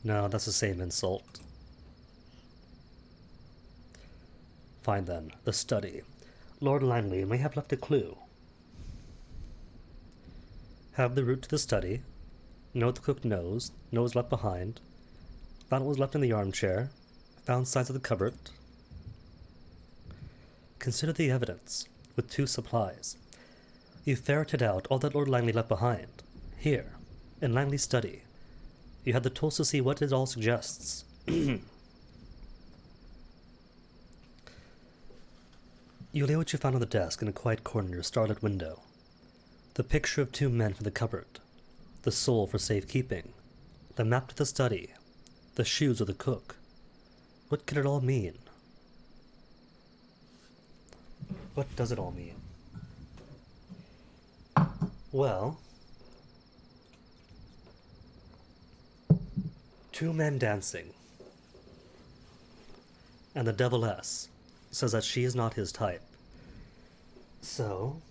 No, that's the same insult. Fine then, the study. Lord Langley may have left a clue. Have the route to the study. Know what the cook knows. Know what's left behind. Found what was left in the armchair. Found signs of the cupboard. Consider the evidence, with 2 supplies. You ferreted out all that Lord Langley left behind. Here, in Langley's study. You had the tools to see what it all suggests. You lay what you found on the desk in a quiet corner near a starlit window. The picture of 2 men for the cupboard. The soul for safekeeping. The map to the study. The shoes of the cook. What could it all mean? What does it all mean? Well, 2 men dancing. And the Deviless says that she is not his type. So,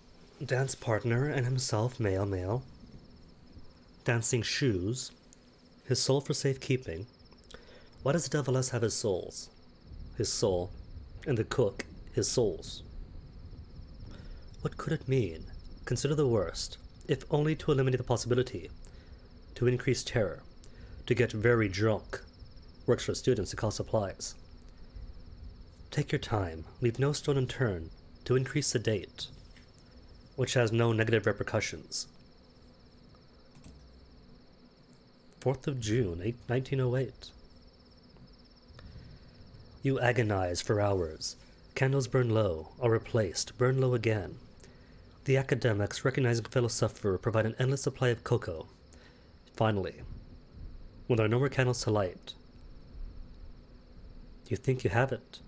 dance partner and himself male. Dancing shoes. His soul for safekeeping. Why does the Deviless have his souls? His soul. And the cook, his souls. What could it mean? Consider the worst, if only to eliminate the possibility. To increase terror. To get very drunk. Works for students to call supplies. Take your time, leave no stone unturned, to increase the date, which has no negative repercussions. 4th of June, 1908. You agonize for hours. Candles burn low, are replaced, burn low again. The academics, recognizing a fellow sufferer, provide an endless supply of cocoa. Finally, when there are no more candles to light, you think you have it.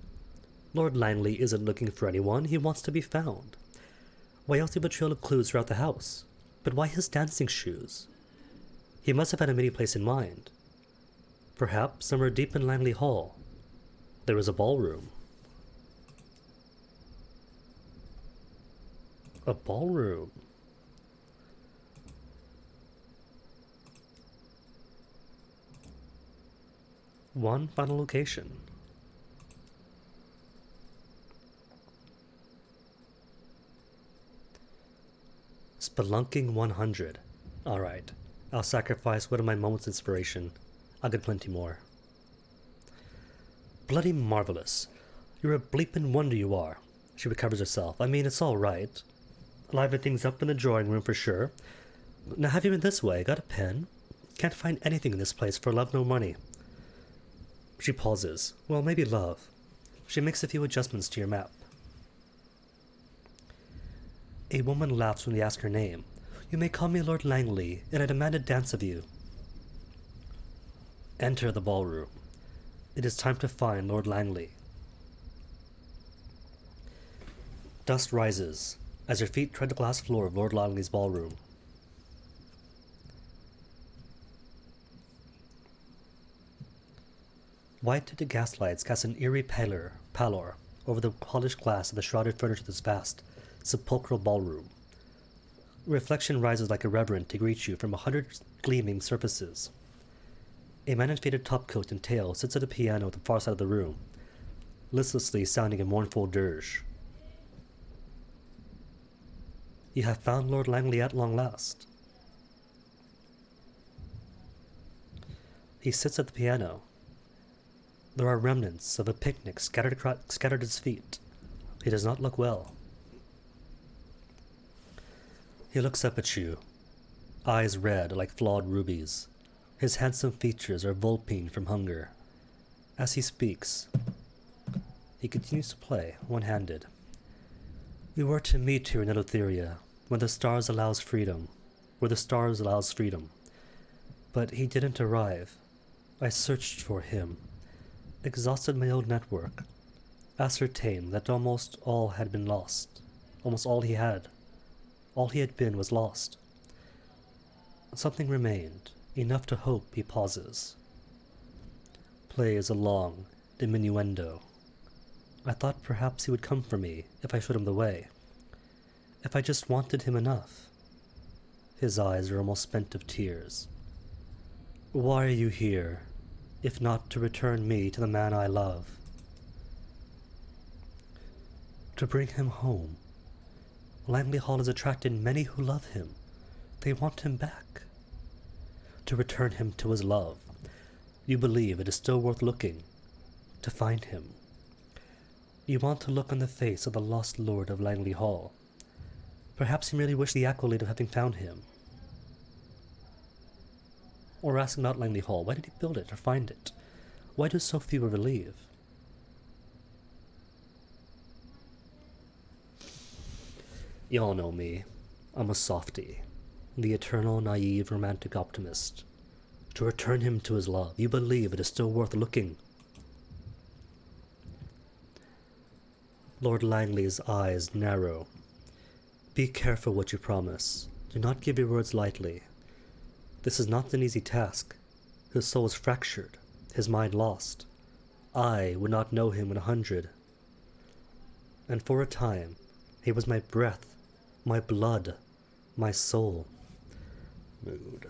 Lord Langley isn't looking for anyone, he wants to be found. Why else leave a trail of clues throughout the house? But why his dancing shoes? He must have had a meeting place in mind. Perhaps somewhere deep in Langley Hall, there was a ballroom. A ballroom. One final location. Spelunking 100. Alright, I'll sacrifice one of my moments of inspiration. I'll get plenty more. Bloody marvelous. You're a bleepin' wonder you are. She recovers herself. I mean, it's alright. Liven things up in the drawing room for sure. Now have you been this way? Got a pen? Can't find anything in this place for love nor money. She pauses. Well, maybe love. She makes a few adjustments to your map. A woman laughs when they ask her name. You may call me Lord Langley, and I demand a dance of you. Enter the ballroom. It is time to find Lord Langley. Dust rises as your feet tread the glass floor of Lord Langley's ballroom. White-tinted gaslights cast an eerie pallor over the polished glass of the shrouded furniture of this vast, sepulchral ballroom. Reflection rises like a reverend to greet you from 100 gleaming surfaces. A man in faded topcoat and tail sits at a piano at the far side of the room, listlessly sounding a mournful dirge. You have found Lord Langley at long last. He sits at the piano. There are remnants of a picnic scattered at his feet. He does not look well. He looks up at you, eyes red like flawed rubies. His handsome features are vulpine from hunger. As he speaks, he continues to play, one-handed. We were to meet here in Eleutheria, where the stars allows freedom. But he didn't arrive. I searched for him, exhausted my own network, ascertained that almost all had been lost. Almost all he had. All he had been was lost. Something remained, enough to hope. He pauses. Plays a long diminuendo. I thought perhaps he would come for me if I showed him the way. If I just wanted him enough. His eyes are almost spent of tears. Why are you here, if not to return me to the man I love? To bring him home. Langley Hall has attracted many who love him. They want him back. To return him to his love. You believe it is still worth looking to find him. You want to look on the face of the lost lord of Langley Hall. Perhaps you merely wish the accolade of having found him. Or ask not Langley Hall, why did he build it or find it? Why do so few ever leave? Y'all know me. I'm a softie. The eternal, naive, romantic optimist. To return him to his love, you believe it is still worth looking. Lord Langley's eyes narrow. Be careful what you promise. Do not give your words lightly. This is not an easy task. His soul is fractured, his mind lost. I would not know him in 100. And for a time, he was my breath, my blood, my soul. Mood.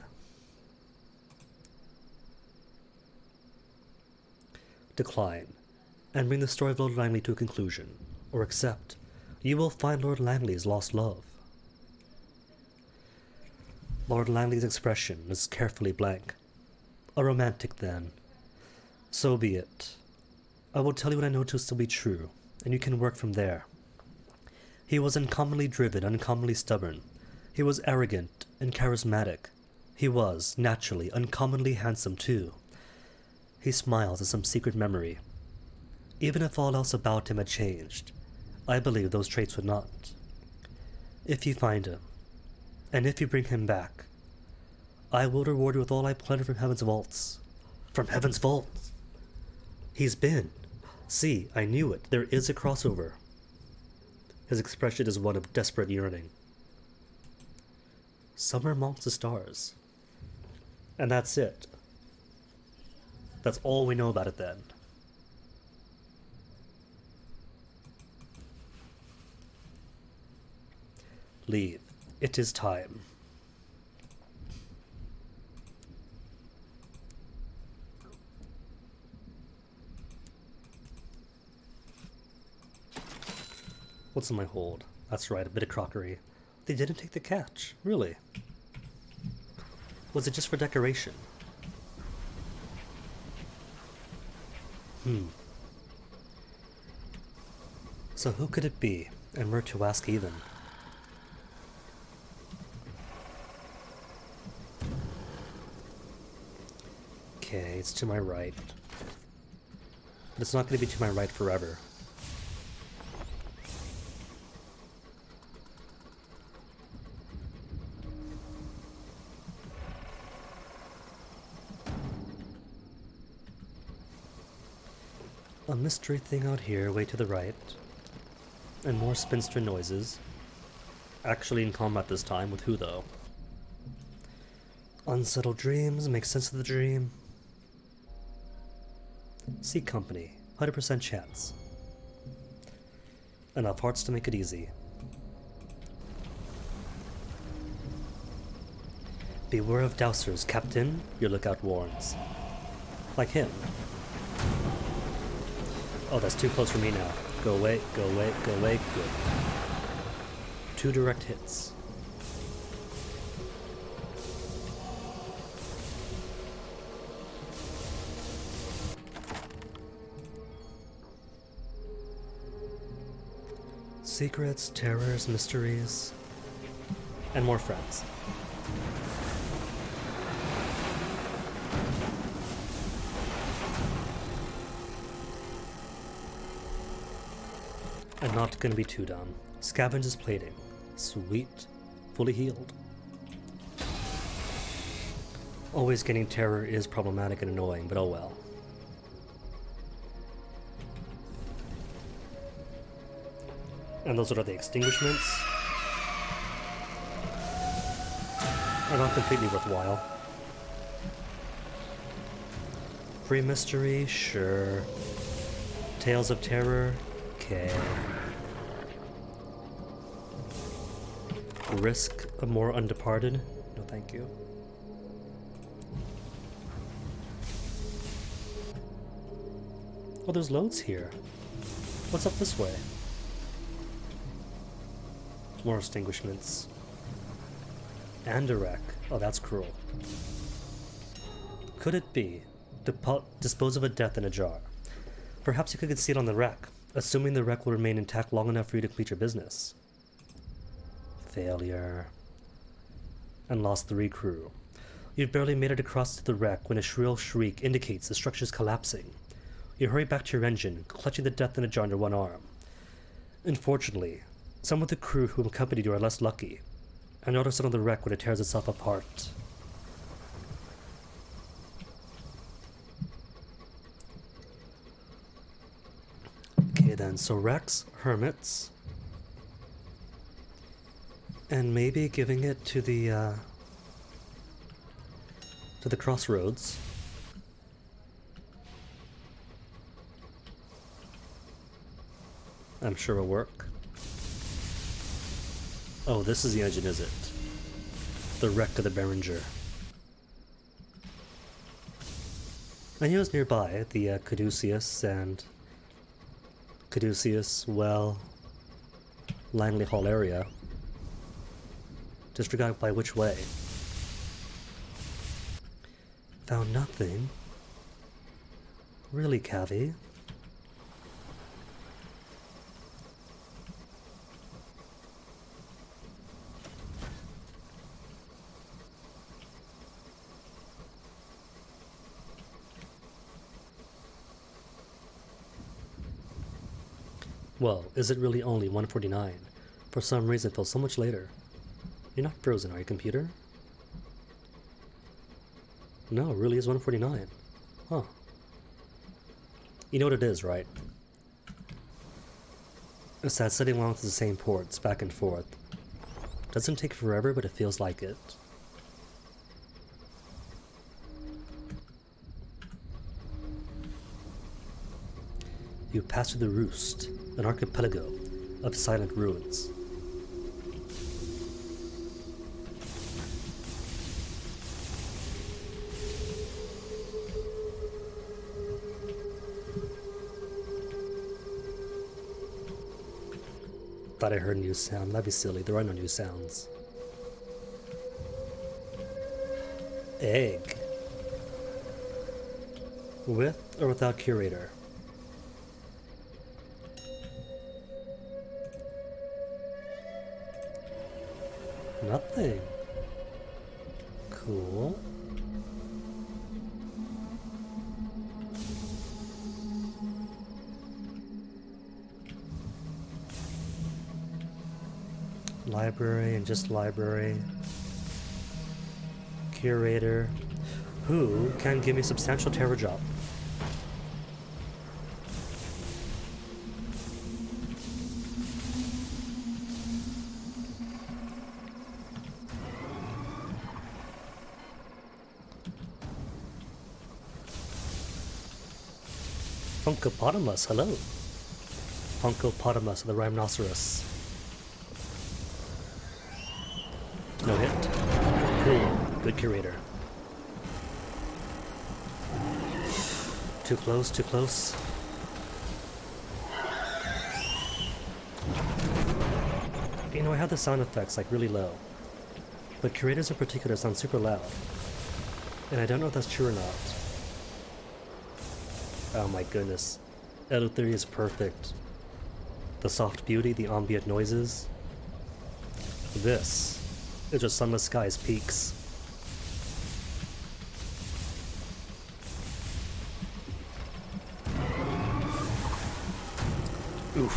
Decline, and bring the story of Lord Langley to a conclusion, or accept. You will find Lord Langley's lost love. Lord Langley's expression is carefully blank. A romantic, then. So be it. I will tell you what I know to still be true, and you can work from there. He was uncommonly driven, uncommonly stubborn. He was arrogant and charismatic. He was, naturally, uncommonly handsome, too. He smiles at some secret memory. Even if all else about him had changed, I believe those traits would not. If you find him, and if you bring him back, I will reward you with all I plunder from heaven's vaults. From heaven's vaults! He's been. See, I knew it. There is a crossover. His expression is one of desperate yearning. Somewhere amongst the stars. And that's it. That's all we know about it then. Leave. It is time. What's in my hold? That's right, a bit of crockery. They didn't take the catch, really. Was it just for decoration? So who could it be? And where to ask even? Okay, it's to my right. But it's not going to be to my right forever. A mystery thing out here, way to the right. And more spinster noises. Actually in combat this time, with who though? Unsettled dreams, make sense of the dream. C Company, 100% chance. Enough hearts to make it easy. Beware of dousers, Captain, your lookout warns. Like him. Oh, that's too close for me now. Go away, go away, go away, good. 2 direct hits. Secrets, terrors, mysteries, and more friends. And not gonna be too dumb. Scavenger's plating. Sweet. Fully healed. Always getting terror is problematic and annoying, but oh well. And those are the extinguishments. Are not completely worthwhile. Free mystery, sure. Tales of terror, okay. Risk a more undeparted, no thank you. Oh, there's loads here. What's up this way? More extinguishments. And a wreck. Oh, that's cruel. Could it be? Dispose of a death in a jar. Perhaps you could see it on the wreck, assuming the wreck will remain intact long enough for you to complete your business. Failure. And lost 3 crew. You've barely made it across to the wreck when a shrill shriek indicates the structure's collapsing. You hurry back to your engine, clutching the death in a jar under one arm. Unfortunately, some of the crew who accompanied you are less lucky, and notice it on the wreck when it tears itself apart. Okay then, so wrecks, hermits, and maybe giving it to the crossroads. I'm sure it'll work. Oh, this is the engine, is it? The wreck of the Behringer. I knew it was nearby, the Caduceus and Caduceus, well, Langley Hall area. Just forgot by which way. Found nothing. Really, Cavi? Well, is it really only 1:49? For some reason it feels so much later. You're not frozen, are you, computer? No, it really is 1:49. Huh. You know what it is, right? It's that sitting along to the same ports, back and forth. Doesn't take forever, but it feels like it. You pass through the Roost, an archipelago of silent ruins. Thought I heard a new sound. That'd be silly. There are no new sounds. Egg. With or without curator? Nothing. Cool. Library and just library. Curator. Who can give me a substantial terror job? Funkopotamus, hello. Funkopotamus, the rhinoceros. No hit. Cool. Good curator. Too close, too close. You know, I have the sound effects like really low, but curators in particular sound super loud. And I don't know if that's true or not. Oh my goodness. Elo3 is perfect. The soft beauty, the ambient noises. This is just Sunless Skies peaks. Oof.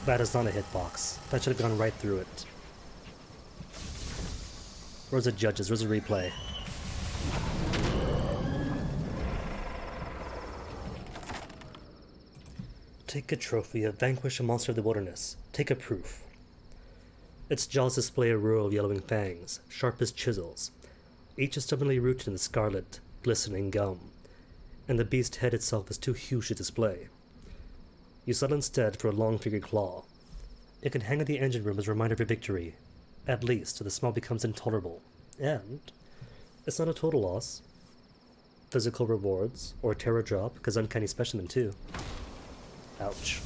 That is not a hitbox. That should have gone right through it. Where's the judges? Where's the replay? Take a trophy of vanquish a monster of the wilderness. Take a proof. Its jaws display a row of yellowing fangs, sharp as chisels. Each is stubbornly rooted in the scarlet, glistening gum, and the beast's head itself is too huge to display. You settle instead for a long-fingered claw. It can hang in the engine room as a reminder of your victory, at least till the smell becomes intolerable. And it's not a total loss. Physical rewards, or terror drop, because uncanny specimen too. Ouch.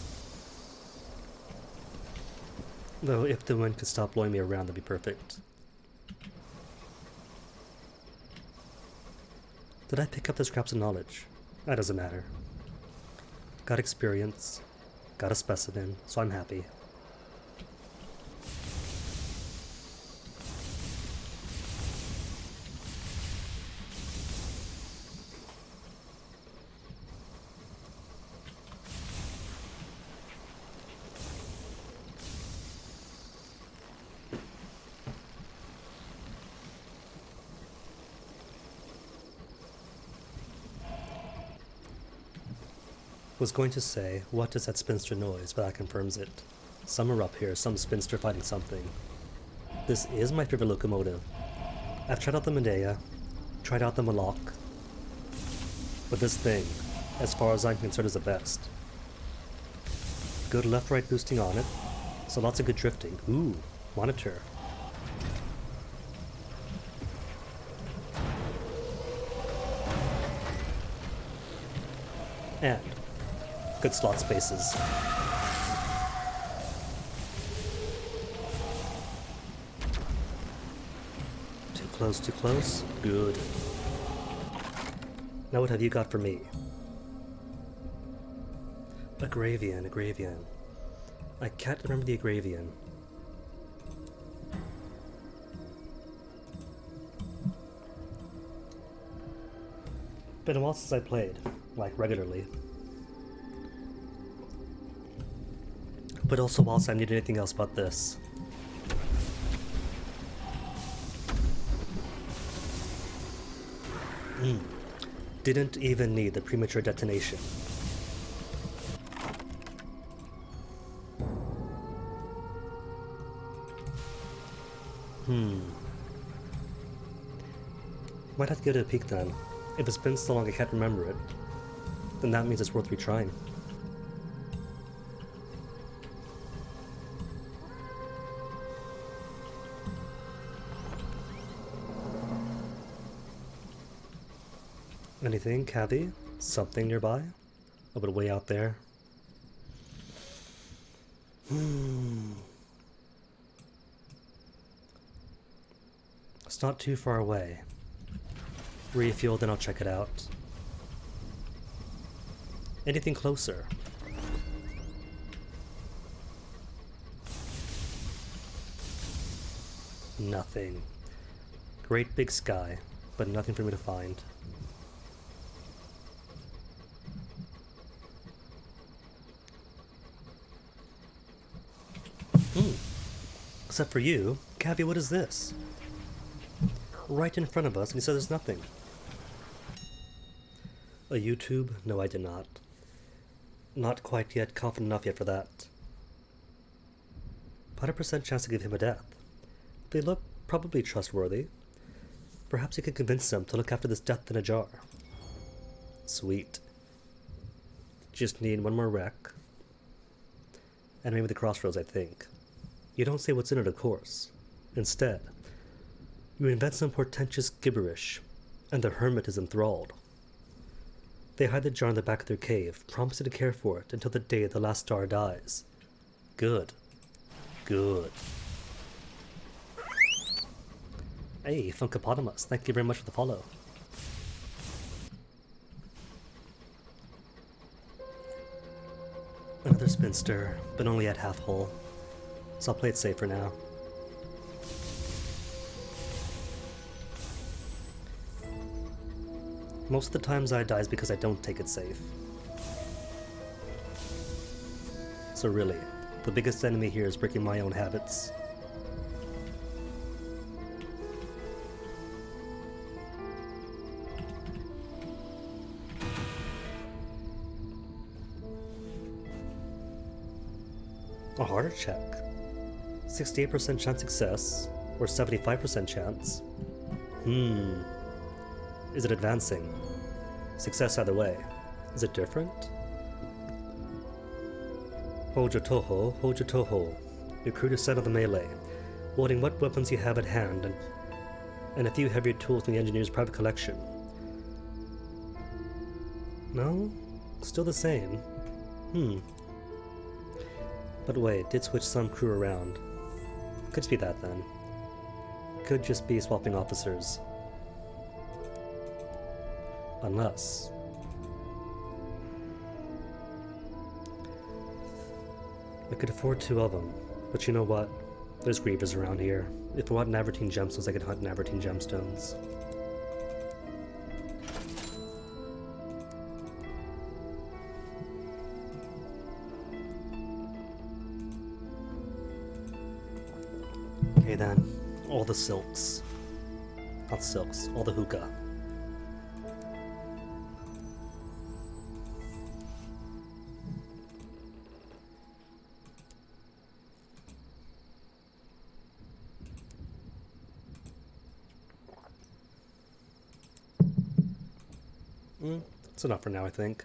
Though if the wind could stop blowing me around, that'd be perfect. Did I pick up the scraps of knowledge? That doesn't matter. Got experience, got a specimen, so I'm happy. Was going to say, what is that spinster noise, but that confirms it. Some are up here, some spinster fighting something. This is my favorite locomotive. I've tried out the Medea, tried out the Moloch, but this thing, as far as I'm concerned, is the best. Good left-right boosting on it, so lots of good drifting. Ooh, monitor. And good slot spaces. Too close, too close. Good. Now what have you got for me? Agravian, Agravian. I can't remember the Agravian. Been a while since I played, like regularly. But also whilst I need anything else but this. Didn't even need the premature detonation. Might have to give it a peek then. If it's been so long I can't remember it, then that means it's worth retrying. Anything, Cavi? Something nearby? A bit way out there? It's not too far away. Refuel, then I'll check it out. Anything closer? Nothing. Great big sky, but nothing for me to find. Except for you, Cavi, what is this? Right in front of us, and he says there's nothing. A YouTube? No, I did not. Not quite yet confident enough yet for that. 100% chance to give him a death. They look probably trustworthy. Perhaps you could convince them to look after this death in a jar. Sweet. Just need one more wreck. And maybe the crossroads, I think. You don't say what's in it, of course. Instead, you invent some portentous gibberish, and the hermit is enthralled. They hide the jar in the back of their cave, promising to care for it until the day the last star dies. Good. Good. Hey, Funkapotamus, thank you very much for the follow. Another spinster, but only at half hull. So I'll play it safe for now. Most of the times I die is because I don't take it safe. So really, the biggest enemy here is breaking my own habits. A harder check. 68% chance success, or 75% chance. Is it advancing? Success either way. Is it different? Hold your toho, hold your toho. Your crew to settle the melee, holding what weapons you have at hand, and a few heavier tools from the engineer's private collection. No? Still the same. But wait, did switch some crew around. Could just be that then. Could just be swapping officers. Unless... I could afford 2 of them, but you know what? There's grievers around here. If I want Navartine gemstones, I could hunt Navartine gemstones. Okay then, all the silks. Not silks, all the hookah. That's enough for now, I think.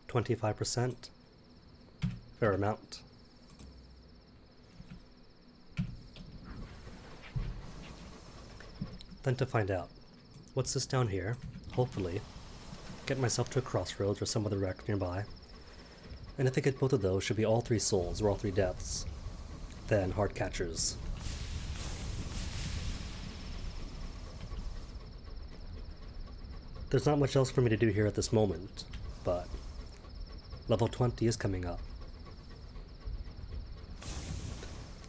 25%. Fair amount. Then to find out. What's this down here? Hopefully. Get myself to a crossroads or some other wreck nearby. And if I get both of those, should be all 3 souls or all 3 deaths. Then hard catchers. There's not much else for me to do here at this moment, but level 20 is coming up.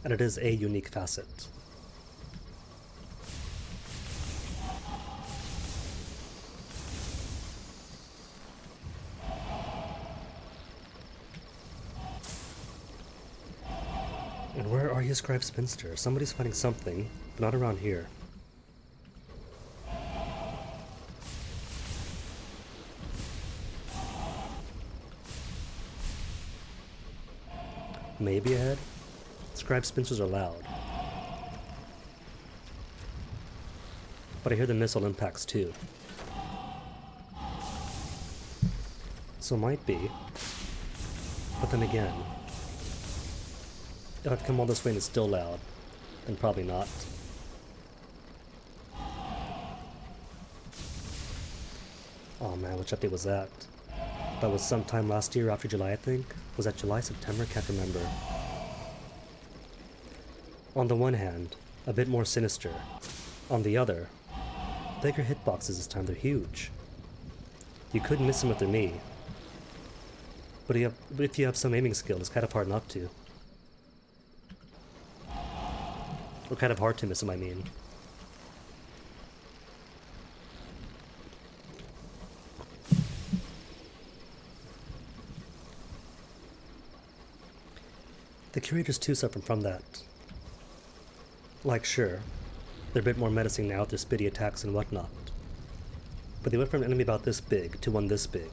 And it is a unique facet. And where are you, Scribe Spinster? Somebody's fighting something, but not around here. Maybe ahead? Scribe Spinsters are loud. But I hear the missile impacts too. So might be. But then again, if I've come all this way and it's still loud, then probably not. Oh man, which update was that? That was sometime last year after July, I think. Was that July, September? Can't remember. On the one hand, a bit more sinister. On the other, bigger hitboxes this time, they're huge. You could miss them with their knee. But if you have some aiming skill, it's kind of hard not to. Or kind of hard to miss them, I mean. The curators too suffer from that. Like, sure, they're a bit more menacing now with their spitty attacks and whatnot. But they went from an enemy about this big to one this big.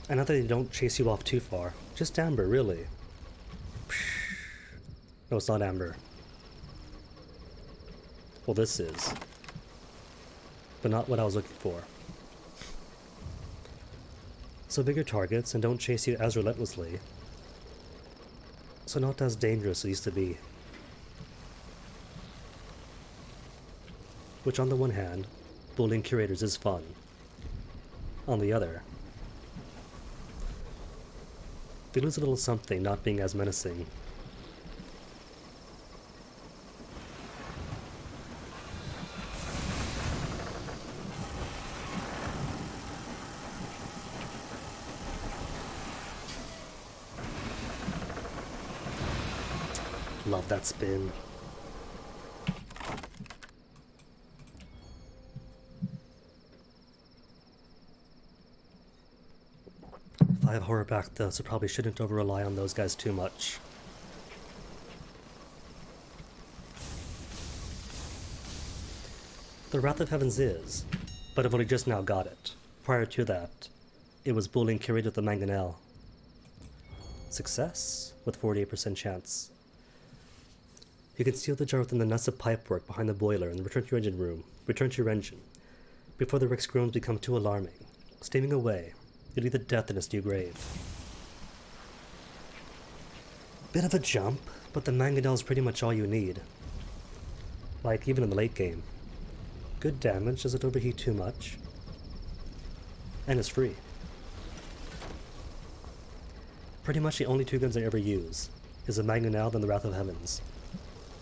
And not that they don't chase you off too far. Just amber, really. No, it's not amber. Well, this is. But not what I was looking for. So bigger targets and don't chase you as relentlessly. So not as dangerous as it used to be. Which on the one hand, bullying curators is fun. On the other, they lose a little something not being as menacing. Love that spin. If I have horror back though, so probably shouldn't over rely on those guys too much. The Wrath of Heavens is, but I've only just now got it. prior to that, it was bullying carried with the mangonel. Success, with 48% chance. You can seal the jar within the nuts of pipework behind the boiler and return to your engine room. Return to your engine. Before the Rick's groans become too alarming. Steaming away, you'll lead the death in its new grave. Bit of a jump, but the mangonel is pretty much all you need. Like, even in the late game. Good damage, doesn't overheat too much. And it's free. Pretty much the only two guns I ever use is the mangonel and the Wrath of Heavens.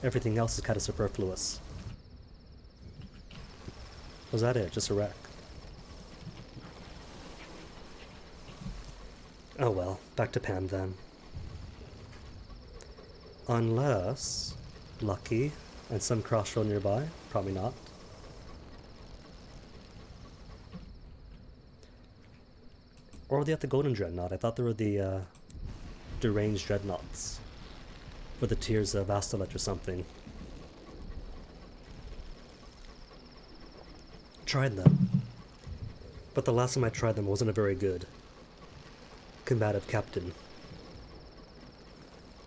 Everything else is kind of superfluous. Was that it? Just a wreck? Oh well, back to Pan then. Unless... Lucky, and some crossroad nearby? Probably not. Or they have the Golden Dreadnought. I thought they were the deranged dreadnoughts. Or the Tears of Astolet or something. Tried them. But the last time I tried them wasn't a very good combative captain.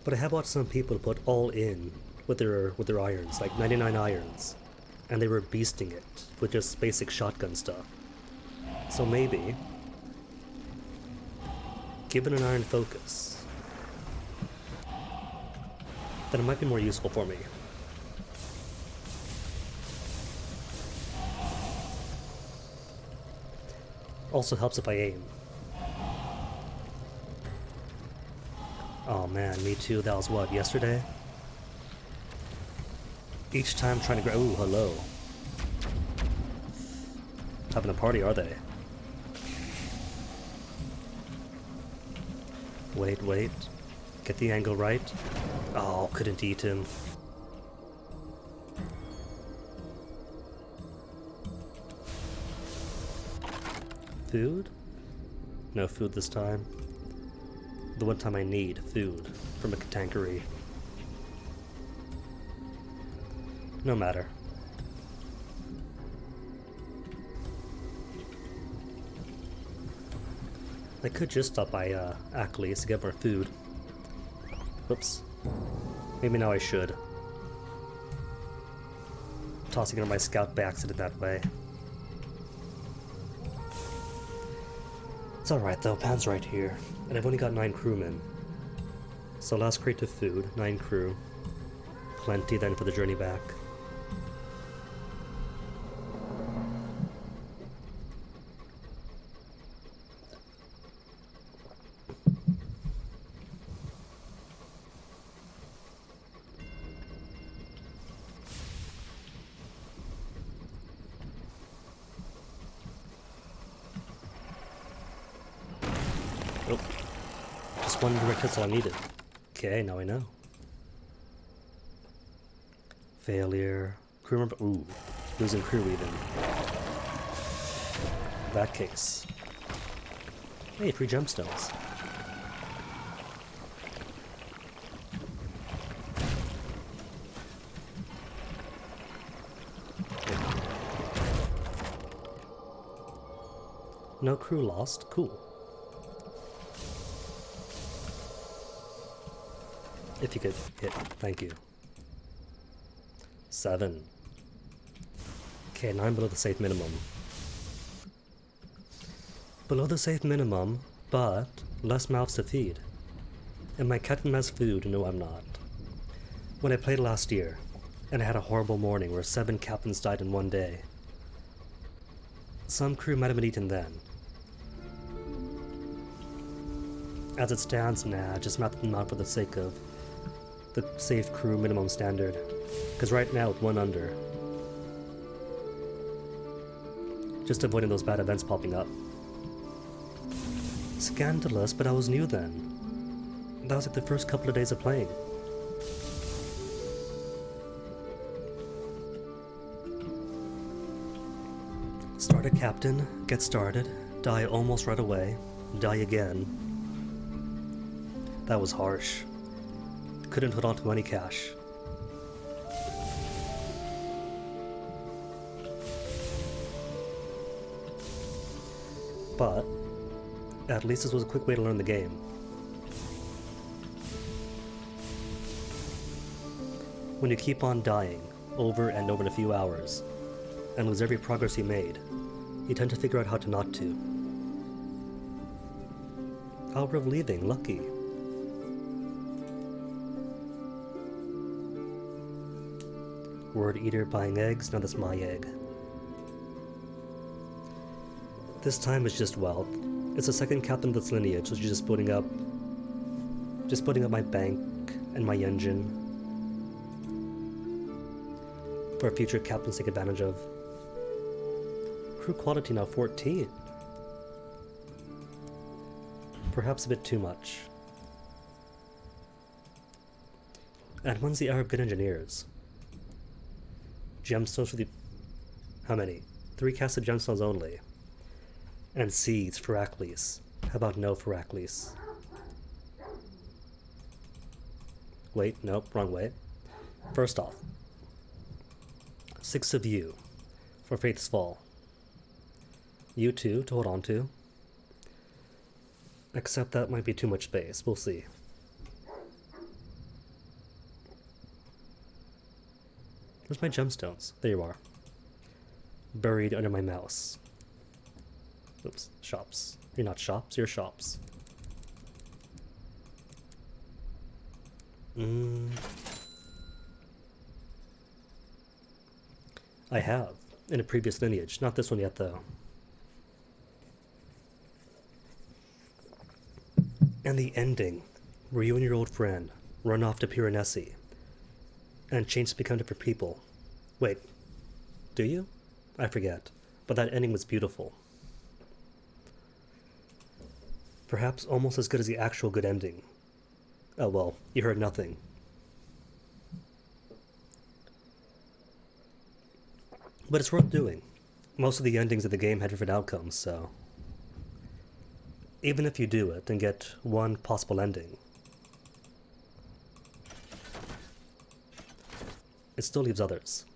But I have watched some people put all in with their irons, like 99 irons. And they were beasting it with just basic shotgun stuff. So maybe, given an iron focus, then it might be more useful for me. Also helps if I aim. Oh man, me too. That was what, yesterday? Each time trying to grab. Ooh, hello. Having a party, are they? Wait, wait. Get the angle right. Oh, couldn't eat him. Food? No food this time. The one time I need food from a tankery. No matter. I could just stop by Ackley's to get more food. Whoops. Maybe now I should. Tossing it on my scout by accident that way. It's alright though, Pan's right here. And I've only got 9 crewmen. So last crate of food, 9 crew. Plenty then for the journey back. Oh, just one direct hit's all I needed. Okay, now I know. Failure. Crew member. Ooh, losing crew even. That case. Hey, 3 gemstones. No crew lost. Cool. If you could hit, thank you. 7. Okay, 9 below the safe minimum. Below the safe minimum, but less mouths to feed. Am I cutting less food? No, I'm not. When I played last year, and I had a horrible morning where 7 captains died in one day, some crew might have been eaten then. As it stands, nah, just math them out for the sake of the safe crew minimum standard. Because right now, with 1 under. Just avoiding those bad events popping up. Scandalous, but I was new then. That was like the first couple of days of playing. Start a captain, get started, die almost right away, die again. That was harsh. Couldn't hold on to any cash. But at least this was a quick way to learn the game. When you keep on dying over and over in a few hours, and lose every progress you made, you tend to figure out how to not to. Hour of leaving, lucky. Word eater buying eggs, now that's my egg. This time it's just wealth. It's the second captain of this lineage, so just putting up my bank and my engine for a future captain to take advantage of. Crew quality now 14. Perhaps a bit too much. And when's the hour of good engineers? Gemstones for the... How many? 3 casted gemstones only. And seeds for Aklis. How about no for Aklis? Wait, nope, wrong way. First off, 6 of you for Faith's Fall. You 2 to hold on to. Except that might be too much space, we'll see. Where's my gemstones? There you are. Buried under my mouse. Oops, shops. You're not shops, you're shops. I have, in a previous lineage. Not this one yet, though. And the ending, where you and your old friend run off to Piranesi and change to become different people. Wait, do you? I forget, but that ending was beautiful. Perhaps almost as good as the actual good ending. Oh well, you heard nothing. But it's worth doing. Most of the endings of the game had different outcomes, so... Even if you do it and get one possible ending, it still leaves others.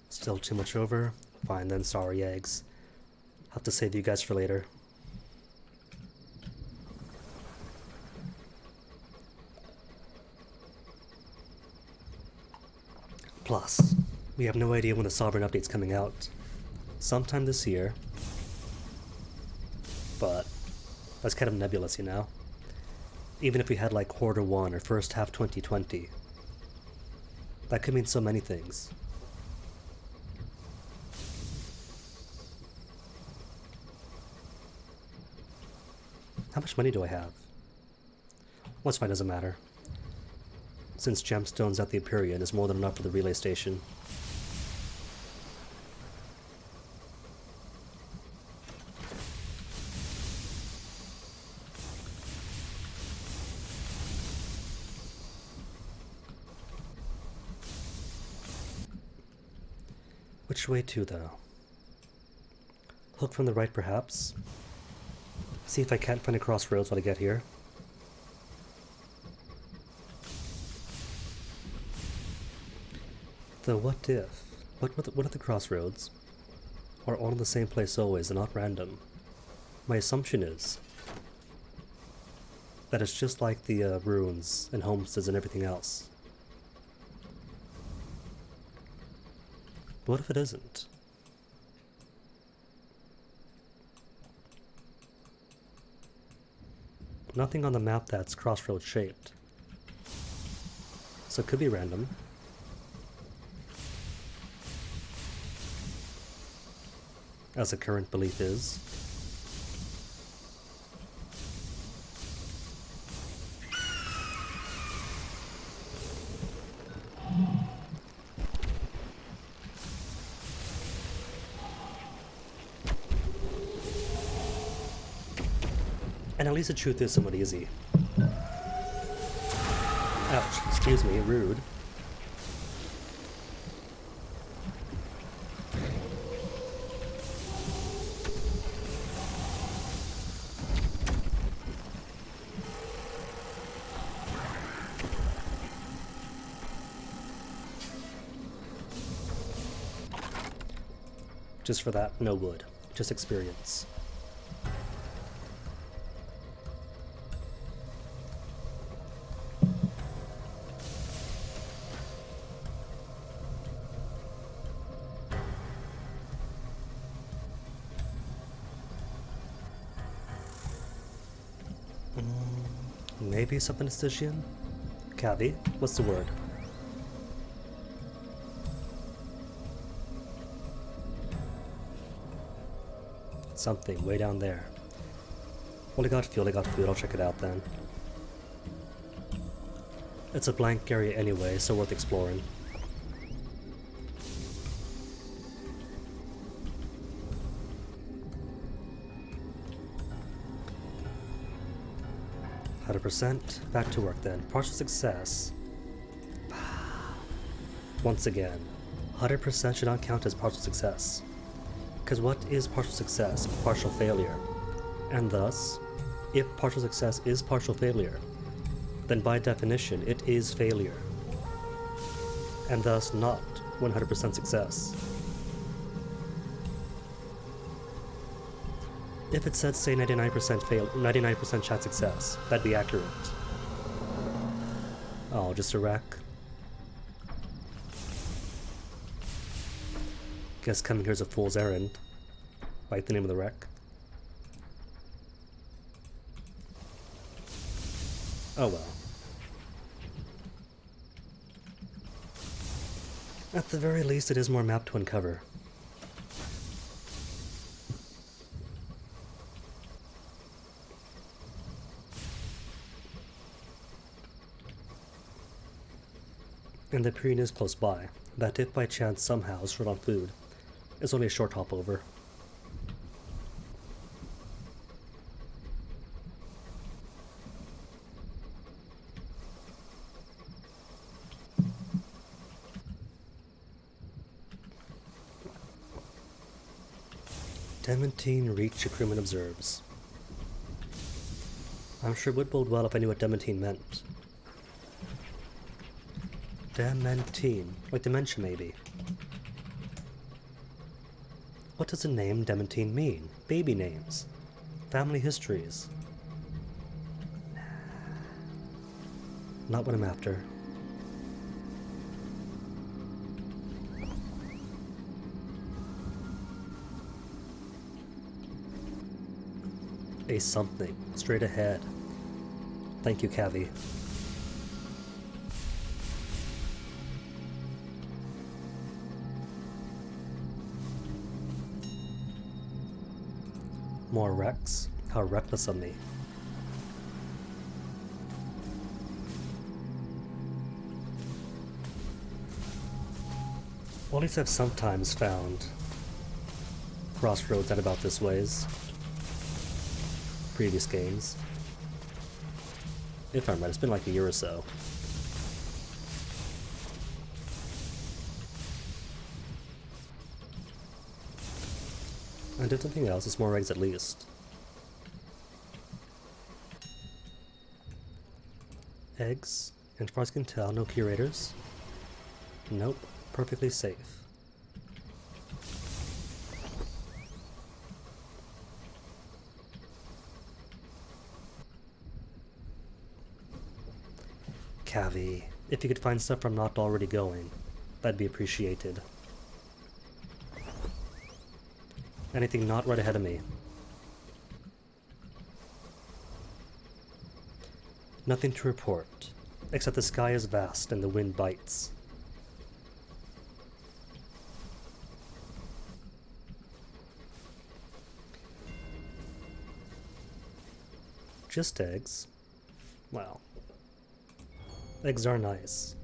Still too much over? Fine then, sorry eggs. Have to save you guys for later. Plus, we have no idea when the Sovereign update's coming out. Sometime this year. But that's kind of nebulous, you know? Even if we had like Q1 or first half 2020. That could mean so many things. How much money do I have? Well, it's fine, doesn't matter. Since gemstones at the Empyrean is more than enough for the relay station. Which way to, though? Hook from the right, perhaps? See if I can't find a crossroads when I get here. Though what if? What if the crossroads are all in the same place always and not random? My assumption is that it's just like the ruins and homesteads and everything else. What if it isn't? Nothing on the map that's crossroads shaped. So it could be random. As the current belief is. And at least the truth is somewhat easy. Ouch, excuse me, rude. Just for that, no wood. just experience. Maybe subinstitian? Cavi, what's the word? Something way down there. Well, I got fuel, I got food, I'll check it out then. It's a blank area anyway, so worth exploring. %, back to work then. Partial success. Once again, 100% should not count as partial success. Because what is partial success? Partial failure. And thus, if partial success is partial failure, then by definition it is failure. And thus not 100% success. If it said, say, 99% shot success, that'd be accurate. Oh, just a wreck. Guess coming here's a fool's errand. Write the name of the wreck. Oh well. At the very least, it is more map to uncover. And the Pyrenees is close by, that if by chance somehow short on food, it's only a short hop over. Demantine Reach, a crewman observes. I'm sure it would bode well if I knew what Demantine meant. Demantine, like dementia maybe. What does the name Demantine mean? Baby names. Family histories. Not what I'm after. A something, straight ahead. Thank you, Cavi. More wrecks? How reckless of me. Well, at least I've sometimes found crossroads at about this ways. Previous games. If I'm right, it's been like a year or so. And if nothing else, it's more eggs at least. Eggs, and as far as I can tell, no curators. Nope, perfectly safe. Cavi, if you could find stuff I'm not already going, that'd be appreciated. Anything not right ahead of me. Nothing to report, except the sky is vast and the wind bites. Just eggs. Well, eggs are nice.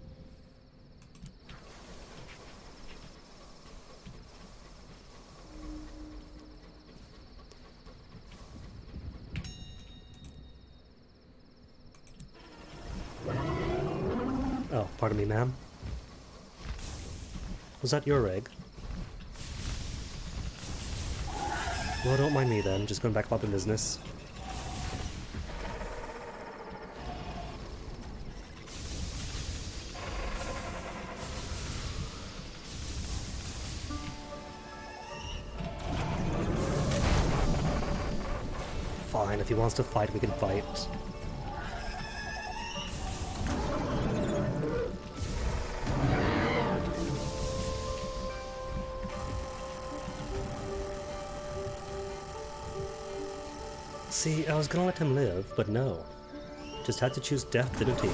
Oh, pardon me, ma'am. Was that your egg? Well, don't mind me then, just going back about the business. fine. If he wants to fight, we can fight. See, I was gonna let him live, but no. Just had to choose death, didn't he?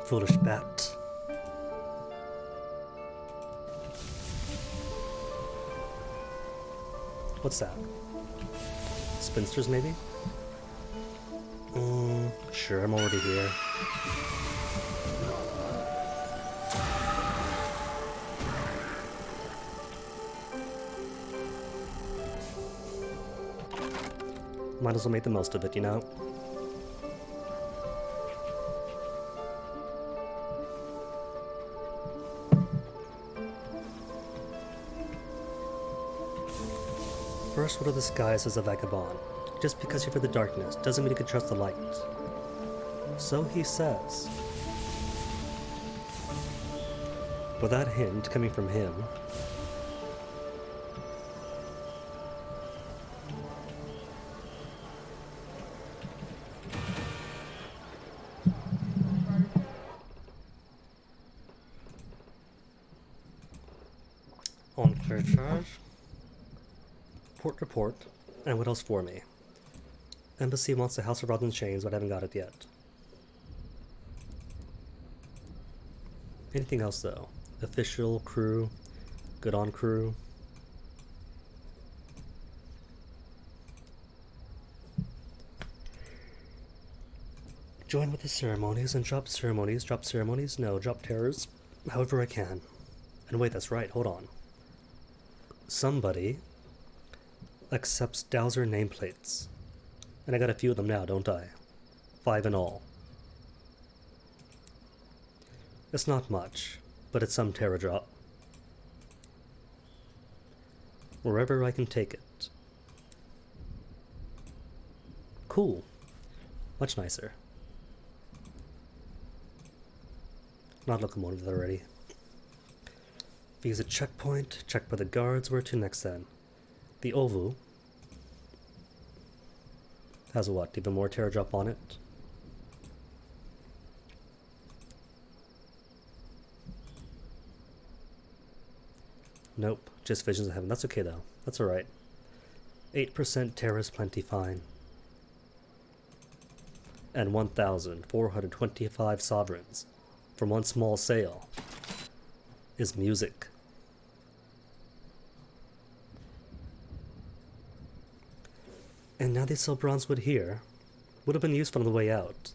Foolish bat. What's that? Spinsters, maybe? Sure, I'm already here. Might as well make the most of it, you know? First, what are the skies as a vagabond? Just because you're for the darkness doesn't mean you can trust the light. So he says. But that hint coming from him. On clear charge. Port report. And what else for me? Embassy wants the House of Rods and Chains, but I haven't got it yet. Anything else though? Official, crew, good on crew. Join with the ceremonies and drop ceremonies. Drop ceremonies? No, drop terrors. However I can. And wait, that's right, hold on. Somebody accepts Dowser nameplates. And I got a few of them now, don't I? 5 in all. It's not much, but it's some terror drop. Wherever I can take it. Cool. Much nicer. Not locomotive already. Visa checkpoint. Check by the guards. Where to next then? The Ovu has a what? Even more terror drop on it? Nope, just Visions of Heaven. That's okay though. That's alright. 8% terror is plenty fine. And 1,425 sovereigns from one small sale is music. And now they sell Bronzewood here. Would have been useful on the way out.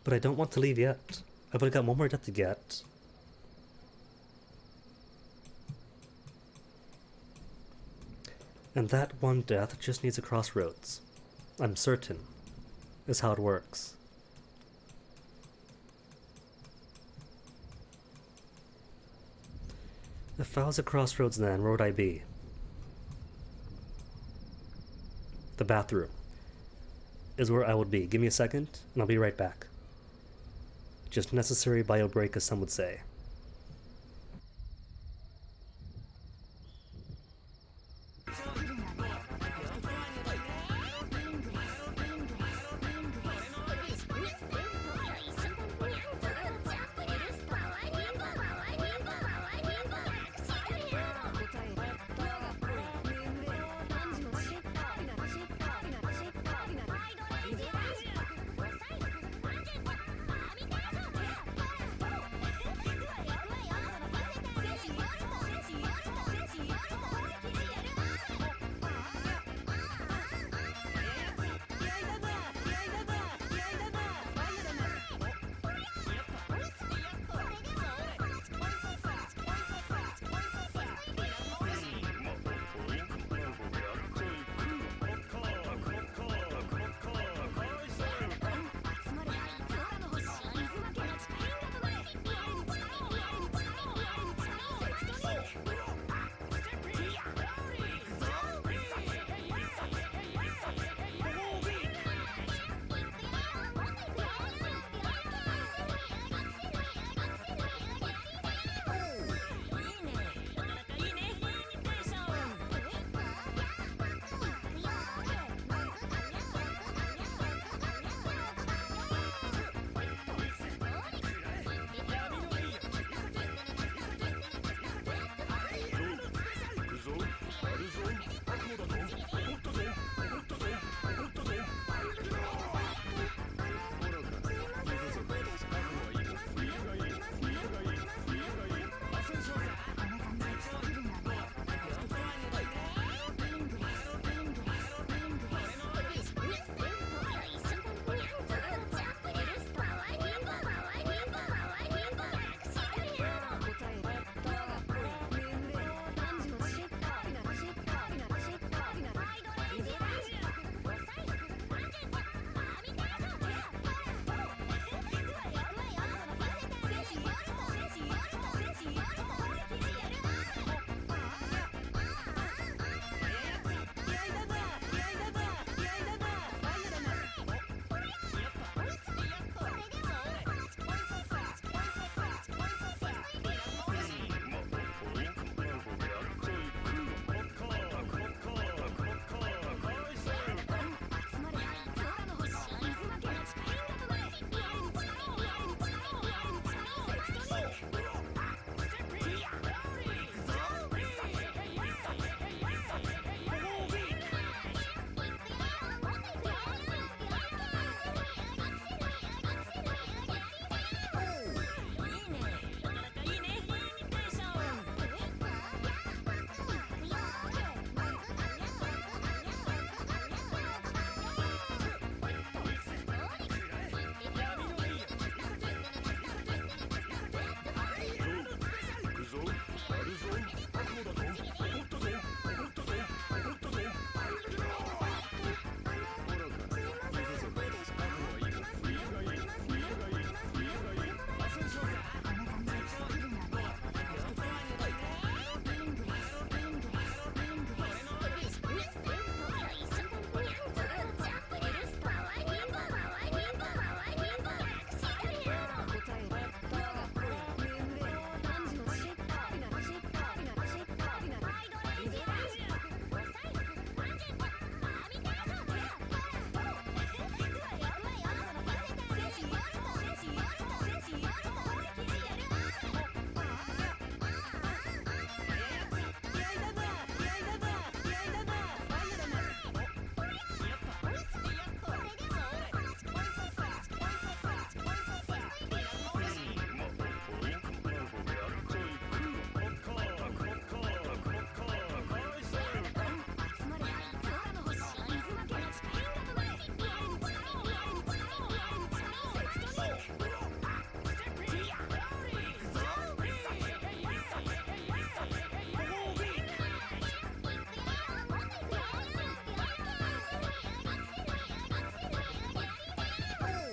But I don't want to leave yet. I would have got one more death to get. And that one death just needs a crossroads. I'm certain. Is how it works. If I was a crossroads then, where would I be? The bathroom is where I would be. Give me a second, and I'll be right back. Just necessary bio break, as some would say.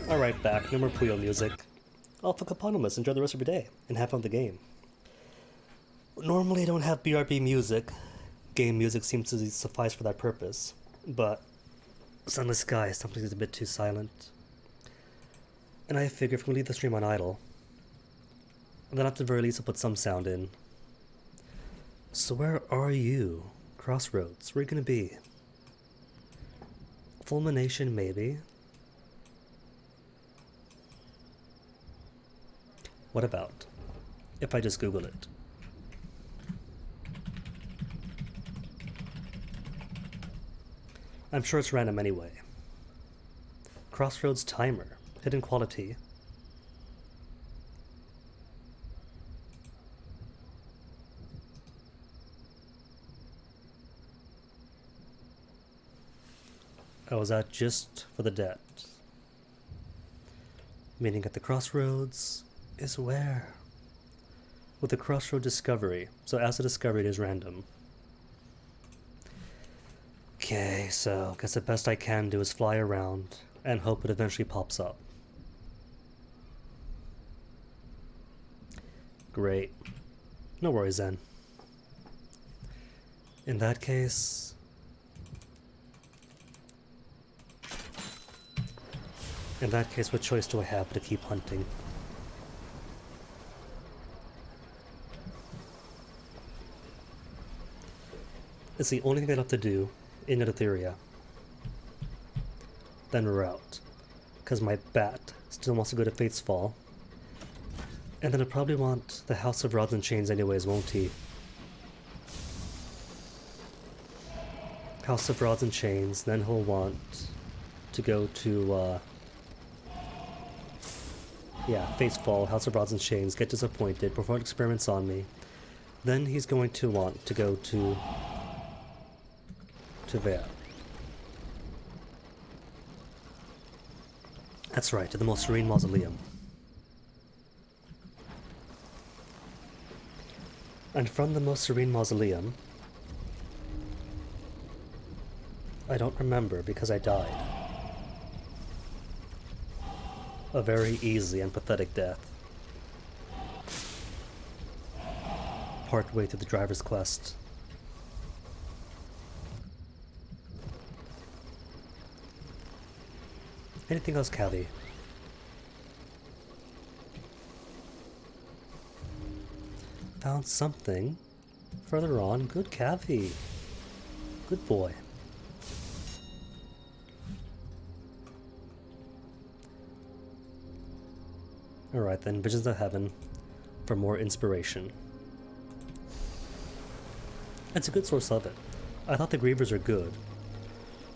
Alright, back. No more Puyo music. Alpha Caponomus, enjoy the rest of your day, and have fun with the game. Normally I don't have BRB music. Game music seems to suffice for that purpose. But Sunless Sky, something is a bit too silent. And I figure if we leave the stream on idle, then at the very least I'll put some sound in. So where are you? Crossroads, where are you gonna be? Fulmination, maybe? What about if I just Google it? I'm sure it's random anyway. Crossroads timer, hidden quality. Oh, is that just for the dead? Meaning at the crossroads is where? With the crossroad discovery. So as a discovery, it is random. Okay, so I guess the best I can do is fly around and hope it eventually pops up. Great. No worries then. In that case... what choice do I have but to keep hunting? It's the only thing I have to do in Eleutheria. Then we're out. Because my bat still wants to go to Fate's Fall. And then he'll probably want the House of Rods and Chains anyways, won't he? House of Rods and Chains, then he'll want to go to, yeah, Fate's Fall, House of Rods and Chains, get disappointed, perform experiments on me. Then he's going to want to go to there. That's right, to the most serene mausoleum. And from the most serene mausoleum, I don't remember because I died. A very easy and pathetic death. Partway through the driver's quest. Anything else, Cavi? Found something. Further on. Good, Cavi. Good boy. Alright then, Visions of Heaven for more inspiration. It's a good source of it. I thought the Grievers are good,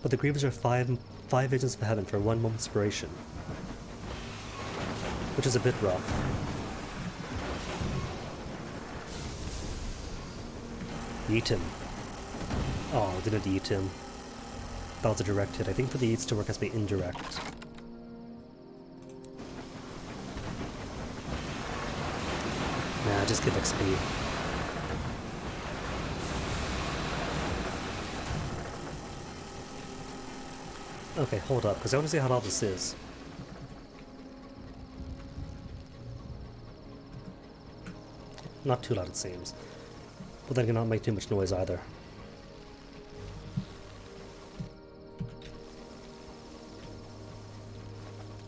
but the Grievers are five Visions of Heaven for 1 moment inspiration, which is a bit rough. Yeet him. Oh, didn't yeet him. That was a direct hit. I think for the yeets to work has to be indirect. Nah, just give XP. Okay, hold up, because I want to see how loud this is. Not too loud, it seems. But then cannot make too much noise either.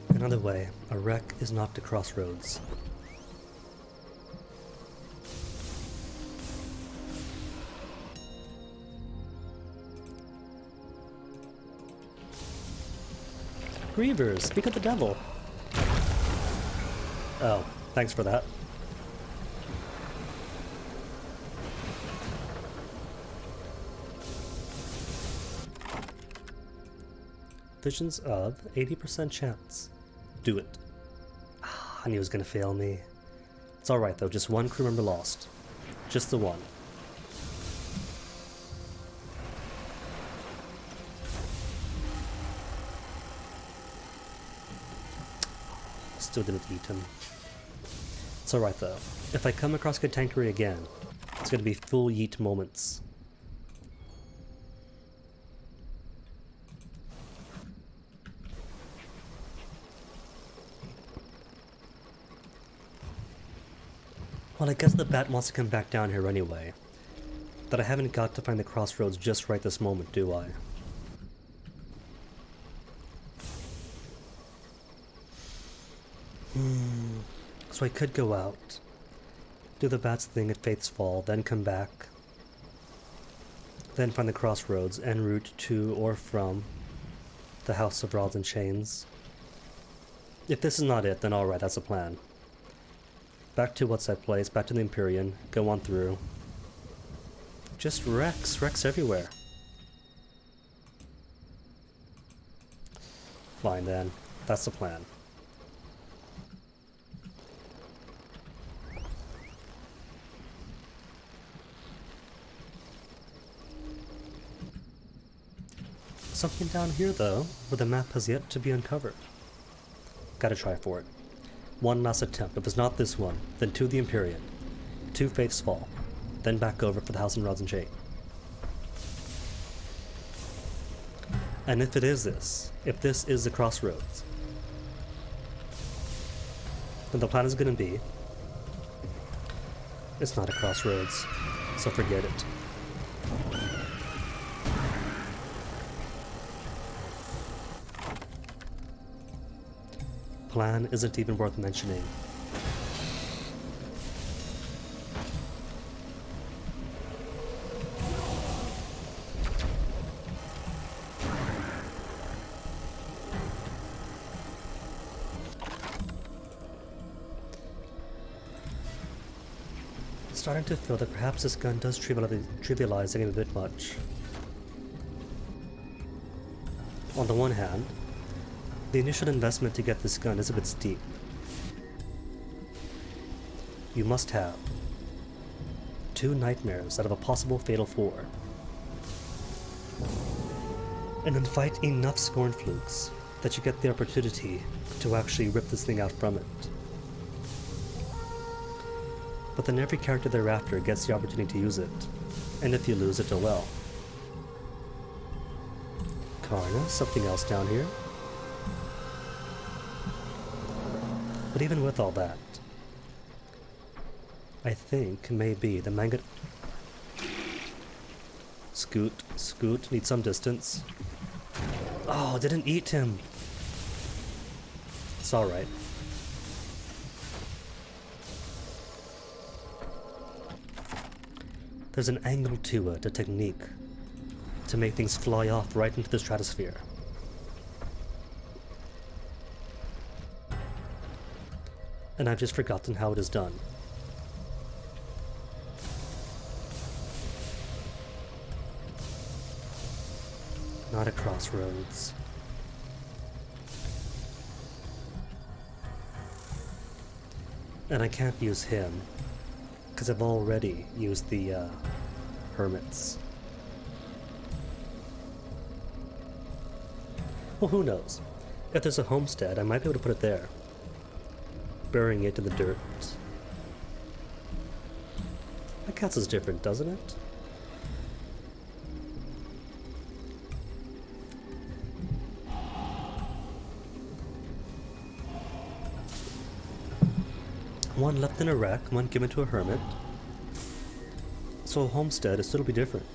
Another way, a wreck is not the crossroads. Grievers, speak of the devil. Oh, thanks for that. Visions of 80% chance. Do it. I knew he was gonna fail me. It's alright though, just one crew member lost. Just the one. Still didn't eat him. It's alright though. If I come across Katankari again, it's gonna be full yeet moments. Well, I guess the bat wants to come back down here anyway. But I haven't got to find the crossroads just right this moment, do I? So I could go out, do the bat's thing at Faith's Fall, then come back, then find the crossroads en route to or from the House of Rods and Chains. If this is not it, then alright, that's a plan. Back to what's at place, back to the Empyrean, go on through. Just wrecks everywhere. Fine then, that's the plan. Something down here though, where the map has yet to be uncovered. Gotta try for it. One last attempt. If it's not this one, then to the Empyrean, to Faith's Fall, then back over for the House of Rods and Chains. And if it is this, if this is the crossroads, then the plan is going to be, it's not a crossroads, so forget it. Plan isn't even worth mentioning. Starting to feel that perhaps this gun does trivialize the game a bit much. On the one hand, the initial investment to get this gun is a bit steep. You must have 2 nightmares out of a possible fatal 4, and then fight enough Scornflukes that you get the opportunity to actually rip this thing out from it. But then every character thereafter gets the opportunity to use it, and if you lose it, oh well. Karna, something else down here. But even with all that, I think maybe the manga... Scoot, need some distance. Oh, didn't eat him. It's alright. There's an angle to it, a technique, to make things fly off right into the stratosphere. And I've just forgotten how it is done. Not a crossroads. And I can't use him, because I've already used the hermits. Well, who knows? If there's a homestead, I might be able to put it there. Burying it in the dirt. That counts as different, doesn't it? One left in a wreck, one given to a hermit. So a homestead is still be different.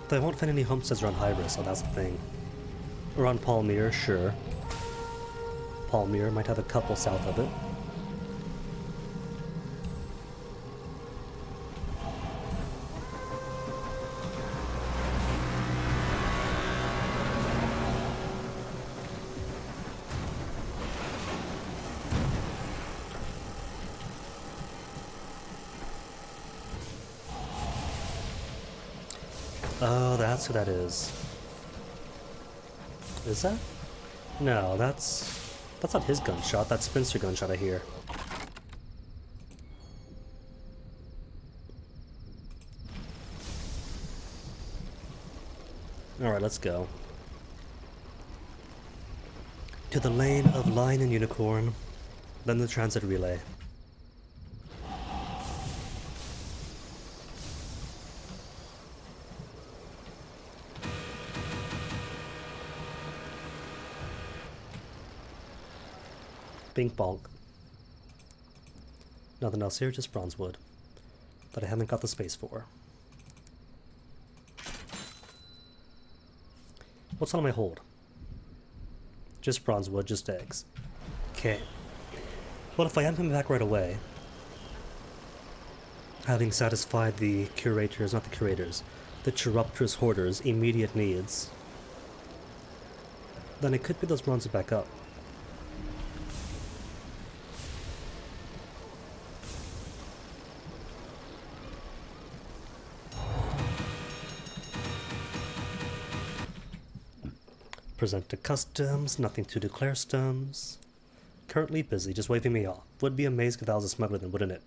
Though I won't find any homesteads around Hybris, so that's the thing. Around Palmyr, sure. Palmyr might have a couple south of it. Oh, that's who that is. Is that? No, that's not his gunshot. That's Spencer gunshot, I hear. Alright, let's go. To the lane of Lion and Unicorn, then the transit relay. Bink bonk. Nothing else here, just bronze wood. That I haven't got the space for. What's on my hold? Just bronze wood, just eggs. Okay. Well, if I am coming back right away, having satisfied the curators, not the curators, the Chiropterus hoarders' immediate needs, then I could pick those bronzes back up. Present to customs, nothing to declare stones. Currently busy, just waving me off. Would be amazed if I was a smuggler then, wouldn't it?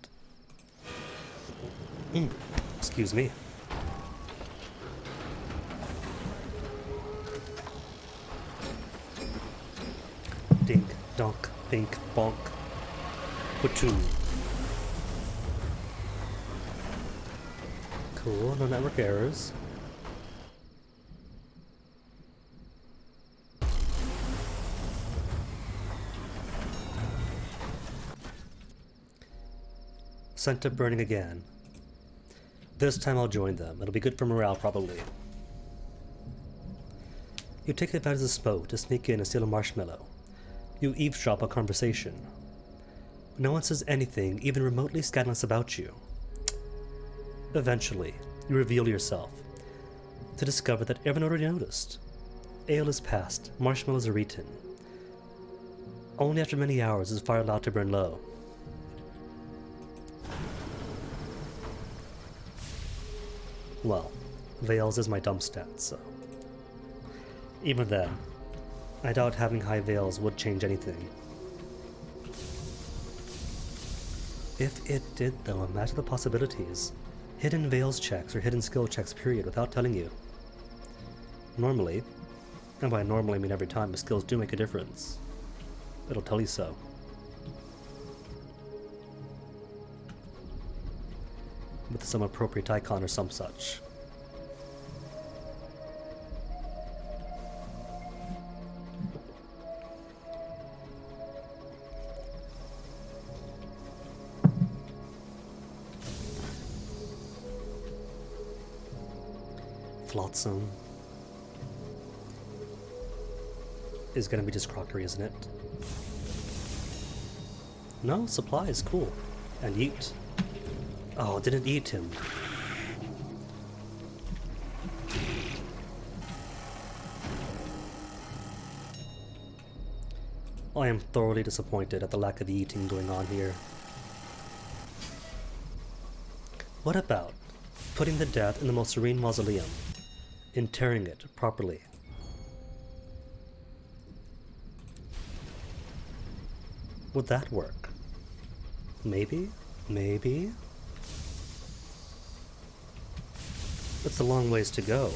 Excuse me. Dink, donk, bink, bonk. Putoo. Cool, no network errors. Sent to burning again. This time I'll join them. It'll be good for morale, probably. You take advantage of the smoke to sneak in and steal a marshmallow. You eavesdrop a conversation. No one says anything, even remotely scandalous about you. Eventually, you reveal yourself, to discover that everyone already noticed. Ale is passed, marshmallows are eaten. Only after many hours is fire allowed to burn low. Well, Veils is my dump stat, so... Even then, I doubt having high Veils would change anything. If it did, though, imagine the possibilities. Hidden Veils checks or hidden skill checks, period, without telling you. Normally, and by normally I mean every time, the skills do make a difference. It'll tell you so. With some appropriate icon or some such. Flotsam is gonna be just crockery, isn't it? No, supply is cool. And eat. Oh, didn't eat him. I am thoroughly disappointed at the lack of eating going on here. What about putting the death in the most serene mausoleum, interring it properly? Would that work? Maybe? Maybe? It's a long ways to go,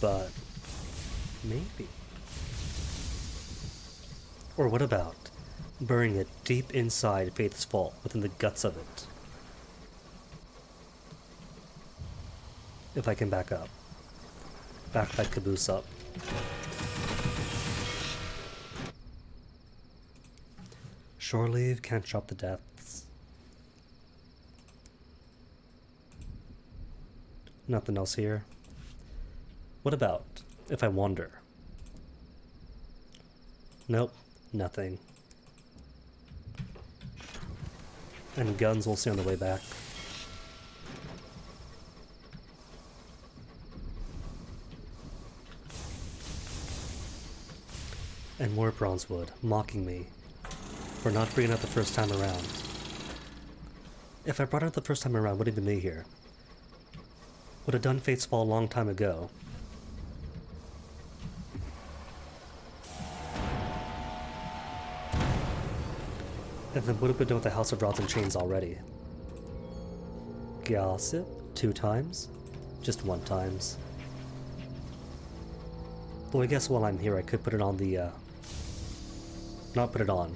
but maybe. Or what about burying it deep inside Faith's Vault, within the guts of it? If I can back up. Back that caboose up. Shore leave, can't drop the depths. Nothing else here. What about if I wander? Nope, nothing. And guns we'll see on the way back. And more bronzewood, mocking me for not bringing it the first time around. If I brought it the first time around, wouldn't even be here. Would have done Faith's Fall a long time ago. And then would have been done with the House of Rods and Chains already. Gossip, 2 times? Just 1 times. Though I guess while I'm here I could put it on the, not put it on.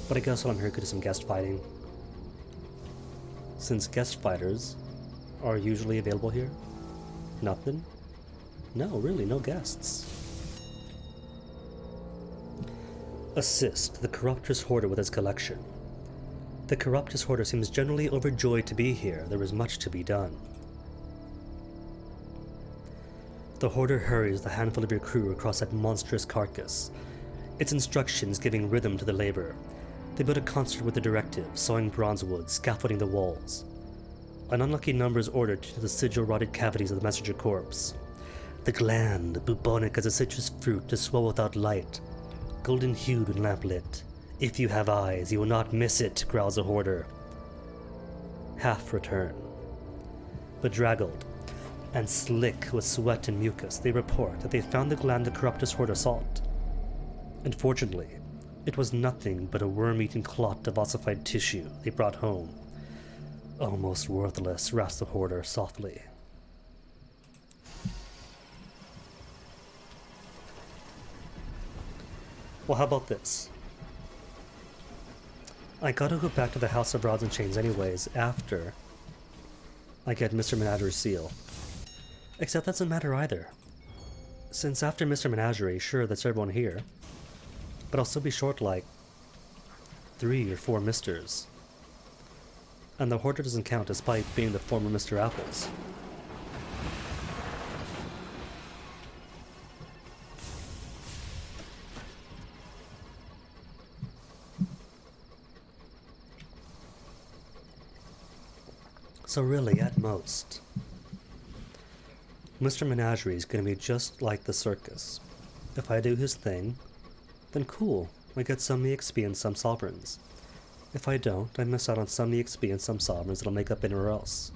But I guess while I'm here I could do some guest fighting. Since guest fighters are usually available here. Nothing? No, really, no guests. Assist the Corruptress Hoarder with his collection. The Corruptress Hoarder seems generally overjoyed to be here. There is much to be done. The Hoarder hurries the handful of your crew across that monstrous carcass, its instructions giving rhythm to the labor. They build a concert with the directive, sawing bronze wood, scaffolding the walls. An unlucky number is ordered to the sigil-rotted cavities of the messenger corpse. The gland, bubonic as a citrus fruit, to swell without light, golden-hued when lamplit. If you have eyes, you will not miss it, growls the Hoarder. Half return. Bedraggled and slick with sweat and mucus, they report that they found the gland the Corruptress Hoarder sought. Unfortunately, it was nothing but a worm-eaten clot of ossified tissue they brought home. Almost worthless, rasped the Hoarder softly. Well, how about this? I gotta go back to the House of Rods and Chains anyways, after I get Mr. Menagerie seal. Except that doesn't matter either. Since after Mr. Menagerie, sure, that's everyone here. But I'll still be short like 3 or 4 misters. And the Hoarder doesn't count despite being the former Mr. Apples. So really, at most, Mr. Menagerie is going to be just like the circus. If I do his thing, then cool, I get some EXP and some sovereigns. If I don't, I miss out on some EXP and some sovereigns that'll make up anywhere else.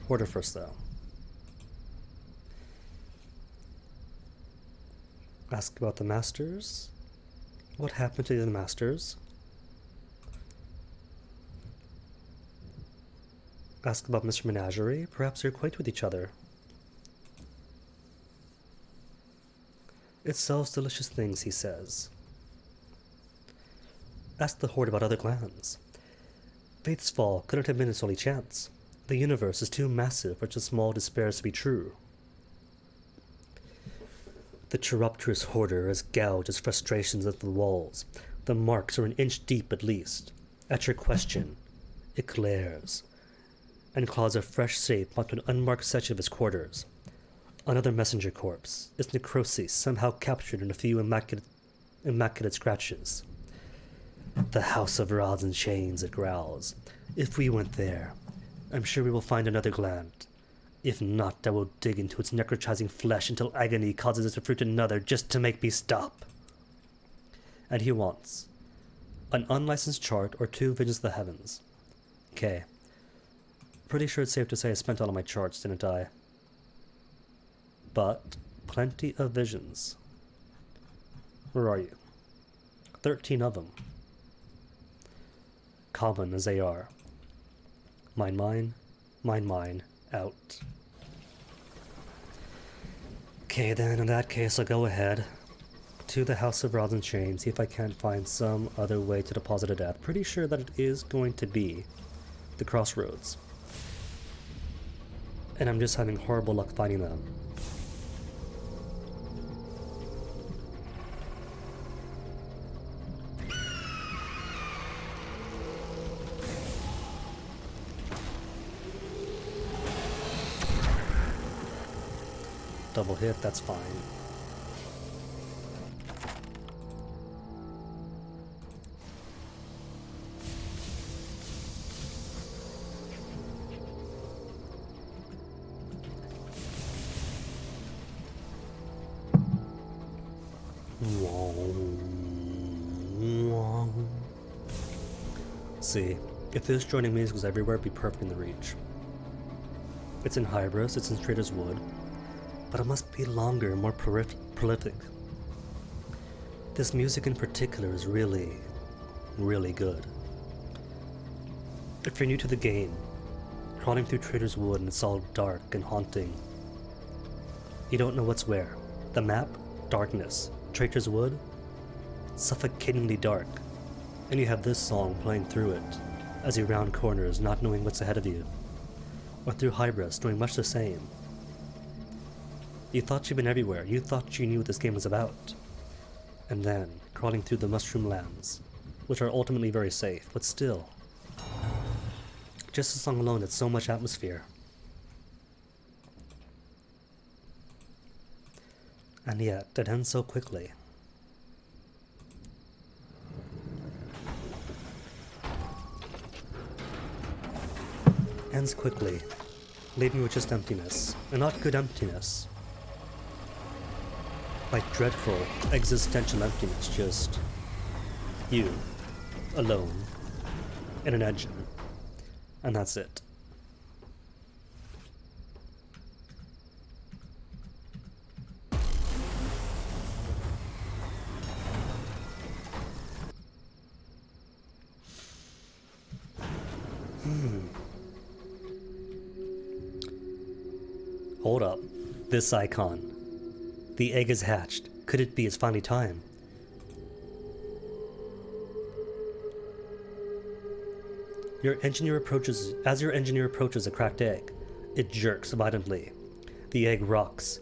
Hoarder first, though. Ask about the Masters. What happened to the Masters? Ask about Mr. Menagerie. Perhaps you're acquainted with each other. It sells delicious things, he says. Ask the Horde about other clans. Faith's fall couldn't have been its only chance. The universe is too massive for just small despairs to be true. The Corruptress Hoarder has gouged his frustrations into the walls. The marks are an inch deep at least. At your question, it glares, and claws a fresh shape onto an unmarked section of his quarters. Another messenger corpse, its necrosis somehow captured in a few immaculate scratches. The House of Rods and Chains, it growls. If we went there, I'm sure we will find another gland. If not, I will dig into its necrotizing flesh until agony causes it to fruit another just to make me stop. And he wants an unlicensed chart or 2 visions of the heavens. Okay. Pretty sure it's safe to say I spent all of my charts, didn't I? But plenty of visions. Where are you? 13 of them. Common as they are. Mine, out. Okay then, in that case I'll go ahead to the House of Rods and Chains, see if I can't find some other way to deposit it at. Pretty sure that it is going to be the Crossroads. And I'm just having horrible luck finding them. Double hit, that's fine. See, if this joining music was everywhere, it'd be perfect in the Reach. It's in Hybris, it's in Trader's Wood, but it must be longer and more prolific. This music in particular is really, really good. If you're new to the game, crawling through Trader's Wood and it's all dark and haunting, you don't know what's where. The map, darkness. Trader's Wood, suffocatingly dark. And you have this song playing through it, as you round corners not knowing what's ahead of you. Or through Hybris, doing much the same. You thought you'd been everywhere. You thought you knew what this game was about. And then, crawling through the mushroom lands, which are ultimately very safe, but still. Just the song alone had so much atmosphere. And yet, it ends so quickly. Ends quickly, leaving me with just emptiness, and not good emptiness. Like dreadful, existential emptiness, just you, alone, in an engine, and that's it. Hold up. This icon. The egg is hatched. Could it be it's finally time? As your engineer approaches a cracked egg, it jerks violently. The egg rocks.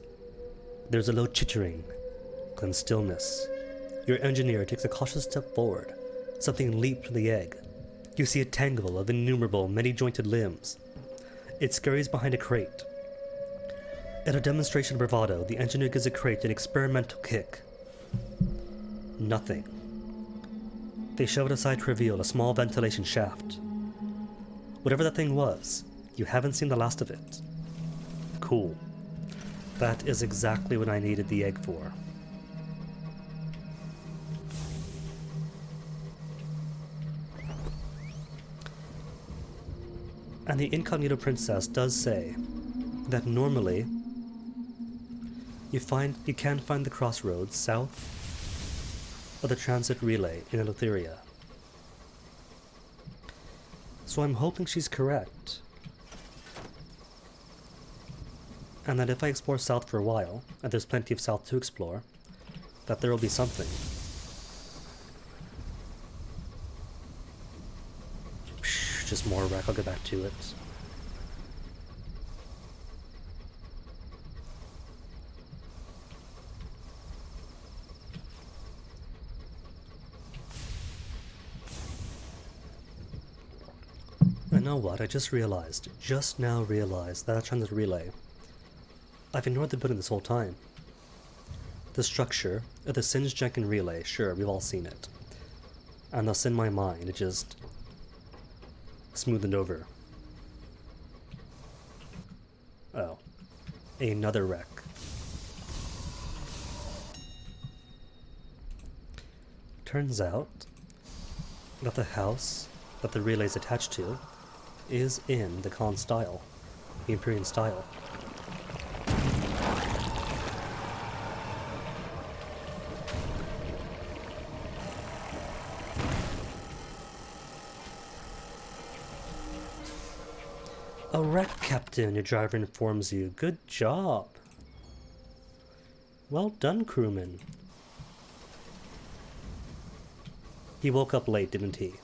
There's a low chittering, then stillness. Your engineer takes a cautious step forward. Something leaps from the egg. You see a tangle of innumerable, many-jointed limbs. It scurries behind a crate. In a demonstration of bravado, the engineer gives the crate an experimental kick. Nothing. They shove it aside to reveal a small ventilation shaft. Whatever that thing was, you haven't seen the last of it. Cool. That is exactly what I needed the egg for. And the Incognito Princess does say that normally you can find the crossroads south of the transit relay in Eleutheria. So I'm hoping she's correct. And that if I explore south for a while, and there's plenty of south to explore, that there will be something. Just more wreck, I'll get back to it. You know what, I just now realized that transit relay. I've ignored the building this whole time. The structure of the Singe-Jenkin relay, sure, we've all seen it. And thus in my mind, it just smoothed over. Oh. Another wreck. Turns out that the house that the relay is attached to is in the Khan style, the Empyrean style. A wreck, Captain, your driver informs you. Good job. Well done, crewman. He woke up late, didn't he?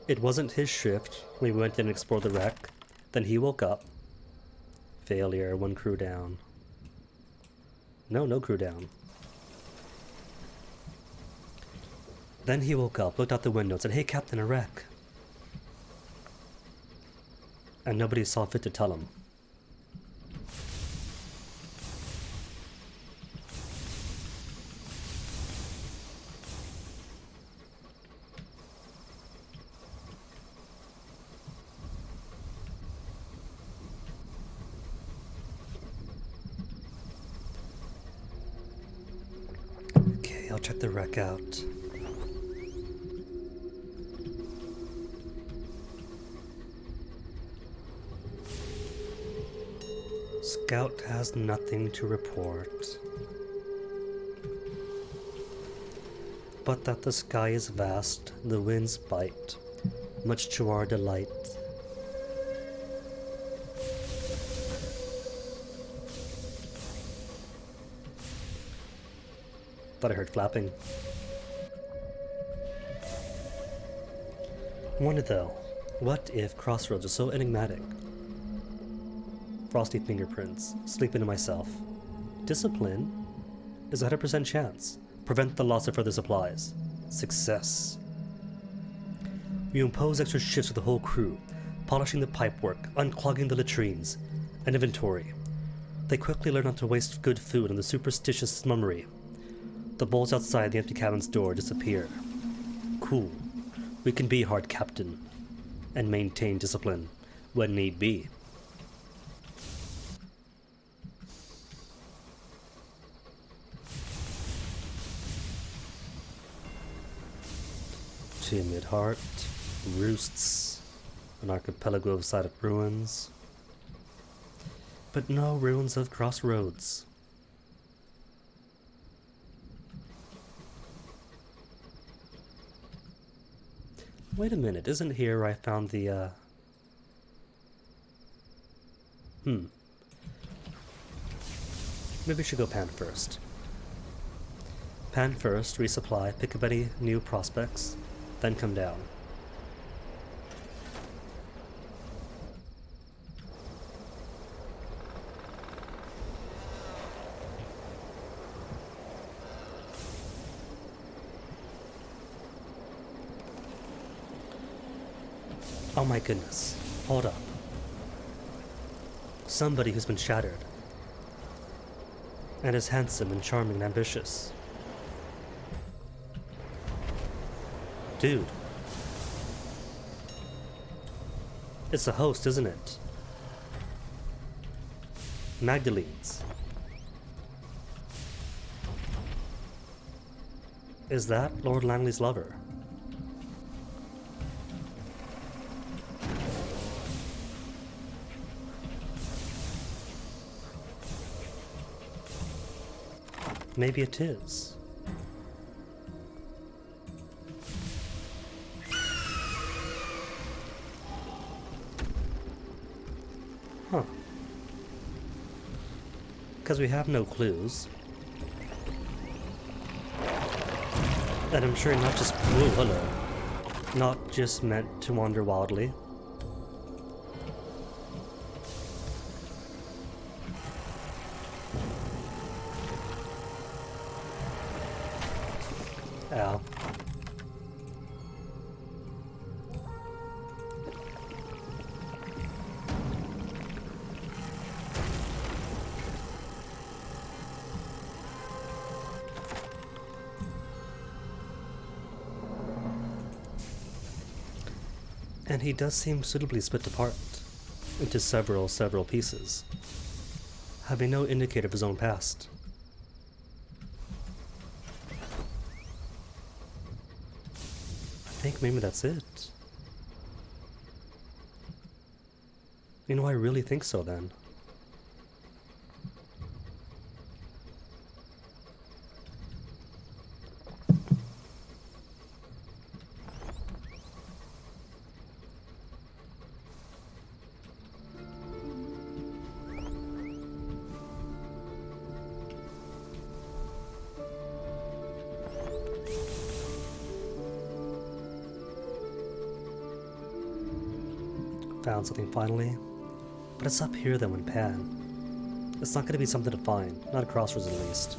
It wasn't his shift when we went in and explored the wreck. Then he woke up. Failure, 1 crew down. No crew down. Then he woke up, looked out the window, and said, "Hey, Captain, a wreck." And nobody saw fit to tell him. Okay, I'll check the wreck out. Scout has nothing to report, but that the sky is vast, the winds bite, much to our delight. Thought I heard flapping. Wonder though, what if Crossroads are so enigmatic? Frosty fingerprints, sleeping to myself. Discipline is a 100% chance. Prevent the loss of further supplies. Success. You impose extra shifts to the whole crew, polishing the pipework, unclogging the latrines, and inventory. They quickly learn not to waste good food on the superstitious mummery. The bowls outside the empty cabin's door disappear. Cool. We can be hard captain and maintain discipline when need be. Timid heart, roosts, an archipelago of silent ruins, but no ruins of crossroads. Wait a minute, isn't here I found the, Maybe we should go pan first. Pan first, resupply, pick up any new prospects, then come down. Oh my goodness. Hold up. Somebody who's been shattered. And is handsome and charming and ambitious. Dude. It's a host, isn't it? Magdalene's. Is that Lord Langley's lover? Maybe it is. Huh. Because we have no clues. And I'm sure not just... Whoa, hello. Not just meant to wander wildly. Ow. And he does seem suitably split apart into several pieces, having no indicator of his own past. I think maybe that's it. You know, I really think so then. Found something finally, but it's up here then when pan. It's not going to be something to find, not a crossroads at least.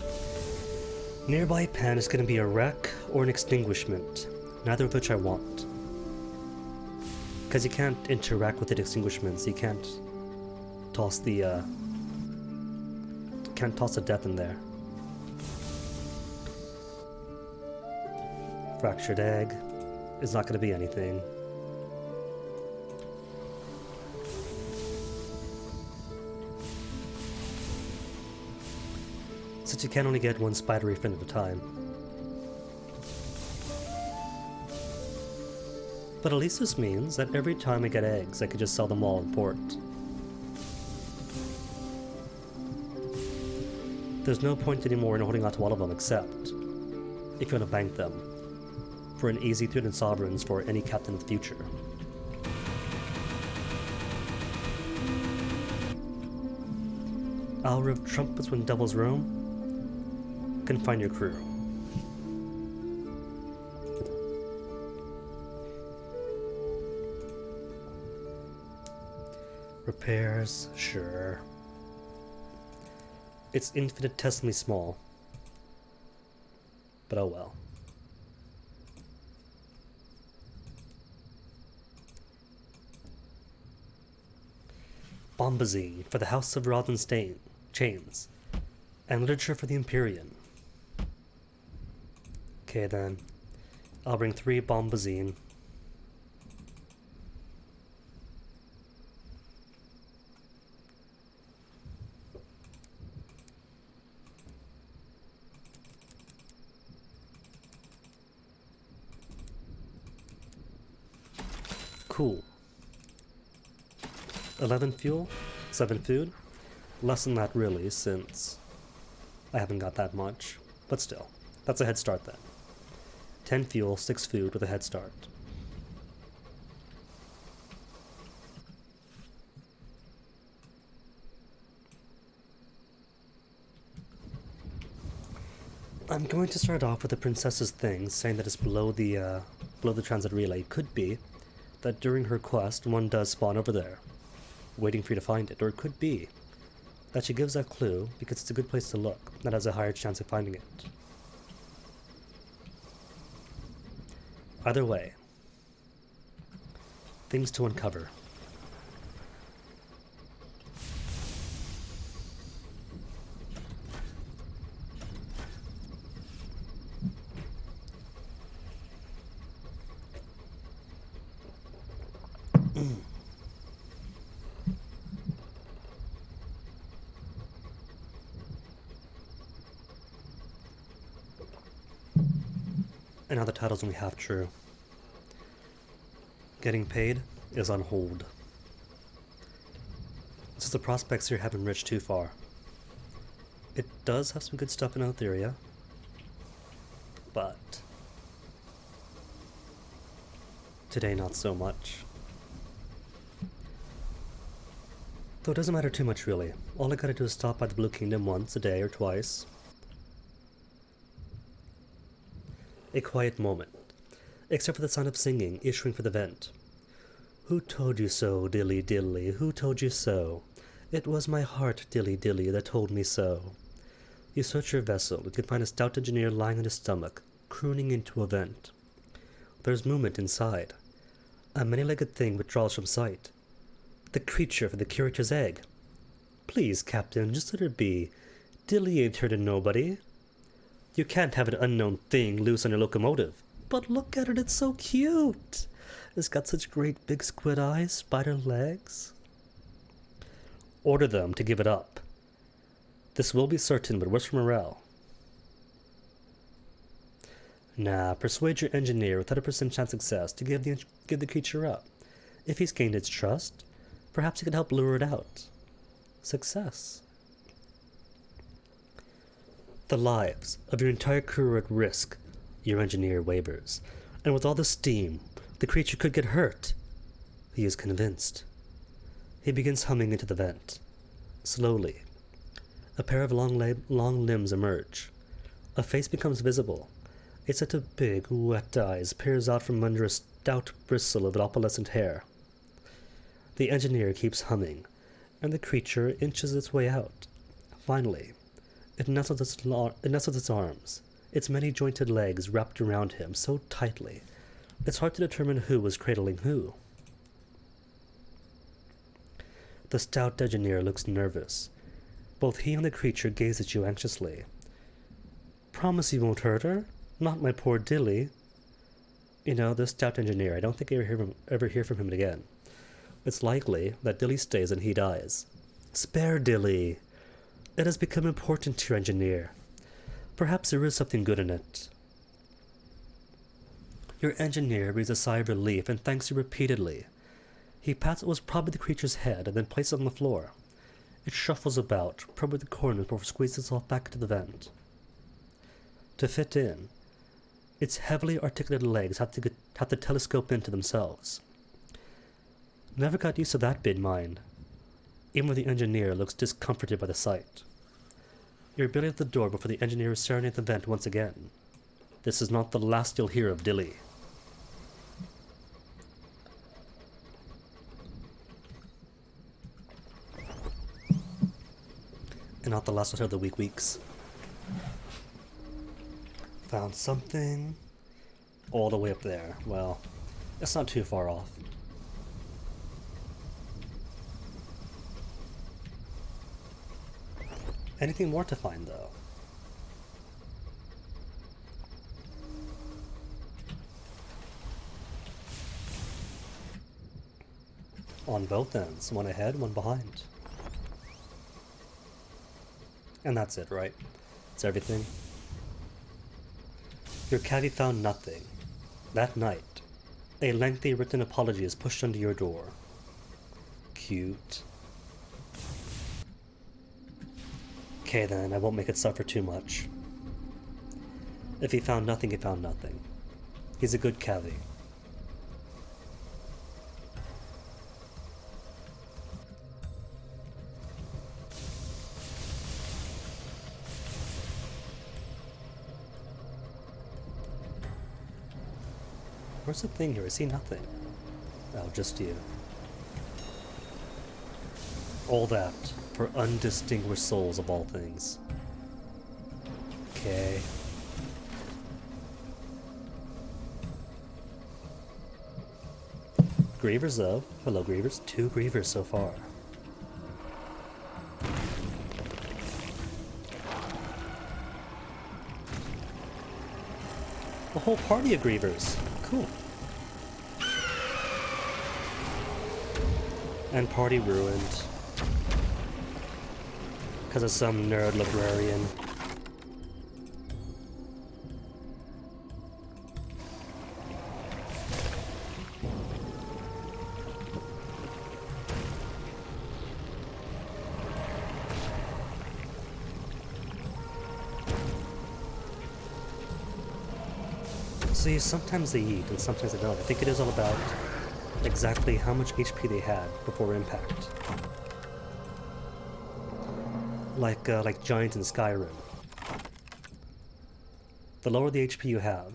Nearby pan is going to be a wreck or an extinguishment, neither of which I want. Because you can't interact with the extinguishments, you can't toss the death in there. Fractured egg is not going to be anything. Since you can only get one spidery fin at a time. But at least this means that every time I get eggs, I could just sell them all in port. There's no point anymore in holding on to all of them except if you want to bank them for an easy 300 sovereigns for any captain of the future. Hour of trumpets when devils roam. Confine your crew. Repairs, sure. It's infinitesimally small. But oh well. Bombazine for the House of Rothenstein Chains. And literature for the Empyrean. Okay then. I'll bring 3 bombazine. Cool. 11 fuel, 7 food. Less than that really, since I haven't got that much. But still, that's a head start then. 10 fuel, 6 food with a head start. I'm going to start off with the princess's thing, saying that it's below the transit relay. Could be that during her quest, one does spawn over there, waiting for you to find it. Or it could be that she gives that clue because it's a good place to look, that has a higher chance of finding it. Either way, things to uncover. And now the titles we have true. Getting paid is on hold. So the prospects here haven't reached too far. It does have some good stuff in Altheria, but today not so much. Though it doesn't matter too much really. All I gotta do is stop by the Blue Kingdom once a day or twice. A quiet moment, except for the sound of singing issuing from the vent. Who told you so, dilly dilly? Who told you so? It was my heart, dilly dilly, that told me so. You search your vessel, you can find a stout engineer lying on his stomach, crooning into a vent. There's movement inside. A many-legged thing withdraws from sight. The creature for the curator's egg. Please, Captain, just let her be. Dilly ain't hurting nobody. You can't have an unknown thing loose on your locomotive. But look at it, it's so cute. It's got such great big squid eyes, spider legs. Order them to give it up. This will be certain, but where's morale? Nah, persuade your engineer with 100% chance success to give the creature up. If he's gained its trust, perhaps he could help lure it out. Success. The lives of your entire crew are at risk. Your engineer wavers, and with all the steam, the creature could get hurt. He is convinced. He begins humming into the vent. Slowly, a pair of long limbs emerge. A face becomes visible. A set of big, wet eyes peers out from under a stout bristle of opalescent hair. The engineer keeps humming, and the creature inches its way out. Finally, it nestles its arms, its many-jointed legs wrapped around him so tightly, it's hard to determine who was cradling who. The stout engineer looks nervous. Both he and the creature gaze at you anxiously. Promise you won't hurt her? Not my poor Dilly. You know, this stout engineer, I don't think I ever hear from him again. It's likely that Dilly stays and he dies. Spare Dilly! It has become important to your engineer. Perhaps there is something good in it. Your engineer breathes a sigh of relief and thanks you repeatedly. He pats what was probably the creature's head and then places it on the floor. It shuffles about, probing the corners before it squeezes itself back into the vent. To fit in, its heavily articulated legs have to telescope into themselves. Never got used to that bit, mind. Even the engineer looks discomforted by the sight. You're barely at the door before the engineer is staring at the vent once again. This is not the last you'll hear of Dilly. Definitely not the last of the weeks. Found something all the way up there. Well, it's not too far off. Anything more to find, though? On both ends, one ahead, one behind. And that's it, right? It's everything. Your caddy found nothing. That night, a lengthy written apology is pushed under your door. Cute. Okay then, I won't make it suffer too much. If he found nothing, he found nothing. He's a good caddy. Where's the thing here? I see nothing. Oh, just you. All that for undistinguished souls of all things. Okay. Grievers though. Hello Grievers. 2 Grievers so far. A whole party of Grievers. Cool. And party ruined. Because of some nerd librarian. See, sometimes they eat and sometimes they don't. I think it is all about exactly how much HP they had before impact. Like Giant in Skyrim. The lower the HP you have,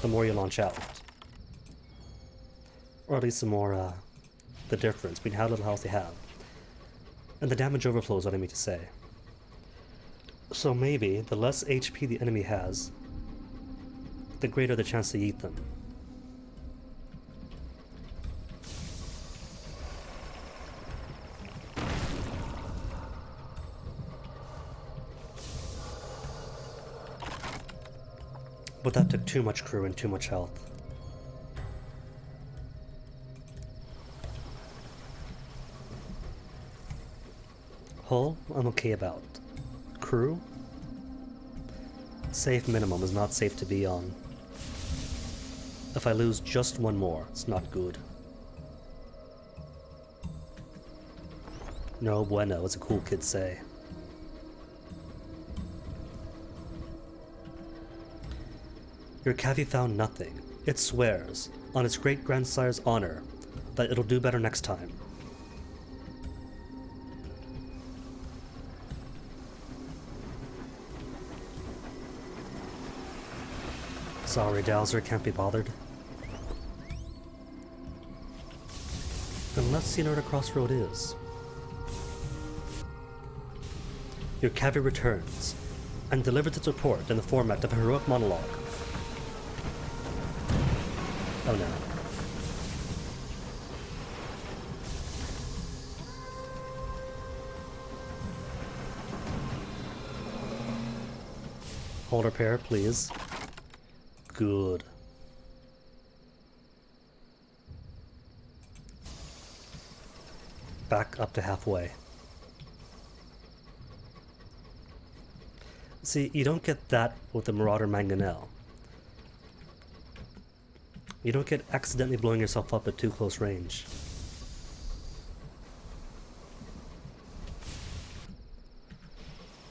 the more you launch out. Or at least the more, the difference between how little health they have. And the damage overflow is what I mean to say. So maybe the less HP the enemy has, the greater the chance to eat them. But that took too much crew and too much health. Hull, I'm okay about. Crew? Safe minimum is not safe to be on. If I lose just one more, it's not good. No bueno, as a cool kid say. Your cavy found nothing. It swears, on its great-grandsire's honor, that it'll do better next time. Sorry, Dowser, can't be bothered. Then let's see where the crossroad is. Your cavy returns, and delivers its report in the format of a heroic monologue. Oh no. Hold repair, please. Good. Back up to halfway. See, you don't get that with the Marauder Mangonel. You don't get accidentally blowing yourself up at too close range.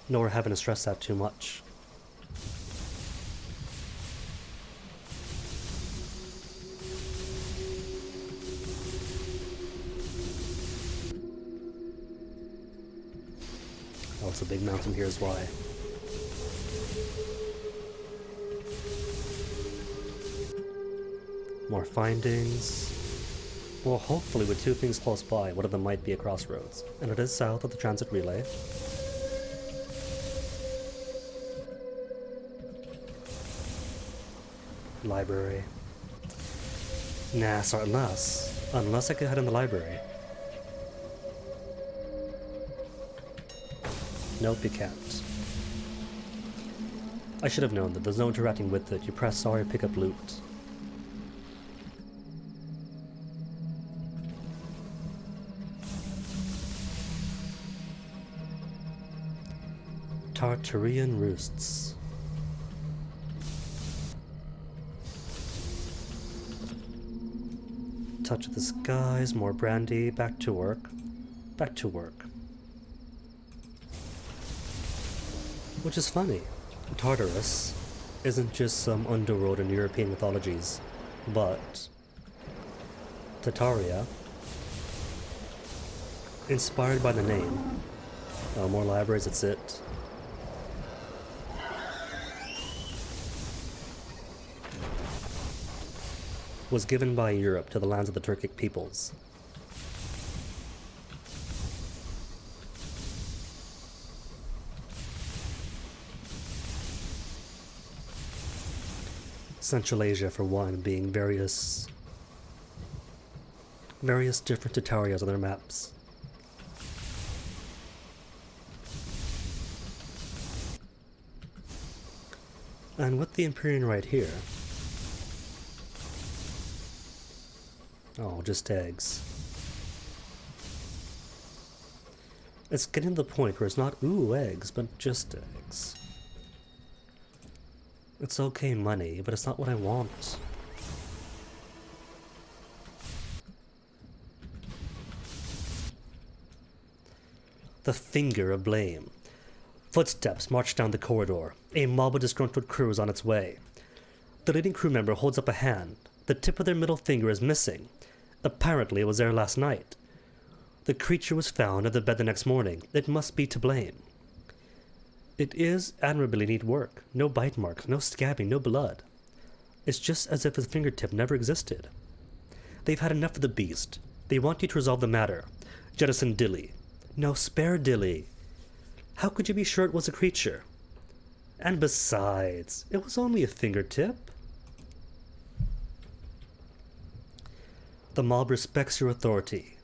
Nor having to stress that too much. Oh, it's a big mountain, here's why. More findings. Well, hopefully with two things close by, one of them might be a crossroads. And it is south of the transit relay. Library. Nah, sorry, unless I could head in the library. Nope, you can't. I should have known that there's no interacting with it. You press R to pick up loot. Tartarian roosts. Touch of the skies, more brandy, back to work. Back to work. Which is funny. Tartarus isn't just some underworld in European mythologies, but Tartaria, inspired by the name. Oh, more libraries, that's it. Was given by Europe to the lands of the Turkic peoples. Central Asia, for one, being various different Tartarias on their maps. And with the Empyrean right here, oh, just eggs. It's getting to the point where it's not, ooh, eggs, but just eggs. It's okay money, but it's not what I want. The finger of blame. Footsteps march down the corridor. A mob of disgruntled crew is on its way. The leading crew member holds up a hand. The tip of their middle finger is missing. Apparently it was there last night. The creature was found in the bed the next morning. It must be to blame. It is admirably neat work. No bite marks, no scabbing, no blood. It's just as if his fingertip never existed. They've had enough of the beast. They want you to resolve the matter. Jettison Dilly. No, spare Dilly. How could you be sure it was a creature? And besides, it was only a fingertip. The mob respects your authority,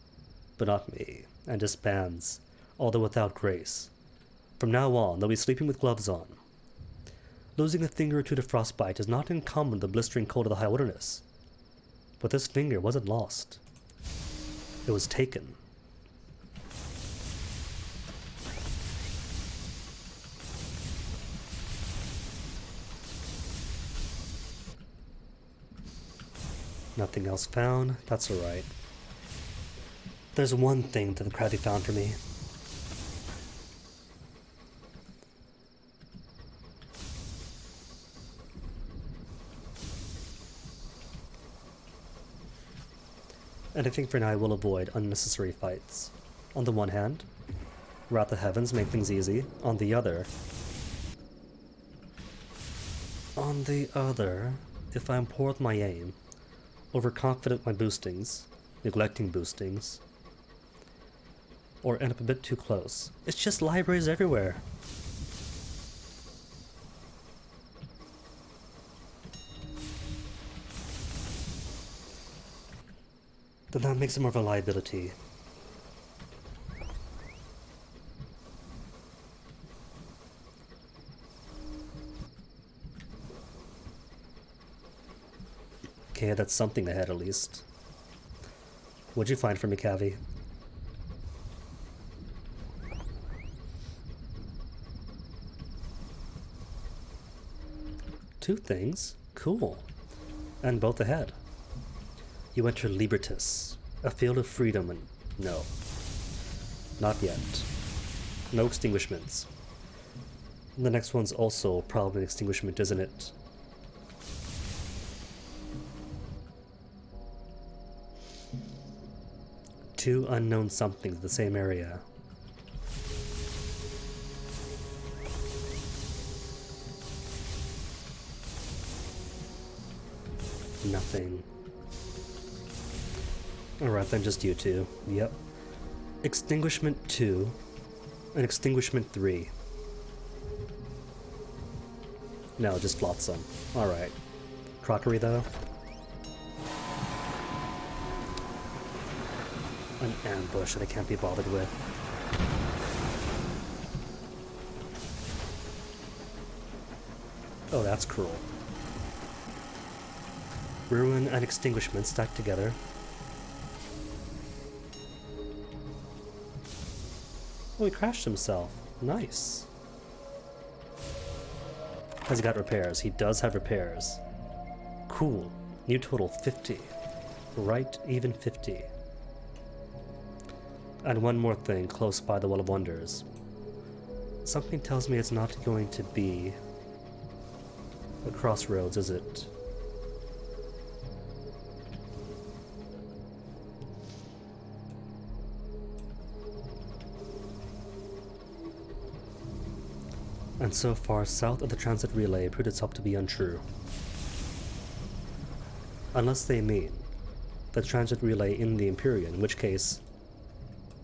but not me, and disbands, although without grace. From now on, they'll be sleeping with gloves on. Losing a finger or two to frostbite is not uncommon in the blistering cold of the high wilderness. But this finger wasn't lost. It was taken. Nothing else found. That's alright. There's one thing that the Crowdy found for me. And I think for now I will avoid unnecessary fights. On the one hand, Wrath of Heavens make things easy. On the other, if I am poor with my aim, overconfident with my boostings, neglecting boostings, or end up a bit too close, it's just libraries everywhere. Then that makes it more of a liability. Okay, that's something ahead at least. What'd you find for me, Cavi? Two things? Cool. And both ahead. You enter Libertas, a field of freedom, and no. Not yet. No extinguishments. And the next one's also probably an extinguishment, isn't it? Two unknown somethings in the same area. Nothing. Alright, then just you two. Yep. Extinguishment 2 and Extinguishment 3. No, just Flotsam. Alright. Crockery, though? An ambush that I can't be bothered with. Oh, that's cruel. Ruin and Extinguishment stacked together. Oh, he crashed himself. Nice. Has he got repairs? He does have repairs. Cool. New total 50. Right, even 50. And one more thing close by the Well of Wonders. Something tells me it's not going to be a crossroads, is it? And so far, south of the transit relay proved itself to be untrue. Unless they mean the transit relay in the Empyrean, in which case,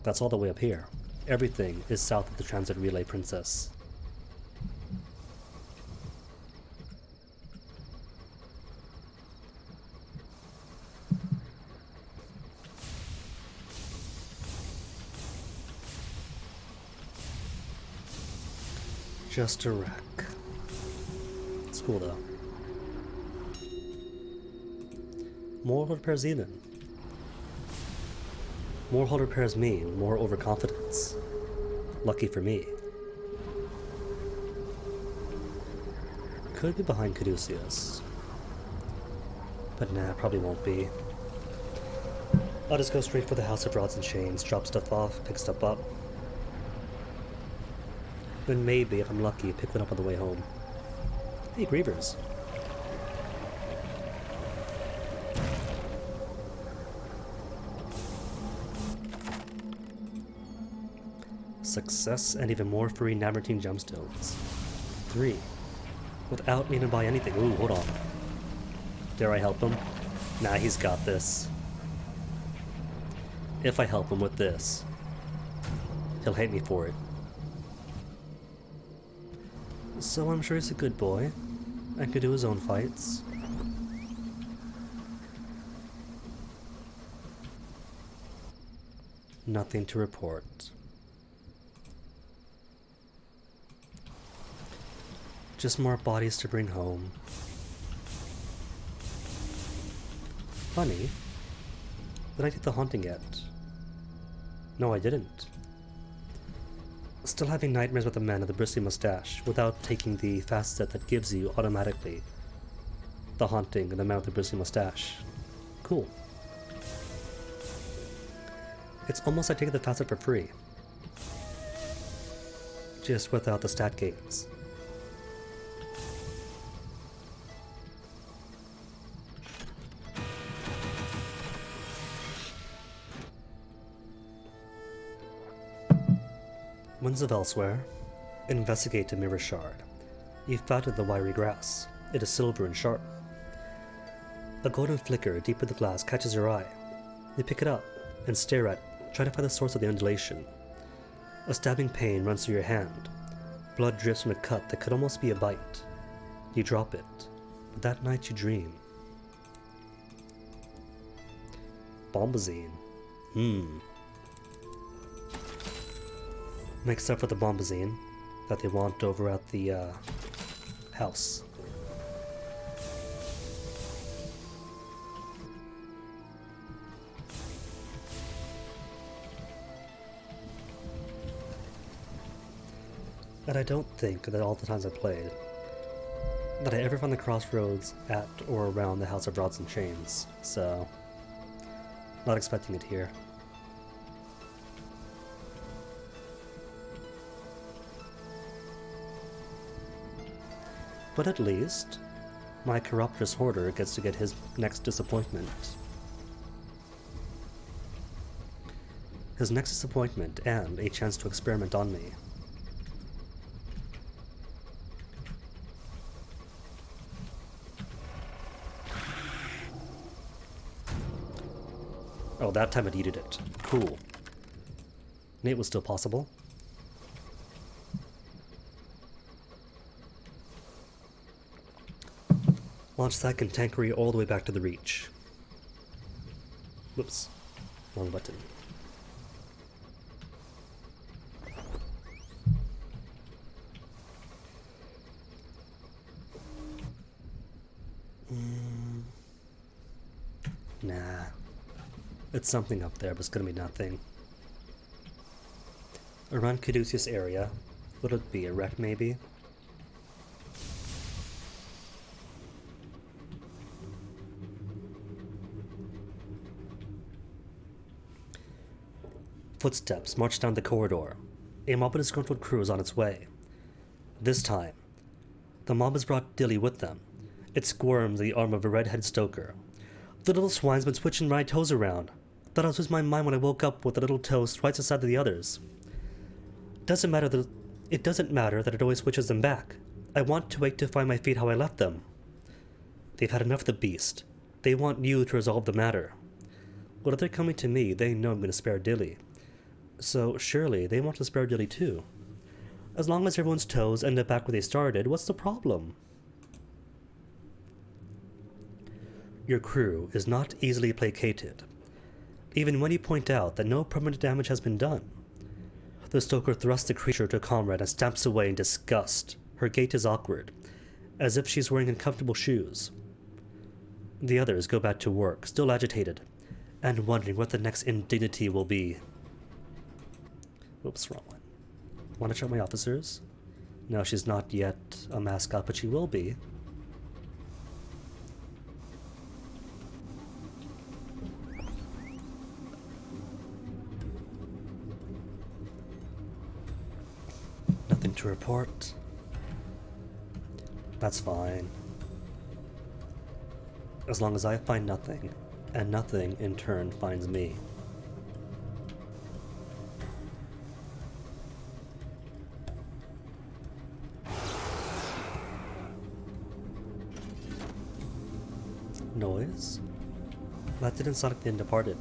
that's all the way up here. Everything is south of the transit relay, Princess. Just a wreck. It's cool though. More repairs even. More hull repairs mean more overconfidence. Lucky for me. Could be behind Caduceus. But nah, probably won't be. I'll just go straight for the House of Rods and Chains, drop stuff off, pick stuff up. Then maybe, if I'm lucky, pick one up on the way home. Hey, Grievers. Success and even more free Namertine gemstones. 3. Without needing to buy anything. Ooh, hold on. Dare I help him? Nah, he's got this. If I help him with this, he'll hate me for it. So I'm sure he's a good boy, and could do his own fights. Nothing to report. Just more bodies to bring home. Funny, did I get the haunting yet? No, I didn't. Still having nightmares with the man with the bristly mustache without taking the facet that gives you automatically the haunting of the man with the bristly mustache. Cool. It's almost like taking the facet for free. Just without the stat gains. Winds of Elsewhere. Investigate the mirror shard. You've found the wiry grass. It is silver and sharp. A golden flicker deep in the glass catches your eye. You pick it up and stare at it, try to find the source of the undulation. A stabbing pain runs through your hand. Blood drips from a cut that could almost be a bite. You drop it, but that night you dream. Bombazine. Mixed up with the bombazine that they want over at the house. And I don't think that all the times I played that I ever found the crossroads at or around the House of Rods and Chains, so not expecting it here. But at least, my Chiropterus Hoarder gets to get his next disappointment. His next disappointment and a chance to experiment on me. Oh, that time it yeeted it. Cool. Nate was still possible. Launch that cantankerous all the way back to the Reach. Whoops. Wrong button. Nah. It's something up there, but it's gonna be nothing. Around Caduceus area. Would it be a wreck, maybe? Footsteps march down the corridor. A mob of disgruntled crew is on its way. This time, the mob has brought Dilly with them. It squirms in the arm of a red-headed stoker. The little swine's been switching my toes around. Thought I was losing my mind when I woke up with the little toes right aside of the others. It doesn't matter that it always switches them back. I want to wait to find my feet how I left them. They've had enough of the beast. They want you to resolve the matter. Well, if they're coming to me, they know I'm going to spare Dilly. So surely they want to spare Dilly too. As long as everyone's toes end up back where they started, what's the problem? Your crew is not easily placated, even when you point out that no permanent damage has been done. The stoker thrusts the creature to a comrade and stamps away in disgust. Her gait is awkward, as if she's wearing uncomfortable shoes. The others go back to work, still agitated, and wondering what the next indignity will be. Oops, wrong one. Want to check my officers? No, she's not yet a mascot, but she will be. Nothing to report. That's fine. As long as I find nothing, and nothing in turn finds me. Noise? That didn't sound like the end departed.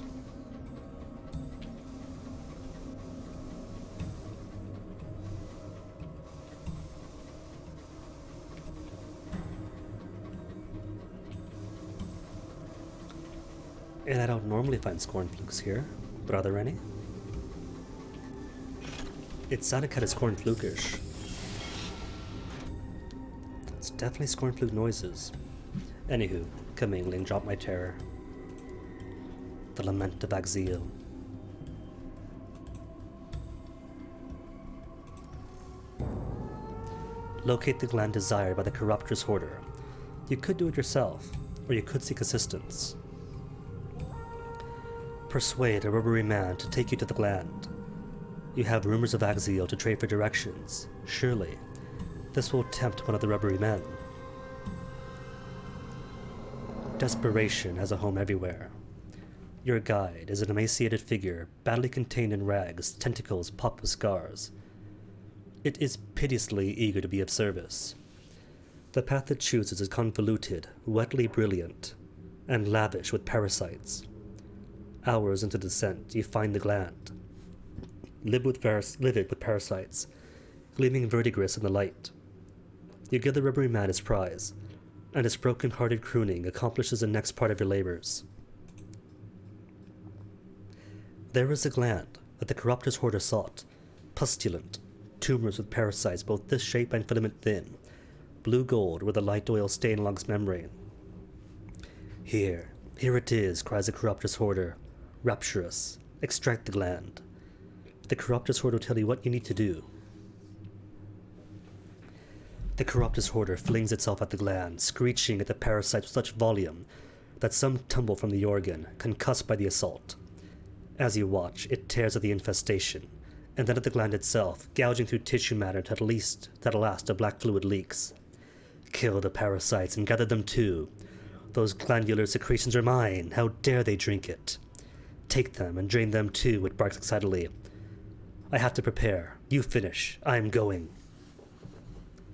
And I don't normally find Scornflukes here, but are there any? It sounded kind of Scornflukish. It's definitely Scornfluke noises. Anywho, commingling, drop my terror. The Lament of Axiel. Locate the gland desired by the Corruptor's Hoarder. You could do it yourself, or you could seek assistance. Persuade a rubbery man to take you to the gland. You have rumors of Axiel to trade for directions. Surely, this will tempt one of the rubbery men. Desperation has a home everywhere. Your guide is an emaciated figure, badly contained in rags, tentacles popped with scars. It is piteously eager to be of service. The path it chooses is convoluted, wetly brilliant, and lavish with parasites. Hours into descent, you find the gland, livid with parasites, gleaming verdigris in the light. You give the rubbery man his prize, and his broken-hearted crooning accomplishes the next part of your labors. There is a gland that the Corruptor's Hoarder sought, pustulent, tumors with parasites both this shape and filament thin, blue gold with a light oil stain along its membrane. Here it is, cries the Corruptor's Hoarder, rapturous. Extract the gland. The Corruptor's Hoarder will tell you what you need to do. The Corruptor's Hoarder flings itself at the gland, screeching at the parasites with such volume that some tumble from the organ, concussed by the assault. As you watch, it tears at the infestation, and then at the gland itself, gouging through tissue matter till at last a black fluid leaks. Kill the parasites and gather them too. Those glandular secretions are mine. How dare they drink it? Take them and drain them too, it barks excitedly. I have to prepare. You finish. I am going.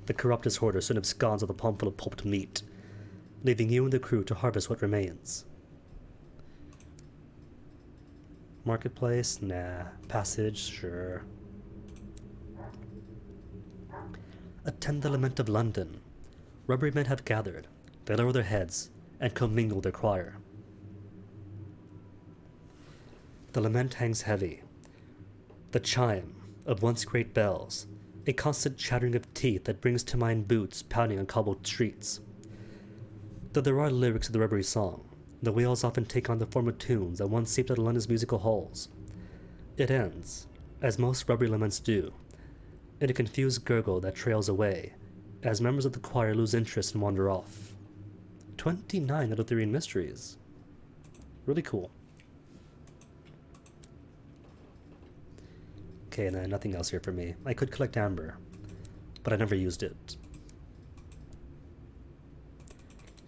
The Corruptor's Hoarder soon absconds with a palmful of pulped meat, leaving you and the crew to harvest what remains. Marketplace? Nah. Passage? Sure. Attend the lament of London. Rubbery men have gathered. They lower their heads and commingle their choir. The lament hangs heavy. The chime of once great bells, a constant chattering of teeth that brings to mind boots pounding on cobbled streets. Though there are lyrics to the rubbery song, the wails often take on the form of tunes that once seeped out of London's musical halls. It ends, as most rubbery laments do, in a confused gurgle that trails away, as members of the choir lose interest and wander off. 29 Arthurian mysteries. Really cool. Okay, and then nothing else here for me. I could collect amber, but I never used it.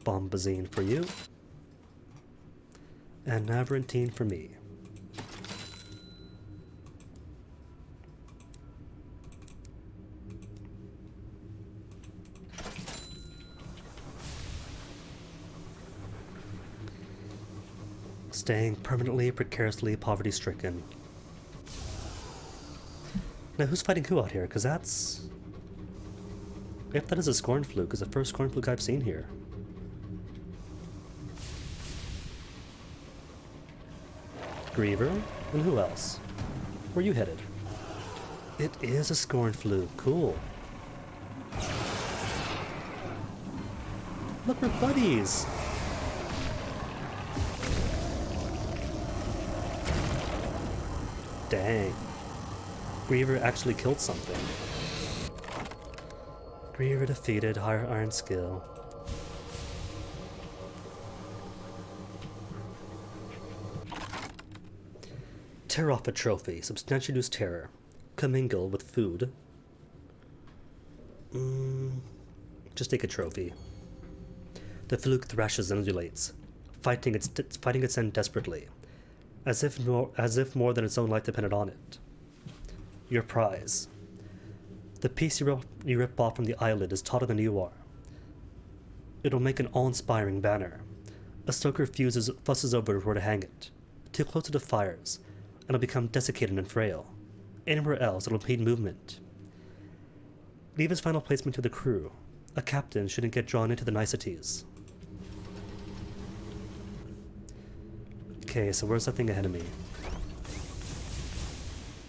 Bombazine for you. And Navarantine for me. Staying permanently, precariously poverty-stricken. Now, who's fighting who out here? Because that's... If that is a Scorn Fluke, it's the first Scorn Fluke I've seen here. Griever? And who else? Where are you headed? It is a Scorn Fluke. Cool. Look, we're buddies! Dang. Griever actually killed something. Griever defeated, higher iron skill. Tear off a trophy, substantially lose terror. Commingle with food. Just take a trophy. The fluke thrashes and undulates, fighting its end desperately, as if more than its own life depended on it. Your prize. The piece you rip off from the eyelid is taller than you are. It'll make an awe-inspiring banner. A stoker fusses over where to hang it. Too close to the fires, and it'll become desiccated and frail. Anywhere else, it'll impede movement. Leave his final placement to the crew. A captain shouldn't get drawn into the niceties. Okay, so where's that thing ahead of me?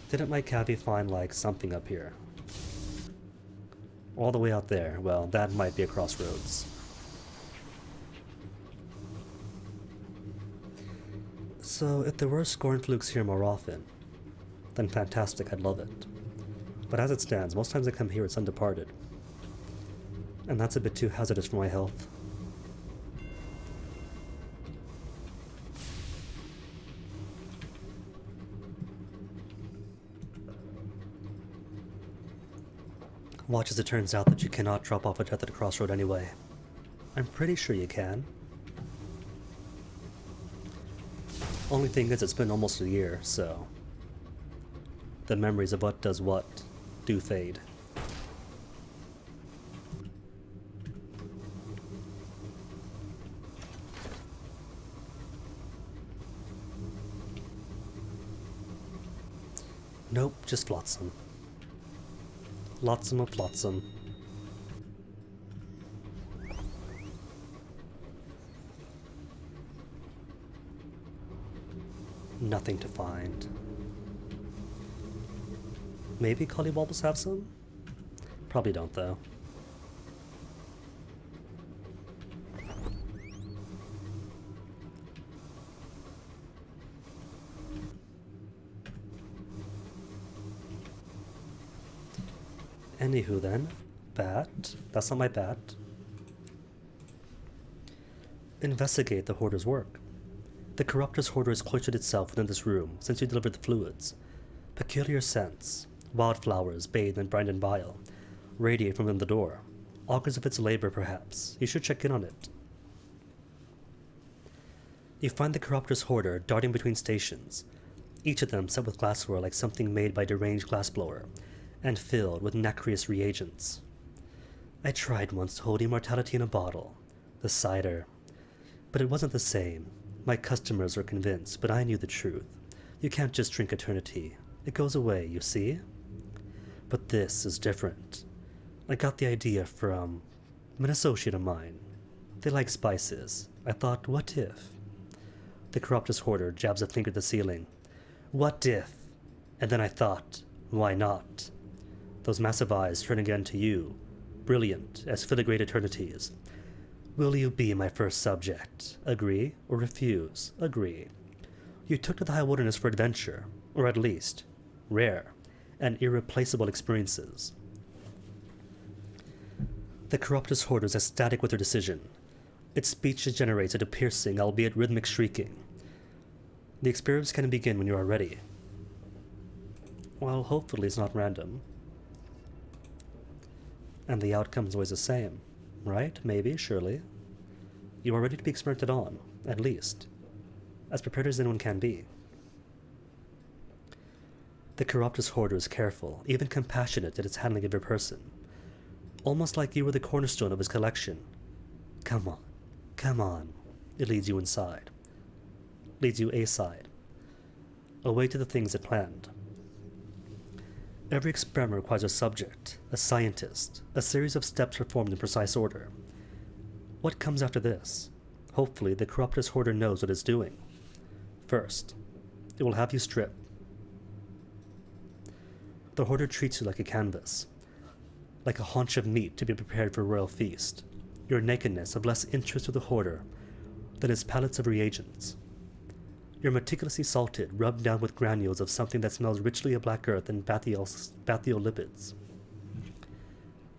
Didn't my Cavi find, like, something up here? All the way out there. Well, that might be a crossroads. So, if there were Scorn Flukes here more often, then fantastic, I'd love it. But as it stands, most times I come here, it's undeparted. And that's a bit too hazardous for my health. Watch as it turns out that you cannot drop off a death at a crossroad anyway. I'm pretty sure you can. Only thing is, it's been almost a year, so... the memories of what does what do fade. Nope, just flotsam. Lotsam of flotsam. Nothing to find. Maybe collywobbles have some? Probably don't, though. Anywho then, bat. That's not my bat. Investigate the hoarder's work. The corruptor's hoarder has cloistered itself within this room since you delivered the fluids. Peculiar scents, wildflowers bathed in brine and bile, radiate from within the door. Augurs of its labor, perhaps. You should check in on it. You find the corruptor's hoarder darting between stations, each of them set with glassware like something made by a deranged glassblower, and filled with nacreous reagents. I tried once to hold immortality in a bottle, the cider, but it wasn't the same. My customers were convinced, but I knew the truth. You can't just drink eternity. It goes away, you see? But this is different. I got the idea from an associate of mine. They like spices. I thought, what if? The Corruptus Hoarder jabs a finger at the ceiling. What if? And then I thought, why not? Those massive eyes turn again to you, brilliant as filigree eternities. Will you be my first subject? Agree or refuse? Agree. You took to the high wilderness for adventure, or at least, rare and irreplaceable experiences. The Corruptus Hoarder is ecstatic with her decision. Its speech degenerates into piercing, albeit rhythmic shrieking. The experience can begin when you are ready. Well, hopefully it's not random. And the outcome is always the same, right? Maybe, surely. You are ready to be experimented on, at least. As prepared as anyone can be. The Corruptus Hoarder is careful, even compassionate in its handling of your person. Almost like you were the cornerstone of his collection. Come on, come on. It leads you inside. Leads you aside. Away to the things it planned. Every experiment requires a subject, a scientist, a series of steps performed in precise order. What comes after this? Hopefully, the Corruptus Hoarder knows what it's doing. First, it will have you strip. The Hoarder treats you like a canvas, like a haunch of meat to be prepared for a royal feast. Your nakedness of less interest to the Hoarder than his pallets of reagents. You're meticulously salted, rubbed down with granules of something that smells richly of black earth and bathyolipids.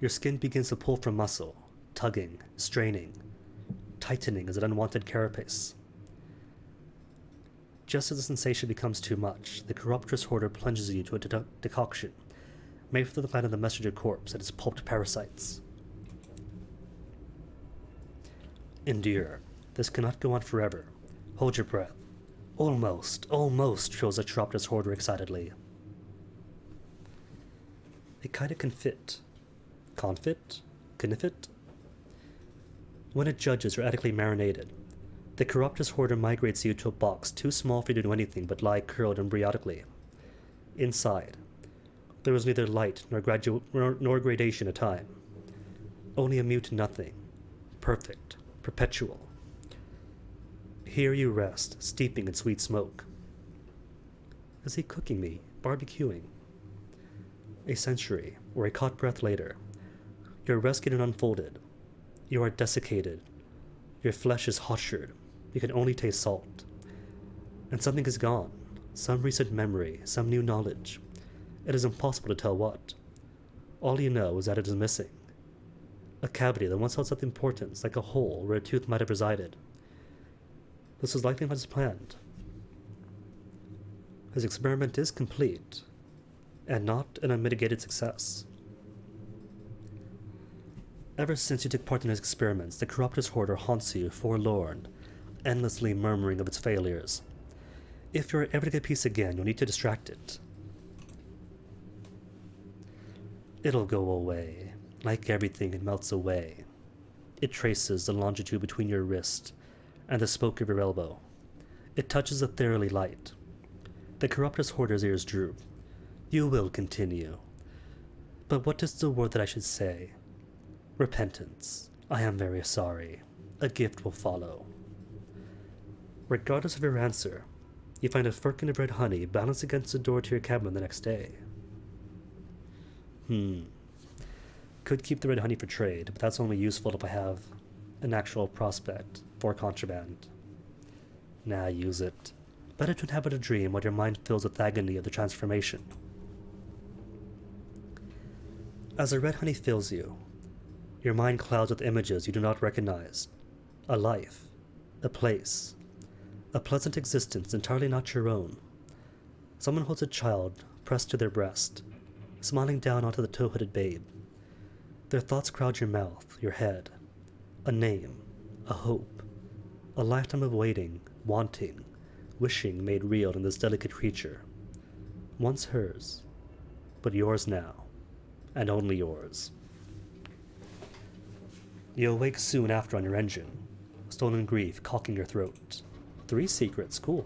Your skin begins to pull from muscle, tugging, straining, tightening as an unwanted carapace. Just as the sensation becomes too much, the Corruptus Hoarder plunges you to a decoction, made from the gland of the messenger corpse and its pulped parasites. Endure. This cannot go on forever. Hold your breath. Almost, trills the Corruptus Hoarder excitedly. It kinda can fit. Confit? Knifit? When it judges you're adequately marinated, the Corruptus Hoarder migrates you to a box too small for you to do anything but lie curled embryotically. Inside, there was neither light nor gradation of time. Only a mute nothing. Perfect. Perpetual. Here you rest, steeping in sweet smoke. Is he cooking me? Barbecuing? A century, or a caught breath later, your rescued and unfolded. You are desiccated. Your flesh is hotsherd. You can only taste salt. And something is gone. Some recent memory, some new knowledge. It is impossible to tell what. All you know is that it is missing. A cavity that once held something importance, like a hole where a tooth might have resided. This was likely not as planned. His experiment is complete, and not an unmitigated success. Ever since you took part in his experiments, the Corruptus Hoarder haunts you, forlorn, endlessly murmuring of its failures. If you're ever to get peace again, you'll need to distract it. It'll go away. Like everything, it melts away. It traces the longitude between your wrist and the spoke of your elbow. It touches the thoroughly light. The Corruptus Hoarder's ears droop. You will continue. But what is the word that I should say? Repentance. I am very sorry. A gift will follow. Regardless of your answer, you find a firkin of red honey balanced against the door to your cabin the next day. Could keep the red honey for trade, but that's only useful if I have an actual prospect for contraband. Nah, use it. Better to inhabit a dream while your mind fills with agony of the transformation. As the red honey fills you, your mind clouds with images you do not recognize. A life, a place, a pleasant existence entirely not your own. Someone holds a child pressed to their breast, smiling down onto the tow-hooded babe. Their thoughts crowd your mouth, your head. A name, a hope, a lifetime of waiting, wanting, wishing made real in this delicate creature. Once hers, but yours now, and only yours. You awake soon after on your engine, stolen grief caulking your throat. 3 secrets, cool.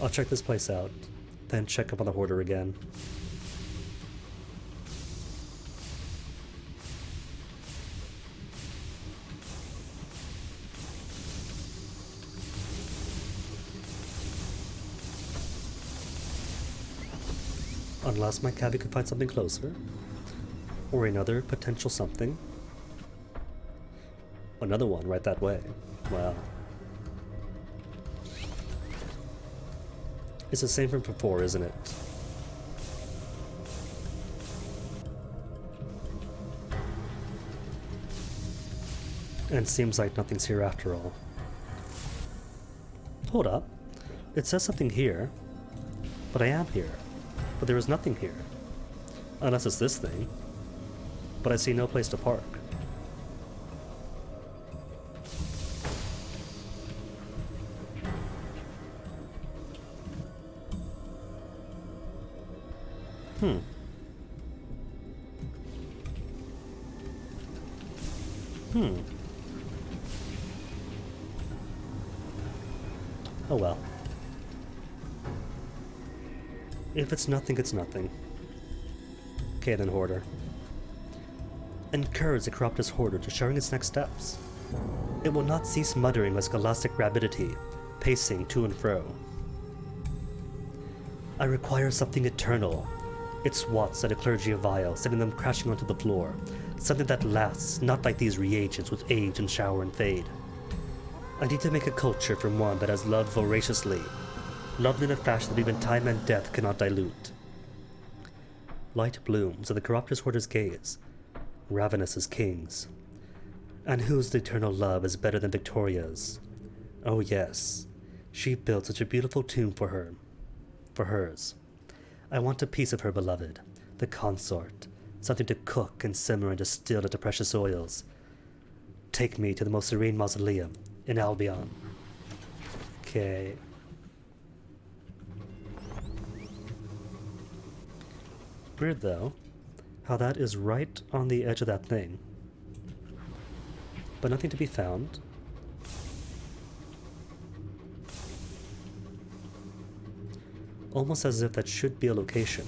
I'll check this place out, then check up on the hoarder again. Unless my cabby could find something closer. Or another potential something. Another one right that way. Wow. It's the same from before, isn't it? And seems like nothing's here after all. Hold up. It says something here. But I am here. But there is nothing here. Unless it's this thing. But I see no place to park. Oh well. If it's nothing, it's nothing. Okay then, Hoarder. Encourage the Chiroptis Hoarder to sharing its next steps. It will not cease muttering with scholastic rapidity, pacing to and fro. I require something eternal. It swats at a clergy of vile, sending them crashing onto the floor. Something that lasts, not like these reagents with age and shower and fade. I need to make a culture from one that has loved voraciously, loved in a fashion that even time and death cannot dilute. Light blooms at the Chiroptis Hoarder's gaze, ravenous as kings. And whose eternal love is better than Victoria's? Oh yes, she built such a beautiful tomb for her, for hers. I want a piece of her beloved, the consort, something to cook and simmer and distill into precious oils. Take me to the most serene mausoleum in Albion. Okay. Weird though, how that is right on the edge of that thing. But nothing to be found. Almost as if that should be a location.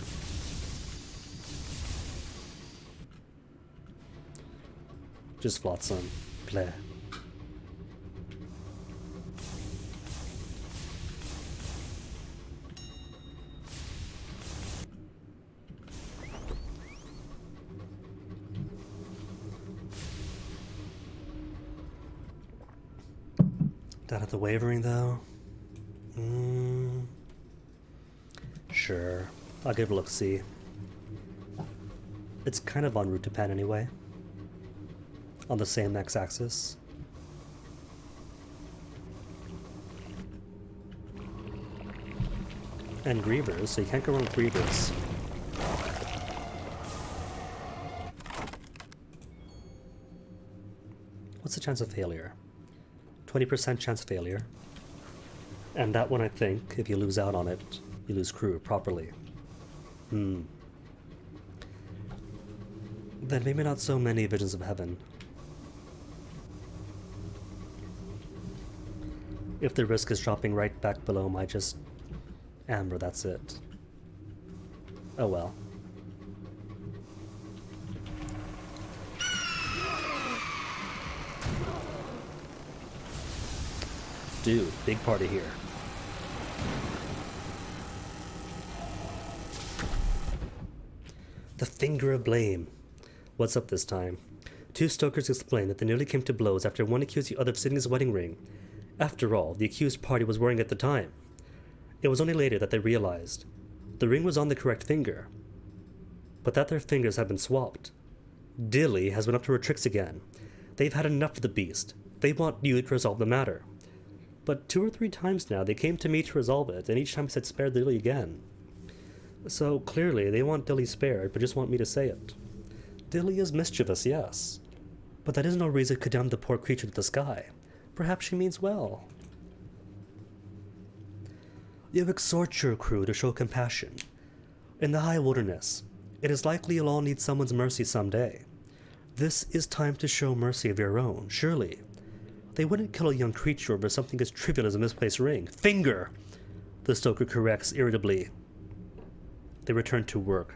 Just flotsam. Bleh. Down at the Wavering though? Sure, I'll give it a look-see. It's kind of en route to Pan anyway. On the same x-axis. And Grievers, so you can't go wrong with Grievers. What's the chance of failure? 20% chance of failure. And that one, I think, if you lose out on it, you lose crew properly. Then maybe not so many Visions of Heaven. If the risk is dropping right back below my just amber, that's it. Oh well. Dude, big party here. The Finger of Blame. What's up this time? Two stokers explain that they nearly came to blows after one accused the other of stealing his wedding ring. After all, the accused party was wearing it at the time. It was only later that they realized the ring was on the correct finger, but that their fingers had been swapped. Dilly has been up to her tricks again. They've had enough of the beast. They want you to resolve the matter. But 2 or 3 times now they came to me to resolve it, and each time I said spare Dilly again. So clearly they want Dilly spared, but just want me to say it. Dilly is mischievous, yes, but that is no reason to condemn the poor creature to the sky. Perhaps she means well. You exhort your crew to show compassion. In the high wilderness, it is likely you'll all need someone's mercy someday. This is time to show mercy of your own, surely. They wouldn't kill a young creature over something as trivial as a misplaced ring. Finger! The stoker corrects irritably. They return to work,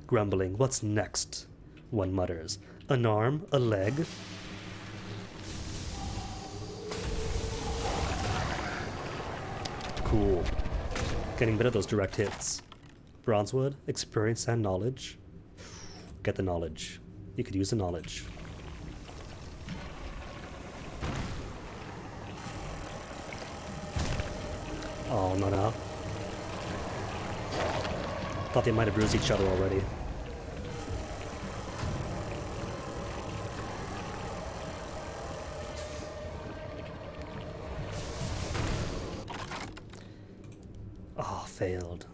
grumbling. What's next? One mutters. An arm? A leg? Cool. Getting rid of those direct hits. Bronzewood, experience and knowledge. Get the knowledge. You could use the knowledge. Oh, no. Thought they might have bruised each other already. Oh, failed.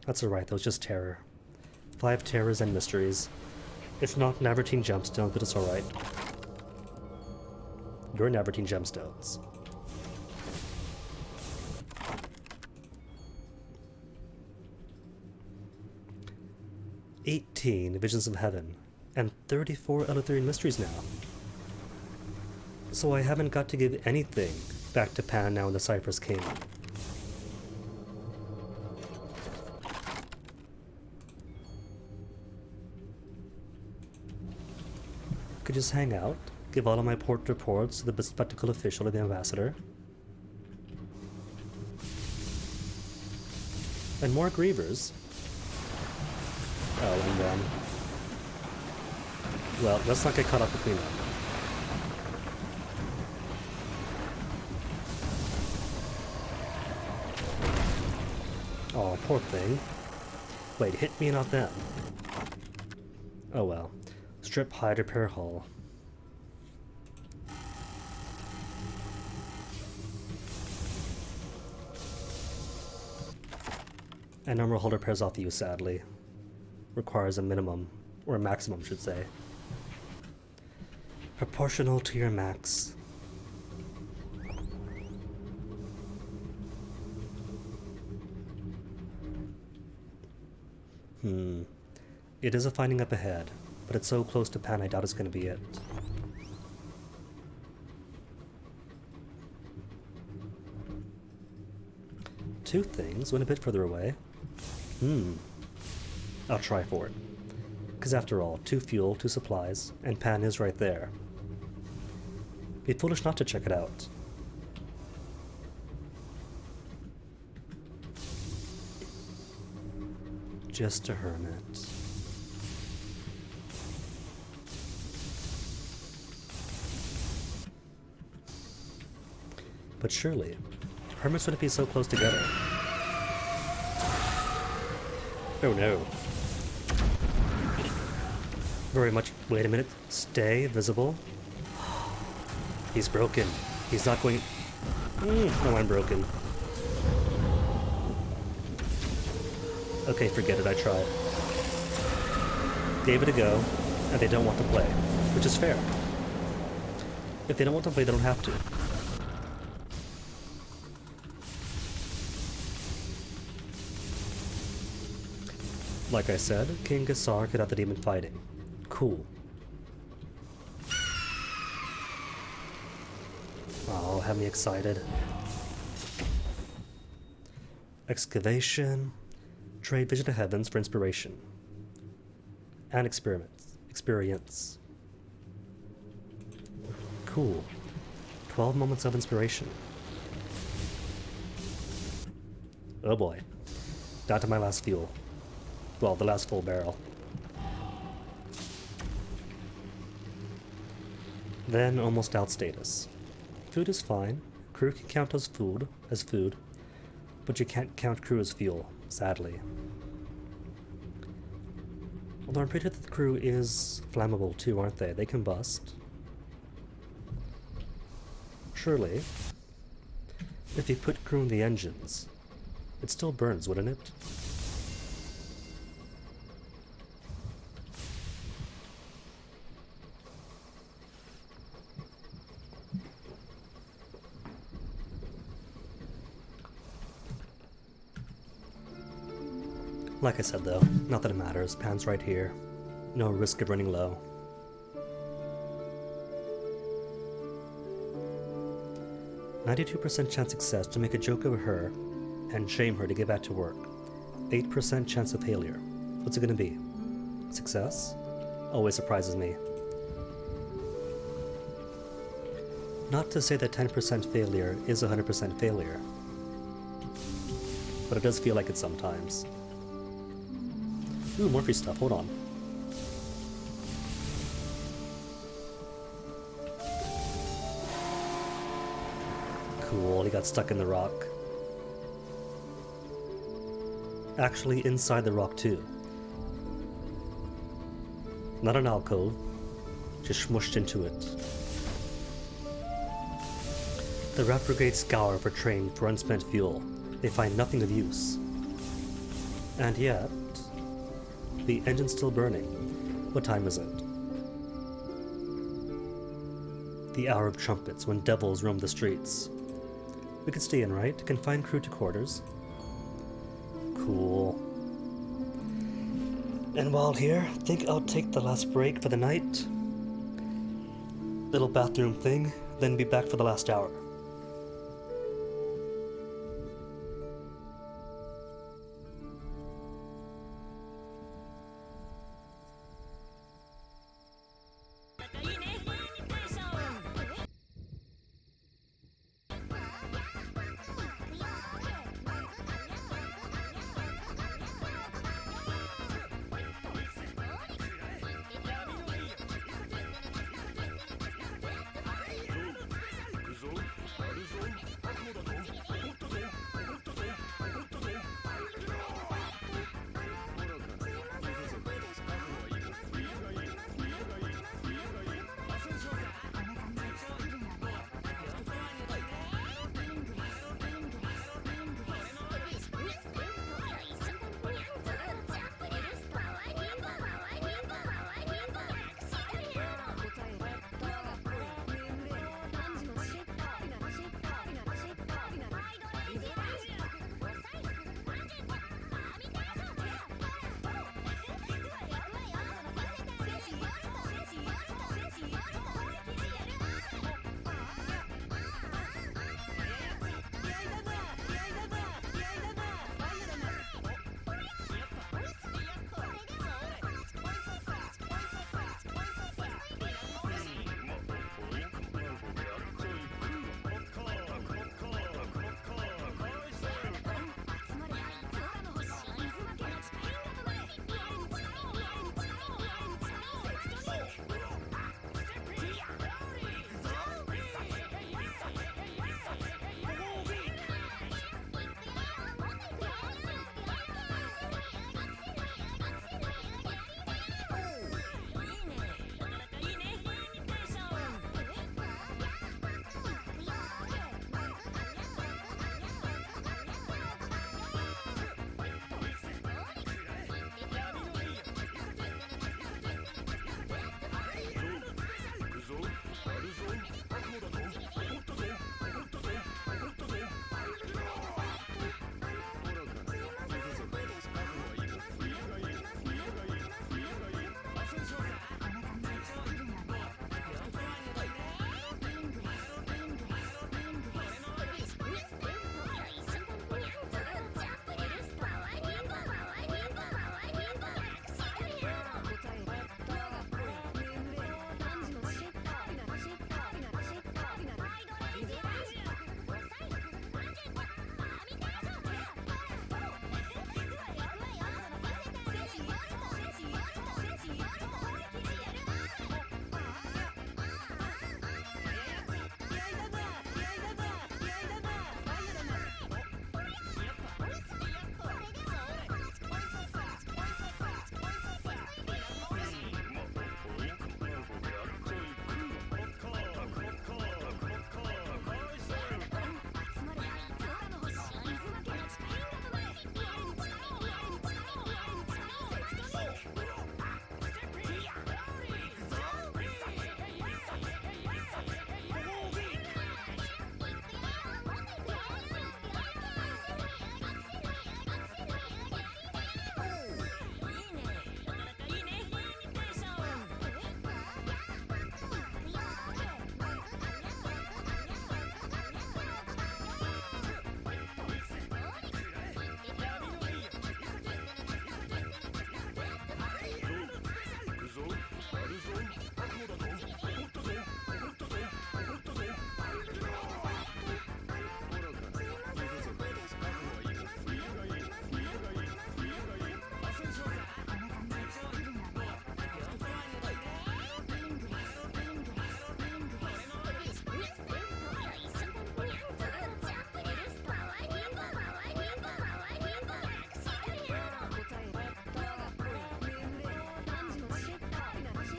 That's alright, that was just terror. 5 terrors and mysteries. It's not Navartine gemstone, but it's alright. You're Navartine gemstones. "18 Visions of Heaven, and 34 Eleutherian Mysteries now. So I haven't got to give anything back to Pan now in the Cypress King. Could just hang out, give all of my port reports to the bespectacled official of the ambassador. And more grievers. Oh, and then... Well, let's not get caught up between them. Oh, poor thing. Wait, hit me, not them. Oh well. Strip, hide, repair hull. And armor hull repairs off you, sadly. Requires a minimum, or a maximum, should say. Proportional to your max. It is a finding up ahead, but it's so close to Pan I doubt it's going to be it. Two things went a bit further away. I'll try for it. Because after all, 2 fuel, 2 supplies, and Pan is right there. Be foolish not to check it out. Just a hermit. But surely, hermits wouldn't be so close together. Oh no. Very much. Wait a minute. Stay visible. He's broken. He's not going. No, I'm broken. Okay, forget it. I tried. Gave it a go, and they don't want to play, which is fair. If they don't want to play, they don't have to. Like I said, King Gassar could have the demon fighting. Cool. Oh, have me excited. Excavation. Trade Vision of Heavens for inspiration. And experience. Cool. 12 moments of inspiration. Oh boy. Down to my last fuel. Well, the last full barrel. Then almost out status. Food is fine. Crew can count as food, but you can't count crew as fuel, sadly. Although I'm pretty sure that the crew is flammable too, aren't they? They combust. Surely, if you put crew in the engines, it still burns, wouldn't it? Like I said though, not that it matters, Pan's right here. No risk of running low. "92% chance success to make a joke of her and shame her to get back to work. 8% chance of failure. What's it gonna be? Success? Always surprises me. Not to say that 10% failure is 100% failure, but it does feel like it sometimes. Ooh, more free stuff, hold on. Cool, he got stuck in the rock. Actually, inside the rock too. Not an alcove, just smushed into it. The Rat Brigade scour for train for unspent fuel. They find nothing of use. And yet, the engine's still burning. What time is it? The hour of trumpets, when devils roam the streets. We could stay in, right? Confine crew to quarters. Cool. And while here, think I'll take the last break for the night. Little bathroom thing, then be back for the last hour.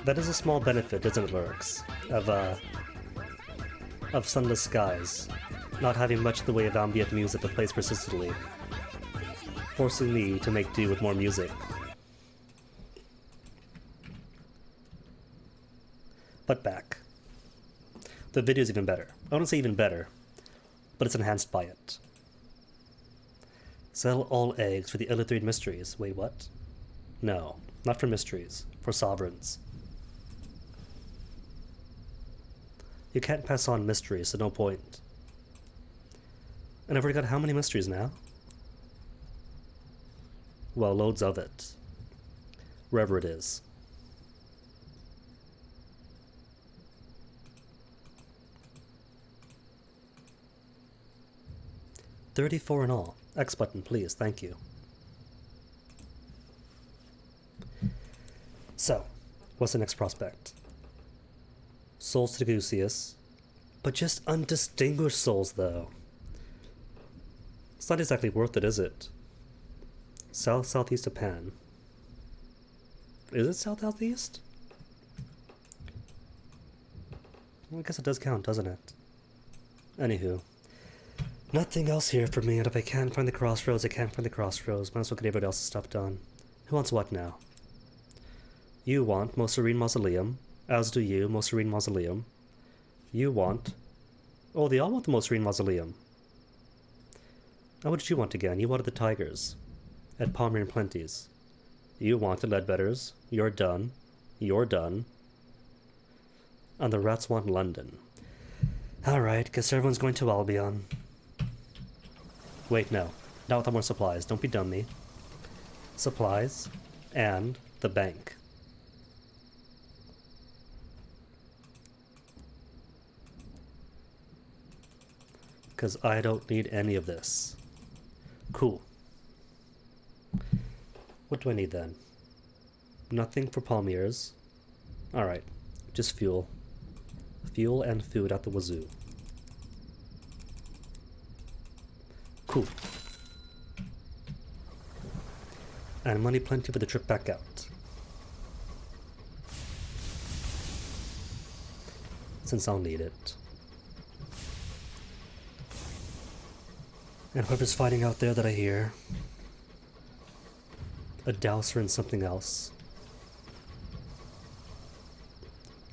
That is a small benefit, isn't it, Lurks? Of sunless skies. Not having much in the way of ambient music that plays persistently. Forcing me to make do with more music. But back. The video's even better. I wouldn't say even better, but it's enhanced by it. Sell all eggs for the Illithrid mysteries. Wait, what? No, not for mysteries. For sovereigns. You can't pass on mysteries, so no point. And I've already got how many mysteries now? Well, loads of it. Wherever it is. $34 in all. X button, please. Thank you. So, what's the next prospect? Souls to Caduceus. But just undistinguished souls, though. It's not exactly worth it, is it? South-southeast of Pan. Is it south-southeast? Well, I guess it does count, doesn't it? Anywho. Nothing else here for me, and if I can't find the crossroads, I can't find the crossroads. Might as well get everybody else's stuff done. Who wants what now? You want Most Serene Mausoleum, as do you, Most Serene Mausoleum. You want... Oh, they all want the Most Serene Mausoleum. Now, what did you want again? You wanted the Tigers. At Palmer and Plenty's. You wanted Ledbetter's. You're done. You're done. And the Rats want London. Alright, guess everyone's going to Albion. Wait, no. Not without more supplies. Don't be dummy. Supplies. And the bank. Because I don't need any of this. Cool. What do I need then? Nothing for Palmiers. Alright. Just fuel. Fuel and food at the wazoo. Cool. And money plenty for the trip back out. Since I'll need it. And whoever's fighting out there that I hear, a douser and something else,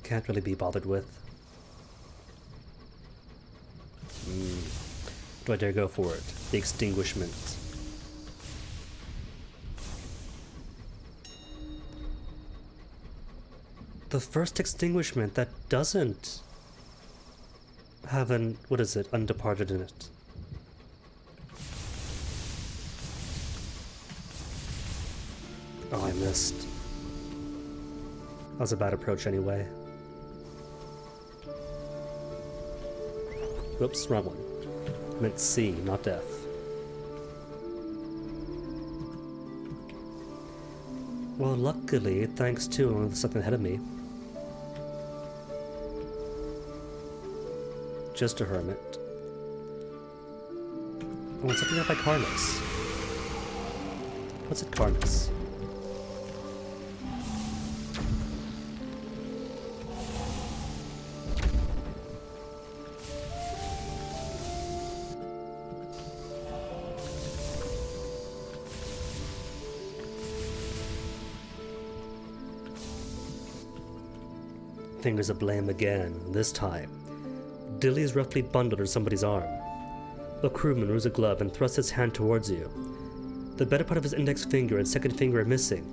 can't really be bothered with. Do I dare go for it? The extinguishment. The first extinguishment that doesn't have an, what is it, undeparted in it. Oh, I missed. That was a bad approach anyway. Whoops, wrong one. I meant C, not death. Well, luckily, thanks to something ahead of me. Just a hermit. I want something up by Karnas. What's at Karnas? Fingers of blame again, this time. Dilly is roughly bundled under somebody's arm. A crewman removes a glove and thrusts his hand towards you. The better part of his index finger and second finger are missing.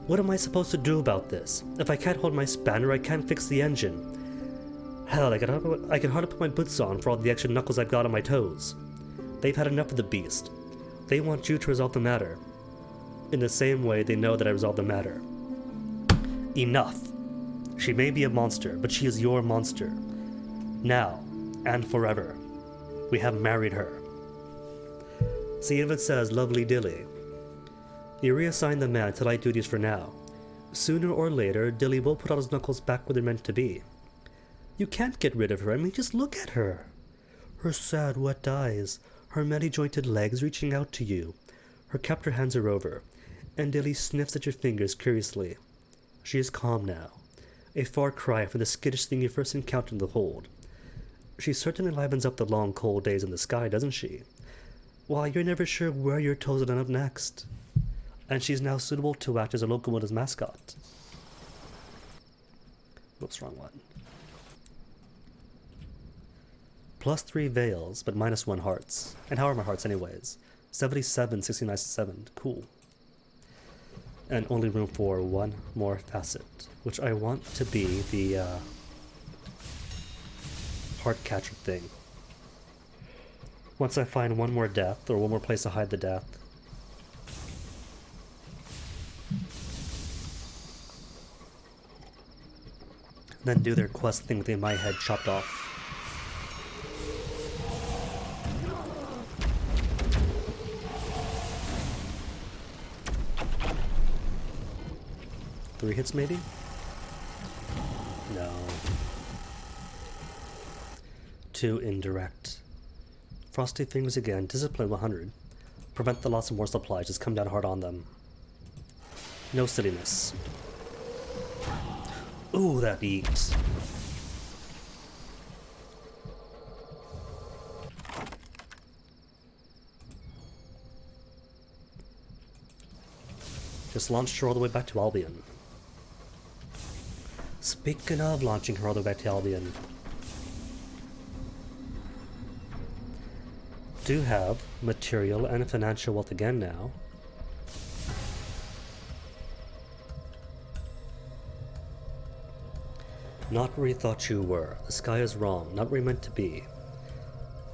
What am I supposed to do about this? If I can't hold my spanner, I can't fix the engine. Hell, I can hardly put my boots on for all the extra knuckles I've got on my toes. They've had enough of the beast. They want you to resolve the matter. In the same way they know that I resolved the matter. Enough! She may be a monster, but she is your monster. Now, and forever. We have married her. See if it says Lovely Dilly. You reassign the man to light duties for now. Sooner or later, Dilly will put all his knuckles back where they're meant to be. You can't get rid of her. I mean, just look at her. Her sad, wet eyes, her many-jointed legs reaching out to you. Her captor hands her over, and Dilly sniffs at your fingers curiously. She is calm now. A far cry from the skittish thing you first encountered in the hold. She certainly livens up the long, cold days in the sky, doesn't she? Why, you're never sure where your toes will end up next. And she's now suitable to act as a locomotive's mascot. Oops, wrong one. +3 veils, but -1 hearts. And how are my hearts anyways? 77, 69, 7. Cool. And only room for one more facet, which I want to be the heart catcher thing. Once I find one more death, or one more place to hide the death, then do their quest thing with my head chopped off. Three hits, maybe? No. 2 indirect. Frosty Fingers again. Discipline 100. Prevent the loss of more supplies. Just come down hard on them. No silliness. Ooh, that beats. Just launched her all the way back to Albion. Speaking of launching her all the way back to Albion, do have material and financial wealth again now. Not where you thought you were. The sky is wrong, not where you're meant to be.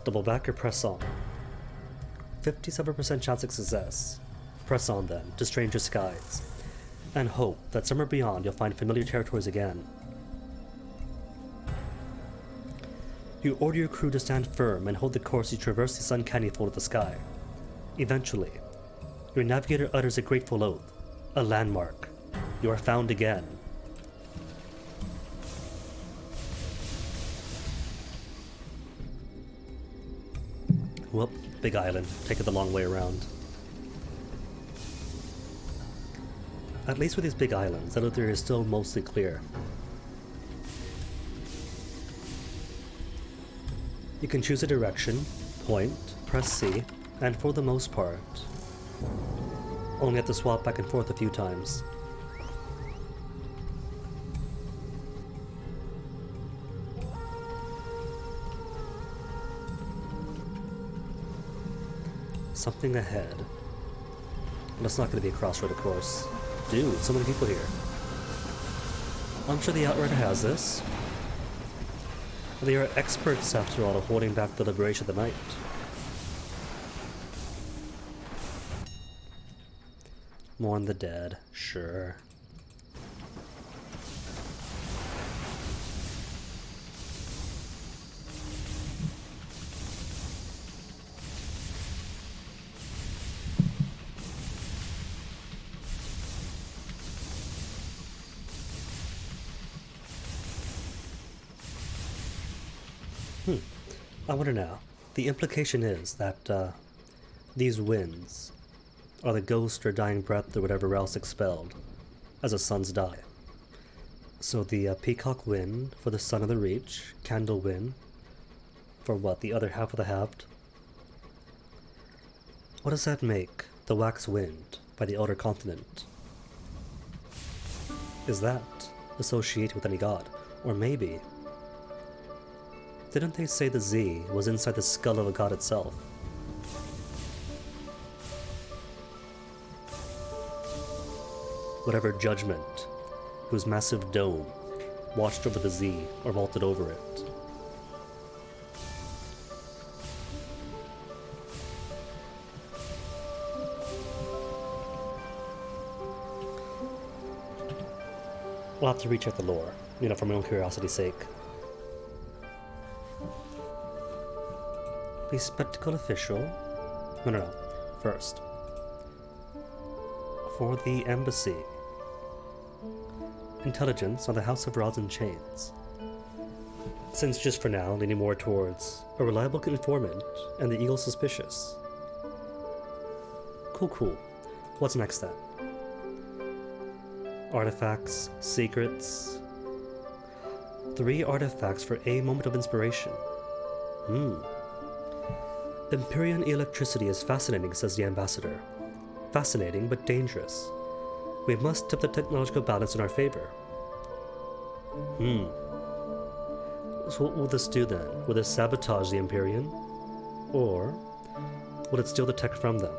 Double back or press on. 57% chance of success. Press on then, to stranger skies. And hope that somewhere beyond you'll find familiar territories again. You order your crew to stand firm and hold the course as you traverse this uncanny fold of the sky. Eventually, your navigator utters a grateful oath. A landmark. You are found again. Whoop, big island. Take it the long way around. At least with these big islands, that area is still mostly clear. You can choose a direction, point, press C, and for the most part, only have to swap back and forth a few times. Something ahead. And it's not going to be a crossroad, of course. Dude, so many people here. I'm sure the Outrider has this. They are experts, after all, at holding back the liberation of the night. Mourn the dead, sure. I wonder now. The implication is that these winds are the ghost or dying breath or whatever else expelled as the suns die. So the peacock wind for the son of the reach, candle wind for what, the other half of the halved? What does that make the wax wind by the outer continent? Is that associated with any god? Or maybe, didn't they say the Z was inside the skull of a god itself? Whatever judgment, whose massive dome watched over the Z or vaulted over it. We'll have to recheck the lore, for my own curiosity's sake. Be spectacle official. No. First. For the embassy. Intelligence on the House of Rods and Chains. Since just for now, leaning more towards a reliable informant and the Eagle suspicious. Cool. What's next then? Artifacts, secrets, 3 artifacts for a moment of inspiration. Empyrean electricity is fascinating, says the ambassador. Fascinating, but dangerous. We must tip the technological balance in our favor. So what will this do then? Will this sabotage the Empyrean? Or will it steal the tech from them?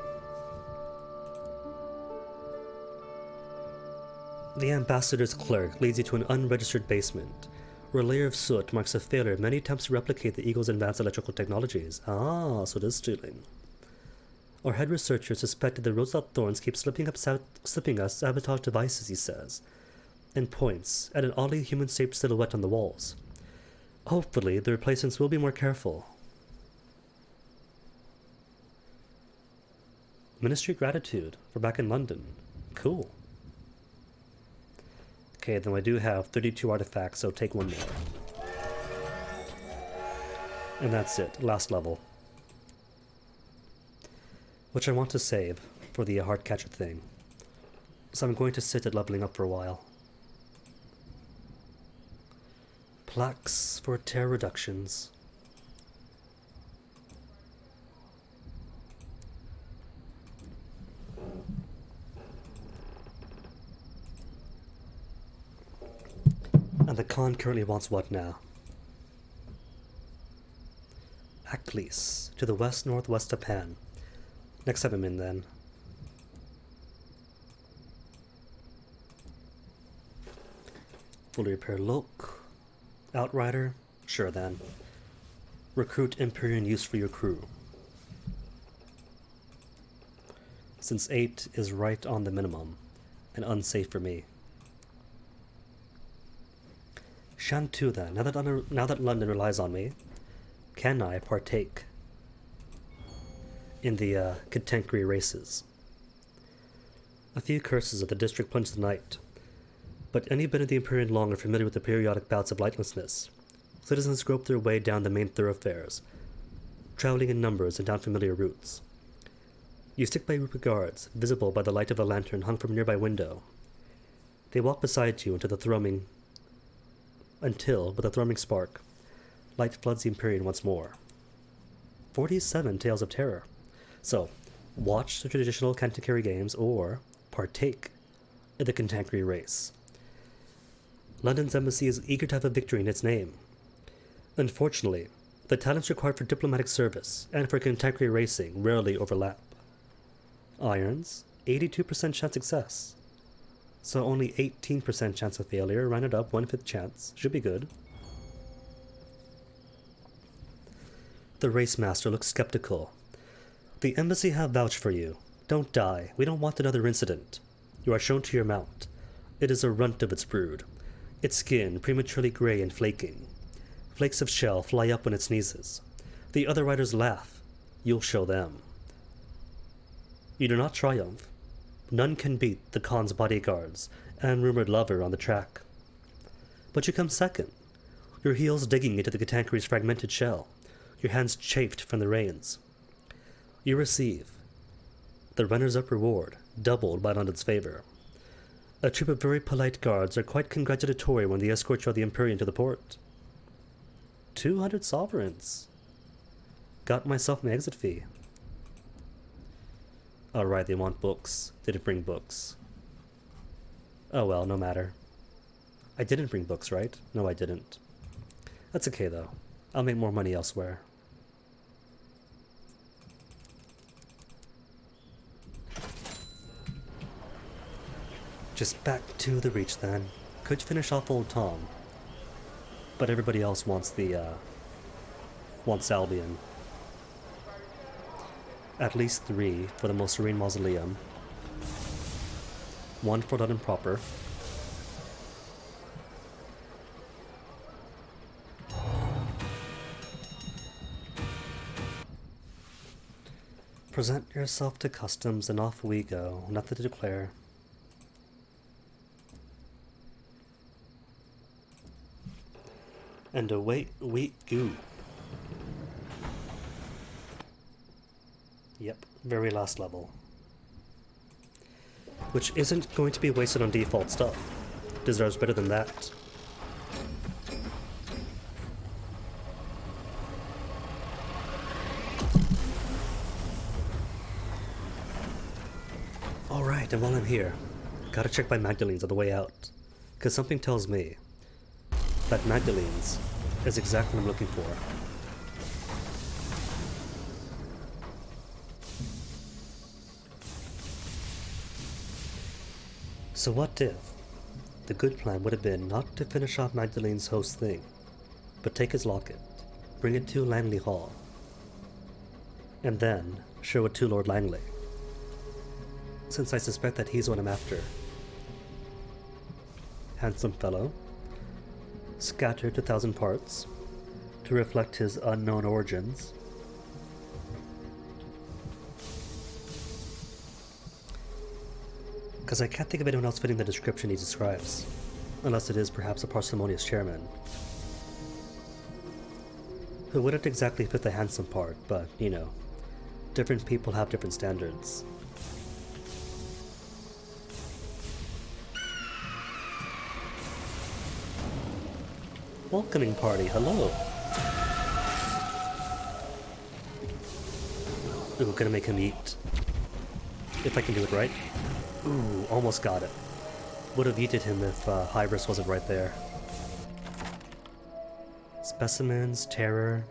The ambassador's clerk leads you to an unregistered basement, where a layer of soot marks a failure of many attempts to replicate the Eagle's advanced electrical technologies. Ah, so it is stealing. Our head researcher suspected the Roosevelt Thorns keep slipping us sabotage devices, he says, and points at an oddly human-shaped silhouette on the walls. Hopefully, the replacements will be more careful. Ministry gratitude for back in London. Cool. Okay, then I do have 32 artifacts, so take one more. And that's it, last level. Which I want to save for the heart catcher thing. So I'm going to sit at leveling up for a while. Plaques for tear reductions. And the Khan currently wants what now? Aklis, to the west-northwest of Pan. Next time I'm in, then. Fully repaired look. Outrider? Sure then. Recruit Empyrean use for your crew. Since 8 is right on the minimum, and unsafe for me. Shantu then, now that London relies on me, can I partake in the contemporary races? A few curses of the district plunge the night, but any bit of the Empyrean long are familiar with the periodic bouts of lightlessness. Citizens grope their way down the main thoroughfares, traveling in numbers and down familiar routes. You stick by a group of guards, visible by the light of a lantern hung from a nearby window. They walk beside you until, with a thrumming spark, light floods the Empyrean once more. 47 Tales of Terror. So, watch the traditional Canterbury games or partake in the contemporary race. London's embassy is eager to have a victory in its name. Unfortunately, the talents required for diplomatic service and for contemporary racing rarely overlap. Irons, 82% chance success. So only 18% chance of failure, rounded up 1/5 chance. Should be good. The race master looks skeptical. The embassy have vouched for you. Don't die. We don't want another incident. You are shown to your mount. It is a runt of its brood. Its skin prematurely gray and flaking. Flakes of shell fly up when it sneezes. The other riders laugh. You'll show them. You do not triumph. None can beat the Khan's bodyguards and rumored lover on the track. But you come second, your heels digging into the Katankary's fragmented shell, your hands chafed from the reins. You receive the runners-up reward, doubled by London's favor. A troop of very polite guards are quite congratulatory when they escort you of the Empyrean to the port. 200 sovereigns. Got myself my exit fee. Alright, they want books. Didn't bring books. Oh well, no matter. I didn't bring books, right? No, I didn't. That's okay, though. I'll make more money elsewhere. Just back to the Reach, then. Could finish off Old Tom. But everybody else wants wants Albion. At least 3 for the Most Serene Mausoleum. 1 for London proper. Present yourself to customs and off we go. Nothing to declare. And away we go. Yep, very last level. Which isn't going to be wasted on default stuff. Deserves better than that. Alright, and while I'm here, gotta check my Magdalene's on the way out. Because something tells me that Magdalene's is exactly what I'm looking for. So what if the good plan would have been not to finish off Magdalene's host thing, but take his locket, bring it to Langley Hall, and then show it to Lord Langley, since I suspect that he's what I'm after. Handsome fellow, scattered to 1,000 parts, to reflect his unknown origins. Because I can't think of anyone else fitting the description he describes, unless it is perhaps a parsimonious chairman, who wouldn't exactly fit the handsome part, but, you know, different people have different standards. Welcoming party, hello! Ooh, gonna make him eat. If I can do it right. Ooh, almost got it. Would have yeeted him if Hybris wasn't right there. Specimens, terror.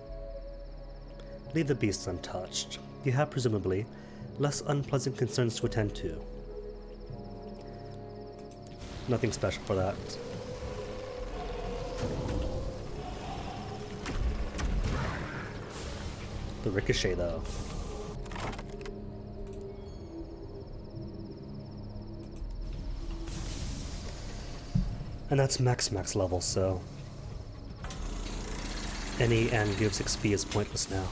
Leave the beasts untouched. You have, presumably, less unpleasant concerns to attend to. Nothing special for that. The ricochet, though. And that's max level, so any and gives XP is pointless now.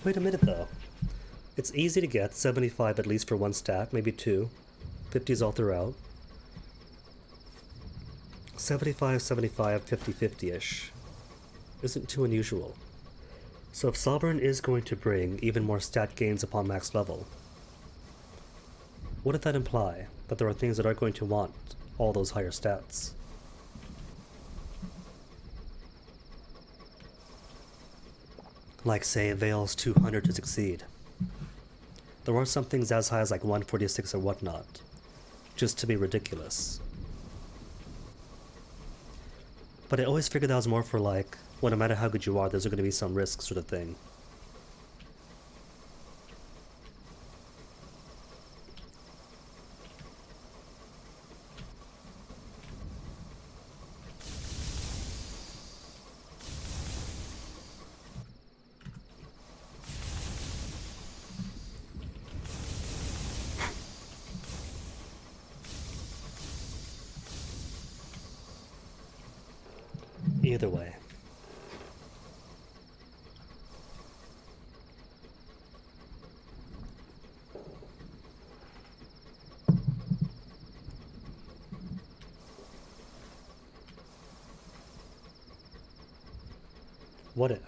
Wait a minute though. It's easy to get 75 at least for one stat, maybe two. 50s all throughout. 75, 75, 50, 50-ish. Isn't too unusual. So if Sovereign is going to bring even more stat gains upon max level, what did that imply? That there are things that are going to want all those higher stats. Like, say, Veil's 200 to succeed. There are some things as high as like 146 or whatnot, just to be ridiculous. But I always figured that was more for like, well, no matter how good you are, there's going to be some risk sort of thing. Either way. What if?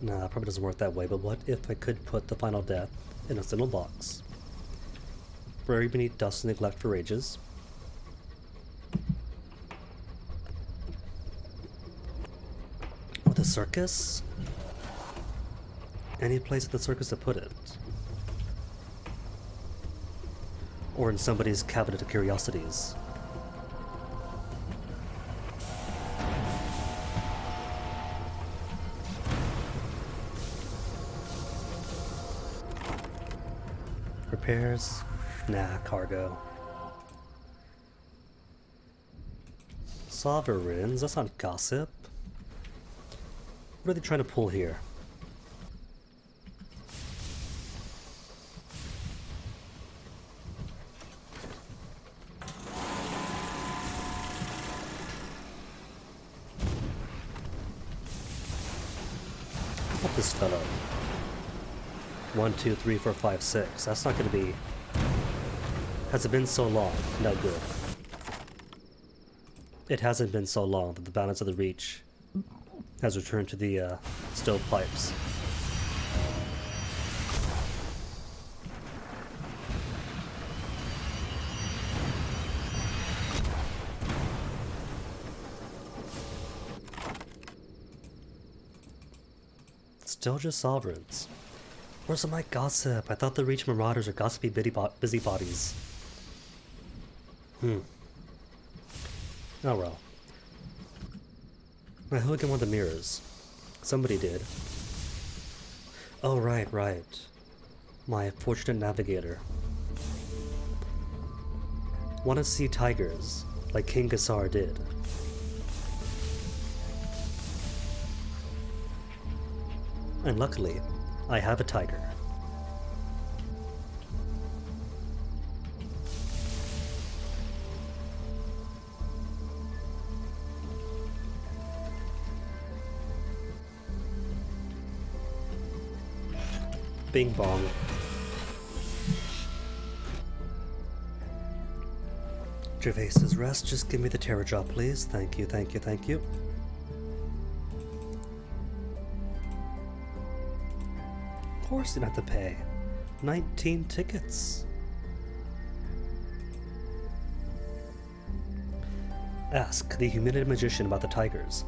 Nah, probably doesn't work that way, but what if I could put the final death in a single box? Buried beneath dust and neglect for ages. Or the circus? Any place at the circus to put it. Or in somebody's cabinet of curiosities. Repairs? Nah, cargo. Sovereigns? That's not gossip. What are they trying to pull here? What this fellow? 1, 2, 3, 4, 5, 6. That's not going to be... Has it been so long? No good. It hasn't been so long that the balance of the reach has returned to the stovepipes. Still just sovereigns. Where's my gossip? I thought the Reach Marauders are gossipy busybodies. Oh well. Who again won the mirrors? Somebody did. Oh, right. My fortunate navigator. Want to see tigers, like King Gassar did. And luckily, I have a tiger. Bing bong. Gervais says, rest, just give me the terror drop, please. Thank you. Of course you don't have to pay. 19 tickets. Ask the humiliated magician about the tigers.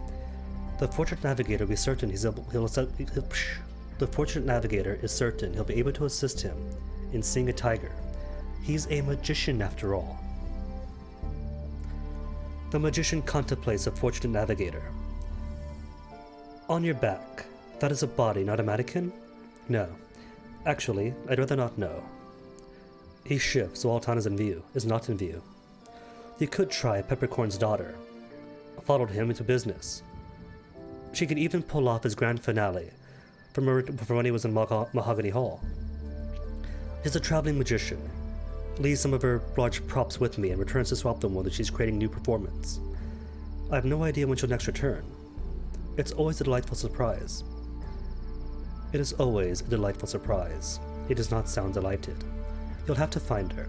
The fortunate navigator be certain the fortunate navigator is certain he'll be able to assist him in seeing a tiger. He's a magician after all. The magician contemplates a fortunate navigator. On your back. That is a body, not a mannequin? No. Actually, I'd rather not know. He shifts while Altan is not in view. You could try Peppercorn's daughter. Followed him into business. She could even pull off his grand finale from when he was in Mahogany Hall. She's a traveling magician. Leaves some of her large props with me and returns to swap them when she's creating new performance. I have no idea when she'll next return. It's always a delightful surprise. It is always a delightful surprise. He does not sound delighted. You'll have to find her.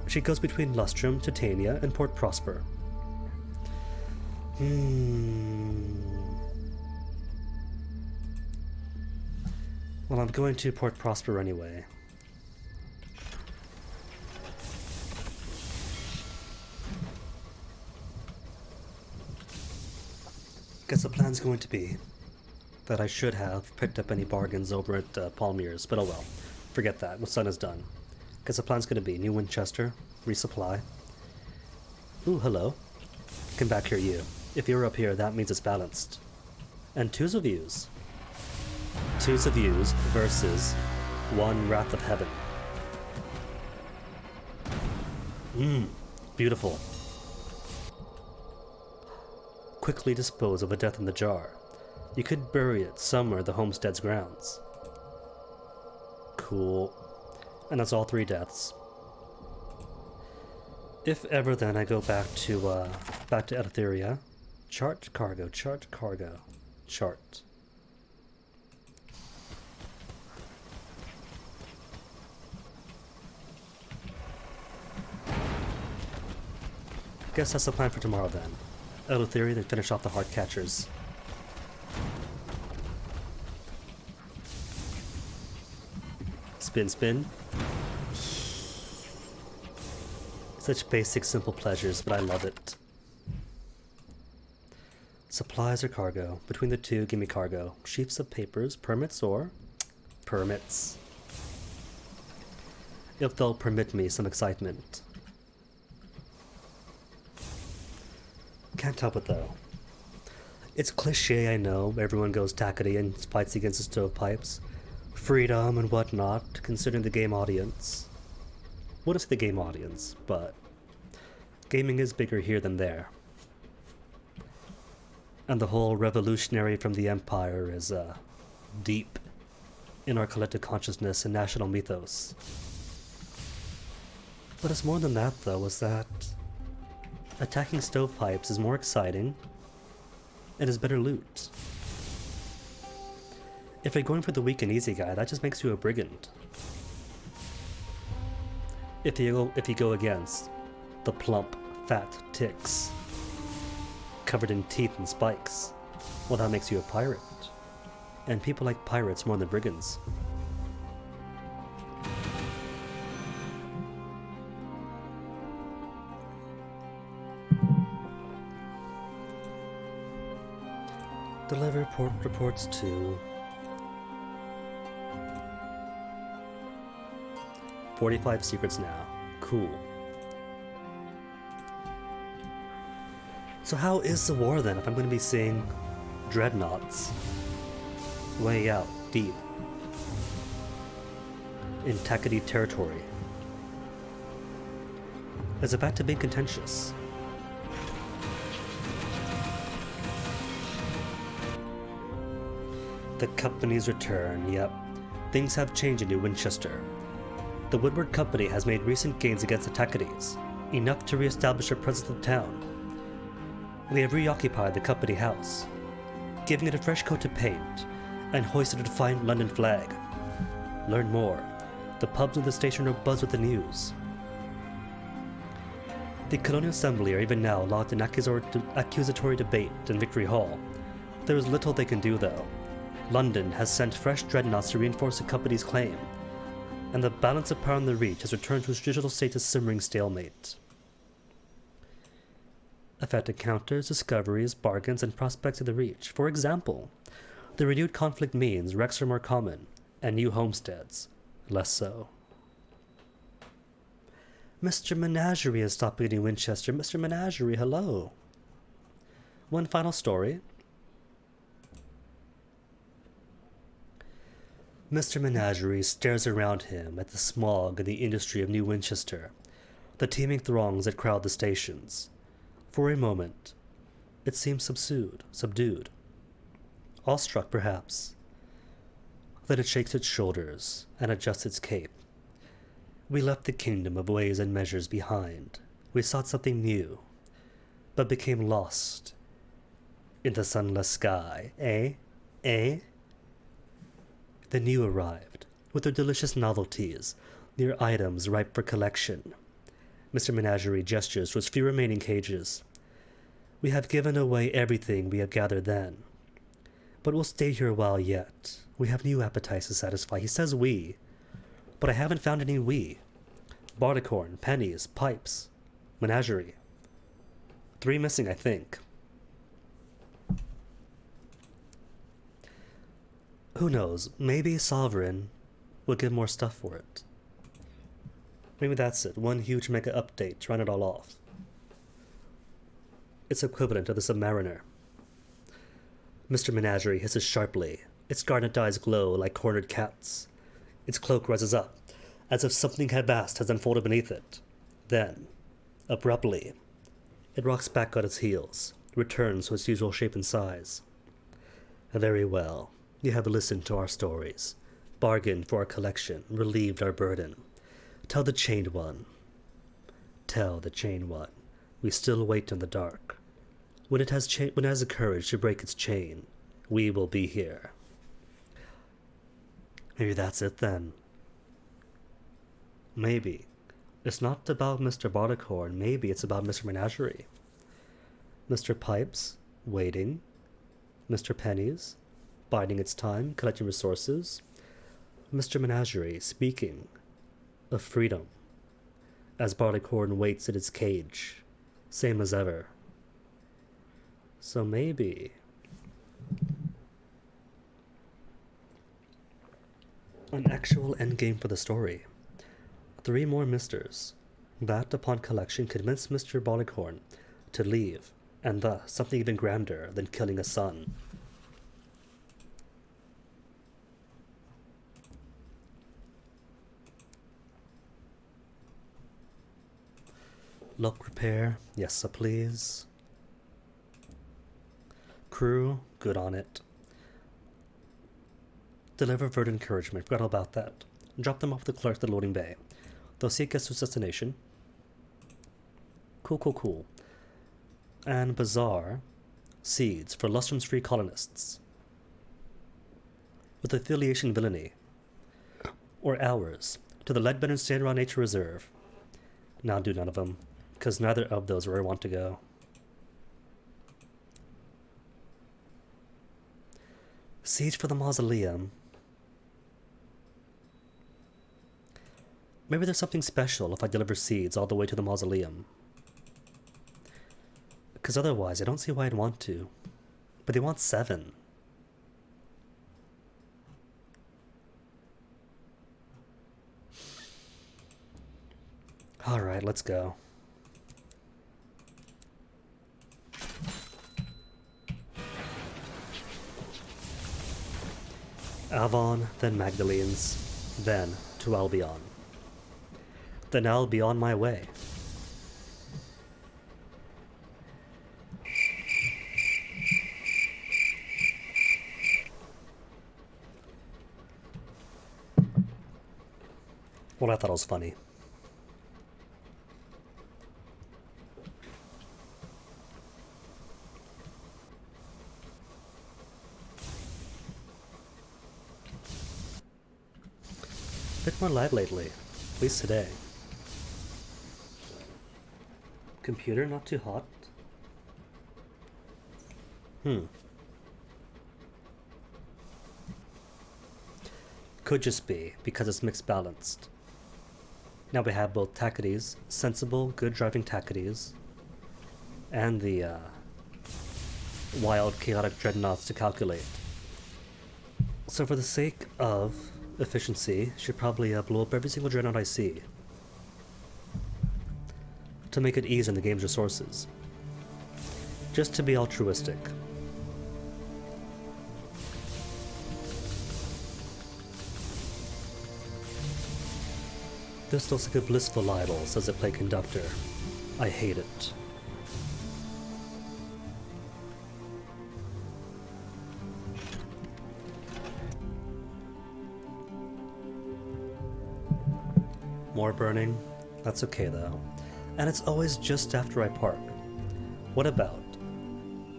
She goes between Lustrum, Titania, and Port Prosper. Well, I'm going to Port Prosper anyway. Guess the plan's going to be that I should have picked up any bargains over at Palmyre's, but oh well. Forget that. What Sun is done. Guess the plan's going to be New Winchester, resupply. Ooh, hello. Come back here, you. If you're up here, that means it's balanced. And twos of views. Twos of views versus one Wrath of Heaven. Beautiful. Quickly dispose of a death in the jar. You could bury it somewhere in the homestead's grounds. Cool. And that's all 3 deaths. If ever then I go back to Eleutheria. Chart cargo. Guess that's the plan for tomorrow then. Eleutheria, then finish off the heart catchers. Spin. Such basic, simple pleasures, but I love it. Supplies or cargo? Between the two, give me cargo. Sheets of papers, permits or? Permits. If they'll permit me some excitement. Can't help it though. It's cliche, I know. Everyone goes tackety and fights against the stovepipes. Freedom and whatnot, considering the game audience. What is the game audience? But gaming is bigger here than there. And the whole revolutionary from the Empire is deep in our collective consciousness and national mythos. But it's more than that though, is that attacking stovepipes is more exciting and is better loot. If you're going for the weak and easy guy, that just makes you a brigand. If you go against the plump, fat ticks covered in teeth and spikes, well, that makes you a pirate. And people like pirates more than brigands. Deliver reports to 45 secrets now. Cool. So how is the war then if I'm going to be seeing dreadnoughts way out deep in Takadi territory? Is it back to being contentious? The company's return, yep. Things have changed in New Winchester. The Woodward Company has made recent gains against the Takadis, enough to re-establish their presence in town. We have reoccupied the company house, giving it a fresh coat of paint, and hoisted a defiant London flag. Learn more. The pubs of the station are buzz with the news. The Colonial Assembly are even now locked in accusatory debate in Victory Hall. There is little they can do, though. London has sent fresh dreadnoughts to reinforce the company's claim, and the balance of power in the Reach has returned to its traditional state of simmering stalemate. Affect encounters, discoveries, bargains, and prospects of the Reach. For example, the renewed conflict means wrecks are more common, and new homesteads less so. Mr. Menagerie is stopping in Winchester. Mr. Menagerie, hello. One final story. Mr. Menagerie stares around him at the smog and the industry of New Winchester, the teeming throngs that crowd the stations. For a moment, it seems subdued, awestruck perhaps. Then it shakes its shoulders and adjusts its cape. We left the kingdom of ways and measures behind. We sought something new, but became lost in the sunless sky. Eh? Eh? The new arrived, with their delicious novelties, their items ripe for collection. Mr. Menagerie gestures towards few remaining cages. We have given away everything we have gathered then, but we'll stay here a while yet. We have new appetites to satisfy. He says we, but I haven't found any we. Barleycorn, pennies, pipes, menagerie. 3 missing, I think. Who knows? Maybe Sovereign will give more stuff for it. Maybe that's it. One huge mega update to run it all off. It's equivalent to the Submariner. Mr. Menagerie hisses sharply. Its garnet eyes glow like cornered cats. Its cloak rises up, as if something vast has unfolded beneath it. Then, abruptly, it rocks back on its heels, returns to its usual shape and size. Very well. You have listened to our stories, bargained for our collection, relieved our burden. Tell the Chained One. Tell the Chained One. We still wait in the dark. When it has the courage to break its chain, we will be here. Maybe that's it then. Maybe. It's not about Mr. Barleycorn. Maybe it's about Mr. Menagerie. Mr. Pipes, waiting. Mr. Pennies, biding its time, collecting resources. Mr. Menagerie, speaking of freedom, as Barleycorn waits in its cage, same as ever. So maybe... an actual endgame for the story. 3 more misters. That, upon collection, convinced Mr. Barleycorn to leave, and thus something even grander than killing a son. Lock repair, yes sir please. Crew, good on it. Deliver word encouragement, forgot all about that. Drop them off the clerk at the loading bay. They'll see it gets to its destination. Cool. And Bazaar, seeds for Lustrum's free colonists. With affiliation villainy. Or ours, to the Leadbender Stand-Around Nature Reserve. Now do none of them, because neither of those are where I want to go. Siege for the Mausoleum. Maybe there's something special if I deliver seeds all the way to the Mausoleum. Because otherwise, I don't see why I'd want to. But they want 7. Alright, let's go. Avon, then Magdalene's, then to Albion. Then I'll be on my way. Well, I thought it was funny. Bit more light lately, at least today. Computer not too hot? Could just be, because it's mixed balanced. Now we have both Tacites, sensible, good driving Tacites, and the wild, chaotic dreadnoughts to calculate. So for the sake of efficiency, should probably blow up every single dreadnought I see to make it ease in the game's resources. Just to be altruistic. This looks like a blissful idol, says the play conductor. I hate it. More burning? That's okay though. And it's always just after I park. What about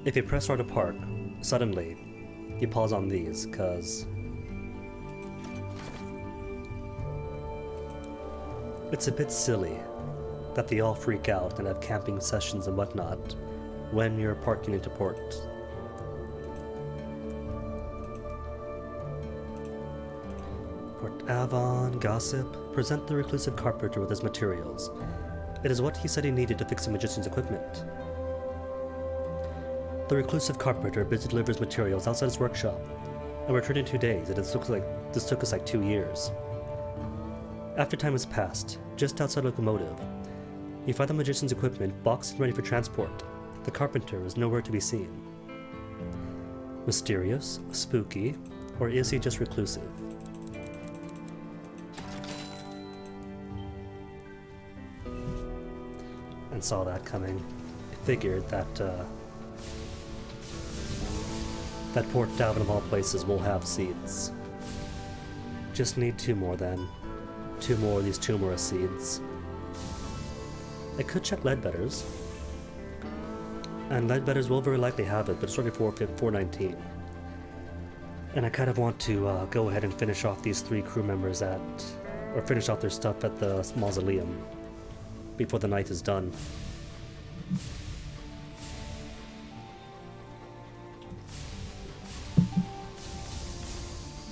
if you press R to park, suddenly you pause on these, cause it's a bit silly that they all freak out and have camping sessions and whatnot when you're parking into port. Port Avon, Gossip, present the reclusive carpenter with his materials. It is what he said he needed to fix the magician's equipment. The reclusive carpenter busy delivers materials outside his workshop, and returned in 2 days. This took us like 2 years. After time has passed, just outside locomotive, you find the magician's equipment boxed and ready for transport. The carpenter is nowhere to be seen. Mysterious, spooky, or is he just reclusive? And saw that coming. I figured that that Port Davin of all places will have seeds. Just need 2 more then. 2 more of these tumorous seeds. I could check Leadbetters. And Leadbetters will very likely have it, but it's only 419. And I kind of want to go ahead and finish off these 3 crew members or finish off their stuff at the mausoleum before the night is done.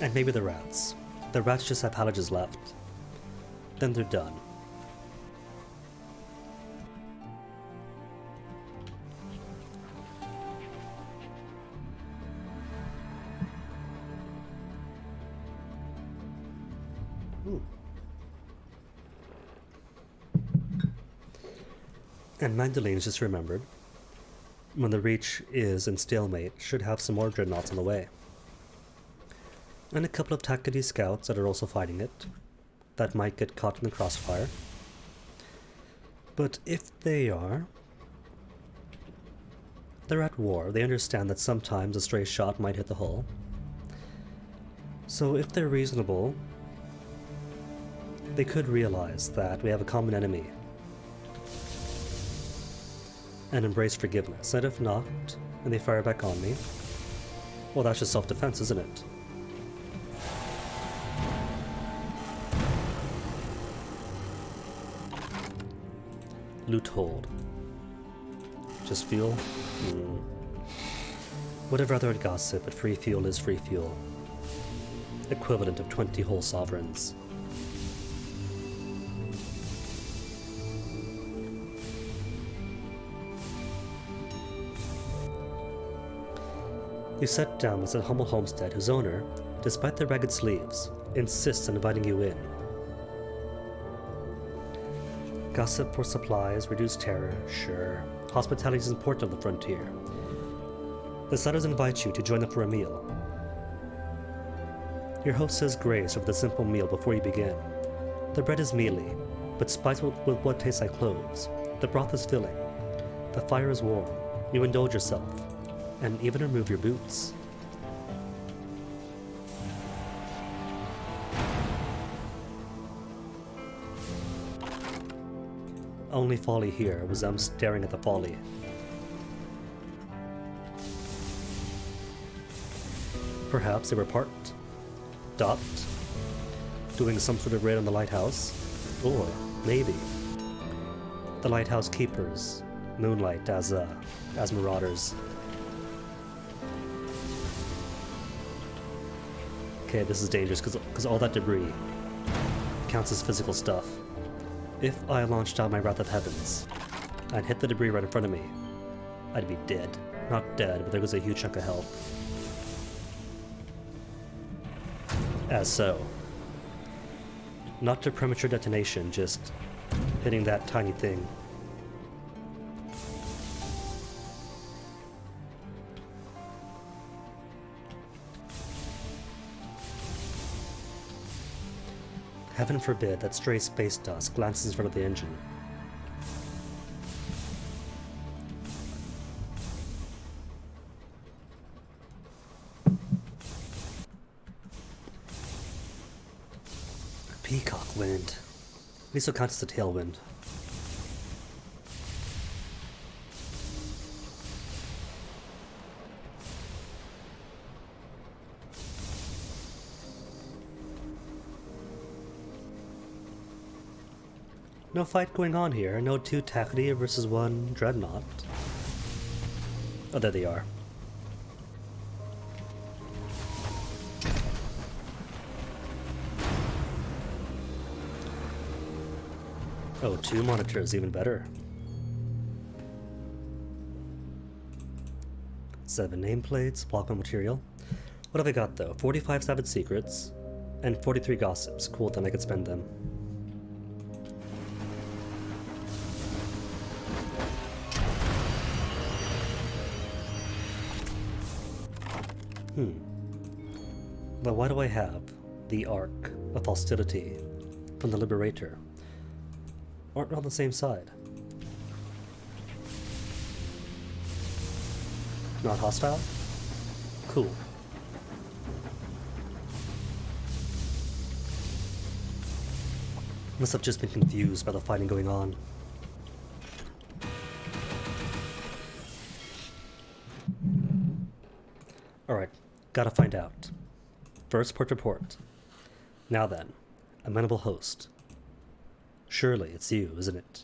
And maybe the rats. The rats just have palages left. Then they're done. And Magdalene's just remembered, when the Reach is in stalemate, should have some more dreadnoughts on the way. And a couple of Tactity scouts that are also fighting it, that might get caught in the crossfire. But if they are, they're at war. They understand that sometimes a stray shot might hit the hull. So if they're reasonable, they could realize that we have a common enemy and embrace forgiveness. And if not, and they fire back on me, well, that's just self-defense, isn't it? Loot hold. Just fuel? Whatever other gossip, but free fuel is free fuel. Equivalent of 20 whole sovereigns. You set down this humble homestead whose owner, despite their ragged sleeves, insists on inviting you in. Gossip for supplies, reduce terror, sure. Hospitality is important on the frontier. The settlers invite you to join them for a meal. Your host says grace over the simple meal before you begin. The bread is mealy, but spiced with what tastes like cloves. The broth is filling. The fire is warm. You indulge yourself, and even remove your boots. Only folly here was them staring at the folly. Perhaps they were parked, docked, doing some sort of raid on the lighthouse, or maybe the lighthouse keepers moonlight as marauders. Okay, this is dangerous because all that debris counts as physical stuff. If I launched out my Wrath of Heavens and hit the debris right in front of me, I'd be dead. Not dead, but there goes a huge chunk of health. As so. Not to premature detonation, just hitting that tiny thing. Heaven forbid that stray space dust glances in front of the engine. Peacock wind. At least it counts as a tailwind. No fight going on here. No two Tackety versus one Dreadnought. Oh, there they are. Oh, two monitors, even better. 7 nameplates, block on material. What have I got though? 45 Savage Secrets and 43 Gossips. Cool, then I could spend them. But why do I have the Ark of Hostility from the Liberator? Aren't we on the same side? Not hostile? Cool. Must have just been confused by the fighting going on. Alright, gotta find out. First port report. Now then, amenable host. Surely it's you, isn't it?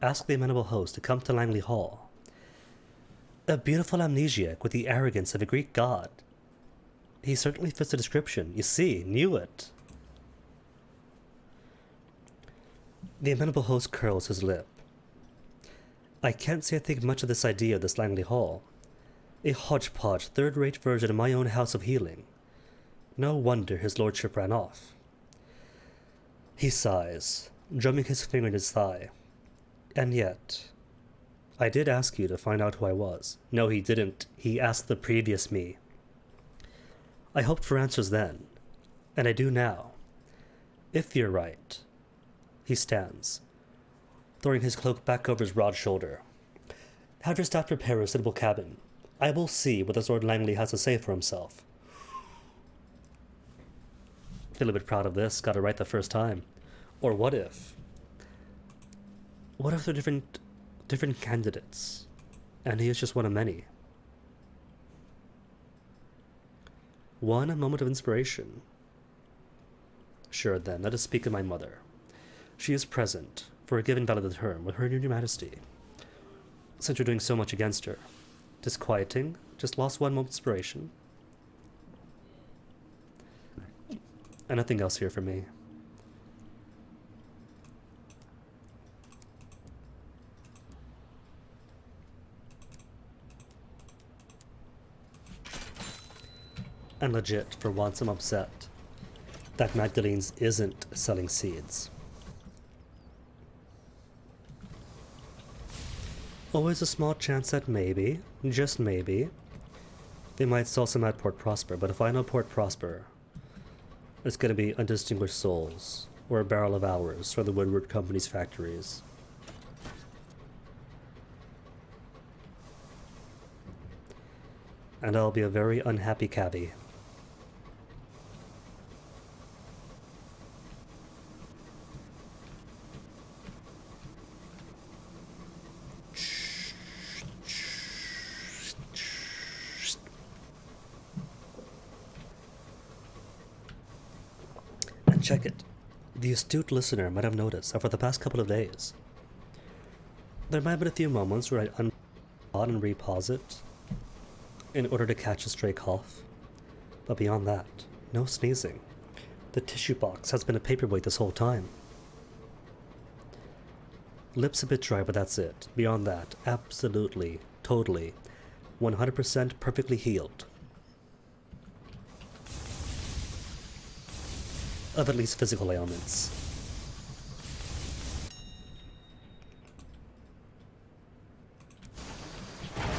Ask the amenable host to come to Langley Hall. A beautiful amnesiac with the arrogance of a Greek god. He certainly fits the description. You see, knew it. The amenable host curls his lip. I can't say I think much of this idea of this Langley Hall. A hodgepodge, third-rate version of my own house of healing. No wonder his lordship ran off. He sighs, drumming his finger in his thigh. And yet, I did ask you to find out who I was. No, he didn't. He asked the previous me. I hoped for answers then, and I do now. If you're right. He stands, throwing his cloak back over his broad shoulder. Have your staff prepare a suitable cabin. I will see what this Lord Langley has to say for himself. Feel a bit proud of this. Got it right the first time. Or what if? What if they're different candidates, and he is just one of many? One moment of inspiration. Sure then, let us speak of my mother. She is present, for a given valid term, with her new majesty. Since you're doing so much against her. Disquieting, just lost one moment of inspiration. And nothing else here for me. And legit, for once I'm upset that Magdalene's isn't selling seeds. Always a small chance that maybe, just maybe, they might sell some at Port Prosper, but if I know Port Prosper, it's gonna be undistinguished souls, or a barrel of hours for the Woodward Company's factories. And I'll be a very unhappy cabbie. And check it. The astute listener might have noticed that for the past couple of days, there might have been a few moments where I'd unpause and repause it in order to catch a stray cough. But beyond that, no sneezing. The tissue box has been a paperweight this whole time. Lips a bit dry, but that's it. Beyond that, absolutely, totally, 100% perfectly healed. Of at least physical ailments.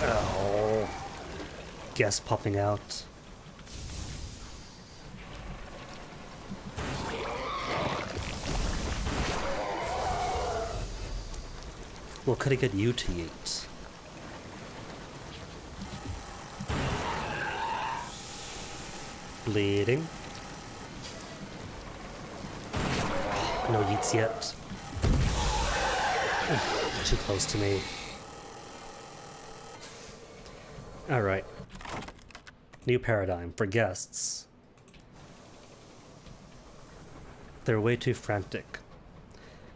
Oh. Gas popping out. Well, could I get you to eat? Bleeding. No yeets yet. Too close to me. Alright. New paradigm for guests. They're way too frantic.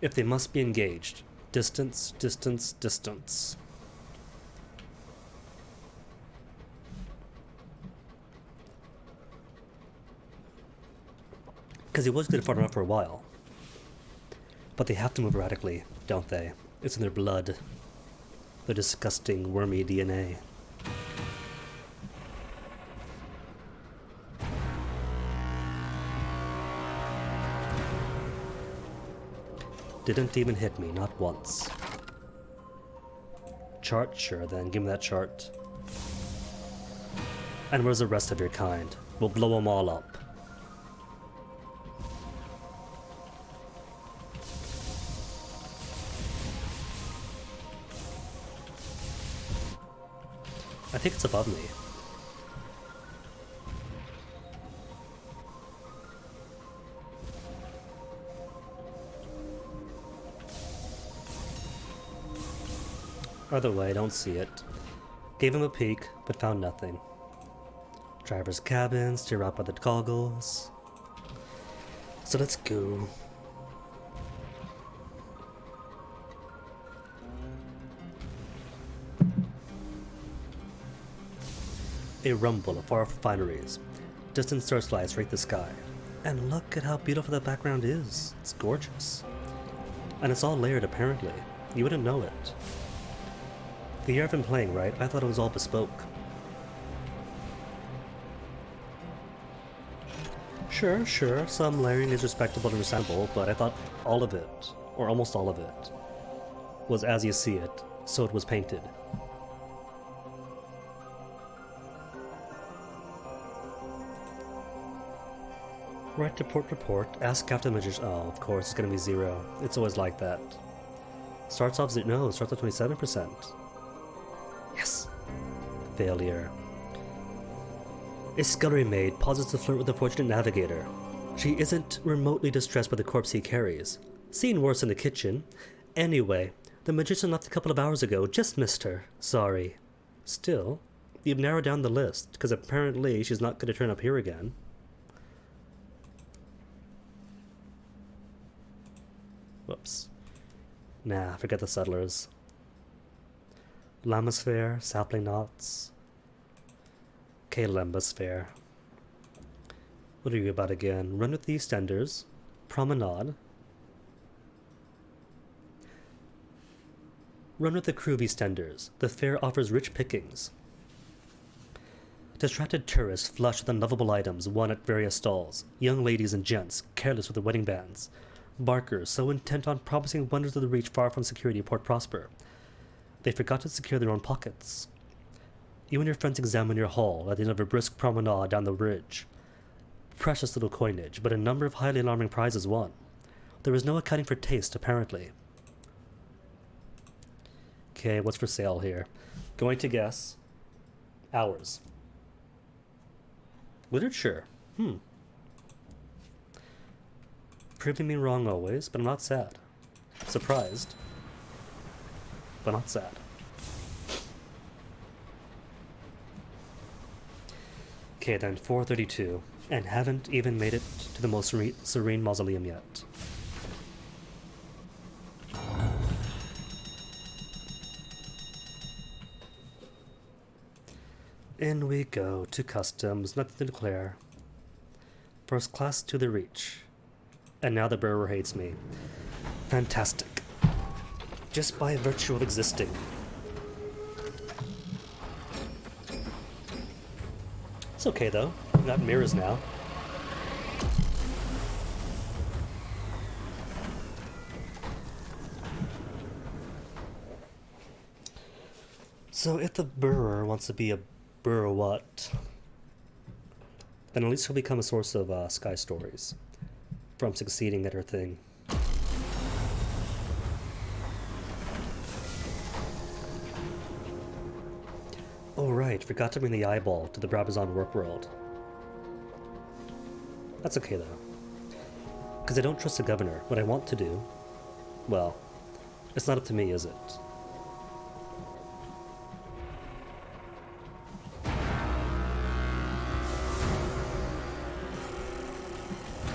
If they must be engaged, distance, distance, distance. Because he was good far enough for a while. But they have to move erratically, don't they? It's in their blood. Their disgusting, wormy DNA. Didn't even hit me, not once. Chart? Sure then, give me that chart. And where's the rest of your kind? We'll blow them all up. I think it's above me. Either way, I don't see it. Gave him a peek, but found nothing. Driver's cabin, steer out by the goggles. So let's go. A rumble of far refineries. Distant searchlights rake the sky. And look at how beautiful that background is. It's gorgeous. And it's all layered apparently. You wouldn't know it. The year I've been playing, right? I thought it was all bespoke. Sure, some layering is respectable and understandable, but I thought all of it, or almost all of it, was as you see it, so it was painted. Right to port report, ask Captain Magician. Oh, of course, it's gonna be 0. It's always like that. Starts off 0, no, starts off 27%. Yes! Failure. A scullery maid pauses to flirt with the fortunate navigator. She isn't remotely distressed by the corpse he carries. Seen worse in the kitchen. Anyway, the magician left a couple of hours ago, just missed her. Sorry. Still, you've narrowed down the list, because apparently she's not going to turn up here again. Whoops. Nah, forget the settlers. Lamasphere, sapling knots. Calembasphere. What are you about again? Run with the Eastenders. Promenade. Run with the crew of Eastenders. The fair offers rich pickings. Distracted tourists flush with unlovable items won at various stalls, young ladies and gents careless with their wedding bands, barkers so intent on promising wonders of the reach far from security Port Prosper, they forgot to secure their own pockets. You and your friends examine your haul at the end of a brisk promenade down the ridge. Precious little coinage, but a number of highly alarming prizes won. There was no accounting for taste, apparently. Okay, what's for sale here? Going to guess. Hours. Literature. Proving me wrong always, but I'm not sad. Surprised, but not sad. Okay, then 432, and haven't even made it to the most serene mausoleum yet. In we go to customs, nothing to declare. First class to the reach. And now the brewer hates me. Fantastic. Just by virtue of existing. It's okay though. I got mirrors now. So if the brewer wants to be a brewer what? Then at least he'll become a source of sky stories from succeeding at her thing. Oh right, forgot to bring the eyeball to the Brabazon work world. That's okay though. Because I don't trust the governor. What I want to do, well, it's not up to me, is it?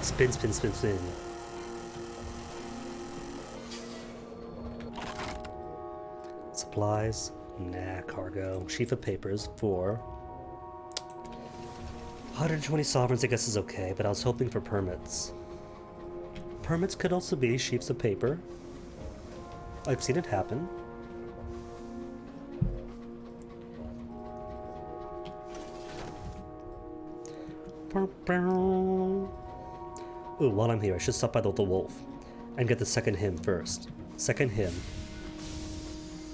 Spin, spin, spin, spin. Supplies. Nah, cargo. Sheaf of papers for 120 sovereigns, I guess is okay, but I was hoping for permits. Permits could also be sheafs of paper. I've seen it happen. Ooh, while I'm here, I should stop by the wolf and get the second hymn first. Second hymn.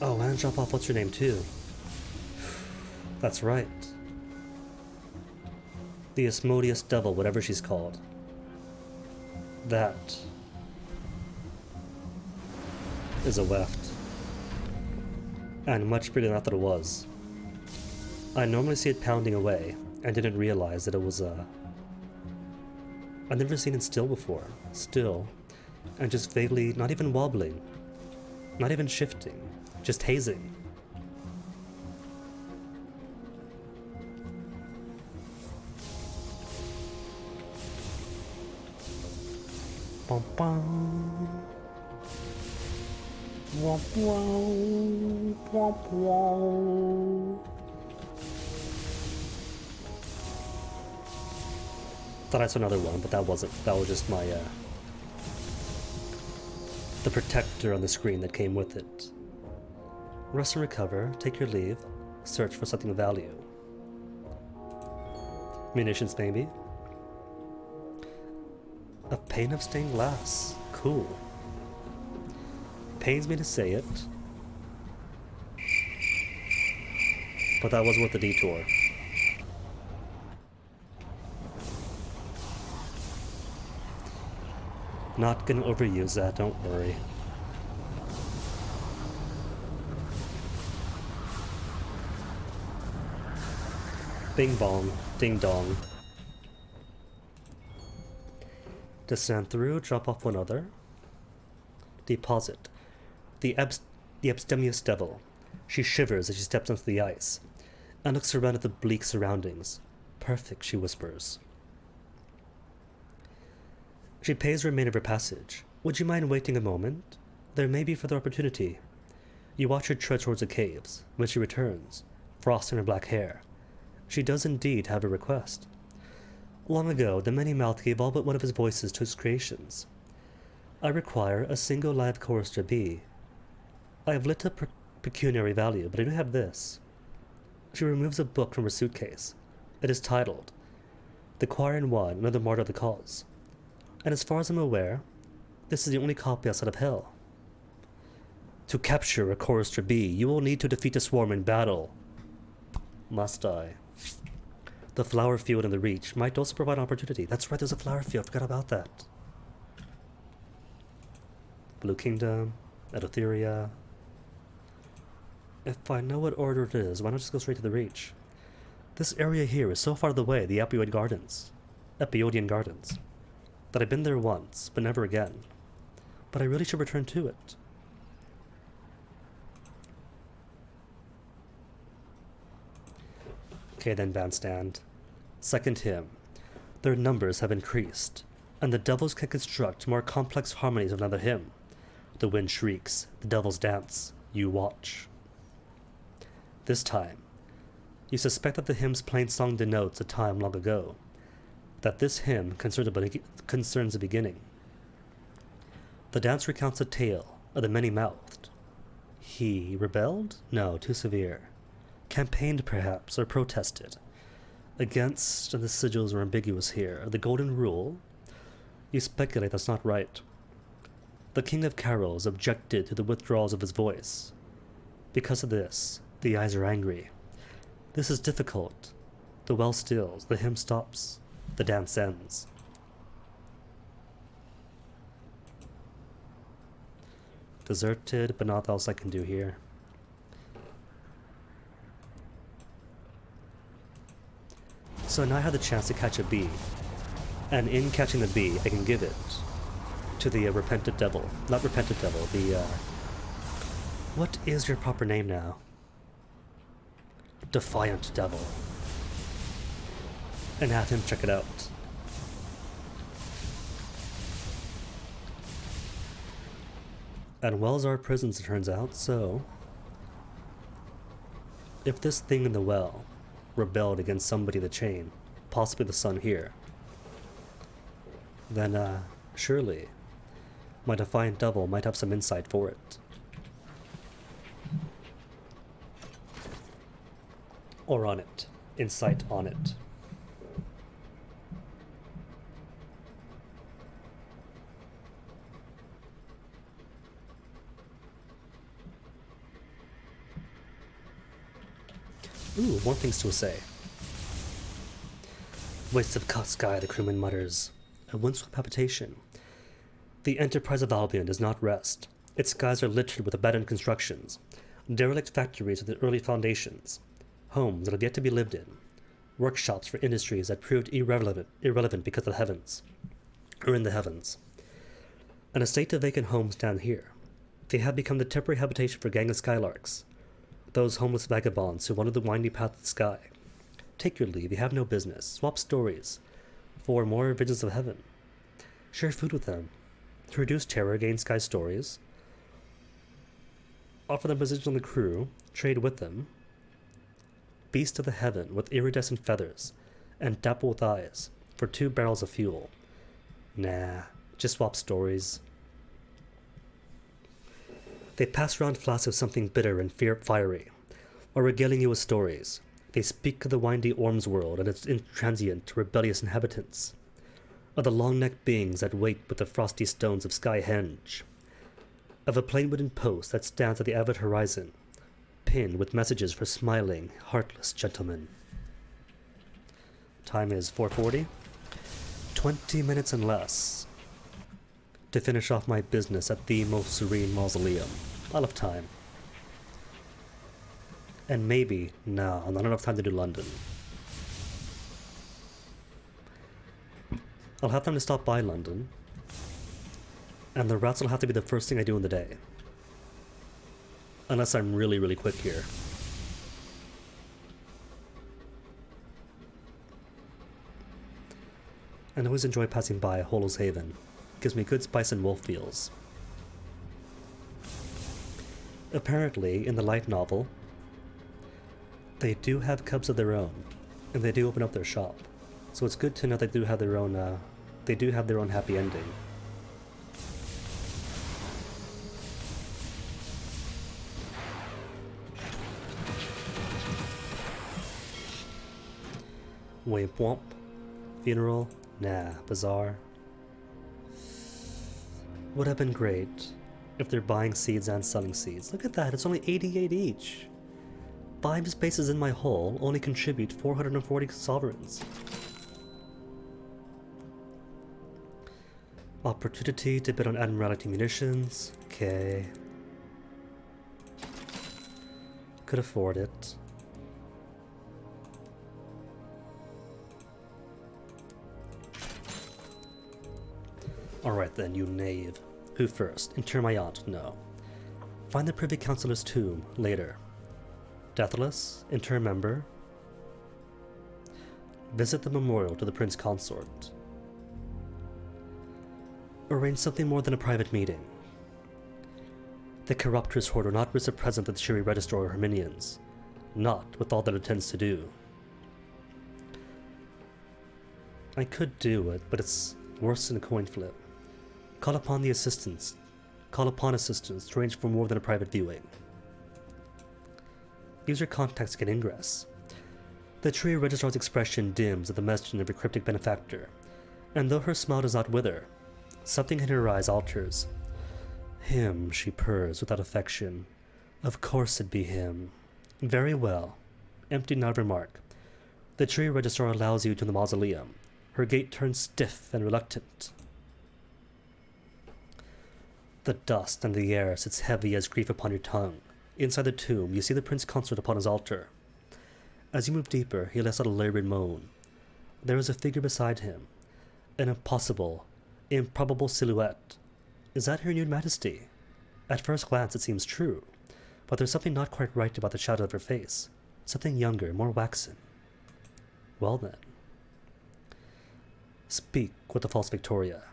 Oh, and drop off what's her name too. That's right. The Asmodeus Devil, whatever she's called. That is a weft. And much bigger than I thought it was. I normally see it pounding away and didn't realize that it was I've never seen it still before. Still. And just vaguely, not even wobbling. Not even shifting. Just hazing. Bum bum. Womp womp. Womp womp. Thought I saw another one, but that wasn't. That was just my, the protector on the screen that came with it. Rest and recover, take your leave, search for something of value. Munitions, maybe? A pane of stained glass. Cool. Pains me to say it, but that was worth the detour. Not gonna overuse that, don't worry. Bing bong, ding dong. Descend through, drop off one other. Deposit. The abstemious devil. She shivers as she steps onto the ice, and looks around at the bleak surroundings. Perfect, she whispers. She pays the remainder of her passage. Would you mind waiting a moment? There may be further opportunity. You watch her tread towards the caves. When she returns, frost in her black hair, she does indeed have a request. Long ago, the many-mouthed gave all but one of his voices to his creations. I require a single live chorister bee. I have little pecuniary value, but I do have this. She removes a book from her suitcase, It is titled The Quarren One, Another Martyr of the Cause. And as far as I'm aware, this is the only copy outside of Hell. To capture a Chorister B, you will need to defeat a swarm in battle. Must I? The flower field in the Reach might also provide an opportunity. That's right, there's a flower field. I forgot about that. Blue Kingdom, Edotheria. If I know what order it is, why not just go straight to the Reach? This area here is so far away, the Epiodian Gardens, that I've been there once, but never again. But I really should return to it. Okay then, bandstand. Second hymn. Their numbers have increased, and the devils can construct more complex harmonies of another hymn. The wind shrieks, the devils dance, you watch. This time, you suspect that the hymn's plain song denotes a time long ago, that this hymn concerns a beginning. The dance recounts a tale of the many-mouthed. He rebelled? No, too severe. Campaigned, perhaps, or protested. Against, and the sigils are ambiguous here, the golden rule? You speculate that's not right. The King of Carols objected to the withdrawals of his voice. Because of this, the eyes are angry. This is difficult. The well stills, the hymn stops, the dance ends. Deserted, but not else I can do here. So now I have the chance to catch a bee, and in catching the bee, I can give it to the repentant devil. Not repentant devil, the what is your proper name now? Defiant devil. And have him check it out. And wells are prisons, it turns out, so if this thing in the well rebelled against somebody in the chain, possibly the sun here, then surely my defiant devil might have some insight for it. Or on it. Insight on it. Ooh, more things to say. Waste of sky, the crewman mutters. A windswept habitation. The Enterprise of Albion does not rest. Its skies are littered with abandoned constructions, derelict factories with the early foundations, homes that have yet to be lived in, workshops for industries that proved irrelevant because of the heavens, or in the heavens. An estate of vacant homes stand here. They have become the temporary habitation for a gang of skylarks, those homeless vagabonds who wander the windy path of the sky. Take your leave, you have no business. Swap stories for more visions of heaven. Share food with them. To reduce terror, gain sky stories. Offer them positions on the crew. Trade with them. Beast of the heaven with iridescent feathers and dapple with eyes for 2 barrels of fuel. Nah, just swap stories. They pass around flasks of something bitter and fiery, or regaling you with stories. They speak of the windy Orm's world and its intransient, rebellious inhabitants, of the long-necked beings that wait with the frosty stones of Skyhenge, of a plain wooden post that stands at the avid horizon, pinned with messages for smiling, heartless gentlemen. Time is 4:40. 20 minutes and less to finish off my business at the most serene mausoleum. I'll have time. And maybe, no, not enough time to do London. I'll have time to stop by London, and the rats will have to be the first thing I do in the day. Unless I'm really, really quick here. I always enjoy passing by Hollow's Haven. Gives me good spice and wolf feels. Apparently, in the light novel, they do have cubs of their own, and they do open up their shop. So it's good to know they do have their own happy ending. Womp womp. Funeral? Nah, bizarre. Would have been great if they're buying seeds and selling seeds. Look at that, it's only 88 each. 5 spaces in my hole only contribute 440 sovereigns. Opportunity to bid on Admiralty munitions. Okay. Could afford it. Alright then, you knave. Who first? Inter my aunt? No. Find the Privy Councillor's tomb later. Deathless? Inter member? Visit the memorial to the Prince Consort. Arrange something more than a private meeting. The Corruptress Horde will not risk a present at the Shuri Registrar or her minions. Not with all that it tends to do. I could do it, but it's worse than a coin flip. Call upon assistants to arrange for more than a private viewing. Use your contacts to get ingress. The Shuri Registrar's expression dims at the mention of a cryptic benefactor, and though her smile does not wither, something in her eyes alters. Him, she purrs without affection. Of course it'd be him. Very well. Empty not remark. The Shuri Registrar allows you to the mausoleum. Her gait turns stiff and reluctant. The dust and the air sits heavy as grief upon your tongue. Inside the tomb, you see the Prince Consort upon his altar. As you move deeper, he lets out a labored moan. There is a figure beside him. An improbable silhouette. Is that her nude majesty? At first glance it seems true, but there's something not quite right about the shadow of her face. Something younger, more waxen. Well then. Speak with the false Victoria.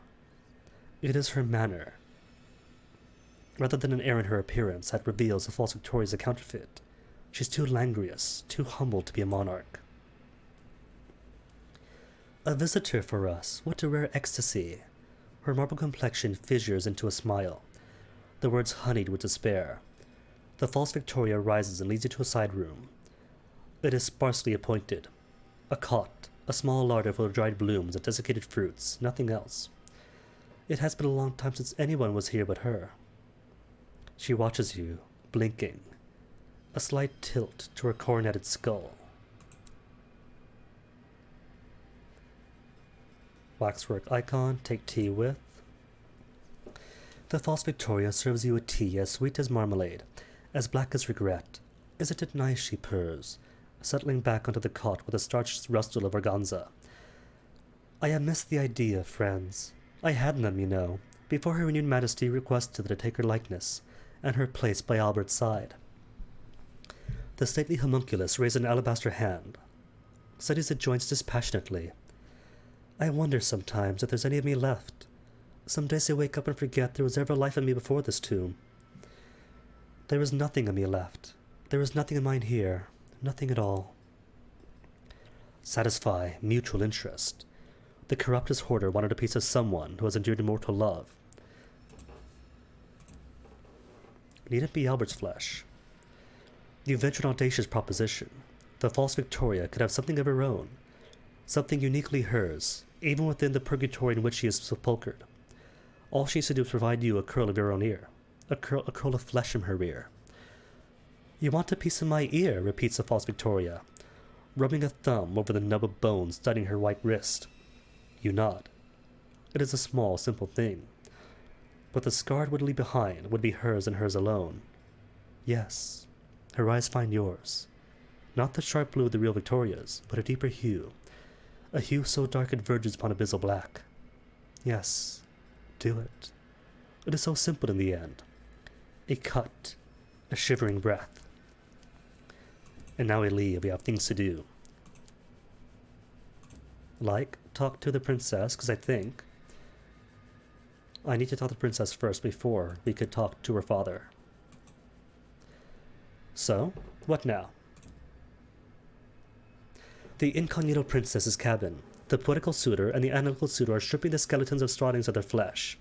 It is her manner, rather than an error in her appearance, that reveals the false Victoria's a counterfeit. She's too languorous, too humble to be a monarch. A visitor for us, what a rare ecstasy. Her marble complexion fissures into a smile, the words honeyed with despair. The false Victoria rises and leads you to a side room. It is sparsely appointed. A cot, a small larder full of dried blooms and desiccated fruits, nothing else. It has been a long time since anyone was here but her. She watches you, blinking, a slight tilt to her coroneted skull. Waxwork icon, take tea with. The false Victoria serves you a tea as sweet as marmalade, as black as regret. Isn't it nice, she purrs, settling back onto the cot with a starched rustle of organza. I have missed the idea, friends. I had them, you know, before her renewed majesty requested that I take her likeness, and her place by Albert's side. The stately homunculus raised an alabaster hand, studies the joints dispassionately. I wonder sometimes if there's any of me left. Some days I wake up and forget there was ever life in me before this tomb. There is nothing of me left. There is nothing of mine here. Nothing at all. Satisfy mutual interest. The Corruptus Hoarder wanted a piece of someone who has endured immortal love. Need it be Albert's flesh? You venture an audacious proposition. The false Victoria could have something of her own, something uniquely hers, even within the purgatory in which she is sepulchred. All she needs to do is provide you a curl of your own ear, a curl of flesh from her ear. You want a piece of my ear, repeats the false Victoria, rubbing a thumb over the nub of bone studding her white wrist. You nod. It is a small, simple thing, but the scar it would leave behind would be hers and hers alone. Yes, her eyes find yours. Not the sharp blue of the real Victoria's, but a deeper hue. A hue so dark it verges upon abyssal black. Yes, do it. It is so simple in the end. A cut, a shivering breath. And now we leave, we have things to do. Like, talk to the princess, because I think I need to talk to the princess first before we could talk to her father. So, what now? The incognito princess's cabin. The poetical suitor and the analytical suitor are stripping the skeletons of strawlings of their flesh,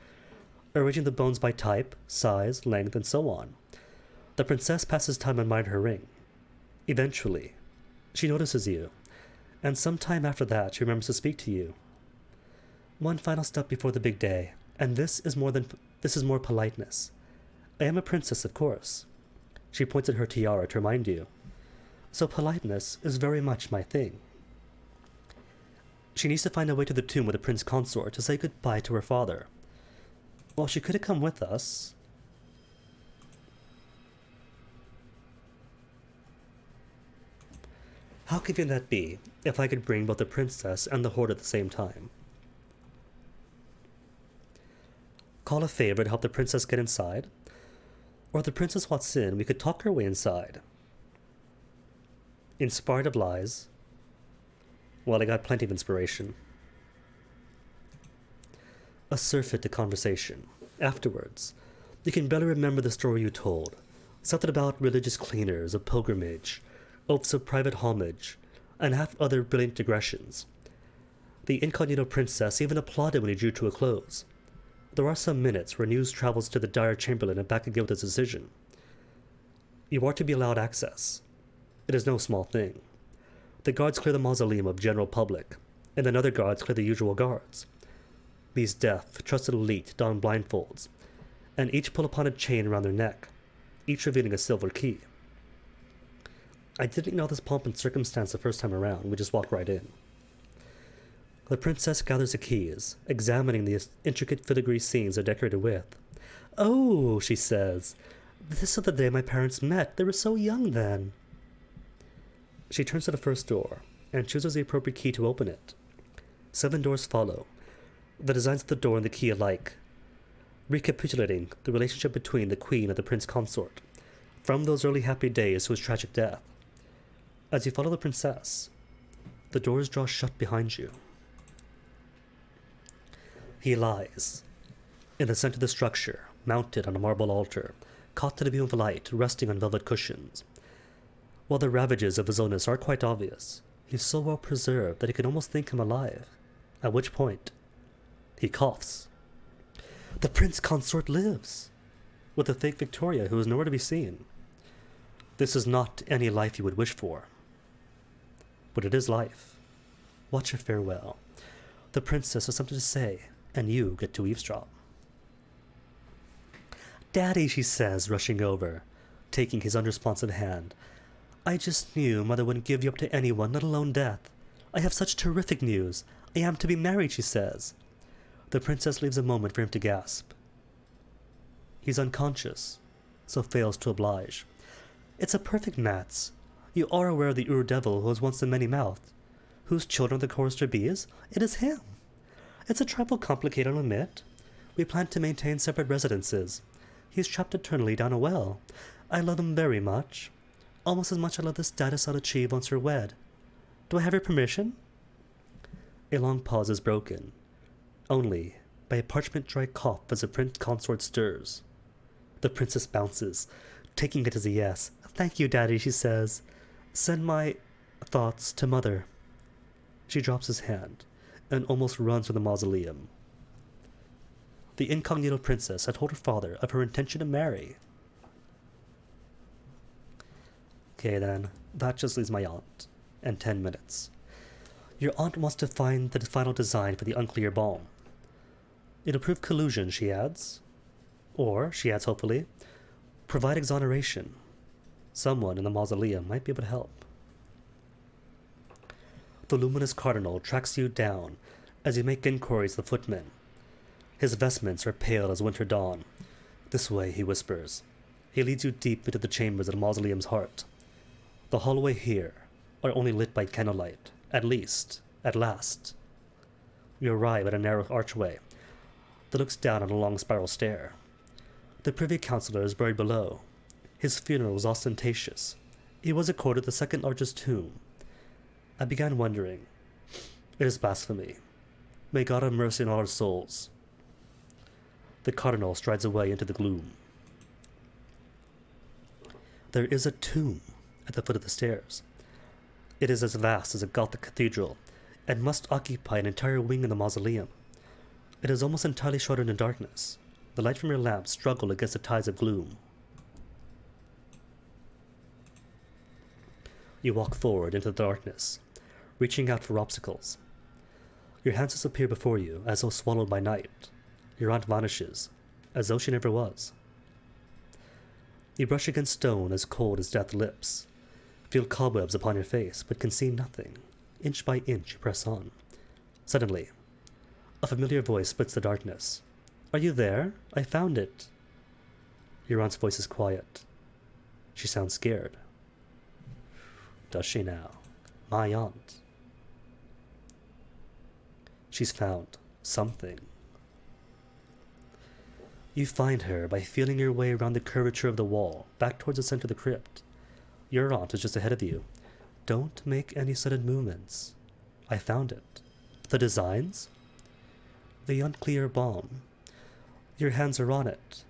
arranging the bones by type, size, length, and so on. The princess passes time admiring her ring. Eventually, she notices you, And some time after that, she remembers to speak to you. One final step before the big day, and this is more politeness. I am a princess, of course. She points at her tiara to remind you. So politeness is very much my thing. She needs to find a way to the tomb of the prince consort to say goodbye to her father. Well, she could have come with us. How convenient that be, if I could bring both the princess and the horde at the same time? Call a favor to help the princess get inside? Or if the princess wants in, we could talk her way inside. Inspired of lies? Well, I got plenty of inspiration. A surfeit to conversation. Afterwards, you can better remember the story you told. Something about religious cleaners, a pilgrimage, oaths of private homage, and half other brilliant digressions. The incognito princess even applauded when he drew to a close. There are some minutes where news travels to the dire chamberlain and back again with his decision. You are to be allowed access. It is no small thing. The guards clear the mausoleum of general public, and then other guards clear the usual guards. These deaf, trusted elite don blindfolds, and each pull upon a chain around their neck, each revealing a silver key. I didn't know this pomp and circumstance the first time around. We just walked right in. The princess gathers the keys, examining the intricate filigree scenes they're decorated with. Oh, she says, this is the day my parents met. They were so young then. She turns to the first door and chooses the appropriate key to open it. 7 doors follow, the designs of the door and the key alike, recapitulating the relationship between the queen and the prince consort, from those early happy days to his tragic death. As you follow the princess, the doors draw shut behind you. He lies, in the center of the structure, mounted on a marble altar, caught to the beam of light, resting on velvet cushions. While the ravages of his illness are quite obvious, he's so well preserved that you can almost think him alive, at which point he coughs. The prince consort lives, with the fake Victoria who is nowhere to be seen. This is not any life you would wish for, but it is life. Watch her farewell. The princess has something to say, and you get to eavesdrop. Daddy, she says, rushing over, taking his unresponsive hand. I just knew Mother wouldn't give you up to anyone, let alone death. I have such terrific news. I am to be married, she says. The princess leaves a moment for him to gasp. He's unconscious, so fails to oblige. It's a perfect match. You are aware of the Ur-Devil who was once the Many-Mouthed, whose children the chorister bees? It is him. It's a trifle complicated, I'll admit. We plan to maintain separate residences. He's trapped eternally down a well. I love him very much. Almost as much I love the status I'll achieve once we're wed. Do I have your permission? A long pause is broken, only by a parchment-dry cough as the prince consort stirs. The princess bounces, taking it as a yes. Thank you, Daddy, she says. Send my thoughts to Mother. She drops his hand and almost runs from the mausoleum. The incognito princess had told her father of her intention to marry. Okay then, that just leaves my aunt, and 10 minutes. Your aunt wants to find the final design for the unclear balm. It'll prove collusion, she adds. Or, she adds hopefully, provide exoneration. Someone in the mausoleum might be able to help. The luminous cardinal tracks you down as you make inquiries of the footmen. His vestments are pale as winter dawn. This way, he whispers. He leads you deep into the chambers of the mausoleum's heart. The hallway here are only lit by candlelight, at least, at last. You arrive at a narrow archway that looks down on a long spiral stair. The privy councillor is buried below. His funeral was ostentatious. He was accorded the second largest tomb. I began wondering. It is blasphemy. May God have mercy on all our souls. The cardinal strides away into the gloom. There is a tomb at the foot of the stairs. It is as vast as a Gothic cathedral, and must occupy an entire wing of the mausoleum. It is almost entirely shrouded in darkness. The light from your lamp struggled against the tides of gloom. You walk forward into the darkness, reaching out for obstacles. Your hands disappear before you, as though swallowed by night. Your aunt vanishes, as though she never was. You brush against stone as cold as death lips. Feel cobwebs upon your face, but can see nothing. Inch by inch you press on. Suddenly, a familiar voice splits the darkness. "Are you there? I found it." Your aunt's voice is quiet. She sounds scared. Does she now? My aunt. She's found something. You find her by feeling your way around the curvature of the wall, back towards the center of the crypt. Your aunt is just ahead of you. Don't make any sudden movements. I found it. The designs? The unclear bomb. Your hands are on it.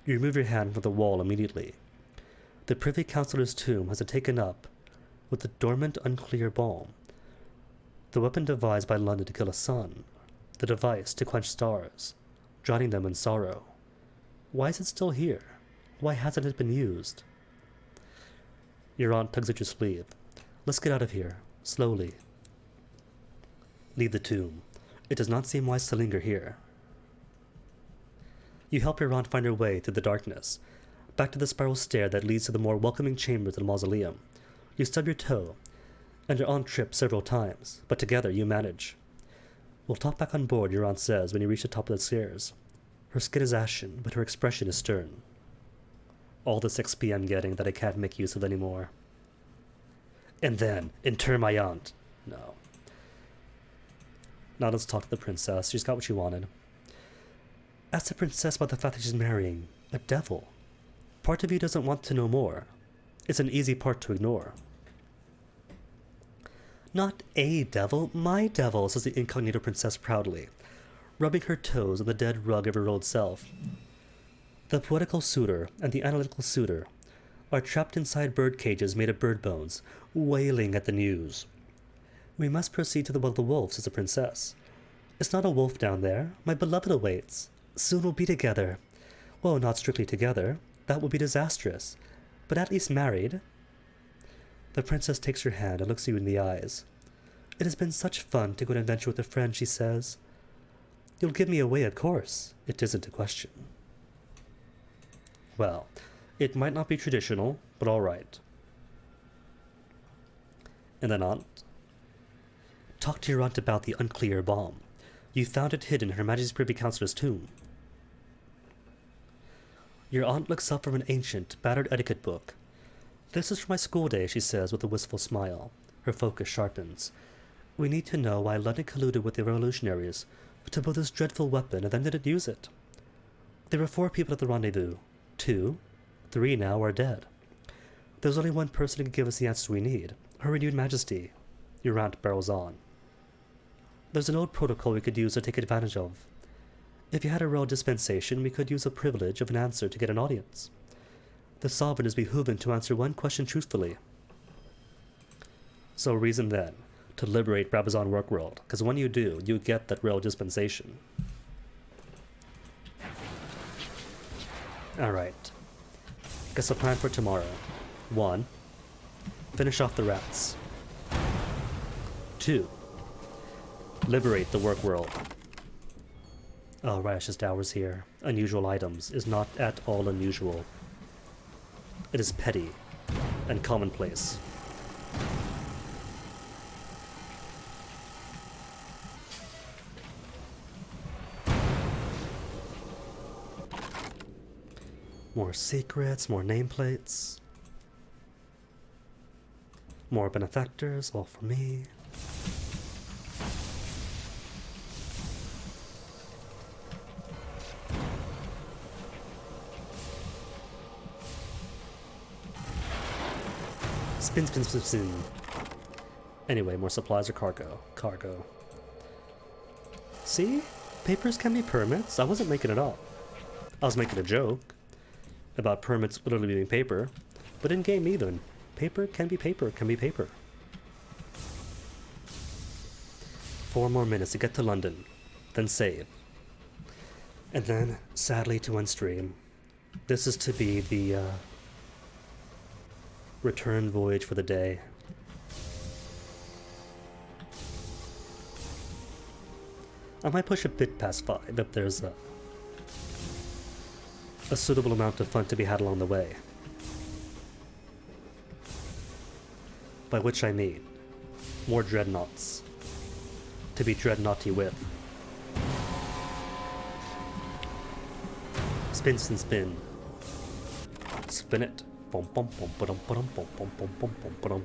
You remove your hand from the wall immediately. The Privy Councillor's tomb has it taken up with the dormant unclear bomb. The weapon devised by London to kill a son. The device to quench stars, drowning them in sorrow. Why is it still here? Why hasn't it been used? Your aunt tugs at your sleeve. Let's get out of here, slowly. Leave the tomb. It does not seem wise to linger here. You help your aunt find her way through the darkness, back to the spiral stair that leads to the more welcoming chambers of the mausoleum. You stub your toe, and your aunt trips several times, but together you manage. "We'll talk back on board," your aunt says when you reach the top of the stairs. Her skin is ashen, but her expression is stern. All this XP I'm getting that I can't make use of anymore. And then, inter my aunt. No. Now let's talk to the princess. She's got what she wanted. Ask the princess about the fact that she's marrying a devil. Part of you doesn't want to know more. It's an easy part to ignore. Not a devil, my devil, says the incognito princess proudly, rubbing her toes on the dead rug of her old self. The poetical suitor and the analytical suitor are trapped inside bird cages made of bird bones, wailing at the news. We must proceed to the Well of the Wolf, says the princess. It's not a wolf down there. My beloved awaits. Soon we'll be together. Well, not strictly together. That would be disastrous. But at least married. The princess takes your hand and looks you in the eyes. It has been such fun to go on an adventure with a friend, she says. You'll give me away, of course. It isn't a question. Well, it might not be traditional, but all right. And then aunt. Talk to your aunt about the unclear bomb. You found it hidden in Her Majesty's Privy Councillor's tomb. Your aunt looks up from an ancient, battered etiquette book. This is from my school day, she says with a wistful smile. Her focus sharpens. We need to know why London colluded with the revolutionaries to build this dreadful weapon and then didn't use it. There were 4 people at the rendezvous. 2, 3 now are dead. There's only one person who can give us the answers we need. Her renewed majesty. Your aunt barrels on. There's an old protocol we could use to take advantage of. If you had a royal dispensation, we could use the privilege of an answer to get an audience. The sovereign is behooven to answer one question truthfully. So reason then, to liberate Brabazon Workworld, because when you do, you get that royal dispensation. Alright. Guess the plan for tomorrow. 1. Finish off the rats. 2. Liberate the work world. Oh, right, it's just ours here. Unusual items is not at all unusual. It is petty and commonplace. More secrets, more nameplates. More benefactors, all for me. Spin, spin, spin, spin. Anyway, more supplies or cargo? Cargo. See? Papers can be permits. I wasn't making it up. I was making a joke about permits literally being paper. But in game even, paper can be paper, can be paper. 4 more minutes to get to London, then save. And then, sadly, to unstream. This is to be the return voyage for the day. I might push a bit past 5 if there's a suitable amount of fun to be had along the way. By which I mean more dreadnoughts to be dreadnoughty with. Spin, spin, spin. Spin it. Bum, bum, bum, ba-dum, ba-dum, bum, bum, bum, bum, bum, ba-dum.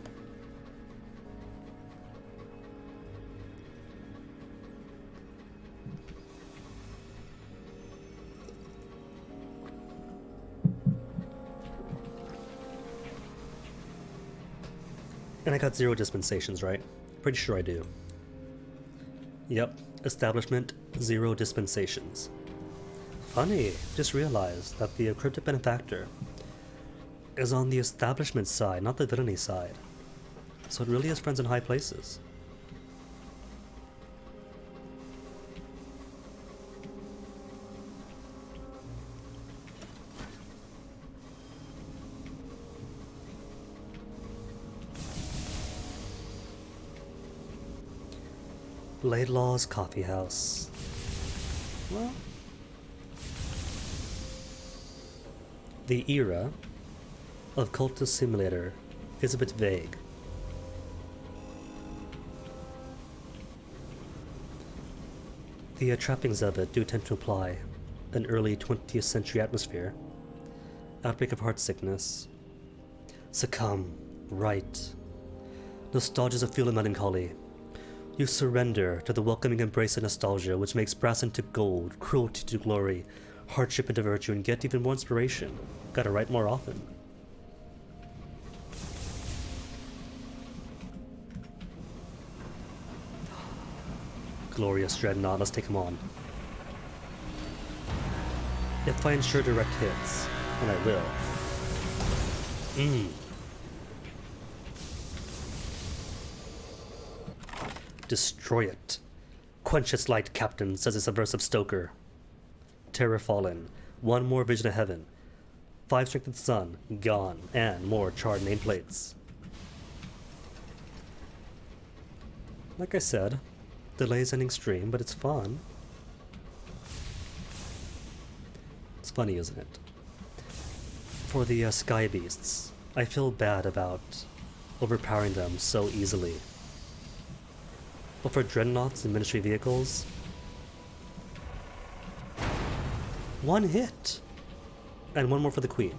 And I got 0 dispensations, right? Pretty sure I do. Yep, establishment, 0 dispensations. Funny, just realized that the cryptic benefactor is on the establishment side, not the villainy side. So it really has friends in high places. Laidlaw's Coffee House. Well, the era of Cultist Simulator is a bit vague. The trappings of it do tend to imply an early 20th century atmosphere, outbreak of heart sickness, succumb, right, nostalgia's a fuel of melancholy. You surrender to the welcoming embrace of nostalgia, which makes brass into gold, cruelty to glory, hardship into virtue, and get even more inspiration. Gotta write more often. Glorious Dreadnought, let's take him on. If I ensure direct hits, and I will. Destroy it. Quench its light, Captain, says the subversive stoker. Terror fallen. 1 more vision of heaven. 5 strengthened sun, gone, and more charred nameplates. Like I said, delays ending stream, but it's fun. It's funny, isn't it? For the Sky Beasts, I feel bad about overpowering them so easily. But for Dreadnoughts and Ministry vehicles, 1 hit! And 1 more for the Queen.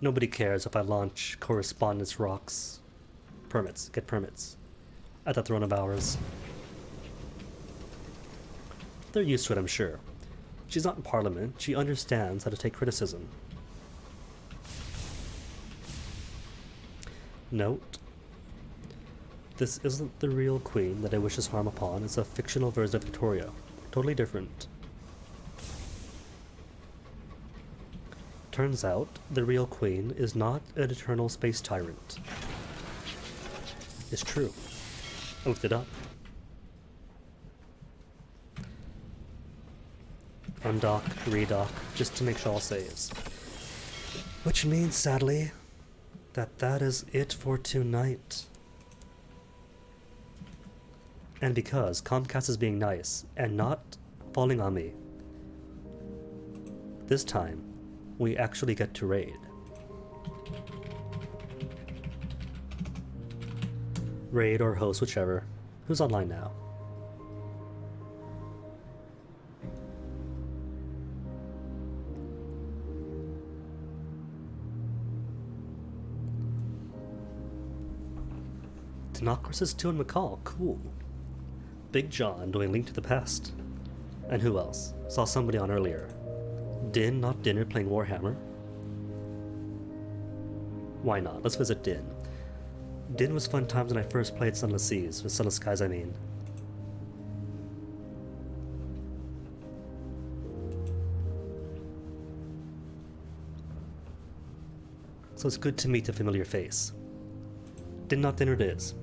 Nobody cares if I launch Correspondence Rocks. Permits. Get permits. At the Throne of Ours. They're used to it, I'm sure. She's not in Parliament. She understands how to take criticism. Note: this isn't the real Queen that I wishes harm upon. It's a fictional version of Victoria. Totally different. Turns out, the real Queen is not an eternal space tyrant. It's true. I looked it up. Undock, redock, just to make sure all saves. Which means, sadly, that is it for tonight. And because Comcast is being nice and not falling on me, this time we actually get to raid. Raid or host, whichever. Who's online now? Dinocracy 2 and McCall, cool. Big John doing Link to the Past. And who else? Saw somebody on earlier. Din, not Dinner, playing Warhammer. Why not? Let's visit Din. Din was fun times when I first played Sunless Seas, or Sunless Skies I mean. So it's good to meet a familiar face. Din, not Dinner it is.